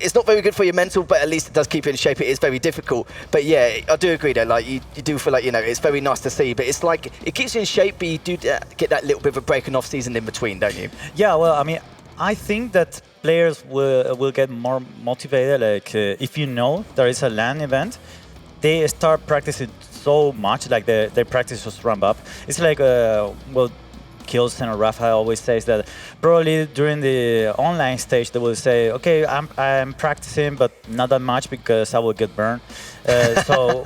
it's not very good for your mental, but at least it does keep you in shape. It is very difficult. But yeah, I do agree though, like you do feel like, it's very nice to see, but it's like, it keeps you in shape, but you do get that little bit of a break and off season in between, don't you? Yeah, well, I mean, I think that players will get more motivated, like if there is a LAN event, they start practicing so much, like their practice just ramp up. It's like, Kills and Rafa always says that probably during the online stage they will say, okay, I'm practicing, but not that much because I will get burned. So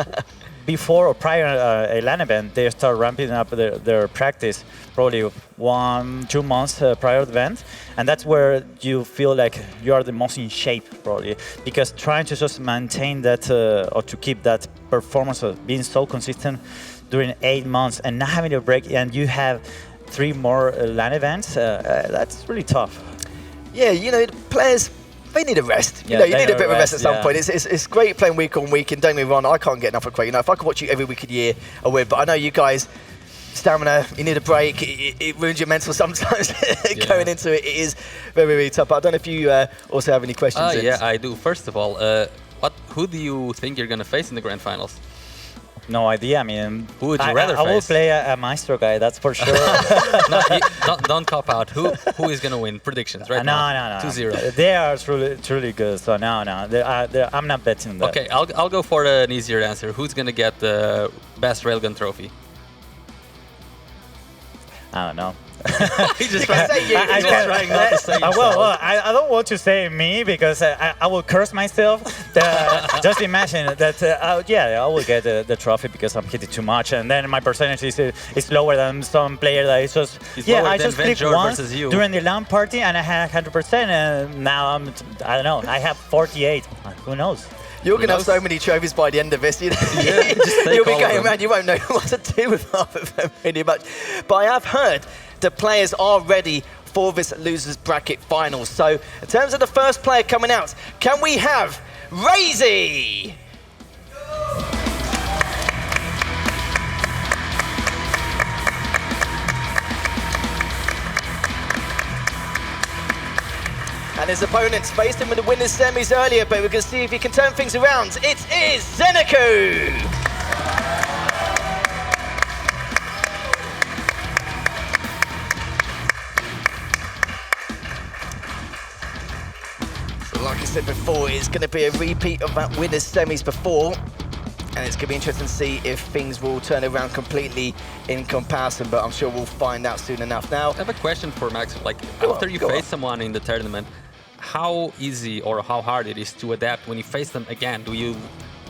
before or prior a LAN event, they start ramping up their practice probably 1-2 months prior to the event, and that's where you feel like you are the most in shape probably, because trying to just maintain that or to keep that performance of being so consistent during 8 months and not having a break, and you have 3 more LAN events, that's really tough. Yeah, players, they need a rest. You need a bit of a rest at some point. It's great playing week on week, and don't get me wrong, I can't get enough of Quake. If I could watch you every week of the year, I would. But I know you guys, stamina, you need a break. It ruins your mental sometimes. Going into it, it is very, very tough. But I don't know if you also have any questions. Yeah, I do. First of all, who do you think you're going to face in the grand finals? No idea. I mean, who would you rather face? I will play a Maestro guy, that's for sure. Don't cop out. Who is going to win? Predictions right now. No. 2-0. They are truly good. So no. I'm not betting on that. Okay, I'll go for an easier answer. Who's going to get the best railgun trophy? I don't know. He's just trying not to say well, I don't want to say me, because I will curse myself. Just imagine that, I will get the trophy because I'm hitting too much, and then my percentage is lower than some player that is just... I just clicked once during the LAN party and I had 100%, and now I don't know, I have 48. Who knows? You're going to have so many trophies by the end of this. You'll be going around, you won't know what to do with half of them pretty much. But I have heard the players are ready for this losers bracket finals. So in terms of the first player coming out, can we have Razy? And his opponents faced him in the winners semis earlier, but we're going to see if he can turn things around. It is Zeneku! So like I said before, it's going to be a repeat of that winners semis before. And it's going to be interesting to see if things will turn around completely in comparison, but I'm sure we'll find out soon enough. Now, I have a question for Max. Like, after you face someone in the tournament, how easy or how hard it is to adapt when you face them again? Do you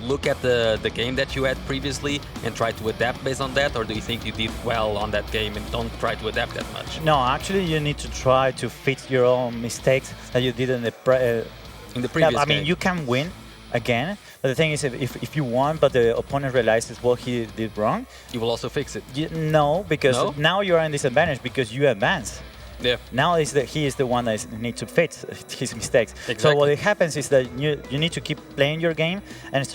look at the game that you had previously and try to adapt based on that, or do you think you did well on that game and don't try to adapt that much? No, actually, you need to try to fix your own mistakes that you did in the previous I mean, game. you can win again, but the thing is, if you won, but the opponent realizes what he did wrong, you will also fix it. No, because No? now you're in disadvantage because you advance. Yeah. Now is that he is the one that needs to fix his mistakes. Exactly. So what happens is that you need to keep playing your game and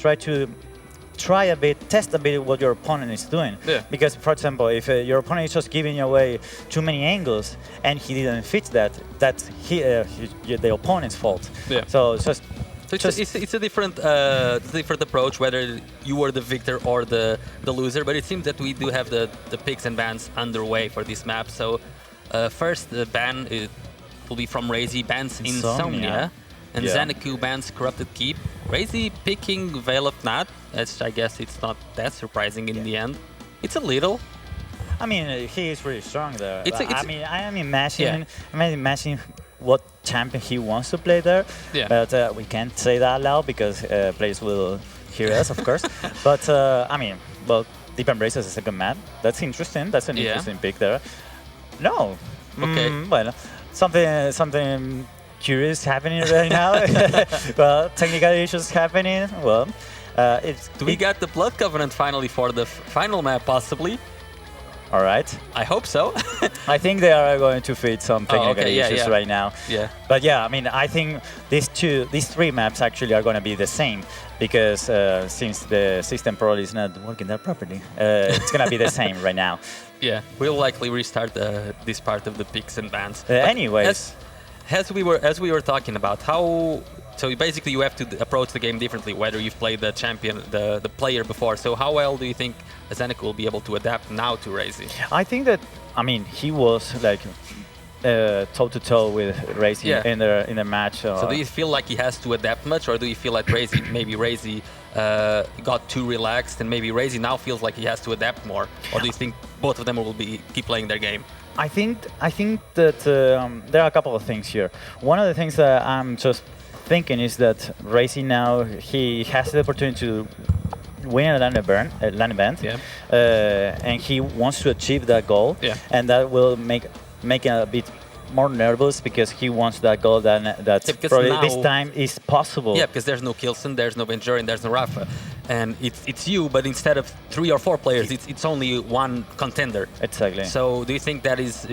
try a bit, test a bit what your opponent is doing. Yeah. Because, for example, if your opponent is just giving away too many angles and he didn't fix that, that's the opponent's fault. Yeah. So it's just. So it's a different approach whether you were the victor or the loser, but it seems that we do have the picks and bans underway for this map. So first the ban will be from Razy, bans Insomnia, and Xanaku bans Corrupted Keep. Razy picking Veil of Nat, as I guess it's not that surprising in the end. It's a little. I mean, he is really strong there. I mean, I am imagining what champion he wants to play there. Yeah. But we can't say that loud because players will hear us, of course. But I mean, well, Deep Embrace as a second map. That's interesting. That's an interesting pick there. No. Okay. Well, something curious happening right now. Well, technical issues happening. Well, do we got the Blood Covenant finally for the final map, possibly? All right. I hope so. I think they are going to fit some technical issues right now. Yeah. But yeah, I mean, I think these three maps actually are going to be the same because since the system probably is not working that properly, it's going to be the same right now. Yeah, we'll likely restart this part of the picks and bans. Anyways, as we were talking about, so basically you have to approach the game differently, whether you've played the champion, the player before. So how well do you think Xanaku will be able to adapt now to Razy? I think that, I mean, he was like toe-to-toe with Razy in the match. So do you feel like he has to adapt much, or do you feel like Razy got too relaxed and maybe Razy now feels like he has to adapt more? Or do you think both of them will keep playing their game? I think that there are a couple of things here. One of the things that I'm just thinking is that Razy now, he has the opportunity to win a LAN event, and he wants to achieve that goal, and that will make him a bit more nervous because he wants that goal that probably this time is possible. Yeah, because there's no Kilson, there's no Vencer, and there's no Rafa. And it's you, but instead of 3 or 4 players, it's only one contender. Exactly. So do you think that is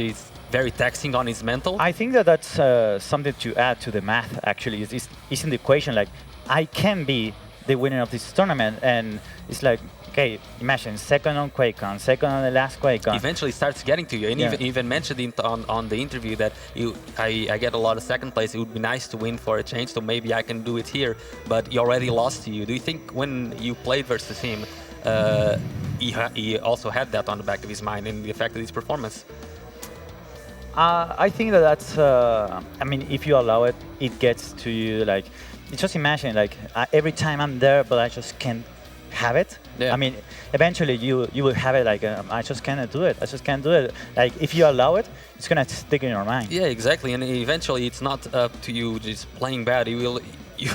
very taxing on his mental? I think that's something to add to the math, actually. It's in the equation, like, I can be the winner of this tournament, and it's like, okay, imagine second on QuakeCon, second on the last QuakeCon. Eventually starts getting to you, and even mentioned on the interview that I get a lot of second place. It would be nice to win for a change, so maybe I can do it here. But he already lost to you. Do you think when you played versus him, he also had that on the back of his mind and the effect of his performance? I think that's. I mean, if you allow it, it gets to you. Like, just imagine, like, every time I'm there, but I just can't have it. Yeah. I mean, eventually you will have it like, I just cannot do it. I just can't do it. Like, if you allow it, it's gonna stick in your mind. Yeah, exactly. And eventually, it's not up to you just playing bad. You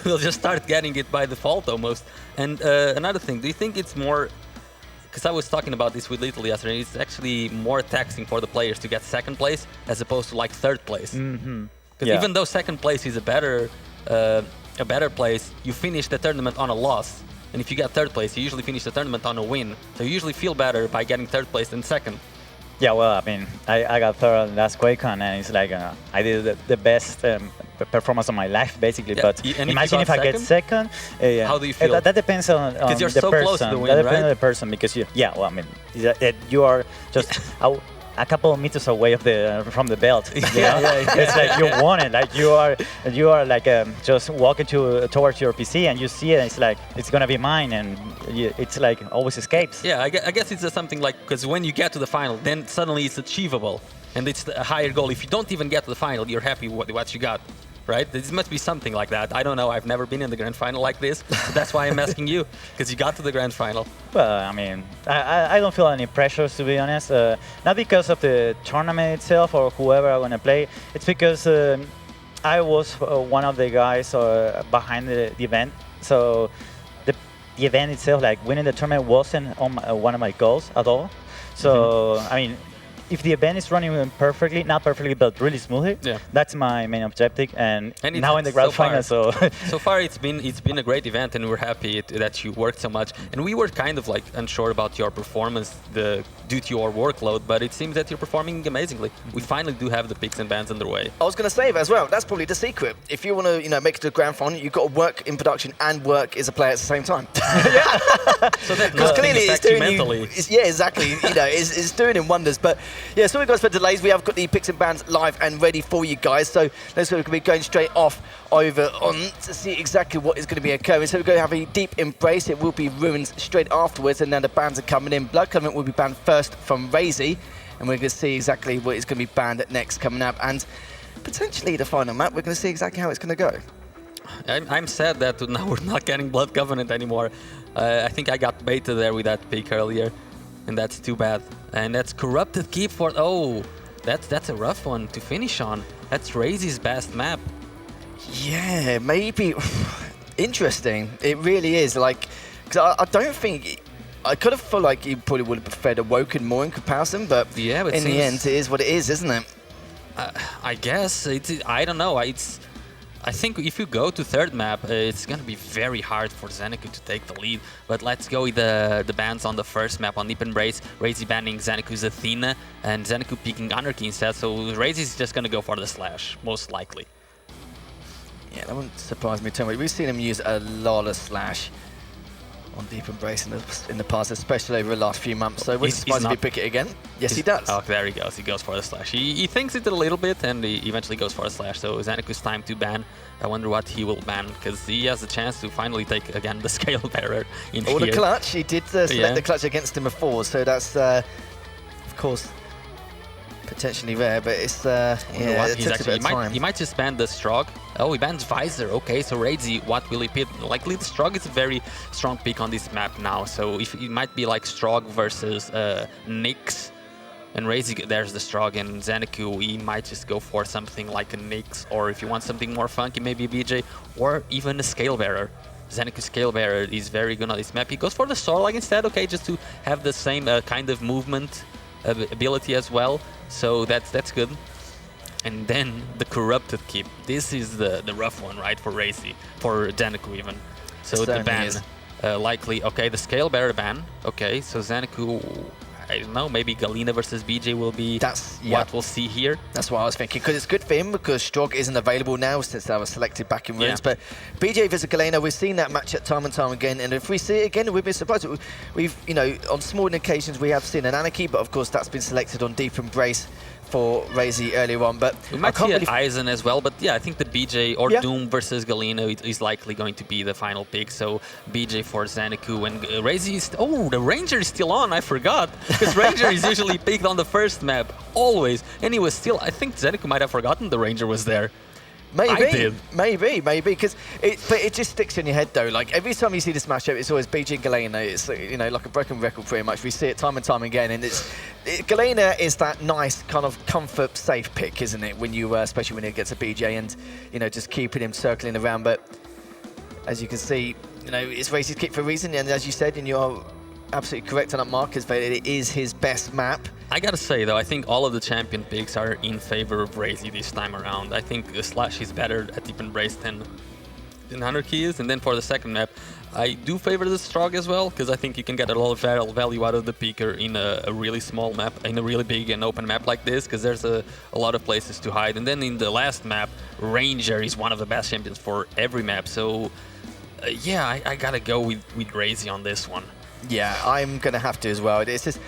will just start getting it by default almost. And another thing, do you think it's more? Because I was talking about this with Little yesterday, it's actually more taxing for the players to get second place as opposed to like third place. Because even though second place is a better place, you finish the tournament on a loss. And if you get third place, you usually finish the tournament on a win. So you usually feel better by getting third place than second. Yeah, well, I mean, I got third on last QuakeCon, and it's like I did the best performance of my life, basically. Yeah. But imagine if I get second. How do you feel? That depends on Because you're the so person. close to the win, that depends right? on the person, because well, I mean, you are just a couple of meters away from the belt. It's like you want it. Like you are like just walking towards your PC and you see it. And it's like it's gonna be mine, and it's like always escapes. Yeah, I guess it's something like, because when you get to the final, then suddenly it's achievable, and it's a higher goal. If you don't even get to the final, you're happy with what you got. Right? This must be something like that. I don't know. I've never been in the grand final like this. So that's why I'm asking you, because you got to the grand final. Well, I mean, I don't feel any pressures, to be honest. Not because of the tournament itself or whoever I'm going to play. It's because I was one of the guys behind the event. So the event itself, like winning the tournament, wasn't on one of my goals at all. So I mean, if the event is running perfectly, not perfectly, but really smoothly, that's my main objective. And now in the grand final, so far it's been a great event, and we're happy that you worked so much. And we were kind of like unsure about your performance due to your workload, but it seems that you're performing amazingly. We finally do have the picks and bans underway. I was going to say that as well. That's probably the secret. If you want to, make it to the grand final, you've got to work in production and work as a player at the same time. So that clearly it's doing mentally. Yeah, exactly. It's doing in wonders. But yeah, sorry guys for delays. We have got the picks and bans live and ready for you guys. So let's go. We're going to be going straight off over on to see exactly what is going to be occurring. So we're going to have a deep embrace. It will be ruins straight afterwards, and then the bans are coming in. Blood Covenant will be banned first from Razy, and we're going to see exactly what is going to be banned next coming up, and potentially the final map. We're going to see exactly how it's going to go. I'm sad that now we're not getting Blood Covenant anymore. I think I got baited there with that pick earlier, and that's too bad. And that's Corrupted Keep for... Oh, that's a rough one to finish on. That's Razy's best map. Yeah, maybe. Interesting. It really is. Like, because I don't think... I could have felt like he probably would have preferred Awoken more in comparison, but yeah, but in the end, it is what it is, isn't it? I guess. I don't know. I think if you go to third map, it's going to be very hard for Zenecu to take the lead. But let's go with the bans on the first map on Deep Embrace. Razy banning Zenecu's Athena and Zenecu picking Anarchy instead. So Razy's just going to go for the Slash, most likely. Yeah, that wouldn't surprise me too much. We've seen him use a lot of Slash on Deep Embrace in the past, especially over the last few months. So wouldn't surprise if he pick it again. Yes, he does. Oh, there he goes. He goes for the Slash. He thinks it a little bit, and he eventually goes for a Slash. So Zenecu's time to ban. I wonder what he will ban, because he has a chance to finally take, again, the Scale Bearer in here. Or the Clutch. He did select the Clutch against him before, so that's, of course, potentially rare, but it's, he might just ban the Strog. Oh, he bans Visor. Okay, so Razy, what will he pick? Likely the Strog is a very strong pick on this map now, so if it might be like Strog versus Nyx, and Razy, there's the Strog, and Zenecu, he might just go for something like a Nyx, or if you want something more funky, maybe a BJ, or even a Scale Bearer. Zenecu's Scale Bearer is very good on this map. He goes for the Sorlag instead, okay, just to have the same kind of movement ability as well, so that's good. And then the Corrupted Keep. This is the rough one, right, for Razy, for Zenecu even. So the ban, likely, okay, the Scale Bearer ban, okay, so Zenecu, I don't know, maybe Galena versus BJ will be what we'll see here. That's what I was thinking, because it's good for him, because Strog isn't available now since they were selected back in Ruins. But BJ versus Galena, we've seen that match at time and time again, and if we see it again, we'd be surprised. We've, on small occasions, we have seen an Anarchy, but of course that's been selected on Deep Embrace for Razy earlier on, but we might see Aizen as well, but yeah, I think the BJ or Doom versus Galena is likely going to be the final pick, so BJ for Zenecu, and Razy is... Oh, the Ranger is still on, I forgot, because Ranger is usually picked on the first map, always, and he was still... I think Zenecu might have forgotten the Ranger was there. Maybe, because it just sticks in your head though. Like every time you see this matchup, it's always BJ and Galena. It's like a broken record pretty much. We see it time and time again, and Galena is that nice kind of comfort safe pick, isn't it? When you especially when it gets a BJ and just keeping him circling around. But as you can see, it's Razy's Keep for a reason, and as you said, and you're absolutely correct on that, Marcus, but it is his best map. I gotta say though, I think all of the champion picks are in favor of Razy this time around. I think the Slash is better at Deep Embrace than Anarchy is, and then for the second map, I do favor the Strog as well, because I think you can get a lot of value out of the picker in a really small map, in a really big and open map like this, because there's a lot of places to hide. And then in the last map, Ranger is one of the best champions for every map, so yeah, I gotta go with Razy on this one. Yeah, I'm gonna have to as well. It's just,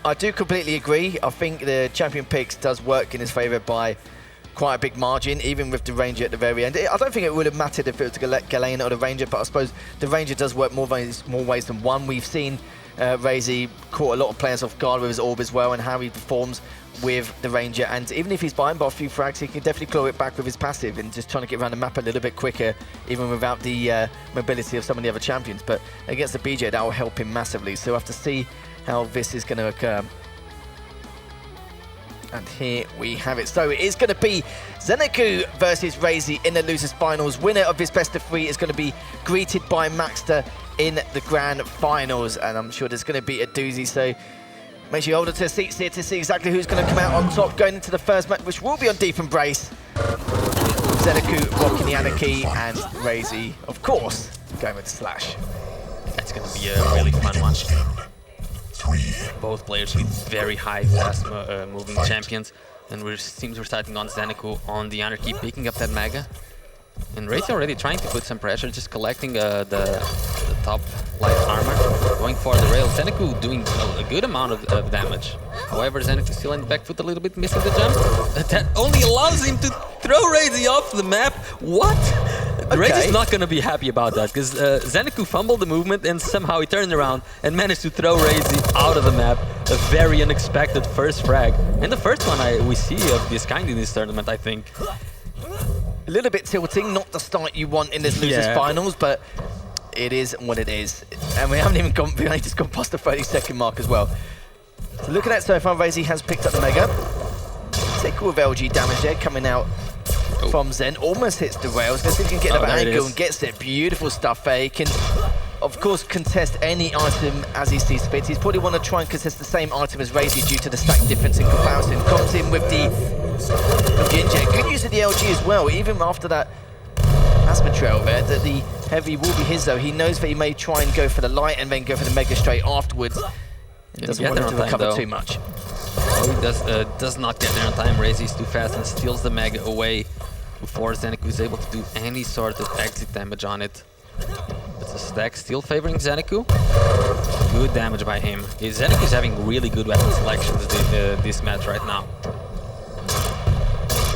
I do completely agree. I think the champion picks does work in his favor by quite a big margin, even with the Ranger at the very end. I don't think it would have mattered if it was Galena or the Ranger, but I suppose the Ranger does work more ways than one. We've seen Razy caught a lot of players off guard with his orb as well, and how he performs with the Ranger. And even if he's buying by a few frags, he can definitely claw it back with his passive and just trying to get around the map a little bit quicker, even without the mobility of some of the other champions. But against the BJ, that will help him massively. So we'll have to see how this is going to occur. And here we have it. So it is going to be Zenecu versus Razy in the losers finals. Winner of this best of 3 is going to be greeted by Maxter in the grand finals, and I'm sure there's going to be a doozy, so make sure you hold on to the seats here to see exactly who's going to come out on top going into the first match, which will be on Deep Embrace. Zeneku rocking the Anarchy, and Razy, of course, going with Slash. That's going to be a really fun one. Both players with very high, fast moving champions, and seems we're starting on Zeneku on the Anarchy, picking up that Mega. And Razy already trying to put some pressure, just collecting the top light armor, going for the rail. Zeneku doing a good amount of damage. However, Zeneku still in the back foot a little bit, missing the jump. That only allows him to throw Razy off the map. What? Okay. Razy's not going to be happy about that, because Zeneku fumbled the movement and somehow he turned around and managed to throw Razy out of the map. A very unexpected first frag. And the first one we see of this kind in this tournament, I think. A little bit tilting, not the start you want in this losers finals, but it is what it is. And we haven't even gone, we only just gone past the 30-second mark as well. So looking at so far, Razy has picked up the Mega. Tickle with LG damage there coming out from Zen. Almost hits the rails. Let's see if he can get the angle and gets it. Beautiful stuff there. He can, of course, contest any item as he sees fit. He's probably want to try and contest the same item as Razy due to the stack difference in comparison. Comes in with the inject. Good use of the LG as well, even after that asthma trail there, that the heavy will be his though. He knows that he may try and go for the light and then go for the Mega straight afterwards. He doesn't want him to recover too much. Oh, he does not get there on time. Razy is too fast and steals the Mega away before Zeneku is able to do any sort of exit damage on it. But the stack still favoring Zeneku. Good damage by him. Zeneku is having really good weapon selections this match right now.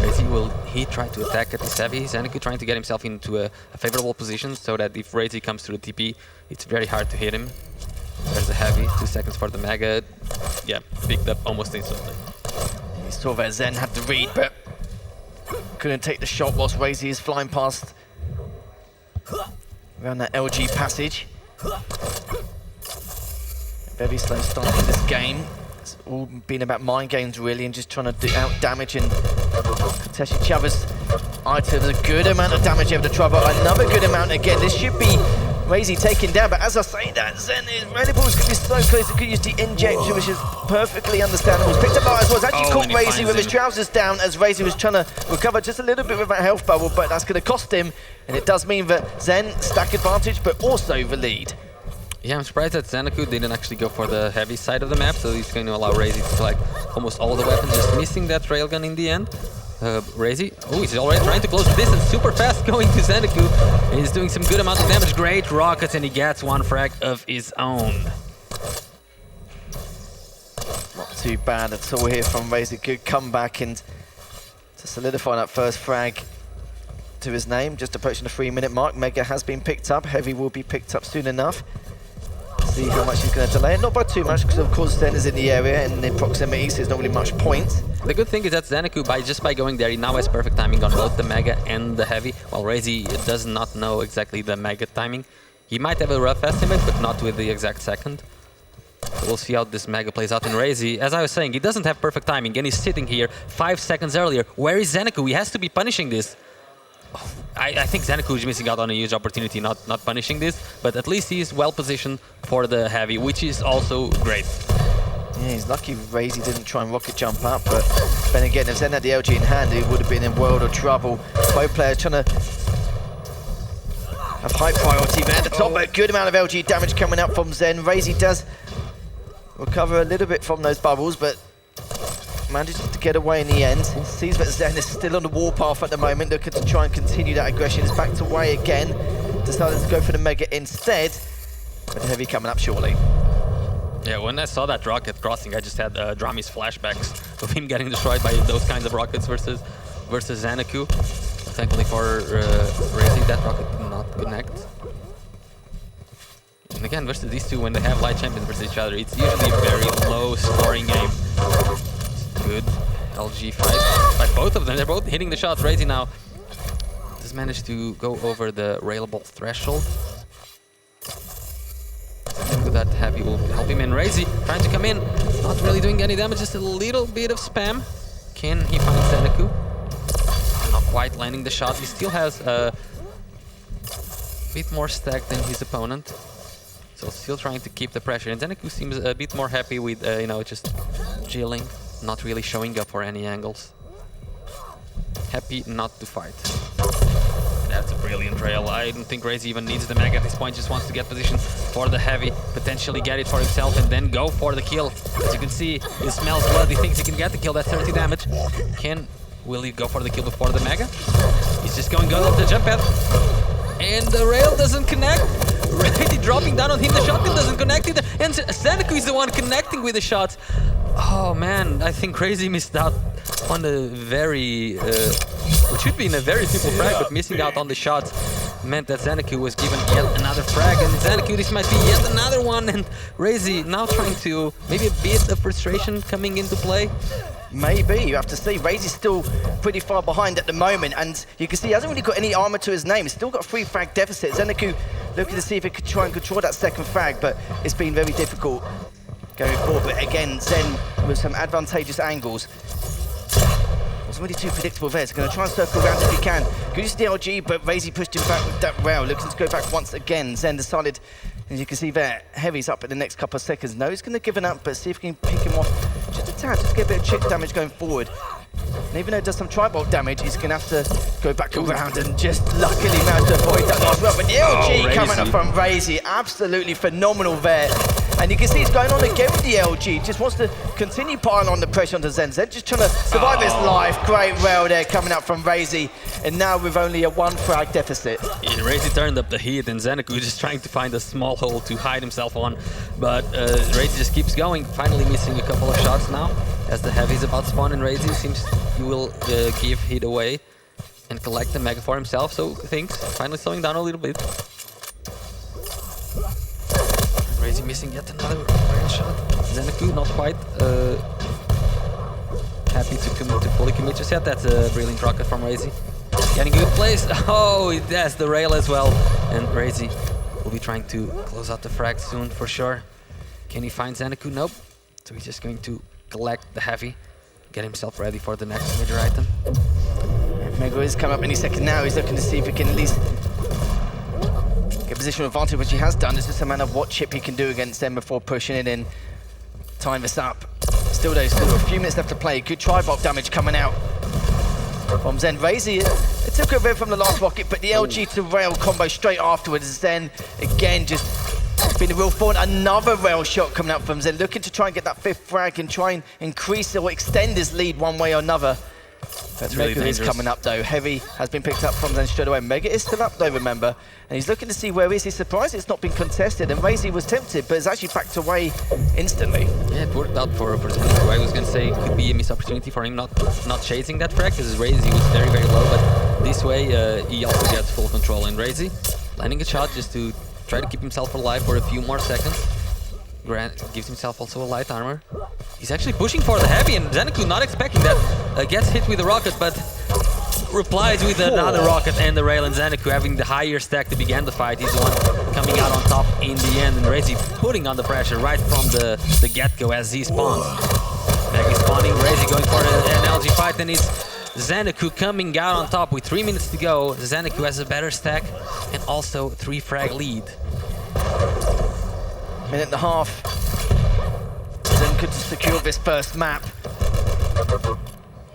Razy will try to attack at this heavy. Zeneku trying to get himself into a favorable position so that if Razy comes through the TP, it's very hard to hit him. There's the heavy, 2 seconds for the Mega. Yeah, picked up almost instantly. He saw that Zen had the read, but couldn't take the shot whilst Razy is flying past around that LG passage. Very slow start in this game. It's all been about mind games really, and just trying to do out damage and contest each other's items. A good amount of damage over the trouble. Another good amount again. This should be Razy taken down, but as I say that, Zen is Redable is going to be so close. He could use the injection, which is perfectly understandable. It's picked up by as well. It's actually caught Razy with his trousers down as Razy was trying to recover just a little bit with that health bubble, but that's going to cost him, and it does mean that Zen stack advantage, but also the lead. Yeah, I'm surprised that Zeneku didn't actually go for the heavy side of the map, so he's going to allow Razy to select almost all the weapons, just missing that railgun in the end. Razy, he's already trying to close the distance, super fast going to Zeneku. He's doing some good amount of damage, great rockets, and he gets one frag of his own. Not too bad at all here from Razy. Good comeback and to solidify that first frag to his name, just approaching the 3-minute mark. Mega has been picked up, heavy will be picked up soon enough. See how much he's going to delay it. Not by too much, because of course Zen is in the area and in proximity, so there's not really much point. The good thing is that Zeneku, just by going there, he now has perfect timing on both the Mega and the heavy, while Razy does not know exactly the Mega timing. He might have a rough estimate, but not with the exact second. So we'll see how this Mega plays out in Razy. As I was saying, he doesn't have perfect timing, and he's sitting here 5 seconds earlier. Where is Zeneku? He has to be punishing this. I think Zeneku is missing out on a huge opportunity not punishing this, but at least he is well positioned for the heavy, which is also great. Yeah, he's lucky Razy didn't try and rocket jump up, but then again, if Zen had the LG in hand, he would have been in world of trouble. Both players trying to have high priority there at the top, but a good amount of LG damage coming up from Zen. Razy does recover a little bit from those bubbles, but manages to get away in the end. Sees that Zen is still on the warpath at the moment, looking to try and continue that aggression. Is backed away again, decided to go for the Mega instead, but the heavy coming up surely. Yeah, when I saw that rocket crossing, I just had Drami's flashbacks of him getting destroyed by those kinds of rockets versus Zeneku. Thankfully for Razy, that rocket did not connect. And again, versus these two, when they have light champions versus each other, it's usually a very low scoring game. Good LG fight by both of them. They're both hitting the shots. Razy now just managed to go over the railable threshold. That heavy will help him in. Razy trying to come in, not really doing any damage, just a little bit of spam. Can he find Zeneku? Not quite landing the shot. He still has a bit more stack than his opponent. So still trying to keep the pressure. And Zeneku seems a bit more happy with, you know, just chilling, not really showing up for any angles. Happy not to fight. That's a brilliant rail. I don't think Raze even needs the Mega at this point, just wants to get position for the heavy, potentially get it for himself and then go for the kill. As you can see, he smells blood, he thinks he can get the kill, that's 30 damage. Will he go for the kill before the Mega? He's just going off the jump pad. And the rail doesn't connect. Ready dropping down on him, the shotgun doesn't connect either. And Zeneku is the one connecting with the shots. Oh man, I think Crazy missed out on a very, which should be in a very simple frag, but missing out on the shots meant that Zeneku was given yet another frag. And Zeneku, this might be yet another one. And Razy now trying to, maybe a bit of frustration coming into play. Maybe, you have to see. Raze is still pretty far behind at the moment, and you can see he hasn't really got any armor to his name. He's still got a 3 frag deficit. Zeneku looking to see if he could try and control that second frag, but it's been very difficult going forward. But again, Zen with some advantageous angles. Wasn't really too predictable there. He's going to try and circle around if he can. Good use the LG, but Razy pushed him back with that rail. Looking to go back once again. Zen decided, as you can see there, Heavy's up in the next couple of seconds. No, he's going to give it up, but see if he can pick him off just a tad, just to get a bit of chip damage going forward. And even though it does some tri-bolt damage, he's going to have to go back around and just luckily manage to avoid that last well. But the LG coming up from Razy, absolutely phenomenal there. And you can see he's going on again with the LG, just wants to continue piling on the pressure onto Zen. Zen just trying to survive his life. Great rail there coming out from Razy. And now with only a 1 frag deficit. Yeah, Razy turned up the heat and Zeneku just trying to find a small hole to hide himself on. But Razy just keeps going, finally missing a couple of shots now. As the heavy is about to spawn and Razy seems he will give hit away and collect the Mega for himself. So things finally slowing down a little bit. Razy missing yet another rail shot. Zeneku not quite happy to fully commit just yet. That's a brilliant rocket from Razy. Getting good place. Oh, it has the rail as well. And Razy will be trying to close out the frag soon for sure. Can he find Zeneku? Nope. So he's just going to collect the heavy, get himself ready for the next major item. Mega is coming up any second now. He's looking to see if he can at least get positional advantage, which he has done. It's just a matter of what chip he can do against them before pushing it in. Time this up. Still though, still a few minutes left to play. Good tri-bolt damage coming out from Zen. Razy, it took a bit from the last rocket, but the LG to rail combo straight afterwards. Zen again just been a real thorn. Another rail shot coming out from Zen, looking to try and get that 5th frag and try and increase or extend his lead one way or another. That's really Mega is coming up though. Heavy has been picked up from Zen straight away. Mega is still up though, remember. And he's looking to see where is he. Surprised it's not been contested. And Razy was tempted, but it's actually backed away instantly. Yeah, it worked out for Zeneku. I was going to say it could be a missed opportunity for him not chasing that frag, because Razy was very, very low. But this way, he also gets full control. And Razy landing a shot just to try to keep himself alive for a few more seconds. Gives himself also a light armor. He's actually pushing for the heavy, and Zeneku not expecting that. Gets hit with a rocket, but replies with another rocket and the rail, and Zeneku having the higher stack to begin the fight. He's the one coming out on top in the end, and Razy putting on the pressure right from the get-go as he spawns. Mega spawning, Razy going for an LG fight, and it's Zeneku coming out on top with 3 minutes to go. Zeneku has a better stack and also 3 frag lead. Minute and a half. Zeneku to secure this first map.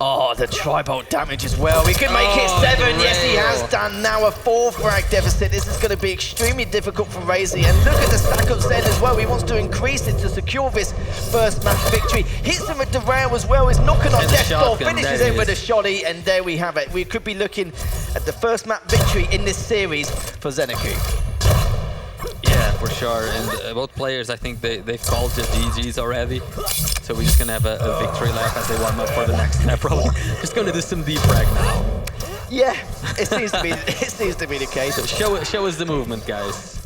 Oh, the tri-bolt damage as well. We could make it 7. Yes, he has done. Now a 4 frag deficit. This is going to be extremely difficult for Razy. And look at the stack of Zen as well. He wants to increase it to secure this first map victory. Hits him with the rail as well. He's knocking on death's door. Finishes him with a shotty. And there we have it. We could be looking at the first map victory in this series for Zeneku. Yeah, for sure. And both players, I think they've called the GGs already. So we're just going to have a victory lap as they warm up for the next map. Probably just going to do some deep frag now. Yeah, it seems to be the case. So show us the movement, guys.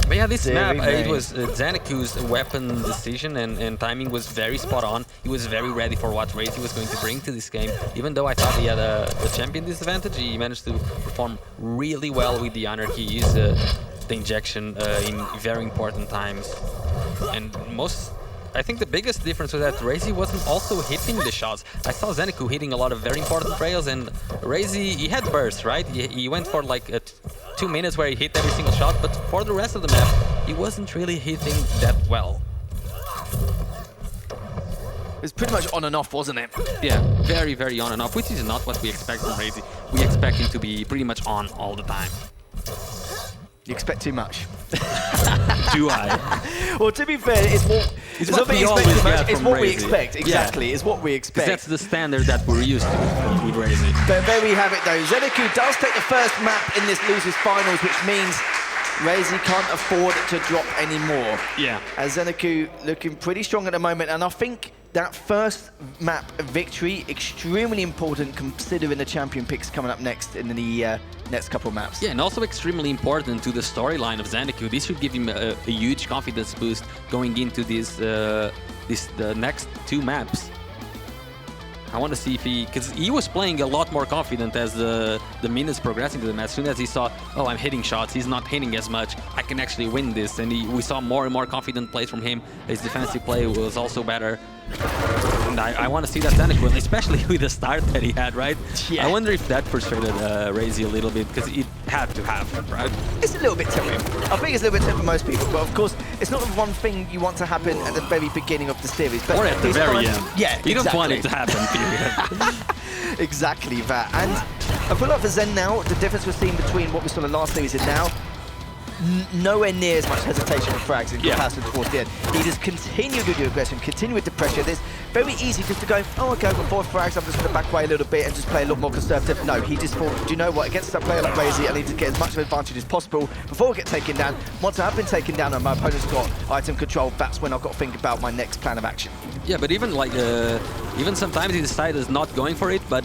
But yeah, this map, it was Zeneku's weapon decision and timing was very spot on. He was very ready for what Razy was going to bring to this game. Even though I thought he had a champion disadvantage, he managed to perform really well with the Anarchy. He used the injection in very important times. And most I think the biggest difference was that Razy wasn't also hitting the shots. I saw Zeneku hitting a lot of very important rails, and Razy, he had bursts, right? He went for like 2 minutes where he hit every single shot, but for the rest of the map, he wasn't really hitting that well. It was pretty much on and off, wasn't it? Yeah, very, very on and off, which is not what we expect from Razy. We expect him to be pretty much on all the time. You expect too much. Do I? Well, to be fair, it's what we expect. It's what we expect. Exactly, yeah. It's what we expect. That's the standard that we're used to with Razy. But there we have it, though. Zeneku does take the first map in this losers finals, which means Razy can't afford to drop any more. Yeah. As Zeneku looking pretty strong at the moment, and I think that first map victory extremely important considering the champion picks coming up next in the next couple of maps. Yeah, and also extremely important to the storyline of Zeneku. This should give him a huge confidence boost going into the next 2 maps. I want to see if because he was playing a lot more confident as the minutes progressing to the match. As soon as he saw, oh, I'm hitting shots, he's not hitting as much, I can actually win this. And we saw more and more confident plays from him. His defensive play was also better. And I want to see that Zeneku, especially with the start that he had, right? Yeah. I wonder if that frustrated Razy a little bit, because it had to have, right? It's a little bit tough. I think it's a little bit tough for most people, but of course, it's not the one thing you want to happen at the very beginning of the series. But or at the very end. Yeah, you don't want it to happen, period. Exactly that. And I feel like for Zen now, the difference we're seeing between what we saw in the last series and now, nowhere near as much hesitation with frags in comparison towards the end. He just continued with the aggression, continued with the pressure. It's very easy just to go, oh, okay, I've got 4 frags, I'm just going to back away a little bit and just play a lot more conservative. No, he just thought, do you know what, against a player like Razy, I need to get as much of an advantage as possible before I get taken down. Once I have been taken down and my opponent's got item control, that's when I've got to think about my next plan of action. Yeah, but even like, even sometimes he decided not going for it, but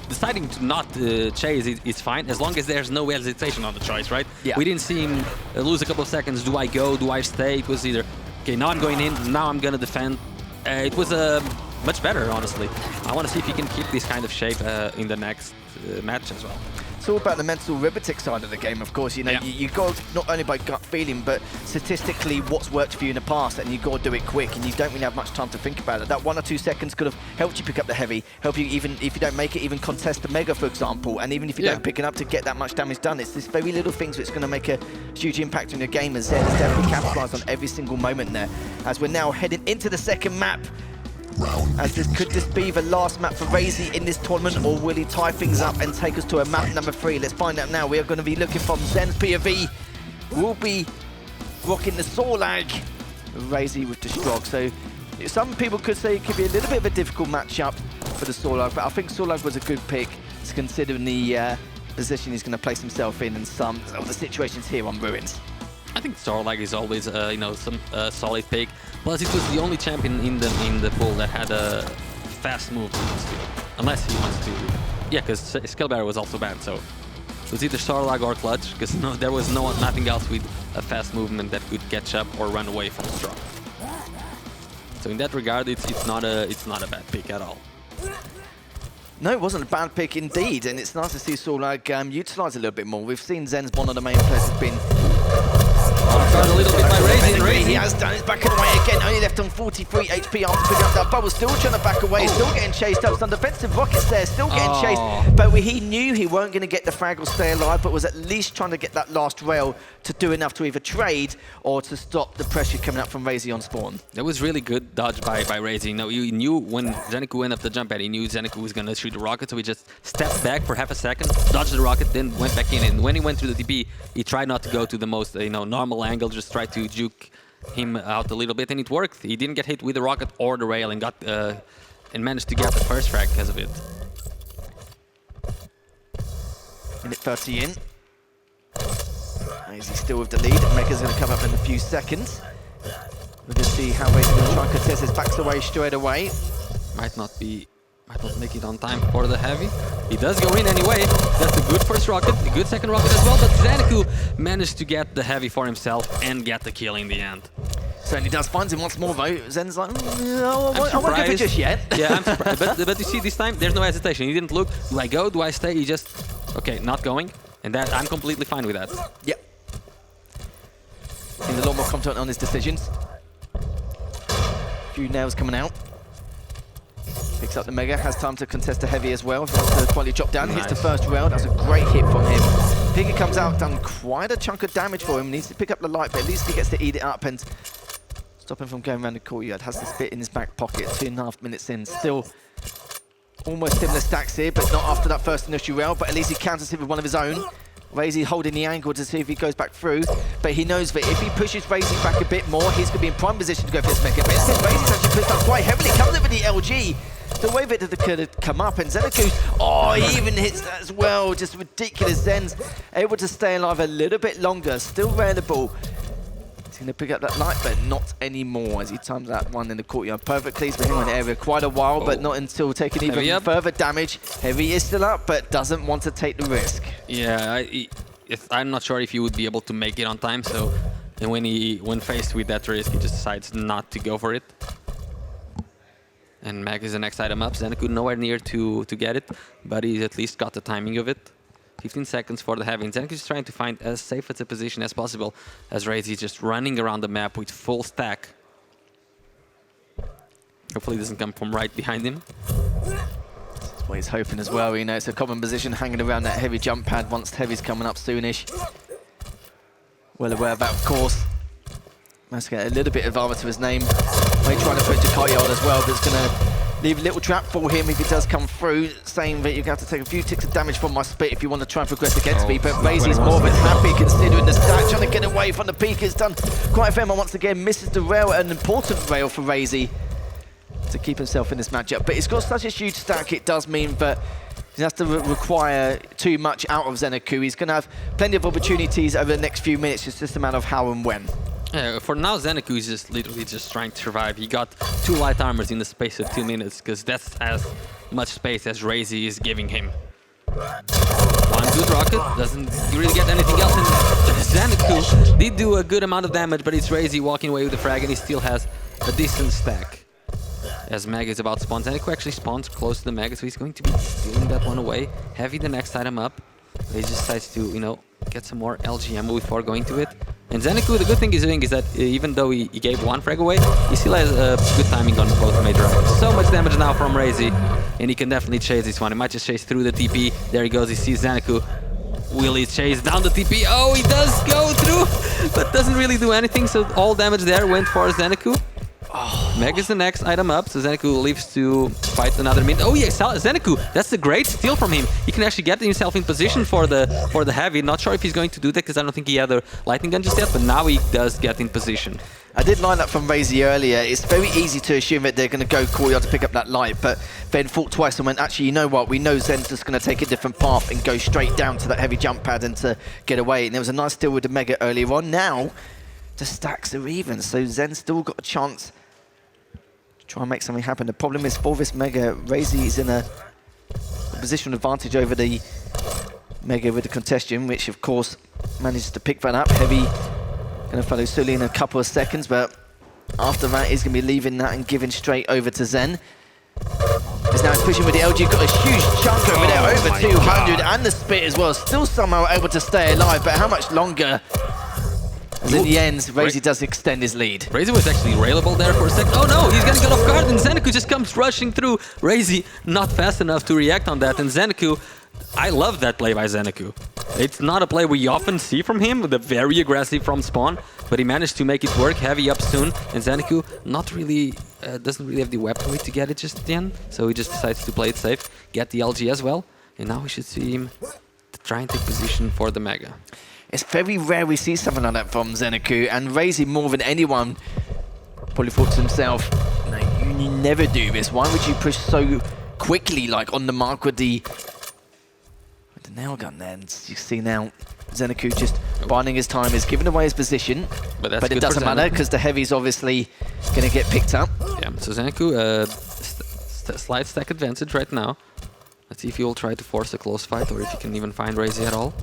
deciding to not chase is fine, as long as there's no hesitation on the choice, right? Yeah. We didn't see him lose a couple of seconds. Do I go? Do I stay? It was either, okay, now I'm going in, now I'm going to defend. It was much better, honestly. I want to see if he can keep this kind of shape in the next match as well. It's all about the mental arithmetic side of the game, of course. You know, you go not only by gut feeling, but statistically what's worked for you in the past, and you got to do it quick, and you don't really have much time to think about it. That 1 or 2 seconds could have helped you pick up the heavy, help you even if you don't make it, even contest the mega, for example, and even if you don't pick it up to get that much damage done. It's these very little things which is going to make a huge impact on your game, as Zen has definitely capitalized on every single moment there. As we're now heading into the second map, as could this be the last map for Razy in this tournament, or will he tie things up and take us to a map number 3? Let's find out now. We are going to be looking from Zen's POV. We'll be rocking the Sorlag, Razy with the Strog. So some people could say it could be a little bit of a difficult matchup for the Sorlag, but I think Sorlag was a good pick, considering the position he's going to place himself in and some of the situations here on Ruins. I think Sorlag is always, you know, some solid pick. Plus, it was the only champion in the pool that had a fast move, unless he wants to. Yeah, because Skillbearer was also banned, so it was either Sorlag or Clutch, because there was nothing else with a fast movement that could catch up or run away from Strong. So in that regard, it's not a bad pick at all. No, it wasn't a bad pick indeed, and it's nice to see Sorlag utilise a little bit more. We've seen Zen's one of the main players has been a little bit by Razy. He has done. He's backing away again. Only left on 43 HP after picking up that bubble. Still trying to back away. Still getting chased up. Some defensive rockets there. Still getting chased. But he knew he weren't going to get the frag or stay alive, but was at least trying to get that last rail to do enough to either trade or to stop the pressure coming up from Razy on spawn. That was really good dodge by Razy. No, he knew when Zeneku went up the jump pad, he knew Zeneku was going to shoot the rocket, so he just stepped back for half a second, dodged the rocket, then went back in. And when he went through the TP, he tried not to go to the most normal angle, just tried to juke him out a little bit, and it worked. He didn't get hit with the rocket or the rail, and got and managed to get the first frag because of it. Minute 30 in. Razy still with the lead. Mega's going to come up in a few seconds. We'll just see how Razy's going to try and contest his backs away straight away. Might not make it on time for the heavy. He does go in anyway. That's a good first rocket, a good second rocket as well, but Zeneku managed to get the heavy for himself and get the kill in the end. Certainly does. Finds him once more though. Zen's like, no, I won't give it just yet. Yeah, I'm surprised. But you see, this time there's no hesitation. He didn't look, do I go, do I stay? He just, okay, not going. And that I'm completely fine with that. Yep. Seems a lot more confident on his decisions. few nails coming out. Picks up the Mega, has time to contest the Heavy as well. Wants to quietly drop down, hits the first rail. That's a great hit from him. Piggy comes out, done quite a chunk of damage for him. Needs to pick up the light, but at least he gets to eat it up and stop him from going around the courtyard. Has the spit in his back pocket, 2.5 minutes in. Still almost similar stacks here, but not after that first initial rail, but at least he counters it with one of his own. Razy holding the angle to see if he goes back through, but he knows that if he pushes Razy back a bit more, he's going to be in prime position to go for this Mega. But instead, Razy's actually pushed up quite heavily, comes in with the LG. The way that it could have come up, and Zeneku, oh, he even hits that as well. Just ridiculous. Zen's able to stay alive a little bit longer, still railable. He's going to pick up that light, but not anymore as he times that one in the courtyard perfectly. He's been in the area quite a while, but not until taking even further damage. Heavy is still up, but doesn't want to take the risk. Yeah, I'm not sure if he would be able to make it on time, so and when faced with that risk, he just decides not to go for it. And Mag is the next item up. Zeneku nowhere near to get it, but he's at least got the timing of it. 15 seconds for the Heavy. And Zeneku is trying to find as safe as a position as possible, as Razy is just running around the map with full stack. Hopefully it doesn't come from right behind him. That's what he's hoping as well. You know, it's a common position hanging around that Heavy jump pad once Heavy's coming up soonish. Well aware of that, of course. Managed to get a little bit of armor to his name. May trying to put Jakarta on as well, but it's going to leave a little trap for him if he does come through, saying that you're going to have to take a few ticks of damage from my spit if you want to try and progress against me. But Razy's more than happy considering the stack, trying to get away from the peak. Has done quite a fair amount once again, misses the rail, an important rail for Razy to keep himself in this matchup. But it's got such a huge stack, it does mean that he has to require too much out of Zeneku. He's going to have plenty of opportunities over the next few minutes. It's just a matter of how and when. For now, Zeneku is just literally just trying to survive. He got 2 light armors in the space of 2 minutes, because that's as much space as Razy is giving him. One good rocket, doesn't really get anything else. And Zeneku did do a good amount of damage, but it's Razy walking away with the frag, and he still has a decent stack. As Mag is about to spawn, Zeneku actually spawns close to the Mega, so he's going to be stealing that one away. Heavy the next item up. He just decides to, you know, get some more LG ammo before going to it. And Zeneku, the good thing he's doing is that even though he gave one frag away, he still has good timing on both major items. So much damage now from Razy, and he can definitely chase this one. He might just chase through the TP. There he goes, he sees Zeneku. Will he chase down the TP? Oh, he does go through, but doesn't really do anything, so all damage there went for Zeneku. Meg is the next item up, so Zeneku leaves to fight another mid. Oh yeah, Zeneku, that's a great steal from him. He can actually get himself in position for the Heavy. Not sure if he's going to do that, because I don't think he had a lightning gun just yet, but now he does get in position. I did line up from Razy earlier. It's very easy to assume that they're going to go courtyard to pick up that light, but then thought twice and went, actually, you know what? We know Zen's just going to take a different path and go straight down to that Heavy jump pad and to get away. And there was a nice steal with the Mega earlier on. Now, the stacks are even, so Zen's still got a chance to try and make something happen. The problem is for this Mega, Razy is in a position advantage over the Mega with the contestation, which of course manages to pick that up. Heavy going to follow Sully in a couple of seconds, but after that he's going to be leaving that and giving straight over to Zen. He's now pushing with the LG, got a huge chunk over there, over 200, and the spit as well. Still somehow able to stay alive, but how much longer? As in the end, Razy does extend his lead. Razy was actually railable there for a second. Oh no, he's gonna get off guard, and Zeneku just comes rushing through. Razy not fast enough to react on that, and Zeneku, I love that play by Zeneku. It's not a play we often see from him, with a very aggressive from spawn, but he managed to make it work. Heavy up soon, and Zeneku not really, doesn't really have the weaponry to get it just then, so he just decides to play it safe, get the LG as well, and now we should see him try and take position for the Mega. It's very rare we see something like that from Zeneku, and Razy more than anyone probably thought to himself, no, you never do this. Why would you push so quickly, like on the mark with the nail gun there? And you see now Zeneku just biding his time, is giving away his position, but it doesn't matter because the Heavy's obviously going to get picked up. Yeah, so Zeneku, slight stack advantage right now. Let's see if he will try to force a close fight, or if he can even find Razy at all.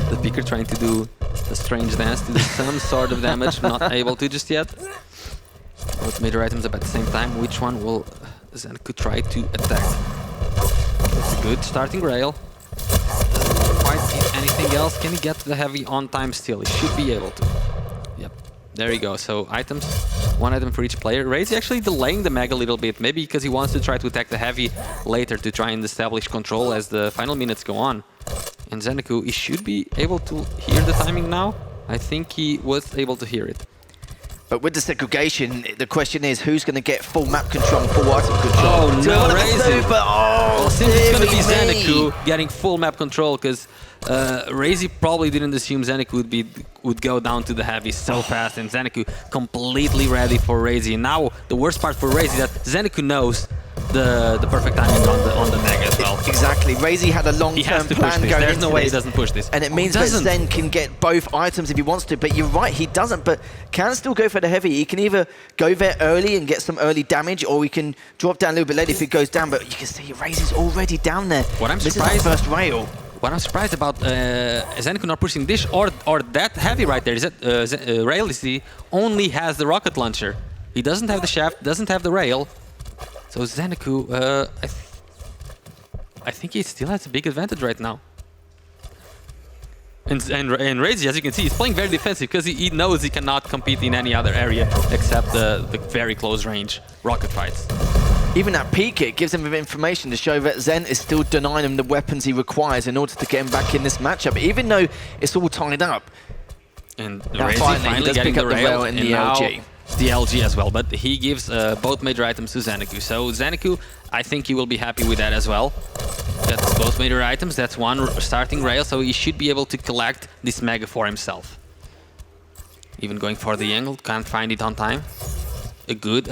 The Picker trying to do a strange dance to do some sort of damage, not able to just yet. Both major items up at the same time. Which one will Zeneku try to attack? It's a good starting rail. Doesn't quite get anything else. Can he get the Heavy on time still? He should be able to. Yep. There you go. So items, one item for each player. Razy actually delaying the mag a little bit, maybe because he wants to try to attack the heavy later to try and establish control as the final minutes go on. And Zeneku, he should be able to hear the timing now. I think he was able to hear it. But with the segregation, the question is who's going to get full map control and full item control? Oh no, Razy! Well, since it's going to be Zeneku getting full map control, because Razy probably didn't assume Zeneku would go down to the heavy so fast, and Zeneku completely ready for Razy. And now the worst part for Razy that Zeneku knows the perfect timing on the mag as well. Exactly. Razy had a long-term plan going There's into no way this. he doesn't push this. And it means that Zen can get both items if he wants to, but you're right, he doesn't, but can still go for the heavy. He can either go there early and get some early damage, or he can drop down a little bit later if it goes down, but you can see Razy's already down there. What I'm this surprised is the first rail. What I'm surprised about Zeneku not pushing this or that heavy right there is that Rail only has the rocket launcher. He doesn't have the shaft, doesn't have the rail. So Zeneku, I think he still has a big advantage right now. And Razy, as you can see, he's playing very defensive because he knows he cannot compete in any other area except the very close range rocket fights. Even that peek hit gives him information to show that Zen is still denying him the weapons he requires in order to get him back in this matchup, even though it's all tied up. And now Razy finally getting the rail in the LG. The LG as well, but he gives both major items to Zeneku. So Zeneku, I think he will be happy with that as well. That's both major items, that's one starting rail, so he should be able to collect this mega for himself. Even going for the angle, can't find it on time. A good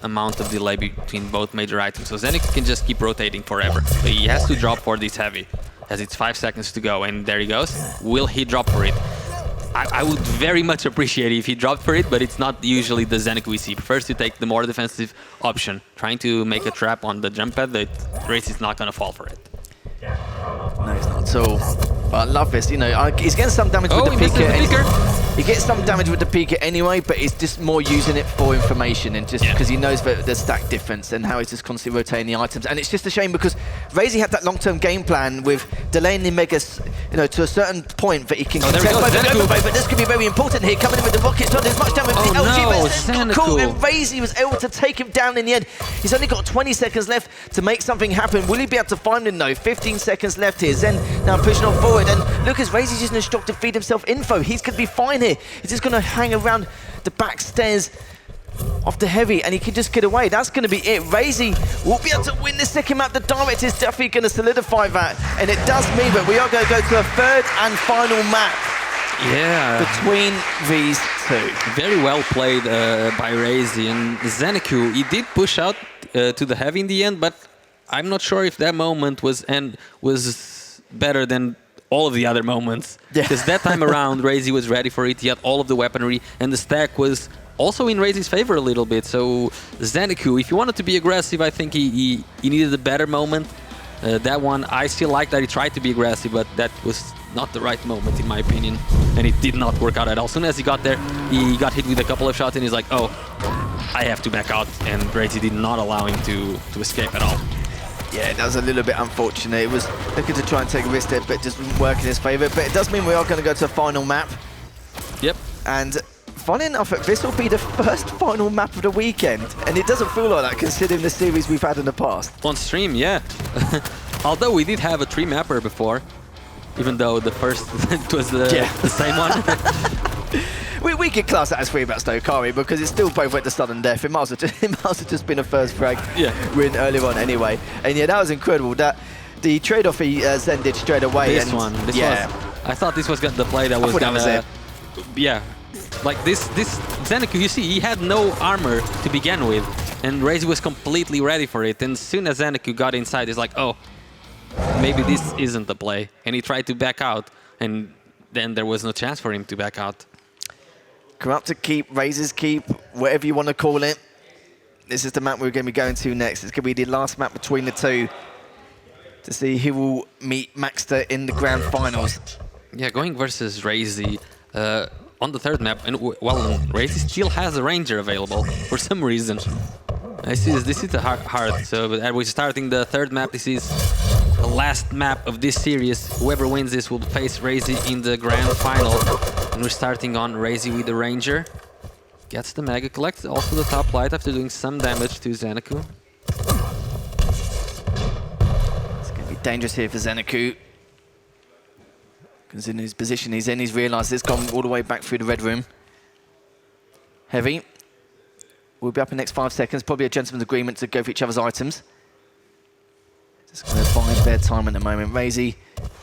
amount of delay between both major items, so Zeneku can just keep rotating forever. But he has to drop for this heavy, as it's 5 seconds to go, and there he goes. Will he drop for it? I would very much appreciate it if he dropped for it, but it's not usually the Zeneku we see. He prefers to take the more defensive option, trying to make a trap on the jump pad that Race is not going to fall for it. No, he's not at all. But I love this, you know, he's getting some damage with the peeker. He gets some damage with the peeker anyway, but he's just more using it for information and just because he knows the stack difference and how he's just constantly rotating the items. And it's just a shame because Razy had that long-term game plan with delaying the Megas, you know, to a certain point that he can contest both, but this could be very important here, coming in with the rockets, not as much damage with the LG, but it's cool, and Razy was able to take him down in the end. He's only got 20 seconds left to make something happen. Will he be able to find him though? 15 seconds left here. Zen now pushing on forward, and look, as Razy's using his stock to feed himself info. He's going to be fine here. He's just going to hang around the back stairs of the heavy, and he can just get away. That's going to be it. Razy will be able to win the second map. The direct is definitely going to solidify that, and it does mean that we are going to go to a third and final map. Between these two. Very well played by Razy, and Zeneku, he did push out to the heavy in the end, but I'm not sure if that moment was better than all of the other moments. Because that time around, Razy was ready for it. He had all of the weaponry, and the stack was also in Razy's favor a little bit. So Zeneku, if he wanted to be aggressive, I think he needed a better moment. That one, I still like that he tried to be aggressive, but that was not the right moment in my opinion. And it did not work out at all. As soon as he got there, he got hit with a couple of shots and he's like, oh, I have to back out. And Razy did not allow him to escape at all. Yeah, that was a little bit unfortunate. It was looking to try and take a risk there, but it just didn't work in his favor. But it does mean we are going to go to the final map. Yep. And funny enough, this will be the first final map of the weekend. And it doesn't feel like that considering the series we've had in the past. On stream, yeah. Although we did have a 3-mapper before, even though the first it was the same one. We could class that as 3-maps though, can't we? Because it's still both went to sudden death. It must have just been a first frag win earlier on anyway. And yeah, that was incredible. That the trade-off he Zen did straight away. This was, I thought this was the play that was gonna. Like this Zeneku, you see, he had no armor to begin with, and Razy was completely ready for it. And as soon as Zeneku got inside, he's like, oh, maybe this isn't the play. And he tried to back out, and then there was no chance for him to back out. Corrupted Keep, Razy's Keep, whatever you want to call it. This is the map we're going to be going to next. It's going to be the last map between the two to see who will meet Maxter in the grand finals. Yeah, going versus Razy on the third map, and well, Razy still has a Ranger available for some reason. This is the hard. So as we're starting the third map, this is the last map of this series. Whoever wins this will face Razy in the grand final. And we're starting on Razy with the Ranger. Gets the Mega, collects also the top light after doing some damage to Zeneku. It's going to be dangerous here for Zeneku. Because in his position he's in, he's realised it's gone all the way back through the red room. Heavy. We'll be up in the next 5 seconds. Probably a gentleman's agreement to go for each other's items. Just going to bide their time at the moment. Razy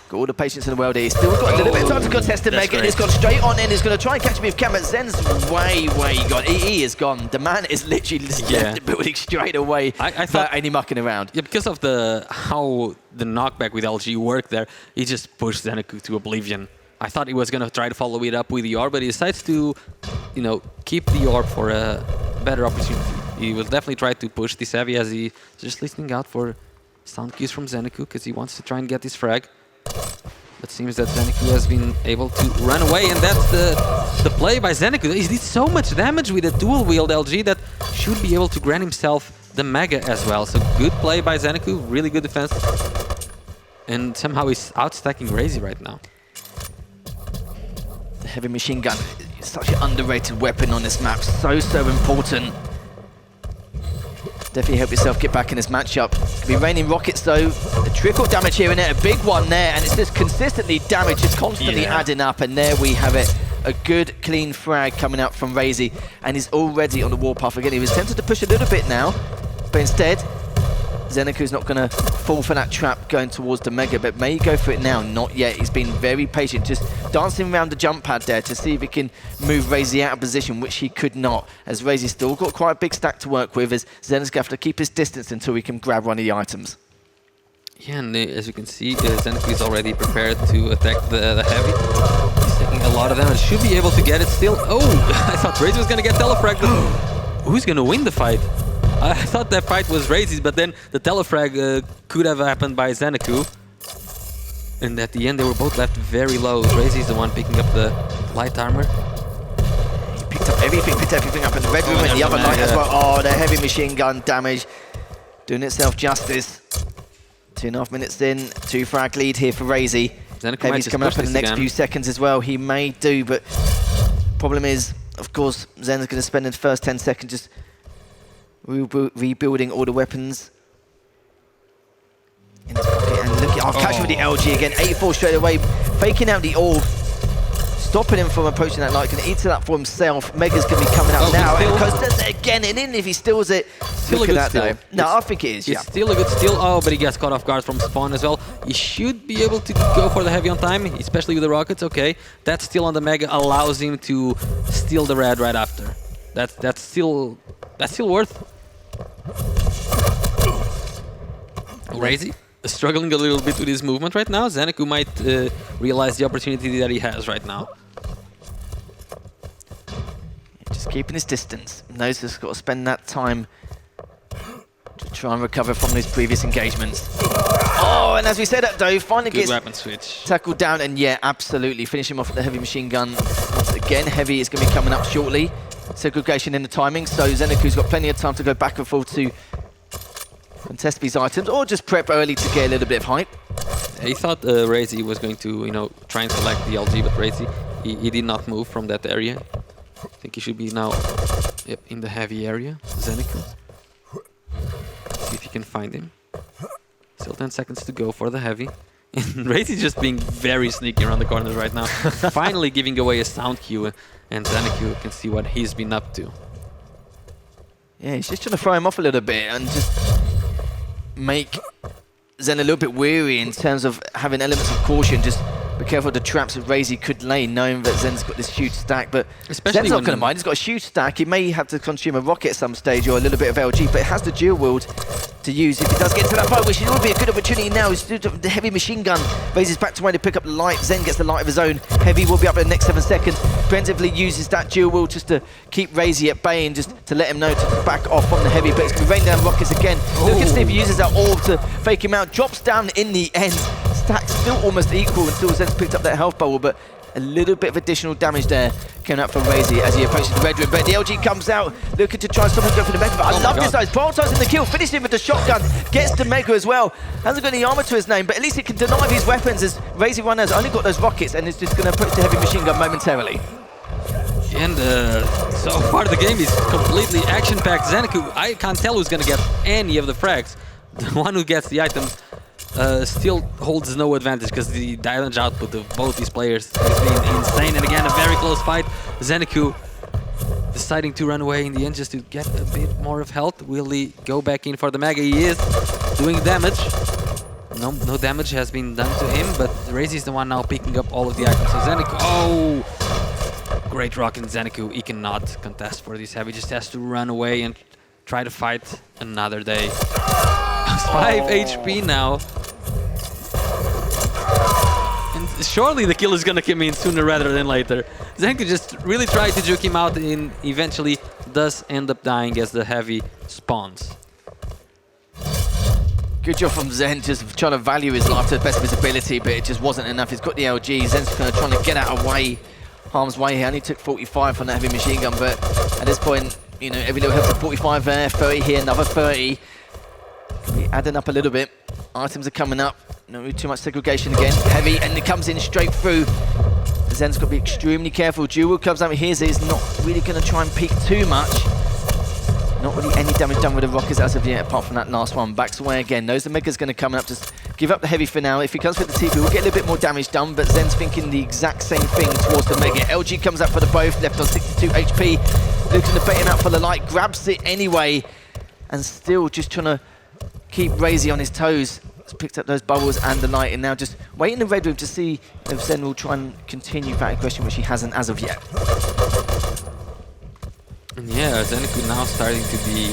got all the patience in the world here. He's still got a little bit of time to contest the Mega. And he's gone straight on in. He's going to try and catch me with Cam, but Zen's way gone. He is gone. The man is literally left the building straight away I without any mucking around. Yeah, because of how the knockback with LG worked there, he just pushed Zeneku to oblivion. I thought he was going to try to follow it up with the orb, but he decides to, you know, keep the orb for a better opportunity. He will definitely try to push this heavy as he's just listening out for sound cues from Zeneku because he wants to try and get this frag. But seems that Zeneku has been able to run away, and that's the play by Zeneku. He did so much damage with a dual-wield LG that should be able to grant himself the Mega as well. So good play by Zeneku, really good defense. And somehow he's outstacking Razy right now. The heavy machine gun is such an underrated weapon on this map. So important. Definitely help yourself get back in this matchup. It's going to be raining rockets though. A trickle damage here and there, a big one there, and it's just consistently damage, just constantly adding up, and there we have it. A good, clean frag coming out from Razy, and he's already on the warpath again. He was tempted to push a little bit now, but instead, Zeneku's not going to fall for that trap going towards the Mega, but may he go for it now? Not yet. He's been very patient, just dancing around the jump pad there to see if he can move Razy out of position, which he could not, as Razy's still got quite a big stack to work with, as Zeneku's going to have to keep his distance until he can grab one of the items. Yeah, and as you can see, Zeneku is already prepared to attack the heavy. He's taking a lot of damage. Should be able to get it still. Oh, I thought Razy was going to get telefragged, but who's going to win the fight? I thought that fight was Razy's, but then the telefrag could have happened by Zeneku. And at the end, they were both left very low. Razy's the one picking up the light armor. He picked up everything up in the red room and the other light as well. Oh, the heavy machine gun damage doing itself justice. 2.5 minutes in, 2 frag lead here for Razy. Heavy's coming up in the next few seconds as well. He may do, but problem is, of course, Zen's going to spend the first 10 seconds just rebuilding all the weapons in his pocket. And look at, catching with the LG again, 84 straight away, faking out the orb, stopping him from approaching that light, can eat to that for himself. Mega's going to be coming up now, and goes again, and even if he steals it, look at that though. No, I think it is, It's still a good steal. Oh, but he gets caught off guard from spawn as well. He should be able to go for the heavy on time, especially with the rockets. Okay, that steal on the Mega allows him to steal the red right after. That's still worth. Razy struggling a little bit with his movement right now. Zeneku might realize the opportunity that he has right now. Just keeping his distance. Knows he's got to spend that time to try and recover from his previous engagements. Oh, and as we said that though, finally good gets weapon switch. Tackled down, and yeah, absolutely. Finish him off with the heavy machine gun. Once again, heavy is going to be coming up shortly. Segregation in the timing, so Zeneku's got plenty of time to go back and forth to contest these items, or just prep early to get a little bit of hype. He thought Razy was going to, you know, try and select the LG, but Razy, he did not move from that area. I think he should be now in the heavy area. Zeneku. See if he can find him. Still 10 seconds to go for the heavy. And Razy's just being very sneaky around the corners right now. Finally giving away a sound cue, and Zeneku can see what he's been up to. Yeah, he's just trying to throw him off a little bit and just make Zen a little bit weary in terms of having elements of caution. Just be careful of the traps that Razy could lay, knowing that Zen's got this huge stack. But especially Zen's not going to mind. He's got a huge stack. He may have to consume a rocket at some stage or a little bit of LG, but it has the dual wield to use if he does get to that point, which would be a good opportunity now. He's the heavy machine gun. Raises back to way to pick up the light. Zen gets the light of his own. Heavy will be up in the next 7 seconds. Preemptively uses that dual wield just to keep Razy at bay and just to let him know to back off on the heavy. But it's going to rain down rockets again. Look at see if he uses that orb to fake him out. Drops down in the end. Stack's still almost equal until Zen's picked up that health bubble, but A little bit of additional damage there coming up from Razy as he approaches the red room. But the LG comes out looking to try and stop him go for the Mega. But I love this, guys. Prioritizing the kill, finishing him with the shotgun, gets the Mega as well. Hasn't got any armor to his name, but at least he can deny these weapons as Razy Runner has only got those rockets and is just going to approach the heavy machine gun momentarily. And so far the game is completely action-packed. Zeneku, I can't tell who's going to get any of the frags. The one who gets the item still holds no advantage because the damage output of both these players has been insane. And again, a very close fight. Zeneku deciding to run away in the end just to get a bit more of health. Will he go back in for the Mega? He is doing damage. No damage has been done to him, but Razy is the one now picking up all of the items. So Zeneku, oh! Great rock in Zeneku. He cannot contest for this heavy. Just has to run away and try to fight another day. 5 HP now. And surely the kill is gonna come in sooner rather than later. Zeneku just really tried to juke him out and eventually does end up dying as the heavy spawns. Good job from Zen, just trying to value his life to the best of his ability, but it just wasn't enough. He's got the LG. Zen's kind of trying to get out of harm's way here. Only took 45 from that heavy machine gun, but at this point, you know, every little helps. 45 there, 30 here, another 30. Can be adding up a little bit. Items are coming up. No too much segregation again. Heavy, and it comes in straight through. Zen's got to be extremely careful. Jewel comes over here, so he's not really going to try and peek too much. Not really any damage done with the rockets as of yet, apart from that last one. Backs away again. Knows the Mega's going to come up. Just give up the heavy for now. If he comes with the TP, we'll get a little bit more damage done, but Zen's thinking the exact same thing towards the Mega. LG comes up for the both, left on 62 HP. Looking to bait him out for the light, grabs it anyway, and still just trying to keep Razy on his toes. He's picked up those bubbles and the light, and now just wait in the red room to see if Zen will try and continue that aggression, which he hasn't as of yet. Yeah, Zeneku now starting to be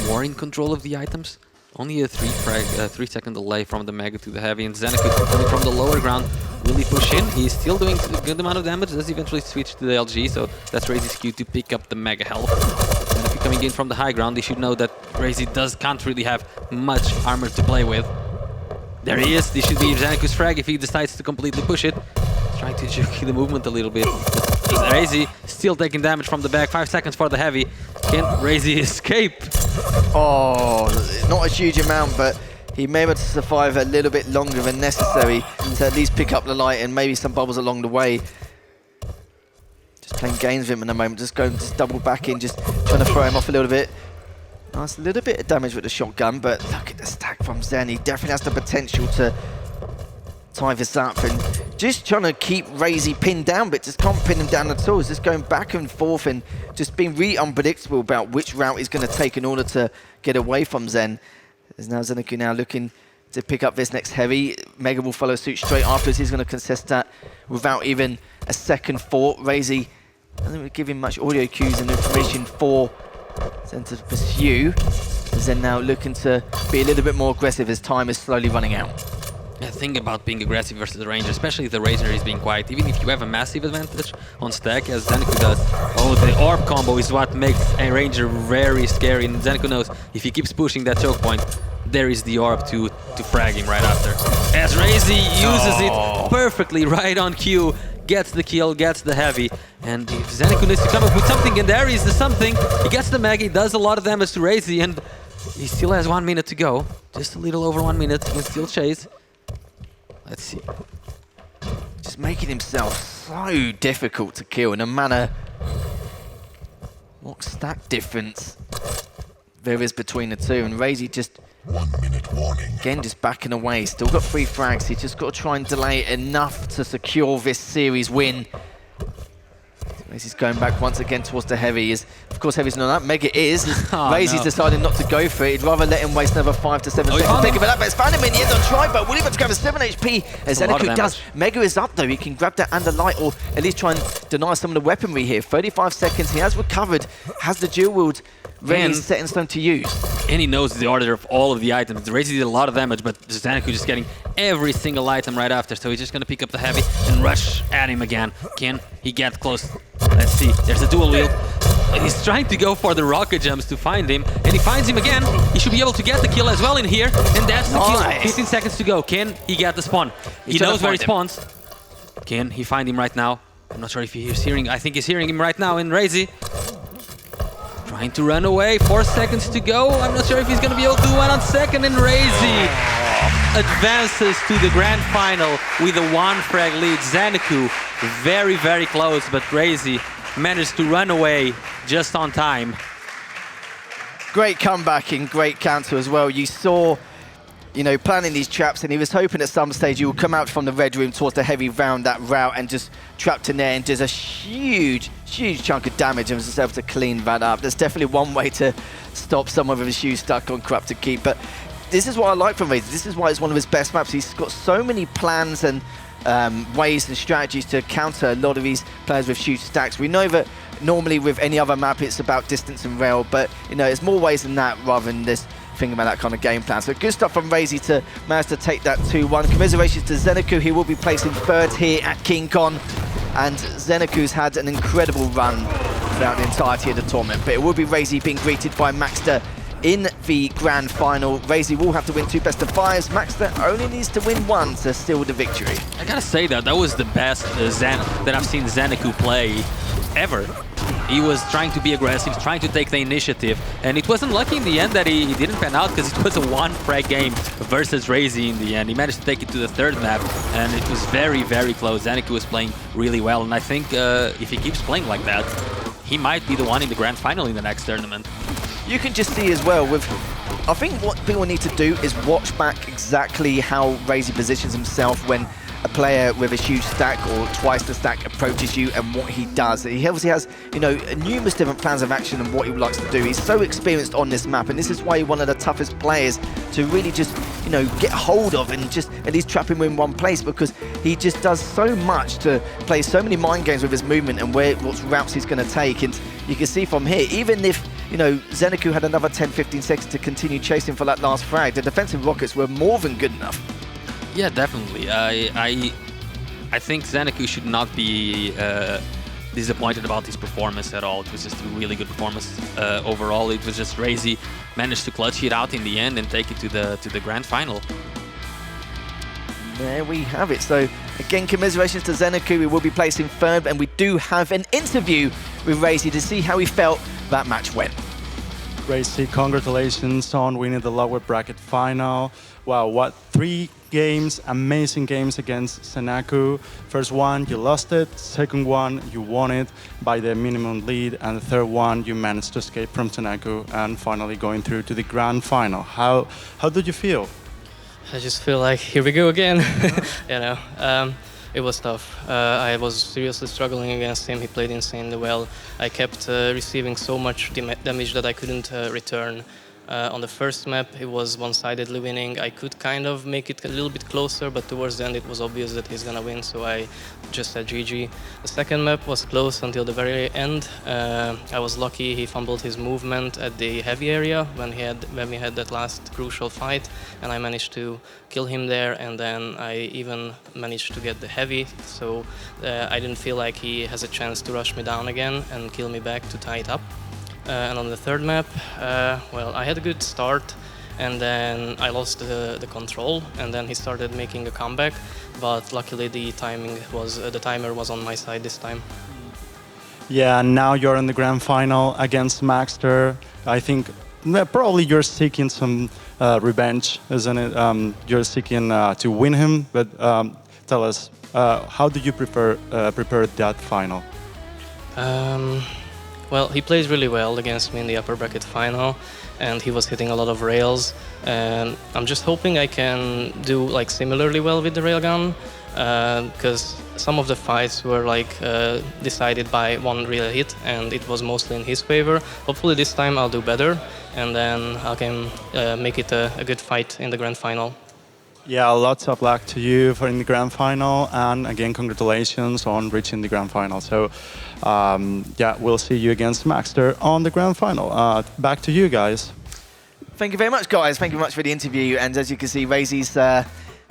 more in control of the items. Only a 3-second delay from the Mega to the heavy, and Zeneku coming from the lower ground really push in. He's still doing a good amount of damage, does eventually switch to the LG, so that's Razy's cue to pick up the Mega health. Zeneku coming in from the high ground, they should know that Razy can't really have much armor to play with. There he is, this should be Zeneku's frag if he decides to completely push it. Trying to juke the movement a little bit. Razy still taking damage from the back. 5 seconds for the heavy. Can Razy escape? Oh, not a huge amount, but he may be able to survive a little bit longer than necessary to at least pick up the light and maybe some bubbles along the way. Just playing games with him in the moment. Just going to double back in, just trying to throw him off a little bit. Nice little bit of damage with the shotgun, but look at the stack from Zen. He definitely has the potential to tie this up, and just trying to keep Razy pinned down, but just can't pin him down at all. He's just going back and forth and just being really unpredictable about which route he's going to take in order to get away from Zen. There's now Zeneku now looking to pick up this next heavy. Mega will follow suit straight afterwards. He's going to contest that without even a second thought. Razy doesn't give him much audio cues and information for Zen to pursue. Zen now looking to be a little bit more aggressive as time is slowly running out. The thing about being aggressive versus the Ranger, especially if the Ranger is being quiet, even if you have a massive advantage on stack, as Zeneku does. Oh, the orb combo is what makes a Ranger very scary, and Zeneku knows if he keeps pushing that choke point, there is the orb to frag him right after. As Razy uses it perfectly right on cue, gets the kill, gets the heavy, and if Zeneku needs to come up with something, and there is the something, he gets the Mega, he does a lot of damage to Razy, and he still has 1 minute to go. Just a little over 1 minute, he can still chase. Let's see. Just making himself so difficult to kill, no matter what stack difference there is between the two. And Razy just, 1 minute warning. Again, just backing away. Still got 3 frags. He's just got to try and delay it enough to secure this series win. Razy's going back once again towards the heavy. Of course, heavy's not that. Mega is. Razy's decided not to go for it. He'd rather let him waste another 5 to 7 seconds. Think of that, but it's found him in the end on try, but William to grab a 7 HP. As Zeneku does. Mega is up though. He can grab that and the light, or at least try and deny some of the weaponry here. 35 seconds. He has recovered. Has the dual wield ready, set in stone to use. And he knows the order of all of the items. Razy did a lot of damage, but Zeneku just getting every single item right after. So he's just going to pick up the heavy and rush at him again. Can he get close? Let's see. There's a dual wield. He's trying to go for the rocket jumps to find him, and he finds him again. He should be able to get the kill as well in here, and that's the kill. 15 seconds to go. Can he get the spawn? He knows where he spawns. Can he find him right now? I'm not sure if he's hearing. I think he's hearing him right now. And Razy trying to run away. 4 seconds to go. I'm not sure if he's going to be able to do one on second. And Razy advances to the grand final with a 1 frag lead. Xanaku very, very close, but Razy managed to run away just on time. Great comeback and great counter as well. You saw, you know, planning these traps, and he was hoping at some stage he would come out from the red room towards the heavy round, that route, and just trapped in there and does a huge chunk of damage and was just able to clean that up. There's definitely one way to stop someone with his shoes stuck on Corrupted Keep, but this is what I like from Razy. This is why it's one of his best maps. He's got so many plans and ways and strategies to counter a lot of these players with huge stacks. We know that normally with any other map it's about distance and rail, but you know, it's more ways than that rather than this thinking about that kind of game plan. So good stuff from Razy to manage to take that 2-1. Commiserations to Xanaku. He will be placing 3rd here at KeenCon, and Xanaku's had an incredible run throughout the entirety of the tournament, but it will be Razy being greeted by Maxter in the grand final. Razy will have to win 2 best-of-5s. Maxter only needs to win 1 to seal the victory. I gotta say that was the best that I've seen Xanaku play ever. He was trying to be aggressive, trying to take the initiative, and it wasn't lucky in the end that he didn't pan out, because it was a 1 frag game versus Razy in the end. He managed to take it to the 3rd map, and it was very, very close. Xanaku was playing really well, and I think if he keeps playing like that, he might be the one in the grand final in the next tournament. You can just see as well with, I think what people need to do is watch back exactly how Razy positions himself when a player with a huge stack or twice the stack approaches you, and what he does. He obviously has, you know, numerous different plans of action and what he likes to do. He's so experienced on this map, and this is why he's one of the toughest players to really just, you know, get hold of and just at least trap him in one place, because he just does so much to play so many mind games with his movement and what routes he's going to take. And you can see from here, even if, you know, Xanaku had another 10-15 seconds to continue chasing for that last frag, the defensive rockets were more than good enough. Yeah, definitely. I think Xanaku should not be disappointed about his performance at all. It was just a really good performance overall. It was just Razy managed to clutch it out in the end and take it to the grand final. There we have it. So again, commiserations to Xanaku. We will be placing 3rd, and we do have an interview with Razy to see how he felt that match went. Razy, congratulations on winning the lower bracket final. Wow, what 3 games, amazing games against Xanaku. First one, you lost it. Second one, you won it by the minimum lead. And the 3rd one, you managed to escape from Xanaku and finally going through to the grand final. How did you feel? I just feel like, here we go again. You know, it was tough. I was seriously struggling against him. He played insanely well. I kept receiving so much damage that I couldn't return. On the first map, it was one-sidedly winning. I could kind of make it a little bit closer, but towards the end it was obvious that he's gonna win, so I just said GG. The second map was close until the very end. I was lucky he fumbled his movement at the heavy area when we had that last crucial fight, and I managed to kill him there, and then I even managed to get the heavy, so I didn't feel like he has a chance to rush me down again and kill me back to tie it up. And on the third map, well, I had a good start, and then I lost the control, and then he started making a comeback, but luckily the timer was on my side this time. Yeah, now you're in the grand final against Maxter. I think probably you're seeking some revenge, isn't it? You're seeking to win him, but tell us, how do you prepare that final? Well, he plays really well against me in the upper bracket final, and he was hitting a lot of rails. And I'm just hoping I can do like similarly well with the railgun, because some of the fights were like decided by one real hit, and it was mostly in his favor. Hopefully this time I'll do better, and then I can make it a good fight in the grand final. Yeah, lots of luck to you in the grand final, and again, congratulations on reaching the grand final. So, yeah, we'll see you against Maxter on the grand final. Back to you guys. Thank you very much, guys. Thank you very much for the interview. And as you can see, Razy's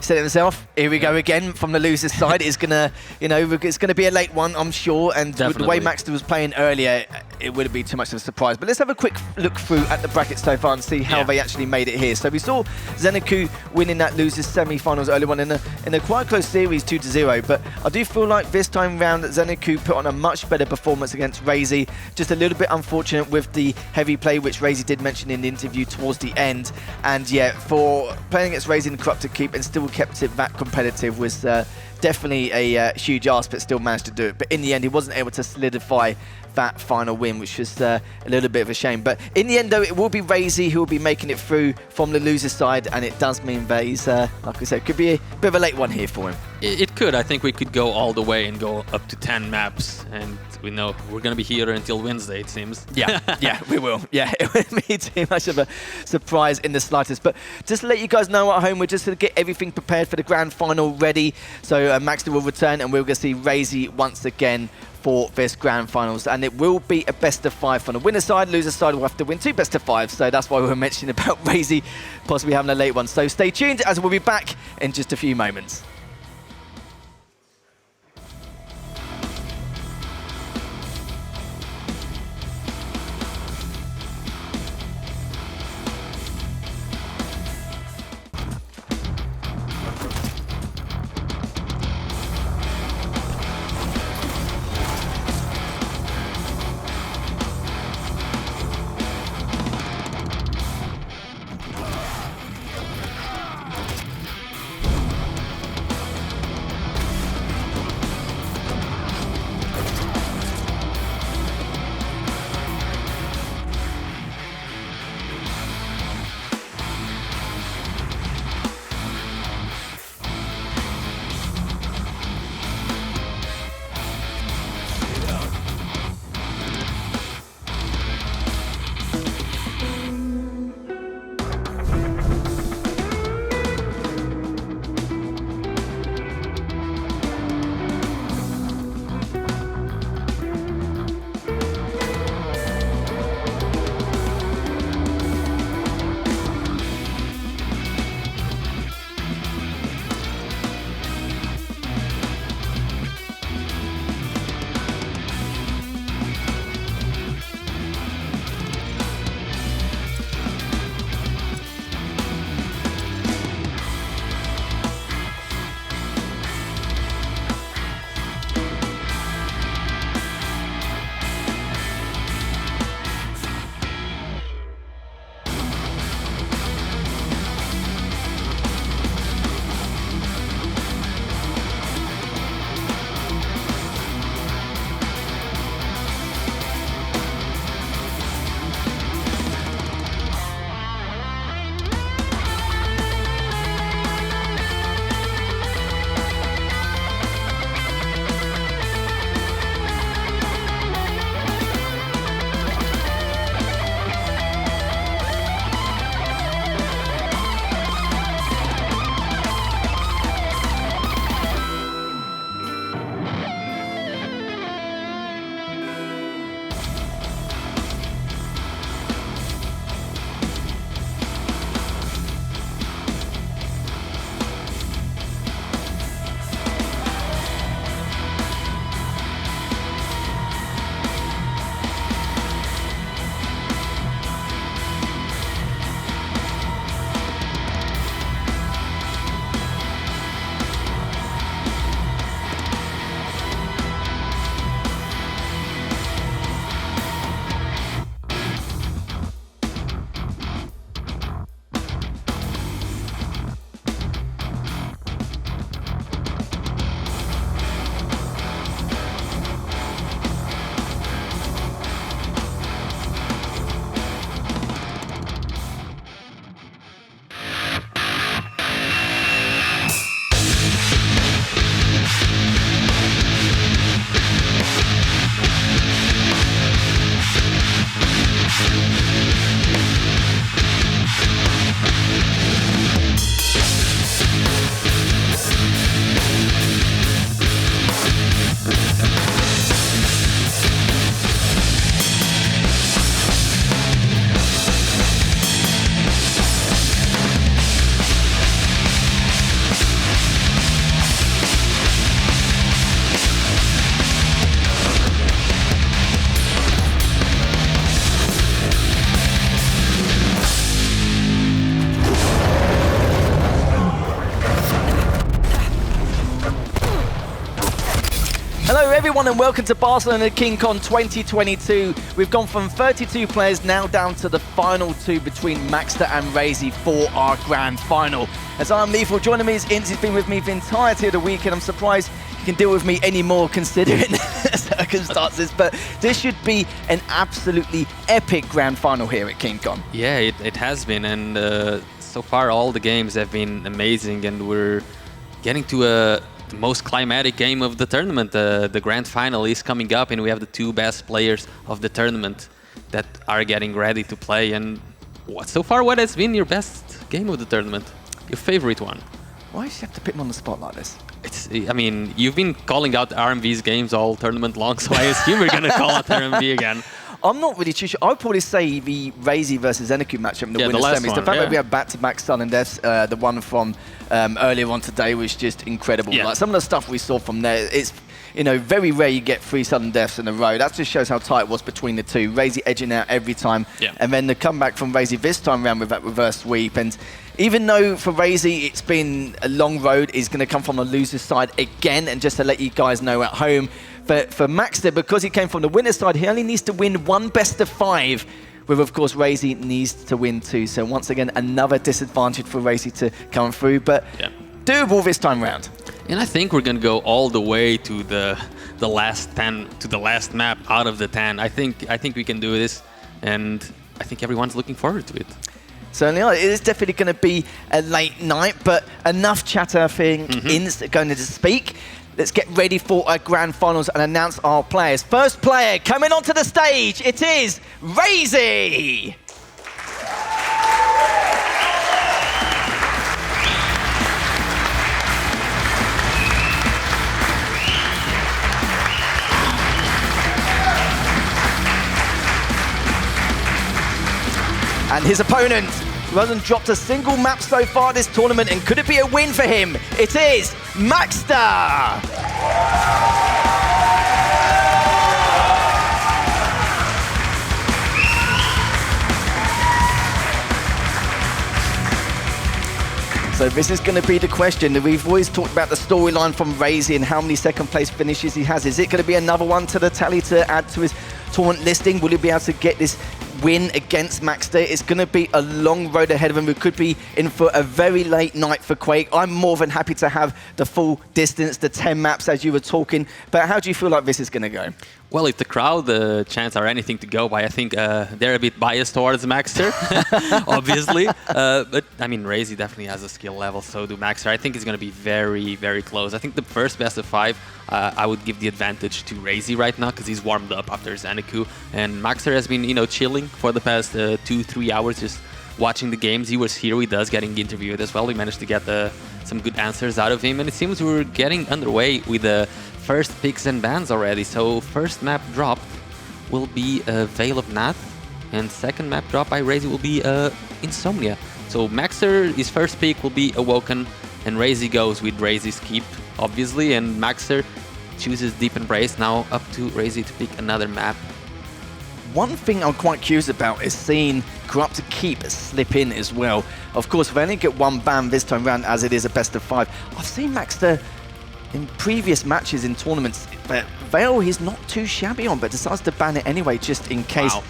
said it himself. Here we go again from the loser's side. It's gonna, it's gonna be a late one, I'm sure. And with the way Maxter was playing earlier, it wouldn't be too much of a surprise. But let's have a quick look through at the bracket so far and see how they actually made it here. So we saw Zenecu winning that losers semi-finals early on in a quite close series, 2-0. But I do feel like this time round that Zenecu put on a much better performance against Razy. Just a little bit unfortunate with the heavy play, which Razy did mention in the interview towards the end. And yeah, for playing against Razy and Corrupted Keep and still kept it that competitive was definitely a huge ask, but still managed to do it. But in the end, he wasn't able to solidify that final win, which was a little bit of a shame. But in the end, though, it will be Razy who will be making it through from the loser's side, and it does mean that he's, like I said, could be a bit of a late one here for him. It could. I think we could go all the way and go up to 10 maps, and we know we're going to be here until Wednesday, it seems. Yeah, yeah, we will. Yeah, it wouldn't be too much of a surprise in the slightest. But just to let you guys know at home, we're just going to get everything prepared for the grand final ready. So Maxter will return, and we're going to see Razy once again for this grand finals, and it will be a best of 5 from the winner side. Loser side will have to win 2 best of 5s, so that's why we were mentioning about Razy possibly having a late one. So stay tuned, as we'll be back in just a few moments. Hello everyone and welcome to Barcelona KeenCon 2022. We've gone from 32 players now down to the final 2 between Maxter and Razy for our grand final. As I'm Lethal, joining me is Ince. He's been with me for the entirety of the week and I'm surprised he can deal with me anymore considering circumstances, but this should be an absolutely epic grand final here at KeenCon. Yeah, it has been, and so far all the games have been amazing, and we're getting to the most climatic game of the tournament. The grand final is coming up, and we have the 2 best players of the tournament that are getting ready to play. And so far, what has been your best game of the tournament? Your favorite one? Why do you have to put him on the spot like this? I mean, you've been calling out RMV's games all tournament long, so I assume you're going to call out RMV again. I'm not really too sure. I would probably say the Razy versus Zenecu matchup in the winner's semis. The fact that we have back-to-back sudden deaths, the one from earlier on today was just incredible. Yeah. Like some of the stuff we saw from there, it's very rare you get 3 sudden deaths in a row. That just shows how tight it was between the 2. Razy edging out every time, and then the comeback from Razy this time around with that reverse sweep. And even though for Razy it's been a long road, he's going to come from the loser's side again. And just to let you guys know at home, for Maxter, because he came from the winner's side, he only needs to win 1 best of 5, with of course Razy needs to win 2. So once again, another disadvantage for Razy to come through, but doable this time round. And I think we're gonna go all the way to the last 10, to the last map out of the 10. I think we can do this, and I think everyone's looking forward to it. Certainly are. It is definitely going to be a late night, but enough chatter, I think, Ince going to speak. Let's get ready for our grand finals and announce our players. First player coming onto the stage, it is Razy! And his opponent, who hasn't dropped a single map so far this tournament, and could it be a win for him? It is Maxter! So this is going to be the question. We've always talked about the storyline from Razy and how many second place finishes he has. Is it going to be another one to the tally to add to his tournament listing? Will he be able to get this win against Maxter? It's going to be a long road ahead of him. We could be in for a very late night for Quake. I'm more than happy to have the full distance, the 10 maps as you were talking. But how do you feel like this is going to go? Well, if the crowd chants are anything to go by, I think they're a bit biased towards Maxter, obviously. But I mean, Razy definitely has a skill level, so do Maxter. I think it's going to be very, very close. I think the first best of 5, I would give the advantage to Razy right now because he's warmed up after Zenecu, and Maxter has been, chilling for the past 2-3 hours, just watching the games. He was here with us, getting interviewed as well. We managed to get some good answers out of him, and it seems we're getting underway with the first picks and bans already. So first map dropped will be Veil of Nath, and second map dropped by Razy will be Insomnia. So Maxter, his first pick will be Awoken, and Razy goes with Razy's Keep, obviously, and Maxter chooses Deep Embrace. Now up to Razy to pick another map. One thing I'm quite curious about is seeing Corrupted Keep slip in as well. Of course, we only get 1 ban this time round as it is a best of 5. I've seen Maxter in previous matches in tournaments, but Veil he's not too shabby on, but decides to ban it anyway just in case. Wow.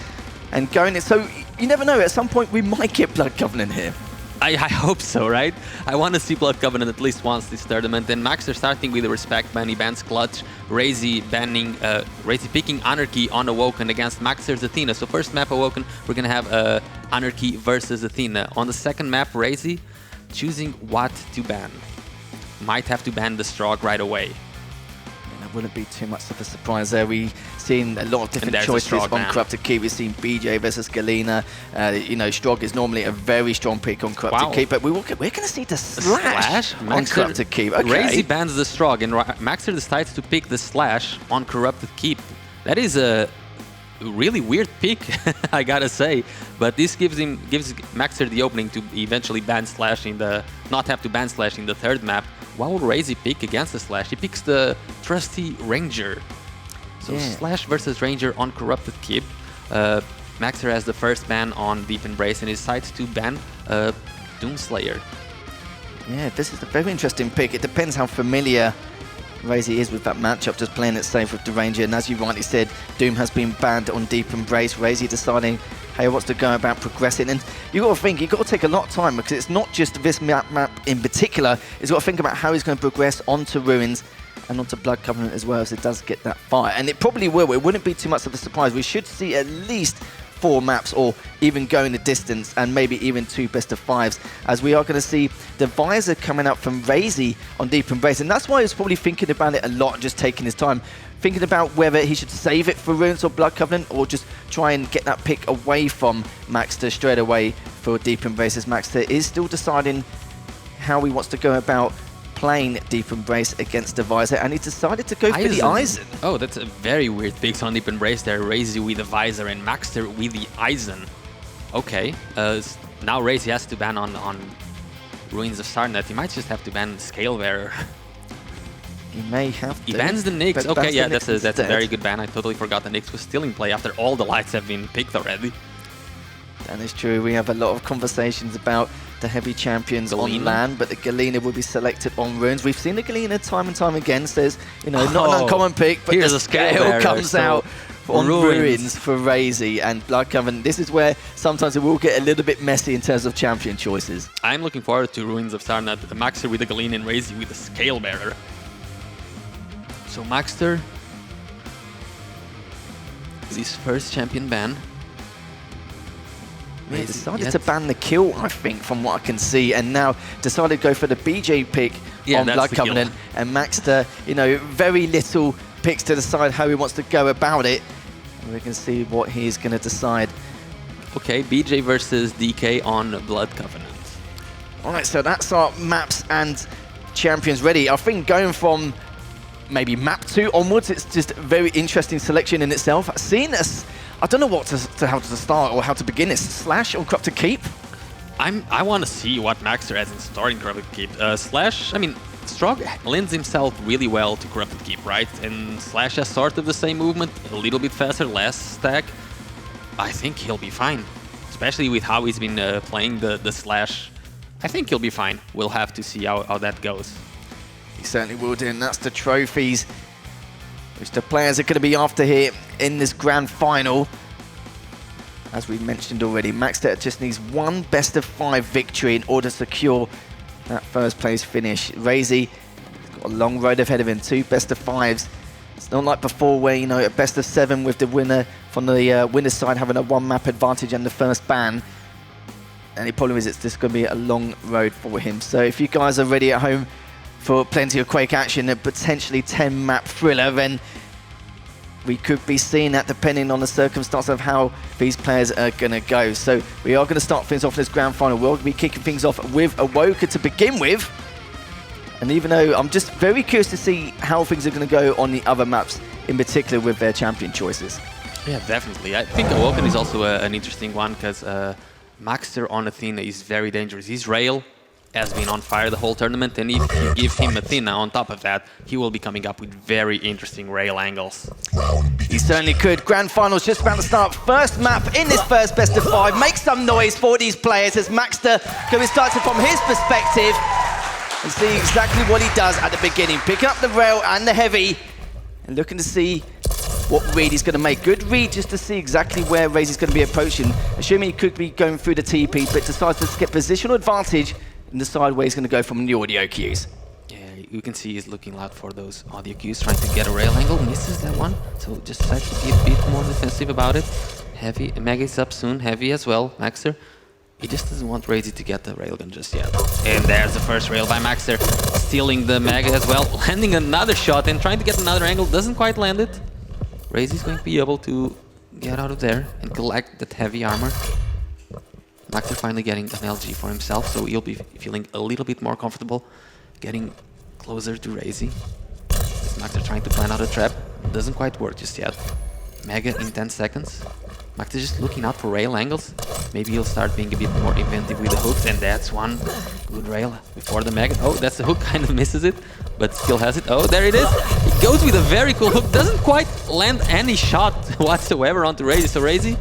And going in, so you never know, at some point we might get Blood Covenant here. I hope so, right? I want to see Blood Covenant at least once this tournament. And Maxter starting with the Respect ban, he bans Clutch, Razy picking Anarchy on Awoken against Maxter's Athena. So first map Awoken, we're gonna have Anarchy versus Athena. On the second map, Razy choosing what to ban. Might have to ban the Strog right away. That wouldn't be too much of a surprise there. We've seen a lot of different choices on Corrupted Keep. We've seen BJ versus Galena. Strog is normally a very strong pick on Corrupted Keep, but we're going to see the slash on Corrupted Keep. Okay. Razy bans the Strog, and Maxter decides to pick the Slash on Corrupted Keep. That is a really weird pick, I gotta say. But this gives Maxter the opening to eventually ban Slash not have to ban Slash in the third map. What will Razy pick against the Slash? He picks the trusty Ranger. So Slash versus Ranger on Corrupted Keep. Maxter has the first ban on Deep Embrace and he decides to ban Doomslayer. Yeah, this is a very interesting pick. It depends how familiar Razy is with that matchup, just playing it safe with the Ranger. And as you rightly said, Doom has been banned on Deep Embrace. Razy deciding how he wants to go about progressing. And you've got to think, you've got to take a lot of time, because it's not just this map in particular. He's got to think about how he's going to progress onto Ruins and onto Blood Covenant as well, as it does get that fire. And it probably will. It wouldn't be too much of a surprise. We should see at least 4 maps, or even going the distance, and maybe even 2 best-of-5s, as we are going to see the visor coming out from Razy on Deep Embrace. And that's why he's probably thinking about it a lot and just taking his time, thinking about whether he should save it for Ruins or Blood Covenant, or just try and get that pick away from Maxter straight away for Deep Embrace, as Maxter is still deciding how he wants to go about playing Deep Embrace against the visor, and he decided to go for the Eisen. Oh, that's a very weird pick on Deep Embrace there. Razy with the visor and Maxter with the Eisen. Okay, now Razy has to ban on Ruins of Sarnet. He might just have to ban Scale Bearer. He may have to. He bans the Nyx. Okay, yeah, that's a very good ban. I totally forgot the Nyx was still in play after all the lights have been picked already. That is true. We have a lot of conversations about the heavy champions on LAN, but the Galena will be selected on Ruins. We've seen the Galena time and time again, so there's, you know, not an uncommon pick, but here's the scale comes out on Ruins for Razy and Blood Covenant. This is where sometimes it will get a little bit messy in terms of champion choices. I'm looking forward to Ruins of Sarnet, Maxter with the Galena and Razy with the Scale Bearer. So Maxter, his first champion ban. He decided to ban the kill, I think, from what I can see, and now decided to go for the BJ pick on Blood Covenant. And Maxter, you know, very little picks to decide how he wants to go about it. And we can see what he's going to decide. Okay, BJ versus DK on Blood Covenant. All right, so that's our maps and champions ready. I think going from maybe map 2 onwards, it's just a very interesting selection in itself. Seeing us, I don't know how to start or how to begin this. Slash or Corrupted Keep? I want to see what Maxter has in store in Corrupted Keep. Slash, I mean, Strog lends himself really well to Corrupted Keep, right? And Slash has sort of the same movement, a little bit faster, less stack. I think he'll be fine, especially with how he's been playing the Slash. I think he'll be fine. We'll have to see how that goes. He certainly will do, and that's the trophies which the players are going to be after here in this grand final. As we mentioned already, Maxter just needs 1 best-of-5 victory in order to secure that first place finish. Razy has got a long road ahead of him, 2 best-of-5s. It's not like before where, you know, a best-of-7 with the winner from the winner's side having a 1-map advantage and the first ban. And the problem is it's just going to be a long road for him. So if you guys are ready at home for plenty of Quake action and potentially 10-map thriller, then we could be seeing that depending on the circumstance of how these players are going to go. So we are going to start things off in this grand final. We'll be kicking things off with Awoka to begin with. And even though I'm just very curious to see how things are going to go on the other maps, in particular with their champion choices. Yeah, definitely. I think Awoken is also an interesting one, because Maxter on Athena is very dangerous. His rail has been on fire the whole tournament, and if you give him Athena on top of that, he will be coming up with very interesting rail angles. He certainly could. Grand finals just about to start. First map in this first best-of-5. Make some noise for these players as Maxter can be started from his perspective and see exactly what he does at the beginning. Picking up the rail and the heavy and looking to see what read he's going to make. Good read just to see exactly where Razy's going to be approaching. Assuming he could be going through the TP, but decides to get positional advantage and decide where he's going to go from the audio cues. Yeah, you can see he's looking out for those audio cues, trying to get a rail angle. Misses that one, so just decides to be a bit more defensive about it. Heavy, Mega is up soon, heavy as well, Maxter. He just doesn't want Razy to get the railgun just yet. And there's the first rail by Maxter, stealing the Mega as well, landing another shot and trying to get another angle, doesn't quite land it. Razy's going to be able to get out of there and collect that heavy armor. Maxter finally getting an LG for himself, so he'll be feeling a little bit more comfortable getting closer to Razy. Maxter trying to plan out a trap, doesn't quite work just yet. Mega in 10 seconds. Maxter just looking out for rail angles. Maybe he'll start being a bit more inventive with the hooks, and that's one good rail before the Mega. Oh, that's the hook, kind of misses it, but still has it. Oh, there it is. He goes with a very cool hook, doesn't quite land any shot whatsoever onto Razy. So Razy,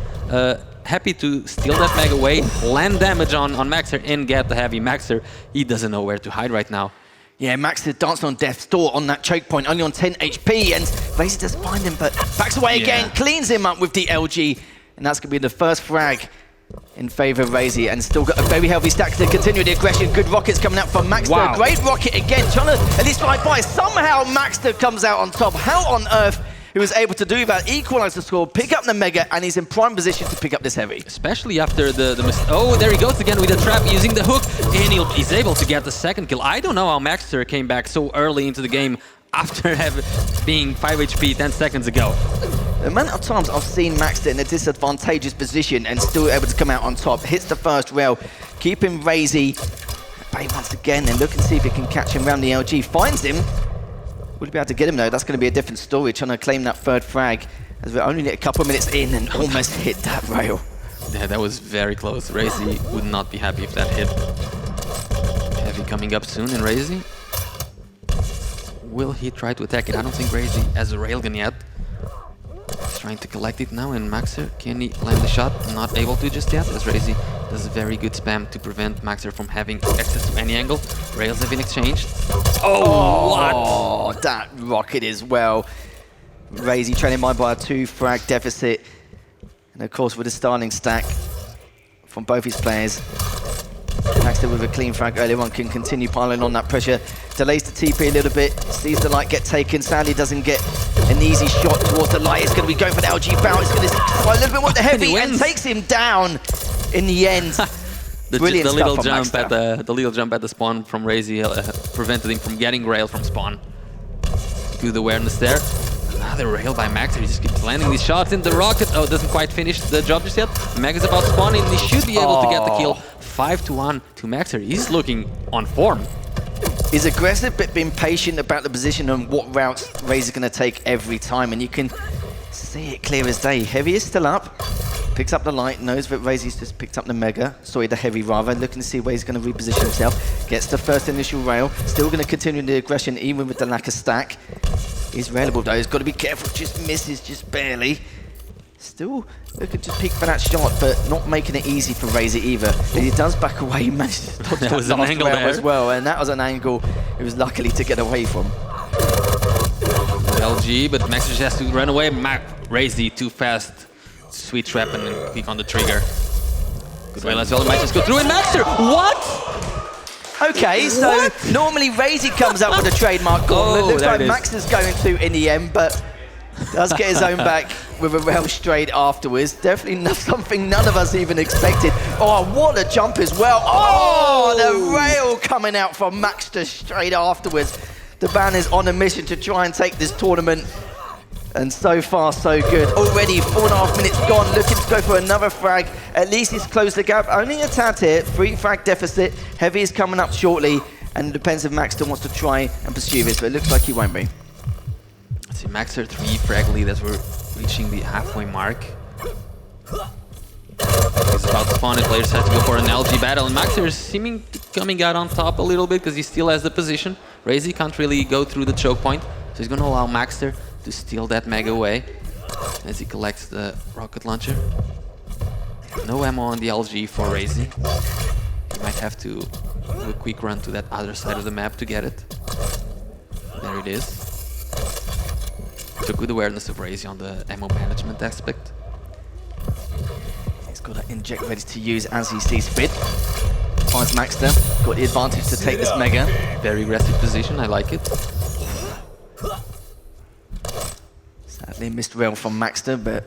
happy to steal that Mega away, land damage on Maxter, and get the heavy. Maxter, he doesn't know where to hide right now. Yeah, Max is dancing on death's door on that choke point, only on 10 HP, and Razy does find him, but backs away again, cleans him up with the LG, and that's going to be the first frag in favour of Razy, and still got a very healthy stack to continue the aggression. Good rockets coming out from Maxter. Wow. Great rocket again, trying to at least fight by. Somehow Maxter comes out on top. How on earth he was able to do that? Equalise the score, pick up the Mega, and he's in prime position to pick up this heavy. Especially after oh, there he goes again with the trap, using the hook, and he's able to get the second kill. I don't know how Maxter came back so early into the game after being 5 HP 10 seconds ago. The amount of times I've seen Maxter in a disadvantageous position and still able to come out on top, hits the first rail, keeping Razy at bay once again, and look and see if he can catch him around the LG. Finds him. Will he be able to get him though? That's going to be a different story, trying to claim that third frag, as we're only a couple of minutes in and almost hit that rail. Yeah, that was very close. Razy would not be happy if that hit. Heavy coming up soon, and Razy, will he try to attack it? I don't think Razy has a railgun yet. He's trying to collect it now, and Maxer, can he land the shot? Not able to just yet, as Razy does a very good spam to prevent Maxer from having access to any angle. Rails have been exchanged. Oh, what? Oh, that rocket as well. Razy trailing by a 2 frag deficit. And of course with a starting stack from both his players. Maxter with a clean frag earlier on can continue piling on that pressure. Delays the TP a little bit, sees the light get taken, sadly doesn't get an easy shot towards the light. It's going to be going for the LG bounce, it's going to try a little bit more the heavy and takes him down in the end. The little jump at the spawn from Razy prevented him from getting rail from spawn. Good awareness there. Another rail by Maxer. He just keeps landing these shots in the rocket. Oh, doesn't quite finish the job just yet. Mega's about to spawn in. He should be able to get the kill. 5-1 to Maxer. He's looking on form. He's aggressive, but being patient about the position and what routes Razy's going to take every time. And you can see it clear as day. Heavy is still up. Picks up the light, knows that Razy's just picked up the Mega. Sorry, the heavy rather. Looking to see where he's going to reposition himself. Gets the first initial rail. Still going to continue the aggression even with the lack of stack. He's railable though. He's got to be careful. Just misses, just barely. Still looking to peek for that shot, but not making it easy for Razy either. And he does back away. He managed to dodge that was an angle there as well, and that was an angle he was luckily to get away from. LG, but Maxer just has to run away. Razy too fast. Sweet trap and then click on the trigger. Good way as well. Might just go through, and Maxer. What? Okay, so normally Razy comes up with a trademark gauntlet. Looks like Maxer's going to in the end, but does get his own back with a rail straight afterwards. Definitely something none of us even expected. Oh, what a jump as well. Oh, the rail coming out from Maxter straight afterwards. The ban is on a mission to try and take this tournament. And so far, so good. Already 4.5 minutes gone, looking to go for another frag. At least he's closed the gap. Only a tad here, 3 frag deficit. Heavy is coming up shortly. And it depends if Maxter wants to try and pursue this, but it looks like he won't be. Let's see, Maxer 3 frag lead as we're reaching the halfway mark. He's about to spawn, and players have to go for an LG battle, and Maxer is seeming to coming out on top a little bit because he still has the position. Razy can't really go through the choke point, so he's going to allow Maxter to steal that Mega away as he collects the rocket launcher. No ammo on the LG for Razy. He might have to do a quick run to that other side of the map to get it. There it is. So good awareness of Razy on the ammo management aspect. He's got an inject ready to use as he sees fit. Finds Maxter, got the advantage to take this Mega. Very aggressive position, I like it. Sadly missed rail from Maxter, but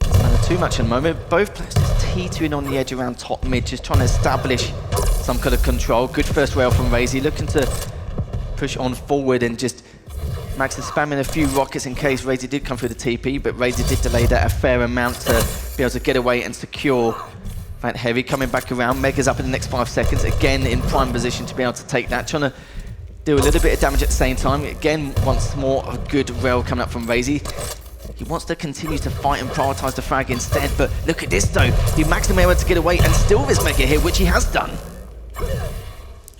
it's not too much at the moment. Both players just teetering on the edge around top mid, just trying to establish some kind of control. Good first rail from Razy, looking to push on forward and just Maxter spamming a few rockets in case Razy did come through the TP, but Razy did delay that a fair amount to be able to get away and secure that heavy. Coming back around, Mega's up in the next 5 seconds, again in prime position to be able to take that, trying to do a little bit of damage at the same time. Again, once more, a good rail coming up from Razy. He wants to continue to fight and prioritize the frag instead, but look at this though. He maximum able to get away and steal this Mega here, which he has done.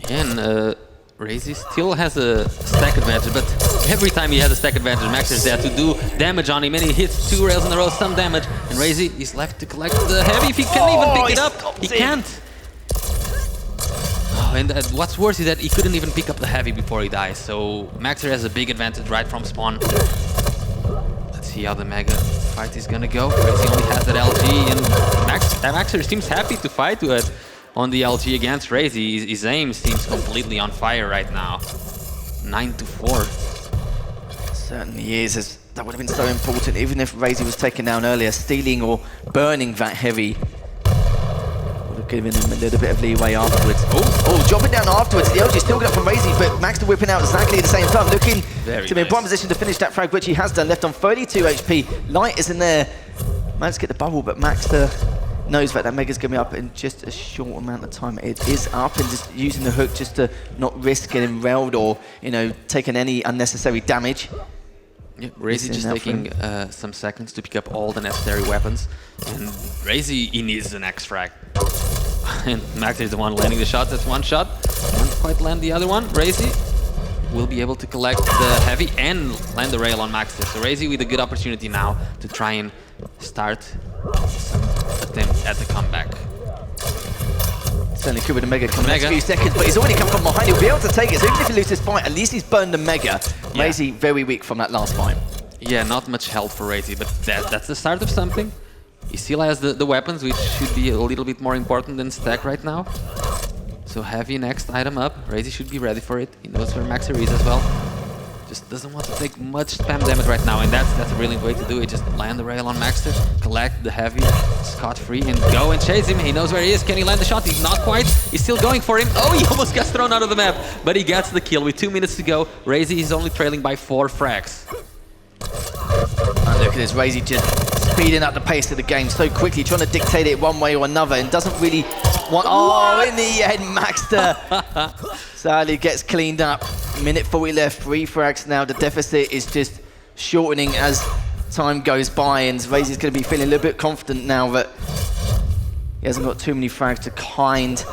And Razy still has a stack advantage, but every time he has a stack advantage, Maxer's there to do damage on him, and he hits 2 rails in a row, some damage, and Razy is left to collect the heavy. If he can even pick it up, he can't. Oh, and what's worse is that he couldn't even pick up the heavy before he dies. So Maxer has a big advantage right from spawn. Let's see how the Mega fight is gonna go. Because he only has that LG, and Maxer seems happy to fight on the LG against Razy. His aim seems completely on fire right now. 9-4. Certainly is. That would have been so important, even if Razy was taken down earlier. Stealing or burning that heavy would have given him a little bit of leeway afterwards. Oh, dropping down afterwards. The LG still got from Razy, but Maxter whipping out exactly at the same time, looking to be in prime position to finish that frag, which he has done. Left on 32 HP. Light is in there. Managed to get the bubble, but Maxter knows that Mega's going to be up in just a short amount of time. It is up, and just using the hook just to not risk getting railed or, you know, taking any unnecessary damage. Yeah, Razy just taking some seconds to pick up all the necessary weapons. And Razy, he needs the next frag. And Maxter is the one landing the shot. That's one shot. Can't quite land the other one. Razy will be able to collect the heavy and land the rail on Maxter. So Razy with a good opportunity now to try and start some attempt at the comeback. Certainly could with the Mega coming in the next few seconds, but he's already come from behind. He'll be able to take it. So even if he loses this fight, at least he's burned the Mega. Yeah. Razy very weak from that last fight. Yeah, not much health for Razy, but that's the start of something. He still has the weapons, which should be a little bit more important than stack right now. So heavy next item up. Razy should be ready for it. He knows where Maxer is as well. Just doesn't want to take much spam damage right now, and that's a brilliant way to do it. Just land the rail on Maxter, collect the heavy, scot-free, and go and chase him. He knows where he is. Can he land the shot? He's not quite. He's still going for him. Oh, he almost got thrown out of the map, but he gets the kill with 2 minutes to go. Razy is only trailing by 4 frags. And look at this, Razy just speeding up the pace of the game so quickly, trying to dictate it one way or another, and doesn't really want... Oh, in the end, Maxter sadly gets cleaned up. Minute 40 left, 3 frags now. The deficit is just shortening as time goes by, and Razy's going to be feeling a little bit confident now that he hasn't got too many frags to kind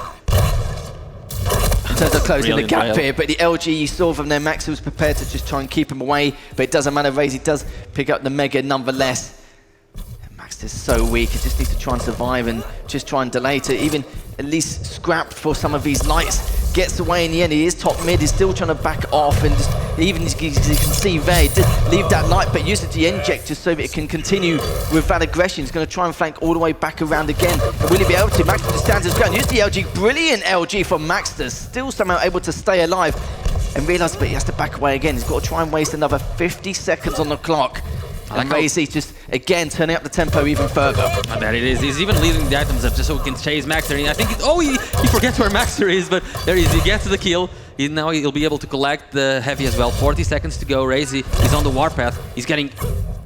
in terms of closing the gap here. But the LG you saw from there, Maxter was prepared to just try and keep him away, but it doesn't matter. Razy does pick up the Mega nonetheless. Maxter's so weak, he just needs to try and survive and just try and delay to even at least scrap for some of these lights. Gets away in the end. He is top mid. He's still trying to back off, and just even as you can see there, he did leave that light, but uses the inject just so that it can continue with that aggression. He's going to try and flank all the way back around again. And will he be able to? Maxter just stands his ground. Use the LG. Brilliant LG from Maxter. Still somehow able to stay alive and realise, but he has to back away again. He's got to try and waste another 50 seconds on the clock. And Razy just, again, turning up the tempo even further. And there it is. He's even leaving the items up just so he can chase Maxter. And I think, he forgets where Maxter is, but there he is. He gets the kill. Now he'll be able to collect the heavy as well. 40 seconds to go. Razy is on the warpath. He's getting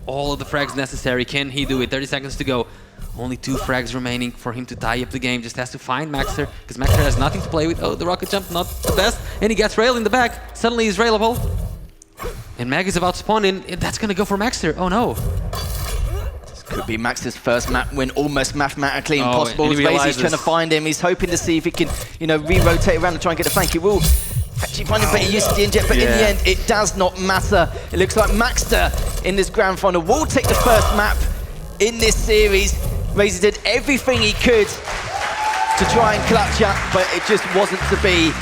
all of the frags necessary. Can he do it? 30 seconds to go. Only 2 frags remaining for him to tie up the game. Just has to find Maxter, because Maxter has nothing to play with. Oh, the rocket jump, not the best. And he gets railed in the back. Suddenly he's railable. And Mag is about to spawn in. That's going to go for Maxter. Oh no. This could be Maxter's first map win, almost mathematically impossible. Razy's trying to find him. He's hoping to see if he can, re-rotate around and try and get the flank. He will actually find him, but he uses the inject. But in the end, it does not matter. It looks like Maxter in this grand final will take the first map in this series. Razy did everything he could to try and clutch up, but it just wasn't to be,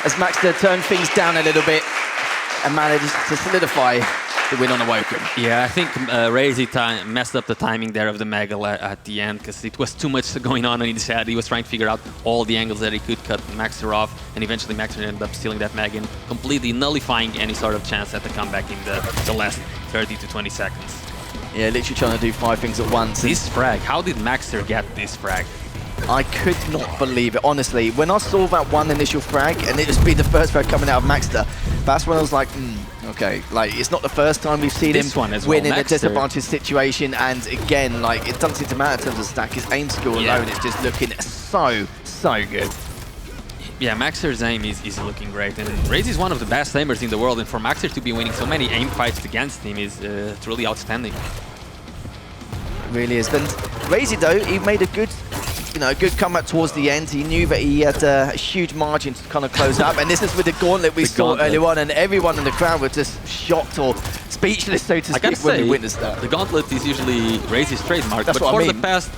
as Maxter turned things down a little bit and managed to solidify the win on Awoken. Yeah, I think Razy messed up the timing there of the Mega at the end, because it was too much going on in his head. He was trying to figure out all the angles that he could cut Maxter off, and eventually Maxter ended up stealing that Mega and completely nullifying any sort of chance at the comeback in the last 30 to 20 seconds. Yeah, literally trying to do 5 things at once. This frag, how did Maxter get this frag? I could not believe it, honestly. When I saw that one initial frag, and it was be the first frag coming out of Maxter, that's when I was like, okay, like, it's not the first time we've seen him win in a disadvantaged situation, and again, like, it doesn't seem to matter in terms of stack. His aim skill alone is just looking so good. Yeah, Maxter's aim is looking great, and Razy is one of the best aimers in the world, and for Maxter to be winning so many aim fights against him is truly outstanding. It really is. And Razy, though, he made a good comeback towards the end. He knew that he had a huge margin to kind of close up, and this is with the gauntlet we saw earlier on, and everyone in the crowd was just shocked or speechless, so to speak, when we witnessed that. The gauntlet is usually Razy's trademark, but for the past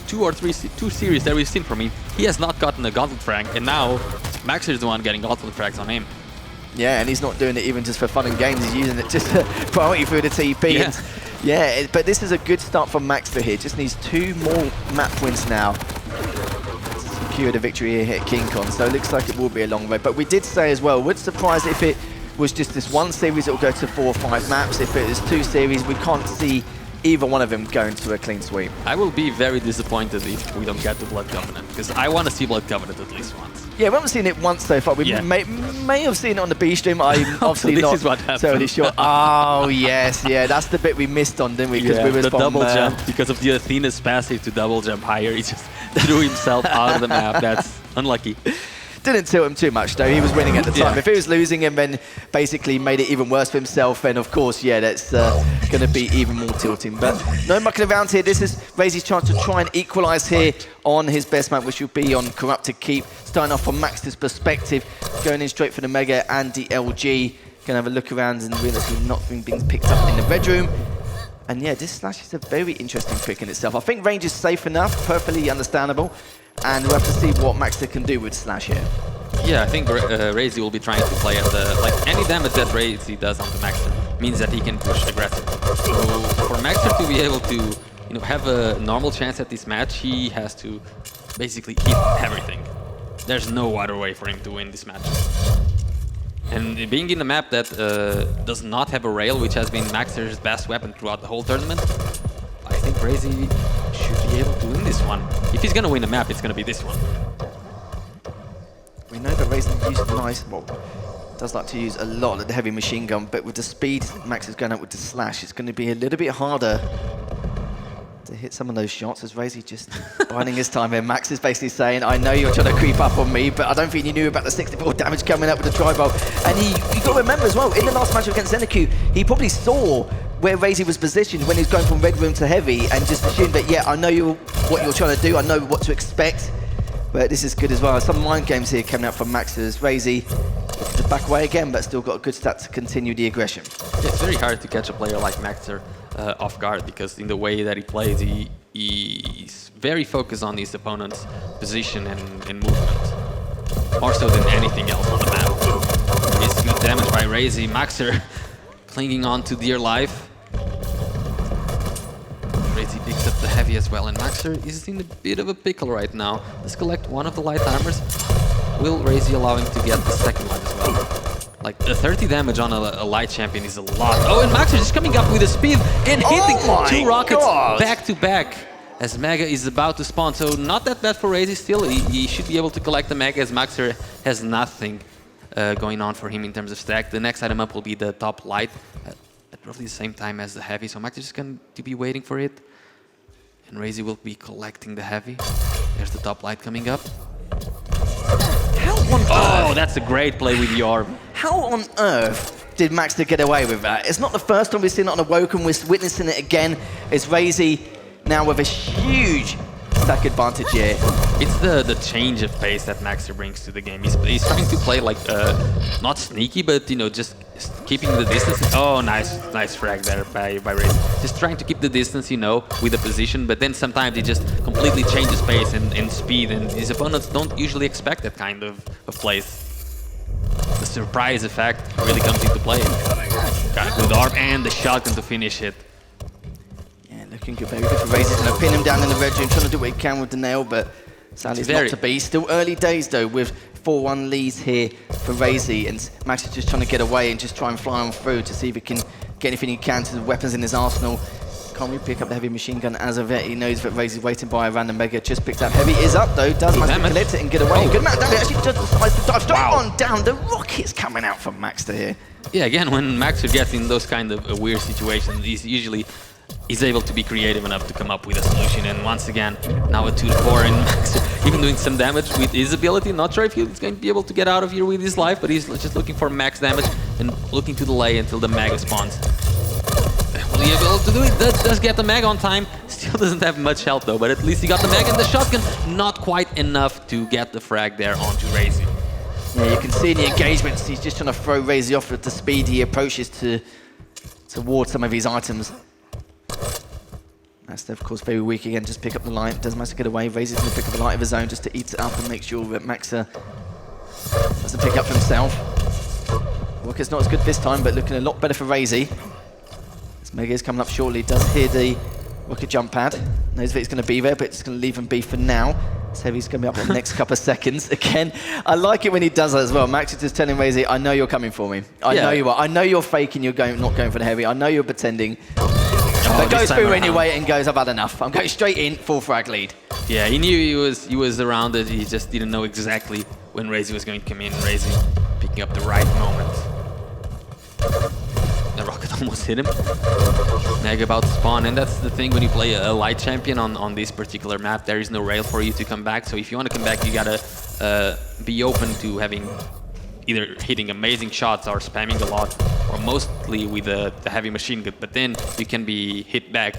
2 series that we've seen from him, he has not gotten a gauntlet frag, and now Maxer is the one getting ultimate frags on him. Yeah, and he's not doing it even just for fun and games. He's using it just to priority through the TP. Yeah. And yeah, but this is a good start from Maxter here. Just needs 2 more map wins now to secure the victory here at KeenCon. So it looks like it will be a long road. But we did say as well, we're surprised if it was just this one series, it will go to 4 or 5 maps. If it is 2 series, we can't see either one of them going to a clean sweep. I will be very disappointed if we don't get the Blood Covenant, because I want to see Blood Covenant at least once. Yeah, we haven't seen it once so far. We may have seen it on the B stream. I'm obviously this not is what happened. totally sure. Oh, yes, yeah, that's the bit we missed on, didn't we? Because we were the from, double jump, because of the Athena's passive to double jump higher, he just threw himself out of the map. That's unlucky. Didn't tilt him too much, though. He was winning at the time. Yeah. If he was losing and then basically made it even worse for himself, then of course, yeah, that's going to be even more tilting. But no mucking around here. This is Razy's chance to try and equalise here on his best map, which will be on Corrupted Keep. Starting off from Maxter's perspective, going in straight for the Mega and the LG. Going to have a look around and realise we're not being picked up in the red room. And yeah, this Slash is a very interesting pick in itself. I think range is safe enough, perfectly understandable. And we'll have to see what Maxter can do with Slash here. Yeah, I think Razy will be trying to play at the... Like, any damage that Razy does onto Maxter means that he can push aggressive. So, for Maxter to be able to, have a normal chance at this match, he has to basically keep everything. There's no other way for him to win this match. And being in a map that does not have a rail, which has been Maxter's best weapon throughout the whole tournament, I think Razy should be able to win this one. If he's going to win a map, it's going to be this one. We know that Razy does like to use a lot of the heavy machine gun, but with the speed Max is going up with the Slash, it's going to be a little bit harder to hit some of those shots as Razy just biding his time here. Max is basically saying, I know you're trying to creep up on me, but I don't think you knew about the 64 damage coming up with the tri-bolt. And you got to remember as well, in the last match against Zeneku, he probably saw where Razy was positioned when he was going from red room to heavy and just assumed that, yeah, I know what you're trying to do, I know what to expect. But this is good as well. Some mind games here coming out from Max as Razy to back away again, but still got a good stat to continue the aggression. Yeah, it's very hard to catch a player like Maxter off guard, because in the way that he plays, he's very focused on his opponent's position and movement, more so than anything else on the map. It's good damage by Razy. Maxter clinging on to dear life. Razy picks up the heavy as well, and Maxter is in a bit of a pickle right now. Let's collect one of the light armors. Will Razy allow him to get the second one as well? Like, the 30 damage on a light champion is a lot. Oh, and Maxter just coming up with the speed and hitting 2 rockets back to back as Mega is about to spawn. So not that bad for Razy still. He should be able to collect the Mega as Maxter has nothing going on for him in terms of stack. The next item up will be the top light at roughly the same time as the heavy. So Maxter is going to be waiting for it. And Razy will be collecting the heavy. There's the top light coming up. Oh, that's a great play with the orb. How on earth did Maxter get away with that? It's not the first time we've seen it on Awoken, we're witnessing it again. It's Razy now with a huge stack advantage here. It's the change of pace that Maxter brings to the game. He's trying to play like, not sneaky, but just keeping the distance. Oh, nice frag there by Razy. Just trying to keep the distance, with the position, but then sometimes he just completely changes pace and speed, and his opponents don't usually expect that kind of plays. The surprise effect really comes into play. Got a good arm and the shotgun to finish it. Yeah, looking good, very good for Razy. He's going to pin him down in the red room, trying to do what he can with the nail, but sadly it's not to be. Still early days though, with 4-1 leads here for Razy, and Max is just trying to get away and just try and fly on through to see if he can get anything he can to the weapons in his arsenal. Can't really pick up the heavy machine gun as of yet. He knows that Razy's waiting by a random Mega. Just picked up heavy. Is up though. Does manage to collect it and get away. Good amount of damage. Actually just decides to dive straight on down. The rockets coming out from Maxter here. Yeah, again, when Maxter gets in those kind of weird situations, he's able to be creative enough to come up with a solution. And once again, now a 2-4, and Maxter even doing some damage with his ability. Not sure if he's going to be able to get out of here with his life, but he's just looking for max damage and looking to delay until the Mega spawns. Will he be able to do it? Does get the Mega on time. Still doesn't have much health though, but at least he got the Mega and the shotgun. Not quite enough to get the frag there onto Razy. Yeah, you can see in the engagements, he's just trying to throw Razy off at the speed he approaches towards some of his items. That's of course very weak again, just pick up the light, does manage to get away. Razy's going to pick up the light of his own just to eat it up and make sure that Maxter Doesn't pick up for himself. Rocket's not as good this time, but looking a lot better for Razy. As Mega is coming up shortly, does hear the Rocket jump pad. Knows that it's going to be there, but it's going to leave him be for now. So Heavy's going to be up in the next couple of seconds. Again, I like it when he does that as well. Max is just telling Razy, I know you're coming for me. I know you are. I know you're faking, you're not going for the Heavy. I know you're pretending. But goes through anyway and goes, I've had enough. I'm going straight in, full frag lead. Yeah, he knew he was around it. He just didn't know exactly when Razy was going to come in. Razy picking up the right moment. The Rocket almost hit him. Mega about to spawn, and that's the thing when you play a light champion on this particular map. There is no rail for you to come back. So if you want to come back, you gotta be open to having either hitting amazing shots or spamming a lot, or mostly with the heavy machine gun. But then you can be hit back,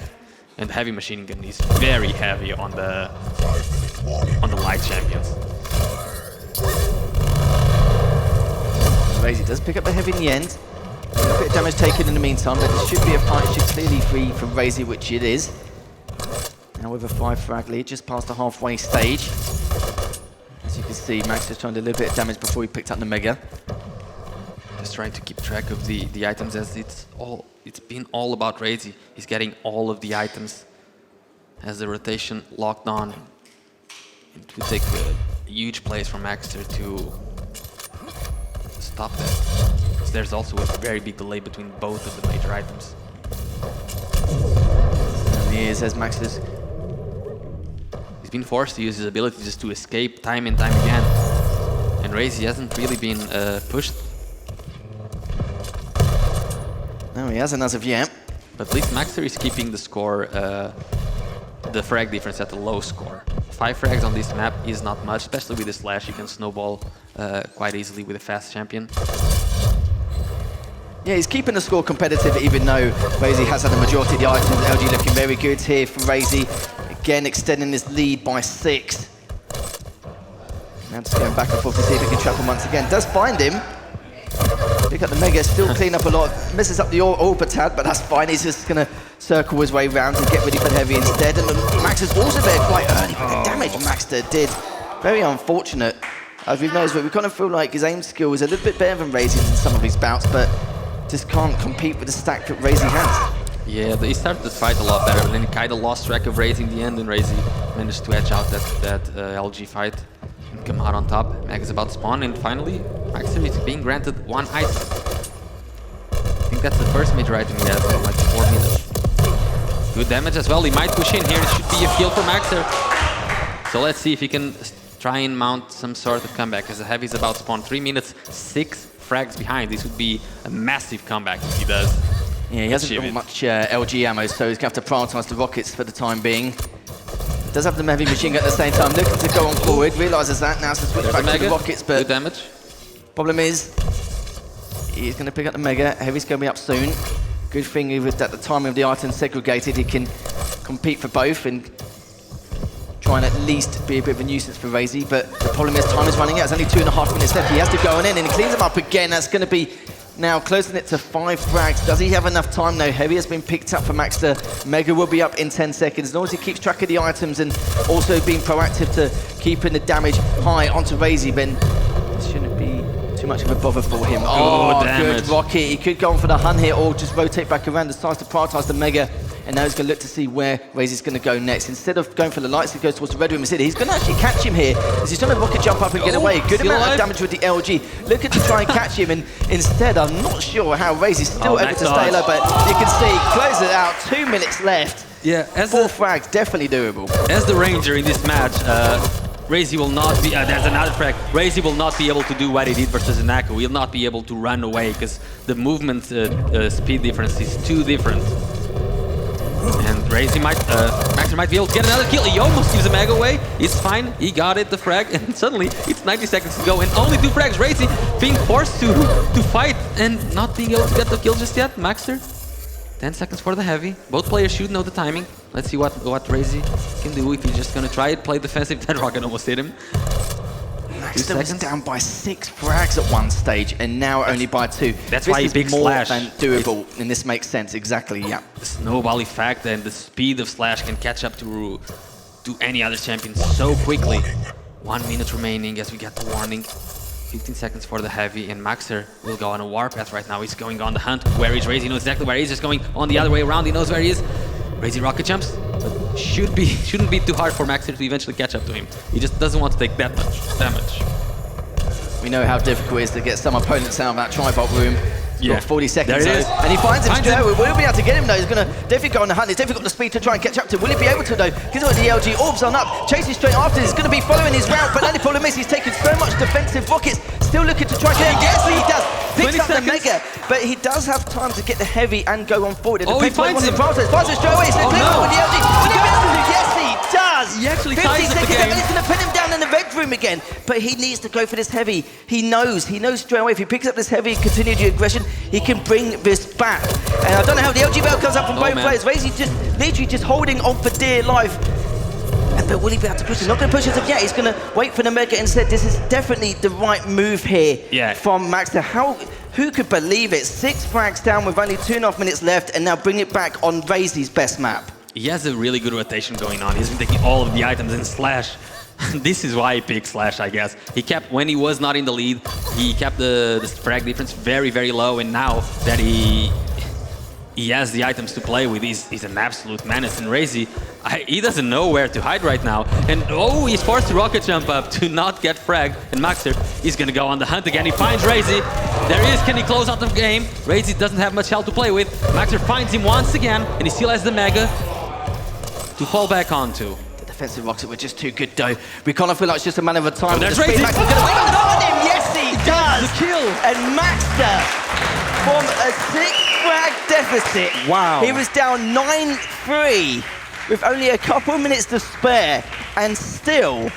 and the heavy machine gun is very heavy on the light champions. Razy does pick up the Heavy in the end. A little bit of damage taken in the meantime, but it should be a fight. It should clearly free from Razy, which it is. Now with a 5 frag lead, just past the halfway stage. As you can see, Max just trying to do a little bit of damage before he picked up the Mega. Just trying to keep track of the items, as it's been all about Razy. He's getting all of the items as the rotation locked on. It would take a huge place from Maxter to stop that. Because there's also a very big delay between both of the major items. And he is, as Maxter's. He's been forced to use his ability just to escape time and time again. And Razy hasn't really been pushed. No, he hasn't as of yet. But at least Maxter is keeping the score, the frag difference at a low score. 5 frags on this map is not much, especially with the slash. You can snowball quite easily with a fast champion. Yeah, he's keeping the score competitive even though Razy has had the majority of the items. LG looking very good here for Razy. Again, extending his lead by 6. Now just going back and forth to see if he can trap him once again. Does find him. Pick up the Mega, still clean up a lot. Misses up the AWP a tad, but that's fine. He's just going to circle his way around and get ready for the Heavy instead. And Max is also there quite early, but the damage Maxter did. Very unfortunate. As we've noticed, but we kind of feel like his aim skill is a little bit better than Razy's in some of his bouts, but just can't compete with the stack that Razy has. Yeah, he started the fight a lot better, but then he kind of lost track of Razy in the end, and Razy managed to edge out that LG fight and come out on top. Mag is about to spawn, and finally, Maxter is being granted 1 item. I think that's the first major item he has in like 4 minutes. Good damage as well. He might push in here. It should be a kill for Maxter. So let's see if he can try and mount some sort of comeback, as the Heavy is about to spawn. 3 minutes, 6 frags behind. This would be a massive comeback if he does. Yeah, he hasn't got much LG ammo, so he's going to have to prioritise the rockets for the time being. Does have the Heavy machine gun at the same time, looking to go on forward, realises that, now to switch back to the rockets, but good damage. Problem is, he's going to pick up the Mega. Heavy's going to be up soon. Good thing that at the time of the items segregated, he can compete for both and try and at least be a bit of a nuisance for Razy, but the problem is time is running out. It's only 2.5 minutes left. He has to go on in, and he cleans him up again. That's going to be now closing it to 5 frags. Does he have enough time? No. Heavy has been picked up for Maxter. Mega will be up in 10 seconds. As long as he keeps track of the items and also being proactive to keeping the damage high onto Razy, then it shouldn't be too much of a bother for him. Oh, good rocket. He could go on for the hunt here or just rotate back around. Decides to prioritise the Mega. And now he's going to look to see where Razy's going to go next. Instead of going for the lights, he goes towards the Red Room City. He's going to actually catch him here as he's trying to rocket jump up and get away. Good amount of damage with the LG. Looking to try and catch him, and instead, I'm not sure how Razy's still able to stay low, but you can see, close it out, 2 minutes left. Yeah, 4 frags, definitely doable. As the Ranger in this match, Razy will not be, there's another frag. Razy will not be able to do what he did versus Zanako. He'll not be able to run away because the movement speed difference is too different. And Razy might, Maxter might be able to get another kill. He almost gives a Mega away. It's fine. He got it, the frag, and suddenly it's 90 seconds to go and only 2 frags. Razy being forced to fight and not being able to get the kill just yet. Maxter, 10 seconds for the Heavy. Both players should know the timing. Let's see what Razy can do if he's just gonna try it, play defensive. That rocket almost hit him. Maxter was down by 6 frags at one stage, and now only by 2. That's why he big slash. Than doable, and this makes sense, exactly, yeah. The snowball effect and the speed of Slash can catch up to any other champion so quickly. 1 minute remaining as we get the warning. 15 seconds for the heavy, and Maxer will go on a warpath right now. He's going on the hunt. Where is Razy? He knows exactly where he is. Just going on the other way around. He knows where he is. Razy rocket jumps. But shouldn't be too hard for Maxer to eventually catch up to him. He just doesn't want to take that much damage. We know how difficult it is to get some opponents out of that tri-bolt room. Yeah. Got 40 seconds. There it is. And he finds him straight away. Will he be able to get him though? He's going to definitely go on the hunt. He's definitely got the speed to try and catch up to. Will he be able to though? He's got the LG orbs on up. Chasing straight after. He's going to be following his route. But the only problem is he's taking so much defensive rockets. Still looking to try and get him. Yes, he does. Picks up the mega. But he does have time to get the heavy and go on forward. Oh, he finds him. Finds him straight away. He's going to with the LG. Will he be able to? Yes, he does. He actually 50 ties up the seconds game. and he's going to pin him down in the red room again. But he needs to go for this heavy. He knows straight away if he picks up this heavy, continue the aggression, he can bring this back. And I don't know how the LG bell comes up from both players. Razy just literally just holding on for dear life. But will he be able to push it? Not going to push it yet. He's going to wait for the mega instead. This is definitely the right move here from Maxter. Who could believe it? 6 frags down with only 2.5 minutes left, and now bring it back on Razy's best map. He has a really good rotation going on. He's been taking all of the items in Slash. This is why he picked Slash, I guess. He kept, when he was not in the lead, he kept the frag difference very, very low, and now that he has the items to play with, he's an absolute menace. And Razy, he doesn't know where to hide right now. And oh, he's forced to rocket jump up to not get fragged. And Maxter is gonna go on the hunt again. He finds Razy. There he is. Can he close out the game? Razy doesn't have much health to play with. Maxter finds him once again, and he still has the mega to fall back onto. The defensive rockets were just too good though. We kind of feel like it's just a matter of time. There's the Razy. Maxter's gonna win on him. Yes, he does. The kill. And Maxter, from a 6-frag deficit, wow, he was down 9-3 with only a couple of minutes to spare, and still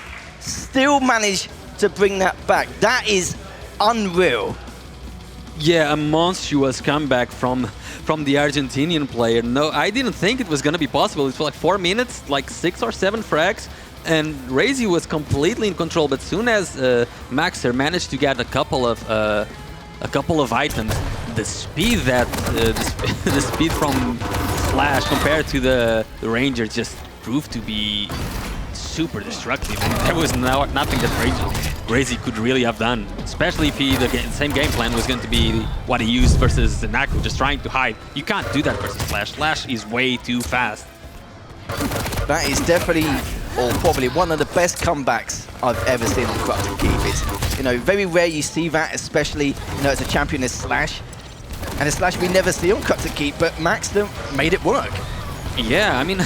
managed to bring that back. That is unreal. Yeah, a monstrous comeback from the Argentinian player. No, I didn't think it was going to be possible. It was like 4 minutes, like 6 or 7 frags, and Razy was completely in control. But soon as Maxer managed to get a couple of items, the speed that the speed from Slash compared to the Ranger just proved to be super destructive. And there was nothing that Razy could really have done, especially if the same game plan was going to be what he used versus Zanaku, just trying to hide. You can't do that versus Slash. Slash is way too fast. That is definitely, or probably, one of the best comebacks I've ever seen on Crux and Keep. It's, very rare you see that, especially, as a champion as Slash. And a Slash we never see on Crux and Keep, but Maxter made it work. Yeah, I mean,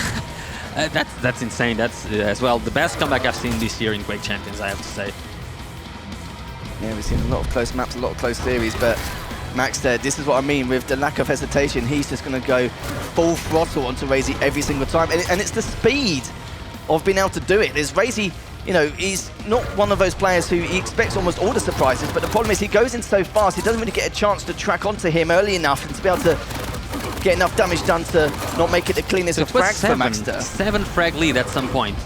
that's insane. That's as well the best comeback I've seen this year in Quake Champions, I have to say. Yeah, we've seen a lot of close maps, a lot of close series, but Maxter, this is what I mean with the lack of hesitation. He's just going to go full throttle onto Razy every single time, and it's the speed of being able to do it. There's Razy, he's not one of those players who he expects almost all the surprises, but the problem is he goes in so fast, he doesn't really get a chance to track onto him early enough and to be able to get enough damage done to not make it the cleanest of frags for Maxter. 7 frag lead at some point.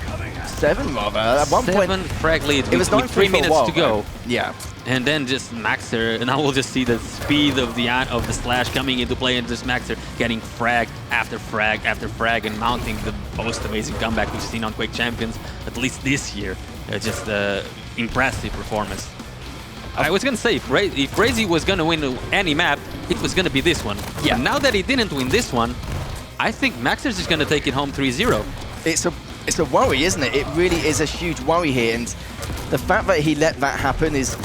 7 rather. At one point, 7 frag lead it was with 3 minutes to go. Right? Yeah. And then just Maxter, and now we'll just see the speed of the Slash coming into play, and just Maxter getting frag after frag after frag and mounting the most amazing comeback we've seen on Quake Champions, at least this year. Just impressive performance. I was going to say, if Razy was going to win any map, it was going to be this one. Yeah. But now that he didn't win this one, I think Maxter's just going to take it home 3-0. It's a worry, isn't it? It really is a huge worry here, and the fact that he let that happen is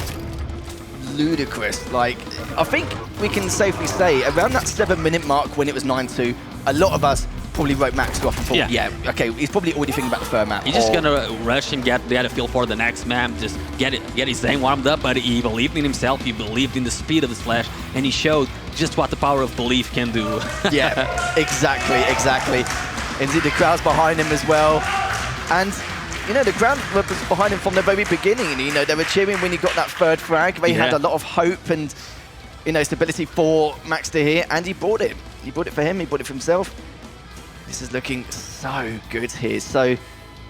ludicrous. Like, I think we can safely say around that 7-minute mark when it was 9-2, a lot of us probably wrote Maxter off and thought, yeah, okay, he's probably already thinking about the third map. He's just gonna rush and get a feel for the next map, just get his aim warmed up, but he believed in himself, he believed in the speed of the Slash, and he showed just what the power of belief can do. Yeah, exactly. And the crowd's behind him as well. And the crowd was behind him from the very beginning. They were cheering when he got that 3rd frag. They had a lot of hope and stability for Maxter here, and he brought it. He brought it for him, he brought it for himself. This is looking so good here. So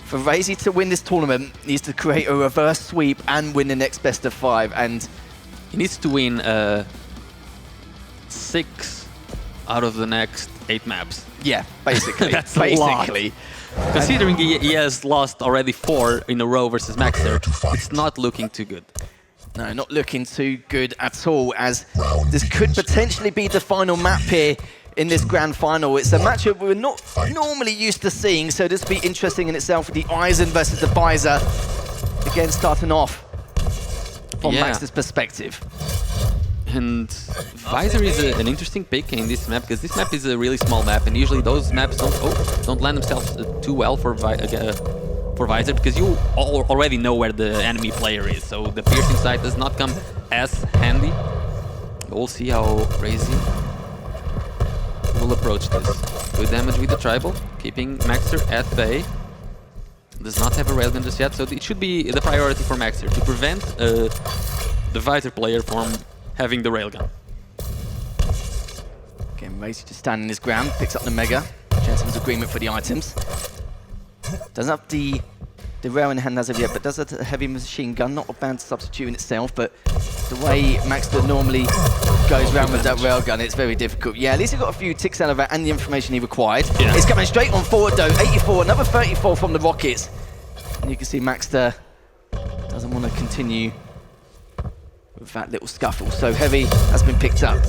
for Razy to win this tournament, he needs to create a reverse sweep and win the next best of 5. And he needs to win 6 out of the next 8 maps. Yeah, basically. That's basically. Considering he has lost already 4 in a row versus Maxter, it's not looking too good. No, not looking too good at all, as this could potentially be the final map here in this grand final. It's a matchup we're not normally used to seeing, so this will be interesting in itself with the Eisen versus the Visor. Again, starting off from Maxter's perspective. And Visor is an interesting pick in this map, because this map is a really small map, and usually those maps don't lend themselves too well for Visor, because you already know where the enemy player is, so the piercing sight does not come as handy. We'll see how Crazy will approach this. Good damage with the tribal, keeping Maxter at bay. Does not have a railgun just yet, so it should be the priority for Maxter to prevent the Visor player from having the railgun. Again, Racy just standing his ground, picks up the Mega. Gentleman's agreement for the items. Doesn't have the rail in hand as of yet, but does have a heavy machine gun. Not a bad substitute in itself, but the way Maxter normally goes around with that railgun, it's very difficult. Yeah, at least he got a few ticks out of it and the information he required. Yeah. He's coming straight on forward though, 84, another 34 from the Rockets. And you can see Maxter doesn't want to continue with that little scuffle. So Heavy has been picked up.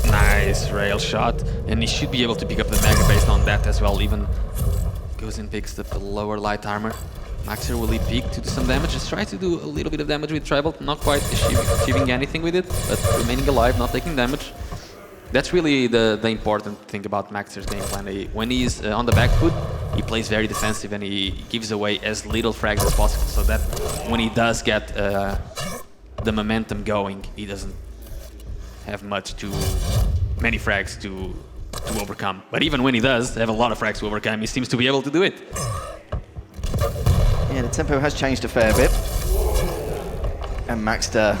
Nice rail shot, and he should be able to pick up the Mega based on that as well. Even goes and picks up the lower light armor. Maxter will peek to do some damage, just try to do a little bit of damage with Tribal, not quite achieving anything with it, but remaining alive, not taking damage. That's really the important thing about Maxter's game plan. When he's on the back foot, he plays very defensive and he gives away as little frags as possible, so that when he does get the momentum going, he doesn't have many frags to overcome. But even when he does have a lot of frags to overcome, he seems to be able to do it. Yeah, the tempo has changed a fair bit. And Maxter,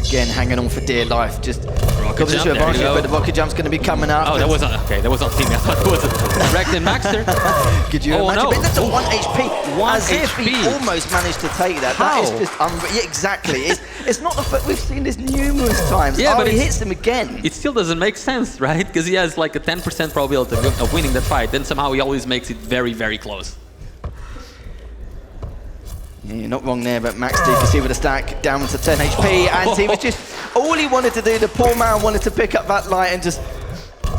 again, hanging on for dear life. Just rocket jump, there you go. But the rocket jump's going to be coming up. Oh, that was on, okay, that was on team. I thought it was direct in Maxter. Could you imagine? No. But that's a 1 HP. 1 As if HP. he almost managed to take that. How? That is just yeah, exactly. It's not the fact we've seen this numerous times. Yeah, but he hits him again. It still doesn't make sense, right? Because he has like a 10% probability of winning that fight. Then somehow he always makes it very, very close. Yeah, you're not wrong there, but Maxter, you can see with the stack down to 10 HP, and he was just, all he wanted to do, the poor man wanted to pick up that light and just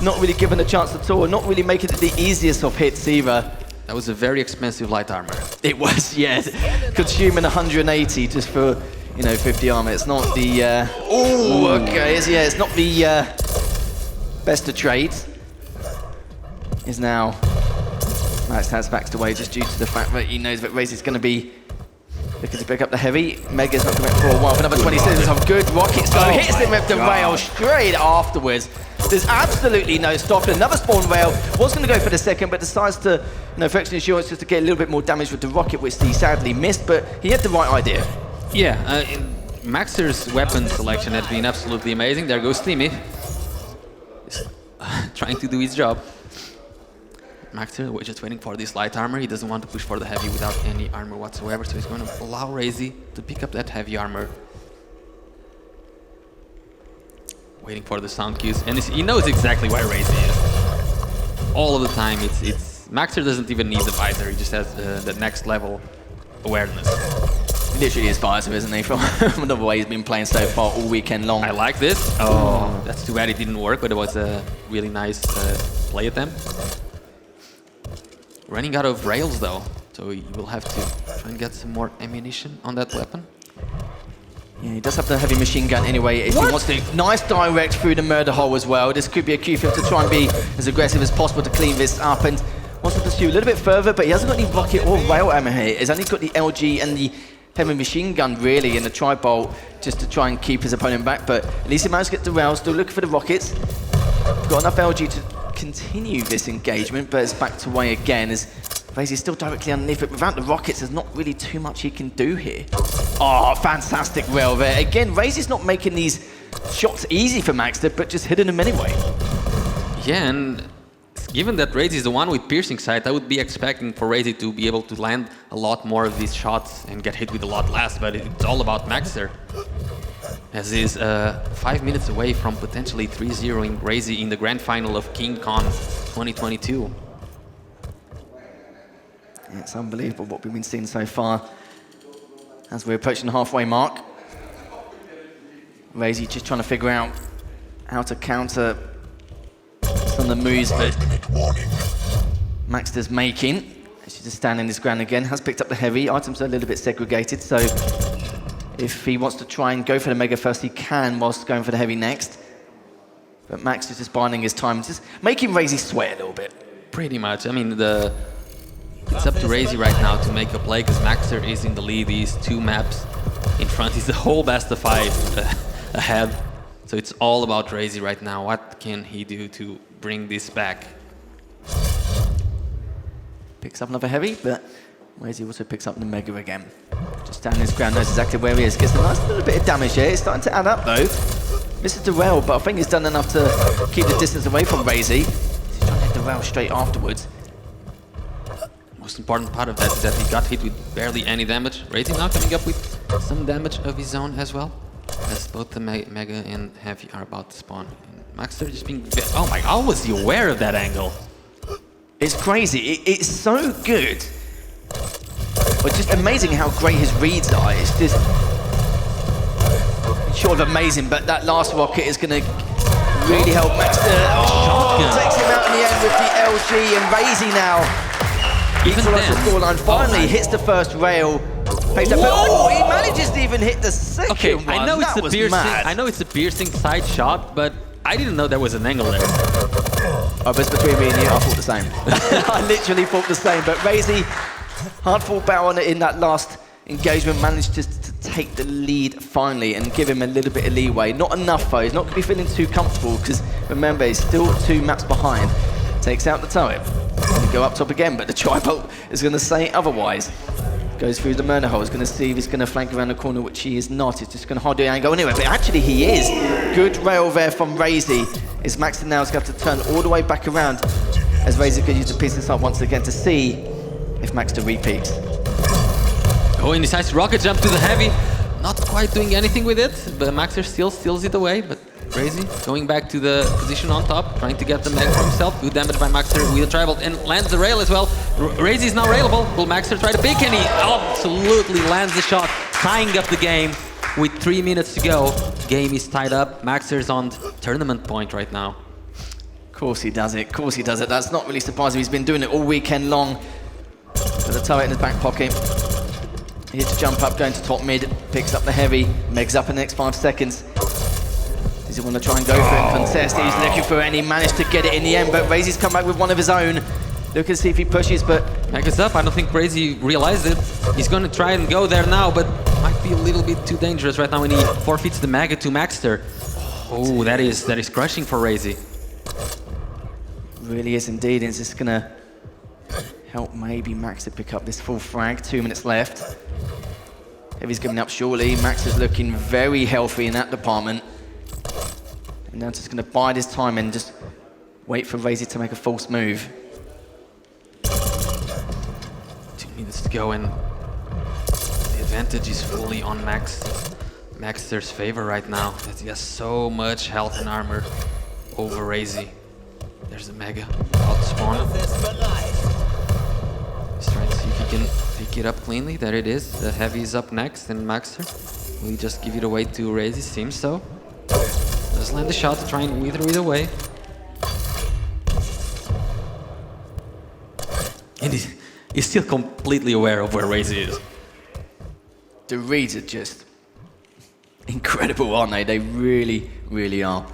not really given a chance at all, not really making it the easiest of hits either. That was a very expensive light armor. It was, yes. Consuming 180 just for, 50 armor. It's not the, okay, it's not the best of trades. Is now, Max has backed away just due to the fact that he knows that Race is going to be looking to pick up the Heavy. Mega's not coming for a while. For number 26, some good rockets though. Hits him with the rail straight afterwards. There's absolutely no stopping. Another spawn rail. Was going to go for the second, but decides to, for extra insurance, just to get a little bit more damage with the rocket, which he sadly missed, but he had the right idea. Yeah, Maxter's weapon selection has been absolutely amazing. There goes Timmy. Trying to do his job. Maxter, we're just waiting for this light armor. He doesn't want to push for the heavy without any armor whatsoever, so he's going to allow Razy to pick up that heavy armor. Waiting for the sound cues, and he knows exactly where Razy is. All of the time, it's Maxter doesn't even need the visor. He just has the next level awareness. Literally is visor, isn't he? From the way he's been playing so far all weekend long. I like this. Oh, that's too bad it didn't work, but it was a really nice play attempt. Running out of rails though, so you will have to try and get some more ammunition on that weapon. Yeah, he does have the heavy machine gun anyway if he wants to. Nice direct through the murder hole as well. This could be a cue for him to try and be as aggressive as possible to clean this up, and wants to pursue a little bit further, but he hasn't got any rocket or rail ammo here. He's only got the LG and the heavy machine gun really, and the tri-bolt just to try and keep his opponent back, but at least he managed to get the rail, still looking for the rockets. Got enough LG to continue this engagement, but it's backed away again as Razy's still directly underneath it. Without the rockets, there's not really too much he can do here. Oh, fantastic rail there. Again, Razy's not making these shots easy for Maxter, but just hitting them anyway. Yeah, and given that Razy is the one with piercing sight, I would be expecting for Razy to be able to land a lot more of these shots and get hit with a lot less, but it's all about Maxter. As he's 5 minutes away from potentially 3-0ing Razy in the grand final of KeenCon 2022. It's unbelievable what we've been seeing so far as we're approaching the halfway mark. Razy just trying to figure out how to counter some of the moves that Maxter's making. She's just standing his ground again, has picked up the heavy. Items are a little bit segregated, so if he wants to try and go for the mega first, he can, whilst going for the heavy next. But Max is just biding his time, just making Razy sweat a little bit. Pretty much. I mean, it's up to Razy right now to make a play, because Maxter is in the lead. He's 2 maps in front. He's the whole best of 5 ahead. So it's all about Razy right now. What can he do to bring this back? Picks up another heavy, but Razy also picks up the mega again. Just standing his ground, knows exactly where he is. Gets a nice little bit of damage here. It's starting to add up though. Misses the rail, but I think he's done enough to keep the distance away from Razy. He's trying to hit the rail straight afterwards. Most important part of that is that he got hit with barely any damage. Razy now coming up with some damage of his own as well, as both the mega and heavy are about to spawn. And Maxter just being... Oh my, how was he aware of that angle? It's crazy. It's so good. But just amazing how great his reads are. It's just short of amazing, but that last rocket is going to really help Maxter. Takes him out in the end with the LG, and Razy now equalises the scoreline. Finally hits the first rail. He manages to even hit the second one. I know it's a piercing. I know it's a piercing side shot, but I didn't know there was an angle there. Oh, but it's between me and you, I thought the same. I literally thought the same, but Razy, hard-fought battle in that last engagement, managed just to take the lead finally and give him a little bit of leeway. Not enough though, he's not going to be feeling too comfortable, because remember, he's still 2 maps behind. Takes out the turret, go up top again, but the tri-bolt is going to say otherwise. Goes through the murder hole, he's going to see if he's going to flank around the corner, which he is not. He's just going to hold the angle anyway, but actually he is. Good rail there from Razy. Is Maxter now is going to have to turn all the way back around, as Razy could use to piece this up once again to see if Maxter repeats. Oh, and decides to rocket jump to the heavy. Not quite doing anything with it, but Maxter still steals it away. But Razy going back to the position on top, trying to get the mega for himself. Good damage by Maxter with a tri-bolt and lands the rail as well. Razy is now railable. Will Maxter try to pick, and he absolutely lands the shot, tying up the game with 3 minutes to go. Game is tied up. Maxter's on tournament point right now. Of course he does it. Of course he does it. That's not really surprising. He's been doing it all weekend long. With the turret in his back pocket. He hits jump up, going to top mid, picks up the heavy, megs up in the next 5 seconds. Does he want to try and go for it and contest? He's looking for it, and he managed to get it in the end, but Razy's come back with one of his own. Look and see if he pushes, but... Mega's up. I don't think Razy realized it. He's going to try and go there now, but might be a little bit too dangerous right now when he forfeits the mega to Maxter. Oh, that is crushing for Razy. Really is indeed. Is this going to help maybe Max to pick up this full frag? 2 minutes left. Heavy's giving up surely. Max is looking very healthy in that department. And now just going to bide his time and just wait for Razy to make a false move. 2 minutes to go, and the advantage is fully on Maxter's favor right now, that he has so much health and armor over Razy. There's the mega about to spawn. He's trying to see if he can pick it up cleanly. There it is. The heavy is up next, and Maxter. Will he just give it away to Razy? Seems so. Does land the shot to try and wither it away. And he's still completely aware of where Razy is. The reads are just incredible, aren't they? They really, really are.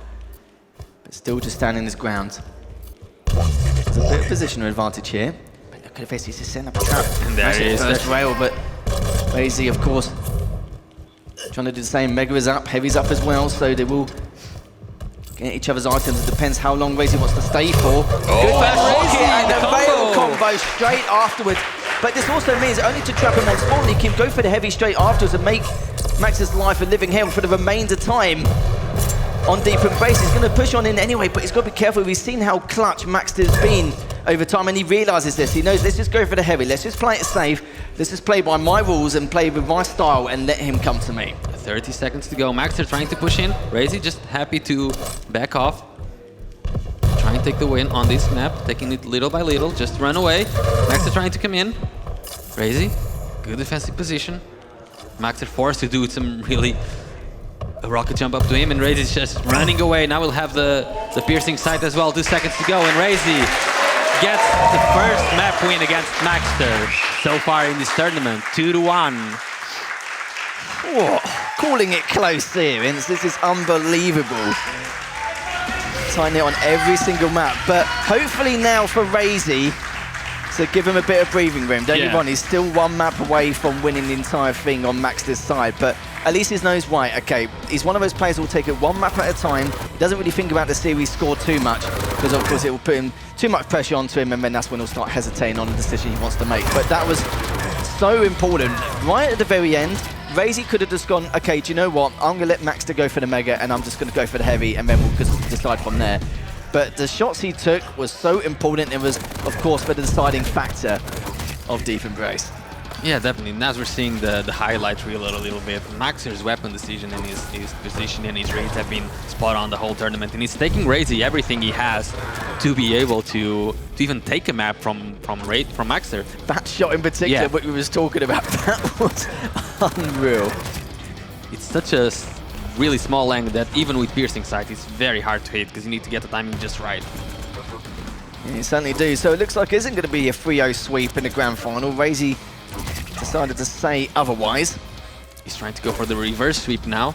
But still just standing his ground. There's a bit of positional advantage here. But look at this, he's just setting up a trap. And there it is. First rail, but Razy, of course, trying to do the same. Mega is up, Heavy's up as well, so they will get each other's items. It depends how long Razy wants to stay for. Good first rocket, and a rail combo straight afterwards. But this also means only to trap him on spawn, he can go for the heavy straight afterwards and make Max's life a living hell for the remainder time. On deep embrace, he's going to push on in anyway, but he's got to be careful. We've seen how clutch Max has been over time, and he realizes this. He knows, let's just go for the heavy. Let's just play it safe. Let's just play by my rules and play with my style and let him come to me. 30 seconds to go. Maxter trying to push in. Razy just happy to back off. Try and take the win on this map, taking it little by little. Just run away. Maxter trying to come in. Razy, good defensive position. Max is forced to do some really a rocket jump up to him, and Razy is just running away. Now we'll have the piercing sight as well. 2 seconds to go, and Razy gets the first map win against Maxter so far in this tournament, 2-1. Whoa, calling it close here, Vince. This is unbelievable. Tying it on every single map, but hopefully now for Razy to give him a bit of breathing room. Don't get me wrong, he's still 1 map away from winning the entire thing on Maxter's side, but at least he knows why. Okay, he's one of those players who will take it 1 map at a time. He doesn't really think about the series score too much, because of course it will put him too much pressure onto him, and then that's when he'll start hesitating on the decision he wants to make. But that was so important. Right at the very end, Razy could have just gone, okay, do you know what? I'm going to let Maxter go for the Mega, and I'm just going to go for the Heavy, and then we'll just decide from there. But the shots he took was so important. It was, of course, the deciding factor of Deep Embrace. Yeah, definitely. And as we're seeing the highlight reel a little bit, Maxter's weapon decision and his position and his reads have been spot on the whole tournament. And he's taking Razy everything he has to be able to even take a map from Maxter. That shot in particular, what we was talking about, that was unreal. It's such a really small angle that even with piercing sight, it's very hard to hit because you need to get the timing just right. Yeah, you certainly do. So it looks like it isn't going to be a 3-0 sweep in the grand final. Razy decided to say otherwise. He's trying to go for the reverse sweep now.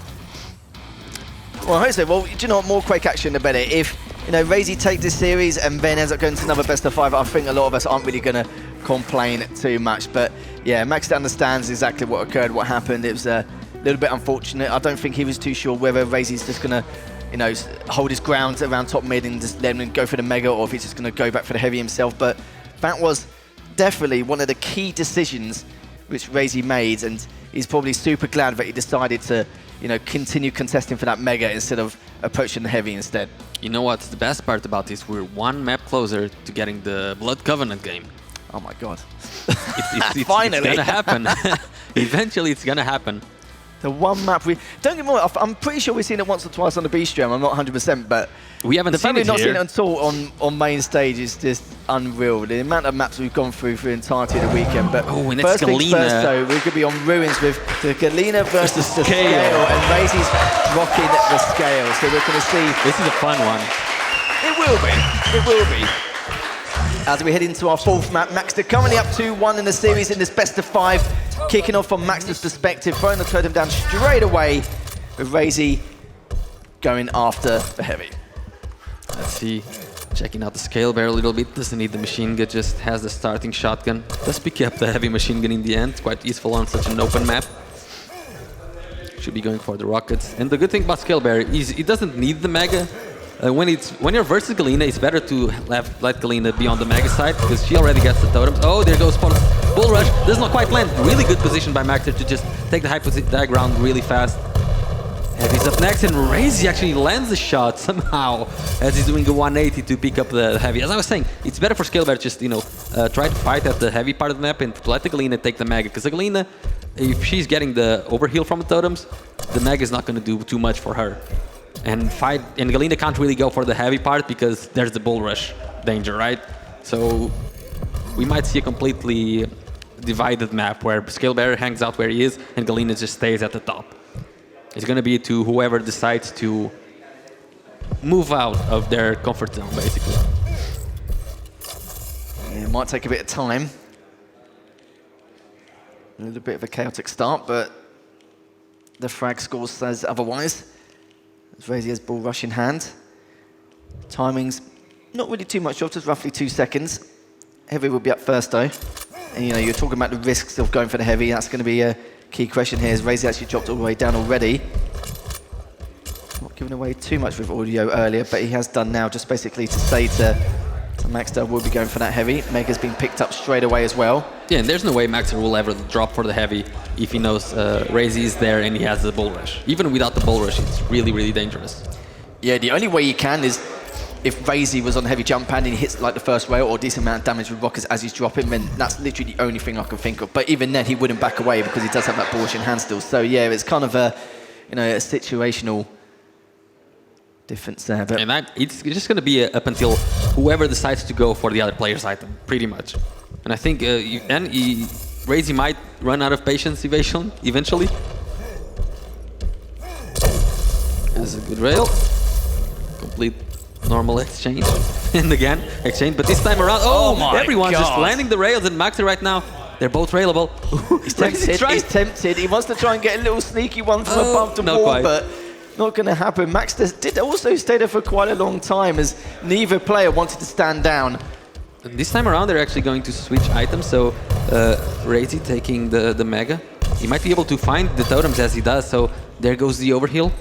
Well, I say, well, do you know what? More Quake action, the better. If, you know, Razy take this series and then ends up going to another best of 5, I think a lot of us aren't really going to complain too much. But yeah, Max understands exactly what occurred, what happened. It was a little bit unfortunate. I don't think he was too sure whether Razy's just going to, you know, hold his ground around top mid and just let him go for the Mega, or if he's just going to go back for the Heavy himself. But that was definitely one of the key decisions which Razy made, and he's probably super glad that he decided to, you know, continue contesting for that Mega instead of approaching the Heavy instead. You know what's the best part about this? We're 1 map closer to getting the Blood Covenant game. Oh my god. Finally! It's gonna happen. Eventually it's gonna happen. The 1 map don't get me wrong, I'm pretty sure we've seen it once or twice on the B stream. I'm not 100%, but we haven't seen it not here. seen it at all on main stage is just unreal. The amount of maps we've gone through for the entirety of the weekend. But and first Galena. things first, though, we're going to be on Ruins with the Galena versus the Scale, and Razy's rocking the Scale. So we're going to see. This is a fun one. It will be. It will be. As we head into our 4th map, Maxter currently up 2-1 in the series in this best of 5. Kicking off from Maxter's perspective, throwing the totem down straight away, with Razy going after the Heavy. Let's see, checking out the Scale Bear a little bit. Doesn't need the machine gun, just has the starting shotgun. Does pick up the Heavy machine gun in the end. Quite useful on such an open map. Should be going for the rockets. And the good thing about Scale Bear is it doesn't need the Mega. When you're versus Galena, it's better to let Galena be on the Mega side, because she already gets the totems. Oh, there goes Bull Rush. Does not quite land. Really good position by Maxter to just take the high ground really fast. Heavy's up next, and Razy actually lands the shot somehow as he's doing a 180 to pick up the Heavy. As I was saying, it's better for Scale Bear just, you know, try to fight at the Heavy part of the map and let the Galena take the Mega, because the Galena, if she's getting the overheal from the totems, the Mega is not going to do too much for her. And Galena can't really go for the Heavy part because there's the Bull Rush danger, right? So we might see a completely divided map where Scale Bear hangs out where he is and Galena just stays at the top. It's going to be to whoever decides to move out of their comfort zone, basically. Yeah, it might take a bit of time. A little bit of a chaotic start, but the frag score says otherwise. As Razy has Bull Rush in hand. Timing's not really too much off, just roughly 2 seconds. Heavy will be up first though. And you know, you're talking about the risks of going for the Heavy. That's going to be a key question here, as Razy actually dropped all the way down already. Not giving away too much with audio earlier, but he has done now, just basically to say to Maxter will be going for that Heavy. Mega's been picked up straight away as well. Yeah, and there's no way Maxter will ever drop for the Heavy if he knows Razy is there and he has the Bull Rush. Even without the Bull Rush, it's really, really dangerous. Yeah, the only way you can is if Razy was on Heavy jump pad and he hits like the first rail or a decent amount of damage with rockets as he's dropping, then that's literally the only thing I can think of. But even then, he wouldn't back away because he does have that Bull Rush in hand still. So yeah, it's kind of a, you know, a situational difference there. But and it's just going to be up until whoever decides to go for the other player's item, pretty much. And I think Razy might run out of patience eventually. That's a good rail. Complete normal exchange. And again, exchange. But this time around, everyone's just landing the rails. And Maxter right now, they're both railable. He's tempted. He wants to try and get a little sneaky one from above the wall, but not going to happen. Maxter did also stay there for quite a long time as neither player wanted to stand down. And this time around, they're actually going to switch items. So Razy taking the Mega. He might be able to find the totems as he does. So there goes the overheal.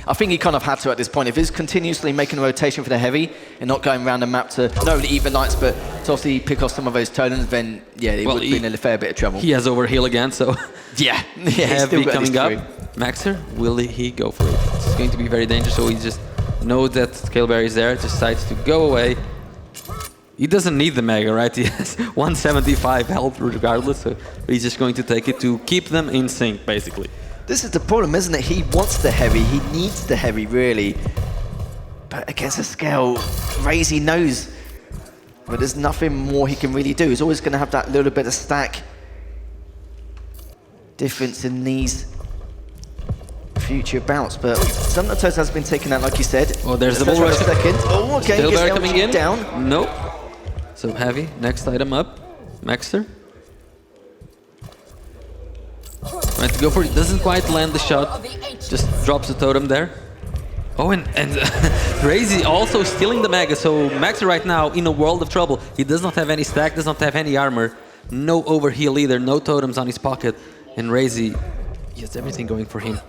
I think he kind of had to at this point. If he's continuously making a rotation for the heavy and not going around the map to not only eat the lights, but to obviously pick off some of those totems, then yeah, he would be in a fair bit of trouble. He has overheal again, so yeah, heavy coming up. Maxer, will he go for it? It's going to be very dangerous, so he just knows that Scale Barrier is there, decides to go away. He doesn't need the Mega, right? He has 175 health regardless, so he's just going to take it to keep them in sync, basically. This is the problem, isn't it? He wants the heavy, he needs the heavy, really. But against a Scale, Razy knows but there's nothing more he can really do. He's always going to have that little bit of stack difference in these future bouts. But some of the toes has been taken out, like you said. Oh, there's the bull rush. Oh, okay. Still Bear coming in. Down. Nope. So heavy. Next item up. Maxter. Trying to go for it. Doesn't quite land the shot. Just drops the totem there. Oh, and Razy also stealing the Mega. So Maxter right now in a world of trouble. He does not have any stack, does not have any armor. No overheal either, no totems on his pocket. And Razy, he has everything going for him.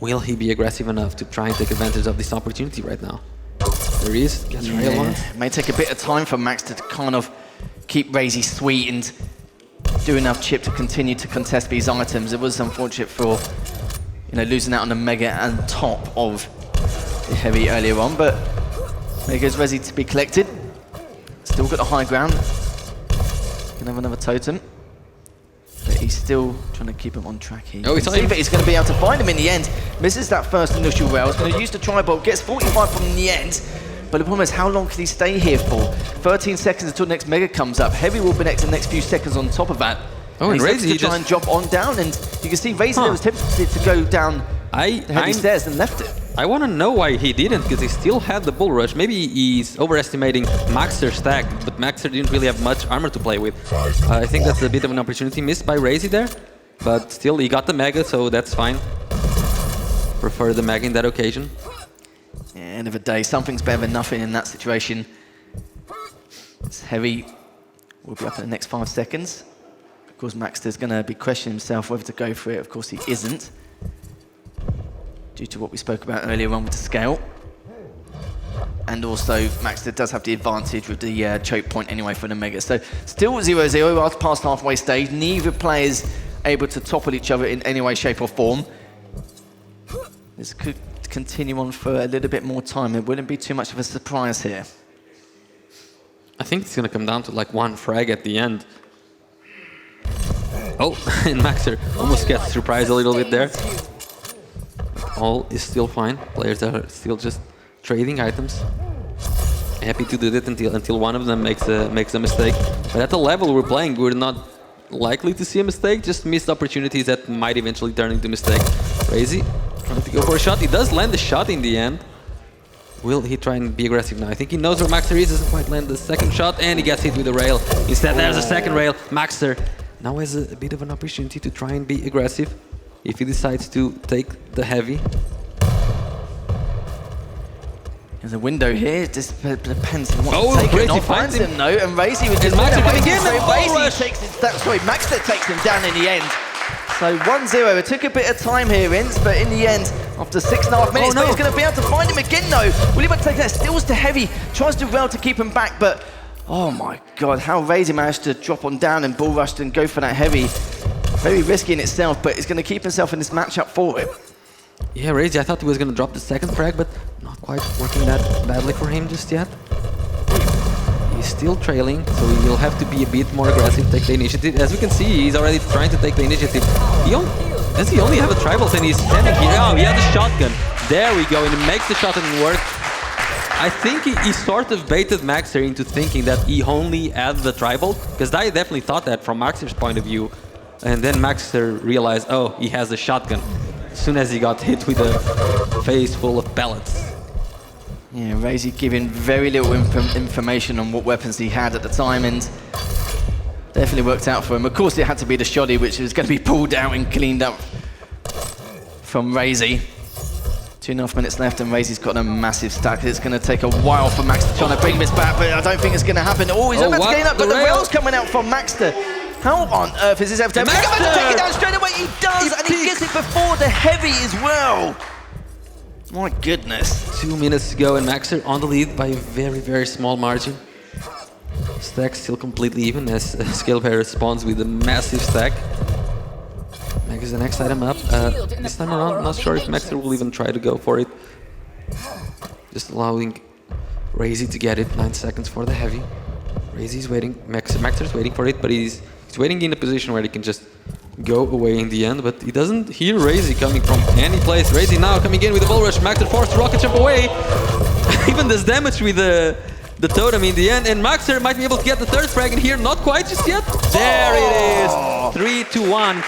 Will he be aggressive enough to try and take advantage of this opportunity right now? There he is, gets rail on. It may take a bit of time for Max to kind of keep Razy sweet and do enough chip to continue to contest these items. It was unfortunate for losing out on the Mega and top of the heavy earlier on, but there goes Razy to be collected. Still got the high ground. Can have another totem. But he's still trying to keep him on track here. Oh, he's see that he's going to be able to find him in the end. Misses that first initial rail. He's going to use the tri-bolt. Gets 45 from the end. But the problem is, how long can he stay here for? 13 seconds until the next Mega comes up. Heavy will be next in the next few seconds on top of that. Oh, and Razy to try and drop on down. And you can see Razy was tempted to go down the heavy stairs and left it. I want to know why he didn't, because he still had the bull rush. Maybe he's overestimating Maxter's stack, but Maxter didn't really have much armor to play with. I think that's a bit of an opportunity missed by Razy there, but still he got the Mega, so that's fine. Prefer the Mega in that occasion. Yeah, end of the day, something's better than nothing in that situation. It's heavy. We'll be up in the next 5 seconds. Of course, Maxter's going to be questioning himself whether to go for it. Of course, he isn't, due to what we spoke about earlier on with the scale. And also, Maxter does have the advantage with the choke point anyway for the Mega. So, still 0-0 past halfway stage. Neither players able to topple each other in any way, shape or form. This could continue on for a little bit more time. It wouldn't be too much of a surprise here. I think it's going to come down to like one frag at the end. Oh, and Maxter almost gets surprised a little bit there. All is still fine. Players are still just trading items. Happy to do that until one of them makes a mistake. But at the level we're playing, we're not likely to see a mistake. Just missed opportunities that might eventually turn into mistakes. Razy trying to go for a shot. He does land the shot in the end. Will he try and be aggressive now? I think he knows where Maxter is. Doesn't quite land the second shot, and he gets hit with the rail. Instead, there's a second rail. Maxter now has a bit of an opportunity to try and be aggressive if he decides to take the heavy. There's a window here. It just depends on what to take it. Not finds him though, and Razy was just Maxter coming in. Maxter takes him down in the end. So 1-0. It took a bit of time here, Ince, but in the end, after 6.5 minutes, but he's going to be able to find him again though. Will he take that? Steals to heavy, tries to rail to keep him back, but oh my god, how Razy managed to drop on down and bull rushed and go for that heavy. Very risky in itself, but he's going to keep himself in this matchup for it. Yeah, Razy, I thought he was going to drop the second frag, but not quite working that badly for him just yet. He's still trailing, so he'll have to be a bit more aggressive, take the initiative. As we can see, he's already trying to take the initiative. Does he only have a tribals and he's standing here? Oh, he has a shotgun. There we go, and he makes the shot and it works. I think he sort of baited Maxter into thinking that he only had the tribal, because I definitely thought that from Maxter's point of view. And then Maxter realized, oh, he has a shotgun. As soon as he got hit with a face full of pellets. Yeah, Razy giving very little information on what weapons he had at the time, and definitely worked out for him. Of course, it had to be the shoddy, which was going to be pulled out and cleaned up from Razy. 2.5 minutes left, and Razy's got a massive stack. It's going to take a while for Maxter trying to bring this back, but I don't think it's going to happen. Oh, he's about to gain up, but the rail's coming out from Maxter. How on earth is this ever to happen? He's take it down straight away. He does, and he gets it before the heavy as well. My goodness. 2 minutes to go, and Maxter on the lead by a very, very small margin. Stack still completely even as Scalebear responds with a massive stack. Mag is the next item up. This time around, not sure if Maxter will even try to go for it. Just allowing Razy to get it. 9 seconds for the heavy. Razy's waiting. Maxter's waiting for it, but he's waiting in a position where he can just go away in the end, but he doesn't hear Razy coming from any place. Razy now coming in with the bull rush. Maxter forced to rocket jump away. Even does damage with the totem in the end, and Maxter might be able to get the third frag in here. Not quite just yet. There it is. 3-1.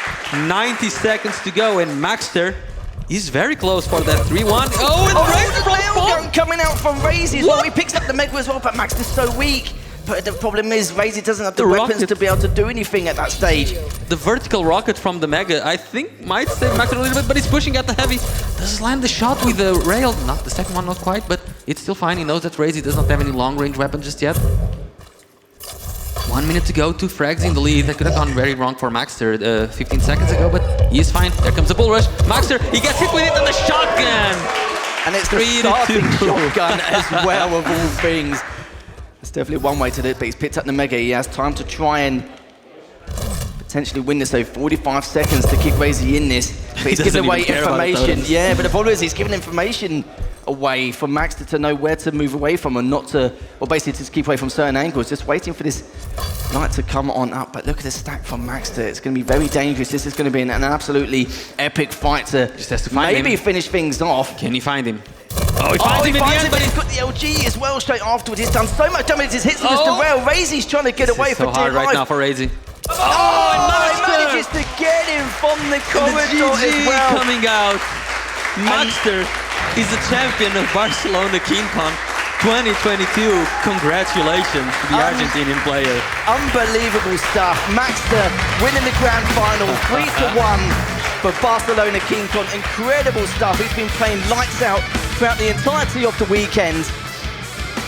90 seconds to go, and Maxter is very close for that 3-1. Oh, and Razy from coming out from Razy as well. He picks up the Mega as well, but Maxter's so weak. But the problem is, Razy doesn't have the weapons to be able to do anything at that stage. The vertical rocket from the Mega, I think, might save Maxter a little bit, but he's pushing at the heavy. Does land the shot with the rail? Not the second one, not quite, but it's still fine. He knows that Razy does not have any long-range weapon just yet. 1 minute to go, 2 frags in the lead. That could have gone very wrong for Maxter 15 seconds ago, but he is fine. There comes the bull rush. Maxter, he gets hit with it and the shotgun! And it's the starting shotgun as well, of all things. It's definitely one way to do it, but he's picked up the Mega. He has time to try and potentially win this, so 45 seconds to keep Razy in this. But he's giving away information. Yeah, but the problem is he's giving information away for Maxter to know where to move away from and not to, well, basically to keep away from certain angles, just waiting for this light to come on up. But look at this stack from Maxter. It's going to be very dangerous. This is going to be an absolutely epic fight to just has to find maybe him. Finish things off. Can he find him? Oh, he finds him in the end, but he's got the LG as well straight afterwards. He's done so much damage, his hits on the rail. Razy's trying to get away for dear life. Right now for Razy. Oh, he manages to get him from the corridor as well. Coming out. Maxter is the champion of Barcelona KeenCon 2022. Congratulations to the Argentinian player. Unbelievable stuff. Maxter winning the grand final 3-1. For Barcelona KeenCon, incredible stuff. He's been playing lights out throughout the entirety of the weekend.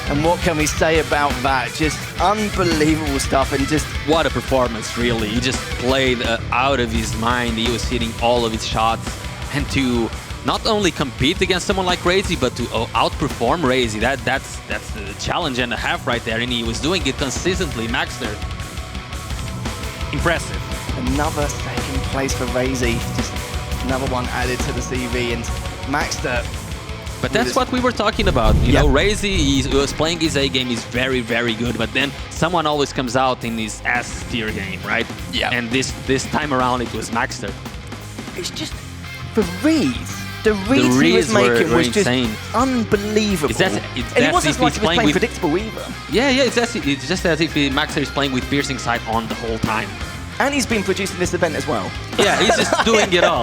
And what can we say about that? Just unbelievable stuff, and just... What a performance, really. He just played out of his mind. He was hitting all of his shots. And to not only compete against someone like Razy, but to outperform Razy, that's the challenge and a half right there. And he was doing it consistently. Maxter, impressive. Another second place for Razy, just another one added to the CV, and Maxter. But that's what we were talking about. You know, Razy, he was playing his A game, he's very, very good, but then someone always comes out in his S tier game, right? Yeah. And this time around it was Maxter. It's just the reads. The reads he was making was just unbelievable. And it wasn't like he was playing predictable either. Yeah, it's just as if Maxter is playing with piercing sight on the whole time. And he's been producing this event as well. Yeah, he's just doing it all.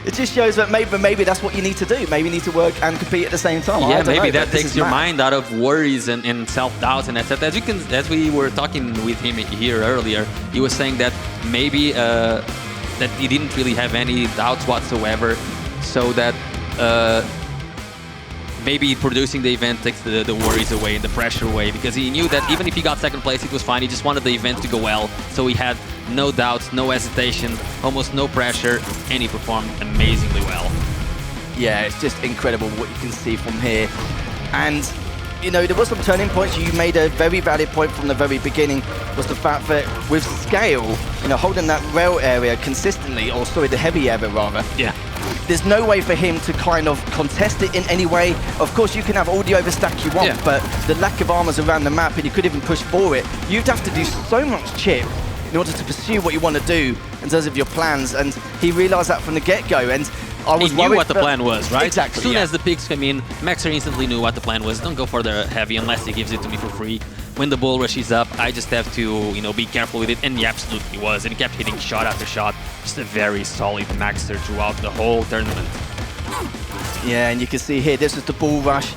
It just shows that maybe that's what you need to do. Maybe you need to work and compete at the same time. Yeah, maybe that takes your mind out of worries and self-doubts and etc. As we were talking with him here earlier, he was saying that maybe that he didn't really have any doubts whatsoever, so that maybe producing the event takes the worries away and the pressure away, because he knew that even if he got second place, it was fine. He just wanted the event to go well, so he had no doubts, no hesitation, almost no pressure, and he performed amazingly well. Yeah, it's just incredible what you can see from here. And, you know, there was some turning points. You made a very valid point from the very beginning, was the fact that with Scale, you know, holding that rail area consistently, or sorry, the heavy area rather. Yeah. There's no way for him to kind of contest it in any way. Of course, you can have all the overstack you want, but the lack of armors around the map, and you could even push for it, you'd have to do so much chip in order to pursue what you want to do in terms of your plans, and he realized that from the get-go. And I was he knew worried, what the but- plan was, right? Exactly, As soon yeah. as the picks came in, Maxer instantly knew what the plan was. Don't go for the heavy unless he gives it to me for free. When the bull rush is up, I just have to, you know, be careful with it, and he absolutely was, and he kept hitting shot after shot. Just a very solid Maxer throughout the whole tournament. Yeah, and you can see here, this was the bull rush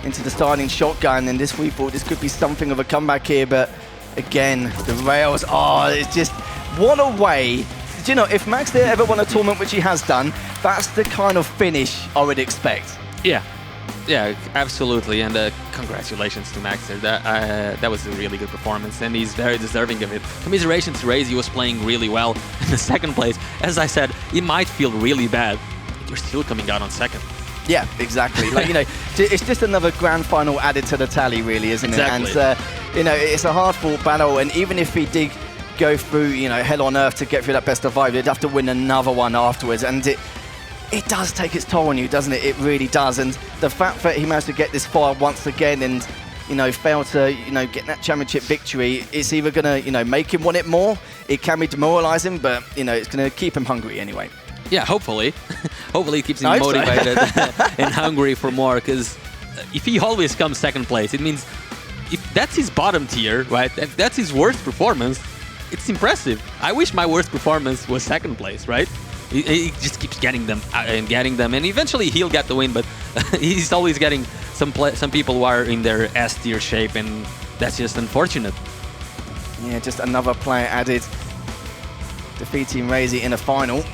into the starting shotgun, and we thought this could be something of a comeback here, but again, the rails, it's just, what a way. Do you know, if Max there ever won a tournament, which he has done, that's the kind of finish I would expect. Yeah, absolutely, and congratulations to Maxer. That was a really good performance, and he's very deserving of it. Commiserations to Raze, he was playing really well in the second place. As I said, it might feel really bad, but you're still coming out on second. Yeah, exactly. Like, you know, it's just another grand final added to the tally, really, isn't Exactly. it? And, you know, it's a hard-fought battle, and even if he did go through, you know, hell on earth to get through that best of 5, he'd have to win another one afterwards, and it does take its toll on you, doesn't it? It really does, and the fact that he managed to get this far once again and, you know, fail to, you know, get that championship victory, it's either going to, you know, make him want it more, it can be demoralizing, but, you know, it's going to keep him hungry anyway. Yeah, hopefully. Hopefully it keeps him I hope so. motivated and hungry for more, because if he always comes second place, it means if that's his bottom tier, right, if that's his worst performance, it's impressive. I wish my worst performance was second place, right? He just keeps getting them and getting them, and eventually he'll get the win, but he's always getting some people who are in their S tier shape, and that's just unfortunate. Yeah, just another player added, defeating Raze in a final.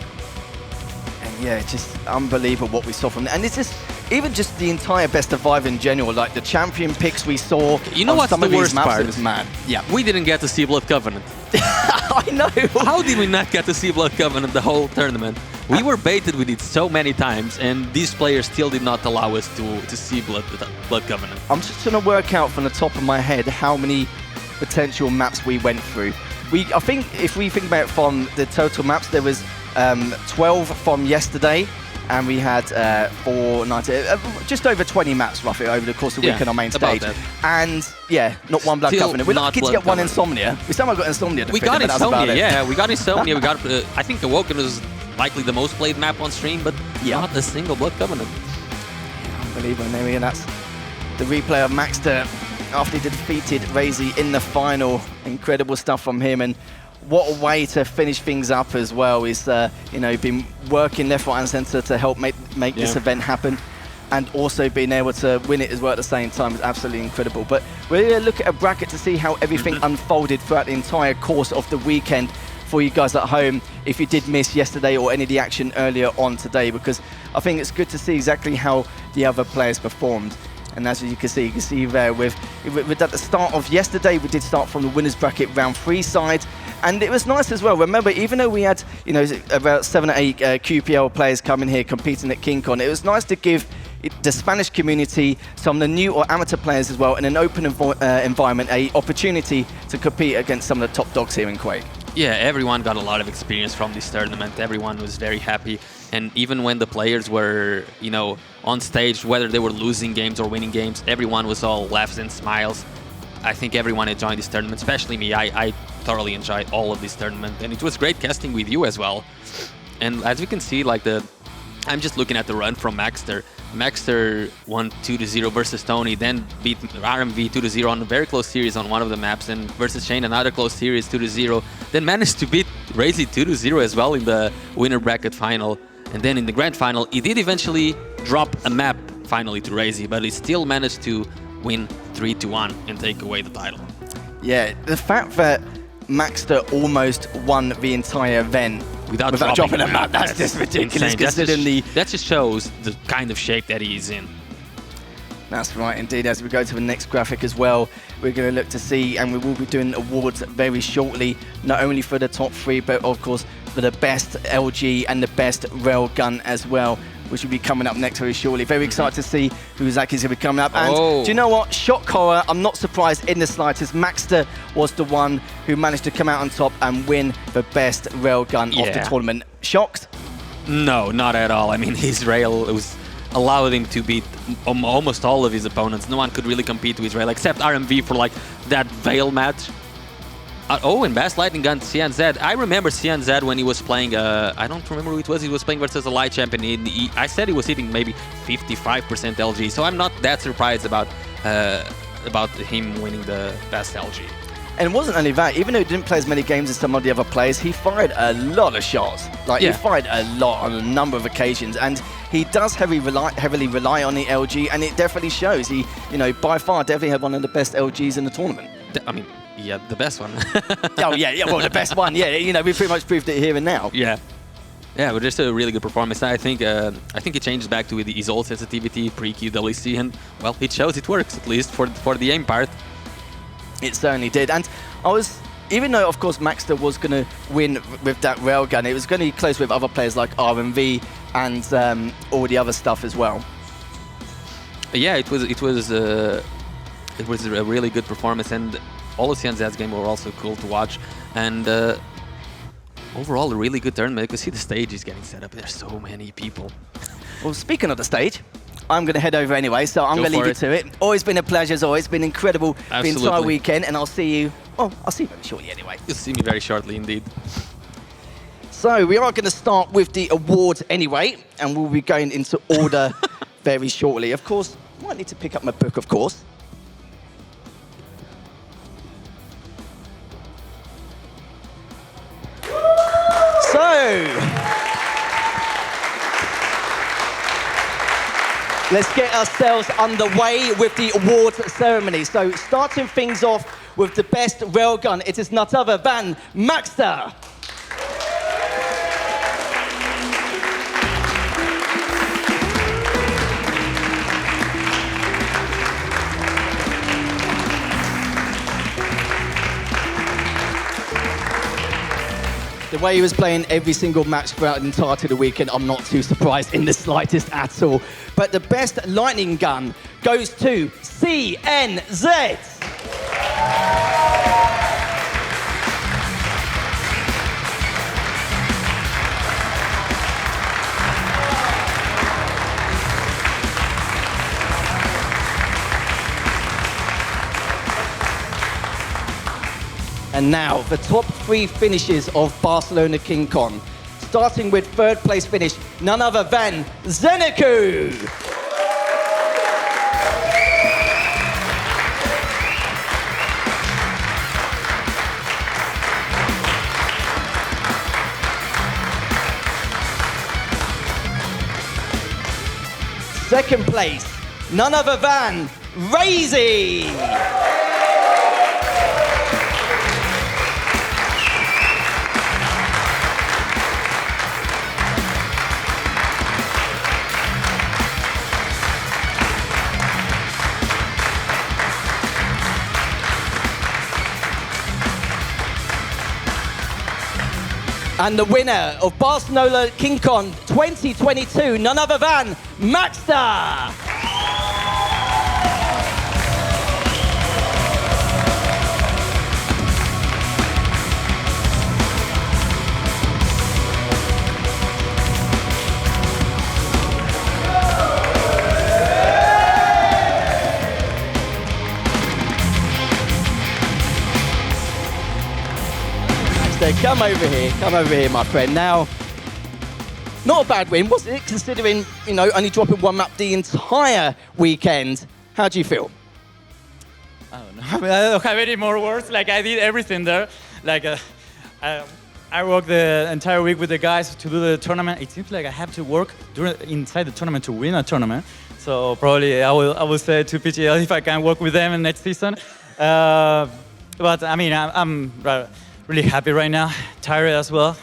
And yeah, just unbelievable what we saw from there. And it's just, even just the entire best of 5 in general, like the champion picks we saw. You know on what's some the of these worst maps, part? it was mad. Yeah. We didn't get to see Blood Covenant. I know. How did we not get to see Blood Covenant the whole tournament? We were baited with it so many times, and these players still did not allow us to see Blood Covenant. I'm just trying to work out from the top of my head how many potential maps we went through. I think if we think about it from the total maps, there was 12 from yesterday, and we had just over 20 maps roughly over the course of the week on our main about stage. that. And yeah, not one Blood Still Covenant. We're not lucky to Blood get one Covenant. Insomnia. We somehow got Insomnia. We defeated, got but that's about Insomnia, it. yeah, we got Insomnia. We got, I think Awoken was likely the most played map on stream, but not a single Blood Covenant. Unbelievable. And there we go. That's the replay of Maxter after he defeated Raze in the final. Incredible stuff from him, and what a way to finish things up as well. He's you know, been working left, right and centre to help make this event happen, and also being able to win it as well at the same time is absolutely incredible. But we're going to look at a bracket to see how everything unfolded throughout the entire course of the weekend for you guys at home, if you did miss yesterday or any of the action earlier on today, because I think it's good to see exactly how the other players performed. And as you can see there, with at the start of yesterday, we did start from the winners bracket round 3 side, and it was nice as well. Remember, even though we had, you know, about 7 or 8 QPL players coming here competing at KeenCon, it was nice to give the Spanish community, some of the new or amateur players as well, in an open environment, a opportunity to compete against some of the top dogs here in Quake. Yeah, everyone got a lot of experience from this tournament. Everyone was very happy. And even when the players were, you know, on stage, whether they were losing games or winning games, everyone was all laughs and smiles. I think everyone enjoyed this tournament, especially me. I thoroughly enjoyed all of this tournament. And it was great casting with you as well. And as we can see, like I'm just looking at the run from Maxter. Maxter won 2-0 versus Tony, then beat RMV 2-0 on a very close series on one of the maps, and versus Shane another close series 2-0. Then managed to beat Raze 2-0 as well in the winner bracket final. And then in the grand final, he did eventually drop a map finally to Raze, but he still managed to win 3-1 and take away the title. Yeah, the fact that Maxter almost won the entire event without dropping a map, that's just ridiculous. Considering that just shows the kind of shape that he's in. That's right, indeed. As we go to the next graphic as well, we're going to look to see, and we will be doing awards very shortly, not only for the top 3, but of course for the best LG and the best railgun as well, which will be coming up next very shortly. Very excited to see who exactly is going to be coming up. And do you know what? Shock horror, I'm not surprised in the slightest. Maxter was the one who managed to come out on top and win the best railgun of the tournament. Shocked? No, not at all. I mean, his rail allowed him to beat almost all of his opponents. No one could really compete with rail except RMV for like that Veil match. And Best Lightning Gun CNZ. I remember CNZ when he was playing, I don't remember who it was. He was playing versus a light champion. I said he was hitting maybe 55% LG. So I'm not that surprised about him winning the Best LG. And it wasn't only that, even though he didn't play as many games as some of the other players, he fired a lot of shots. Like, he fired a lot on a number of occasions, and he does heavily rely on the LG, and it definitely shows. He, by far definitely had one of the best LGs in the tournament. I mean, yeah, the best one. Oh, yeah, well, the best one, yeah. We pretty much proved it here and now. Yeah. Yeah, but just a really good performance. I think it changes back to his old sensitivity, pre-Q, WC, and, well, it shows it works, at least for the aim part. It certainly did. And even though, of course, Maxter was going to win with that railgun, it was going to be close with other players like RMV and all the other stuff as well. Yeah, it was a really good performance, and all of CNZ's game were also cool to watch. And overall, a really good tournament. You can see the stage is getting set up. There's so many people. Well, speaking of the stage, I'm going to head over anyway, so I'm going to leave you to it. Always been a pleasure, as always. Been incredible the entire weekend, and I'll see you very shortly anyway. You'll see me very shortly indeed. So we are going to start with the awards anyway, and we'll be going into order very shortly. Of course, I might need to pick up my book, of course. So let's get ourselves underway with the awards ceremony. So starting things off with the best railgun, it is none other than Maxter. The way he was playing every single match throughout the entirety of the weekend, I'm not too surprised in the slightest at all. But the best lightning gun goes to CNZ. And now, the top 3 finishes of Barcelona KeenCon. Starting with third place finish, none other than Zeneku. Second place, none other than Razy. And the winner of Barcelona KeenCon 2022, none other than Maxter. Come over here, my friend. Now, not a bad win, was it? Considering, only dropping one map the entire weekend. How do you feel? I don't know. I mean, I don't have any more words. Like, I did everything there. Like, I worked the entire week with the guys to do the tournament. It seems like I have to work inside the tournament to win a tournament. So probably I will say to PGL if I can work with them in next season. But I mean, I'm really happy right now, tired as well.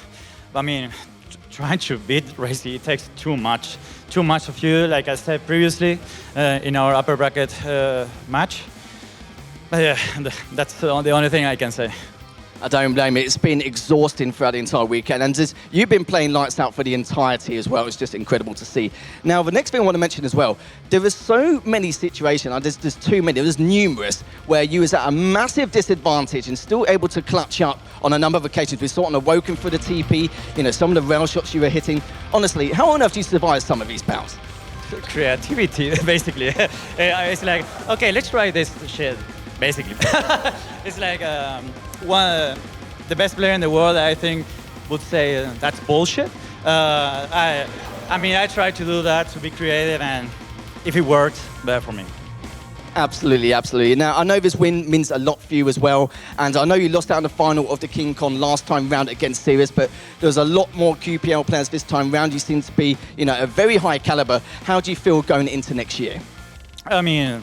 I mean, trying to beat Racy, it takes too much of you, like I said previously in our upper bracket match. But yeah, that's the only thing I can say. I don't blame it. It's been exhausting throughout the entire weekend. And you've been playing lights out for the entirety as well. It's just incredible to see. Now, the next thing I want to mention as well, there are so many situations, there's too many, there's numerous, where you was at a massive disadvantage and still able to clutch up on a number of occasions. We saw on Awoken for the TP, some of the rail shots you were hitting. Honestly, how on earth do you survive some of these bouts? Creativity, basically. It's like, okay, let's try this shit, basically. It's like, the best player in the world, I think, would say that's bullshit. I mean, I try to do that, to be creative, and if it works, better for me. Absolutely, absolutely. Now, I know this win means a lot for you as well, and I know you lost out in the final of the KeenCon last time round against Sirius, but there was a lot more QPL players this time round. You seem to be, you know, a very high caliber. How do you feel going into next year? I mean,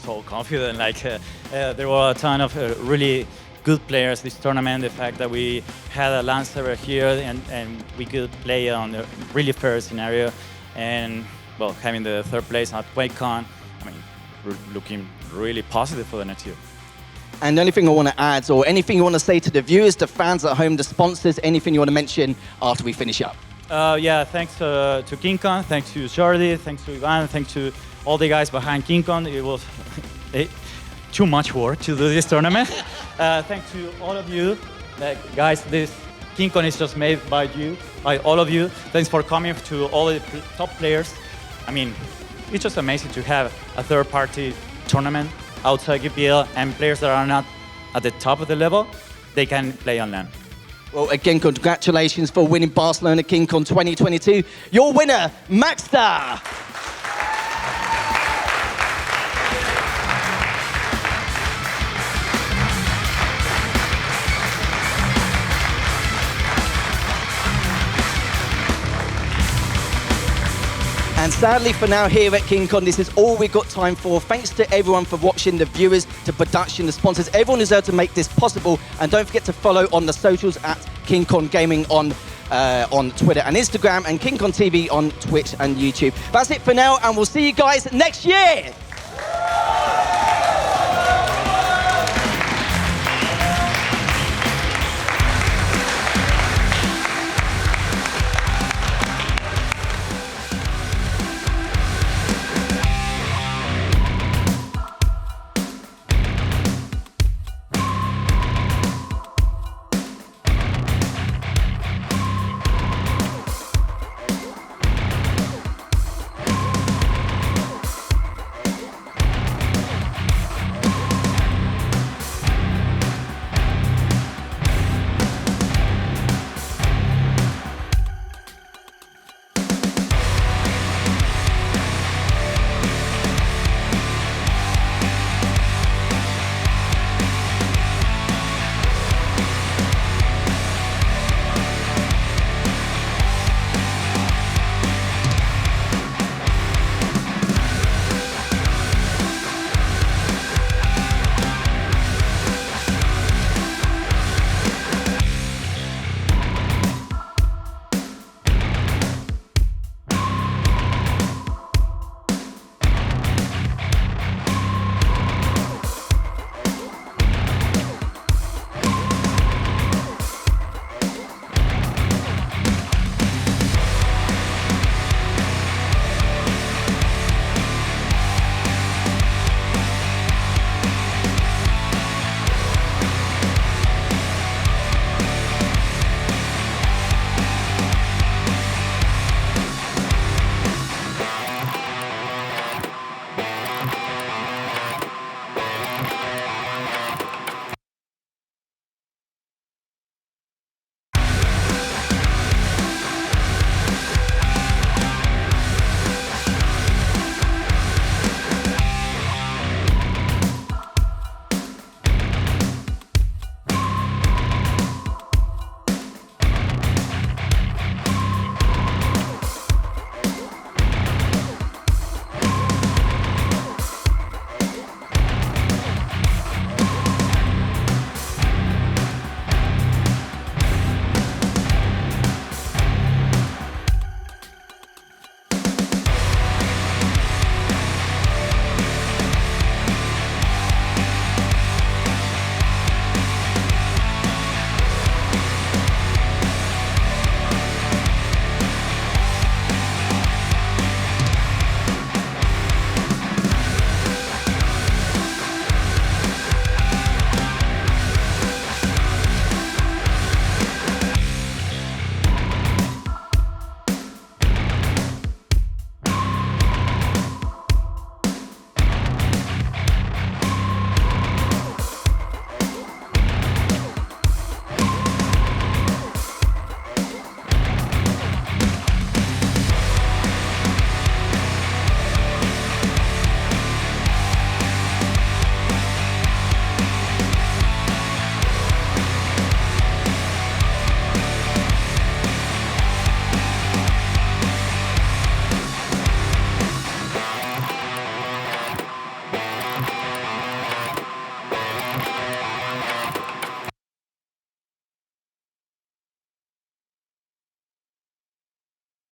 so confident. Like, there were a ton of really good players this tournament. The fact that we had a LAN server here and we could play on a really fair scenario, and well, having the third place at QuakeCon, I mean, we're looking really positive for the next year. And the only thing I want to add, or anything you want to say to the viewers, the fans at home, the sponsors, anything you want to mention after we finish up? Yeah, thanks to KeenCon, thanks to Jordi, thanks to Ivan, thanks to all the guys behind KeenCon. It was too much work to do this tournament. Thanks to all of you. Guys, this KeenCon is just made by you, by all of you. Thanks for coming, to all the top players. I mean, it's just amazing to have a third-party tournament outside QPL, and players that are not at the top of the level, they can play on LAN. Well, again, congratulations for winning Barcelona KeenCon 2022. Your winner, Maxter. And sadly for now here at KeenCon, this is all we've got time for. Thanks to everyone for watching, the viewers, to production, the sponsors, everyone who's there to make this possible. And don't forget to follow on the socials at KeenCon Gaming on Twitter and Instagram, and KeenCon TV on Twitch and YouTube. That's it for now, and we'll see you guys next year.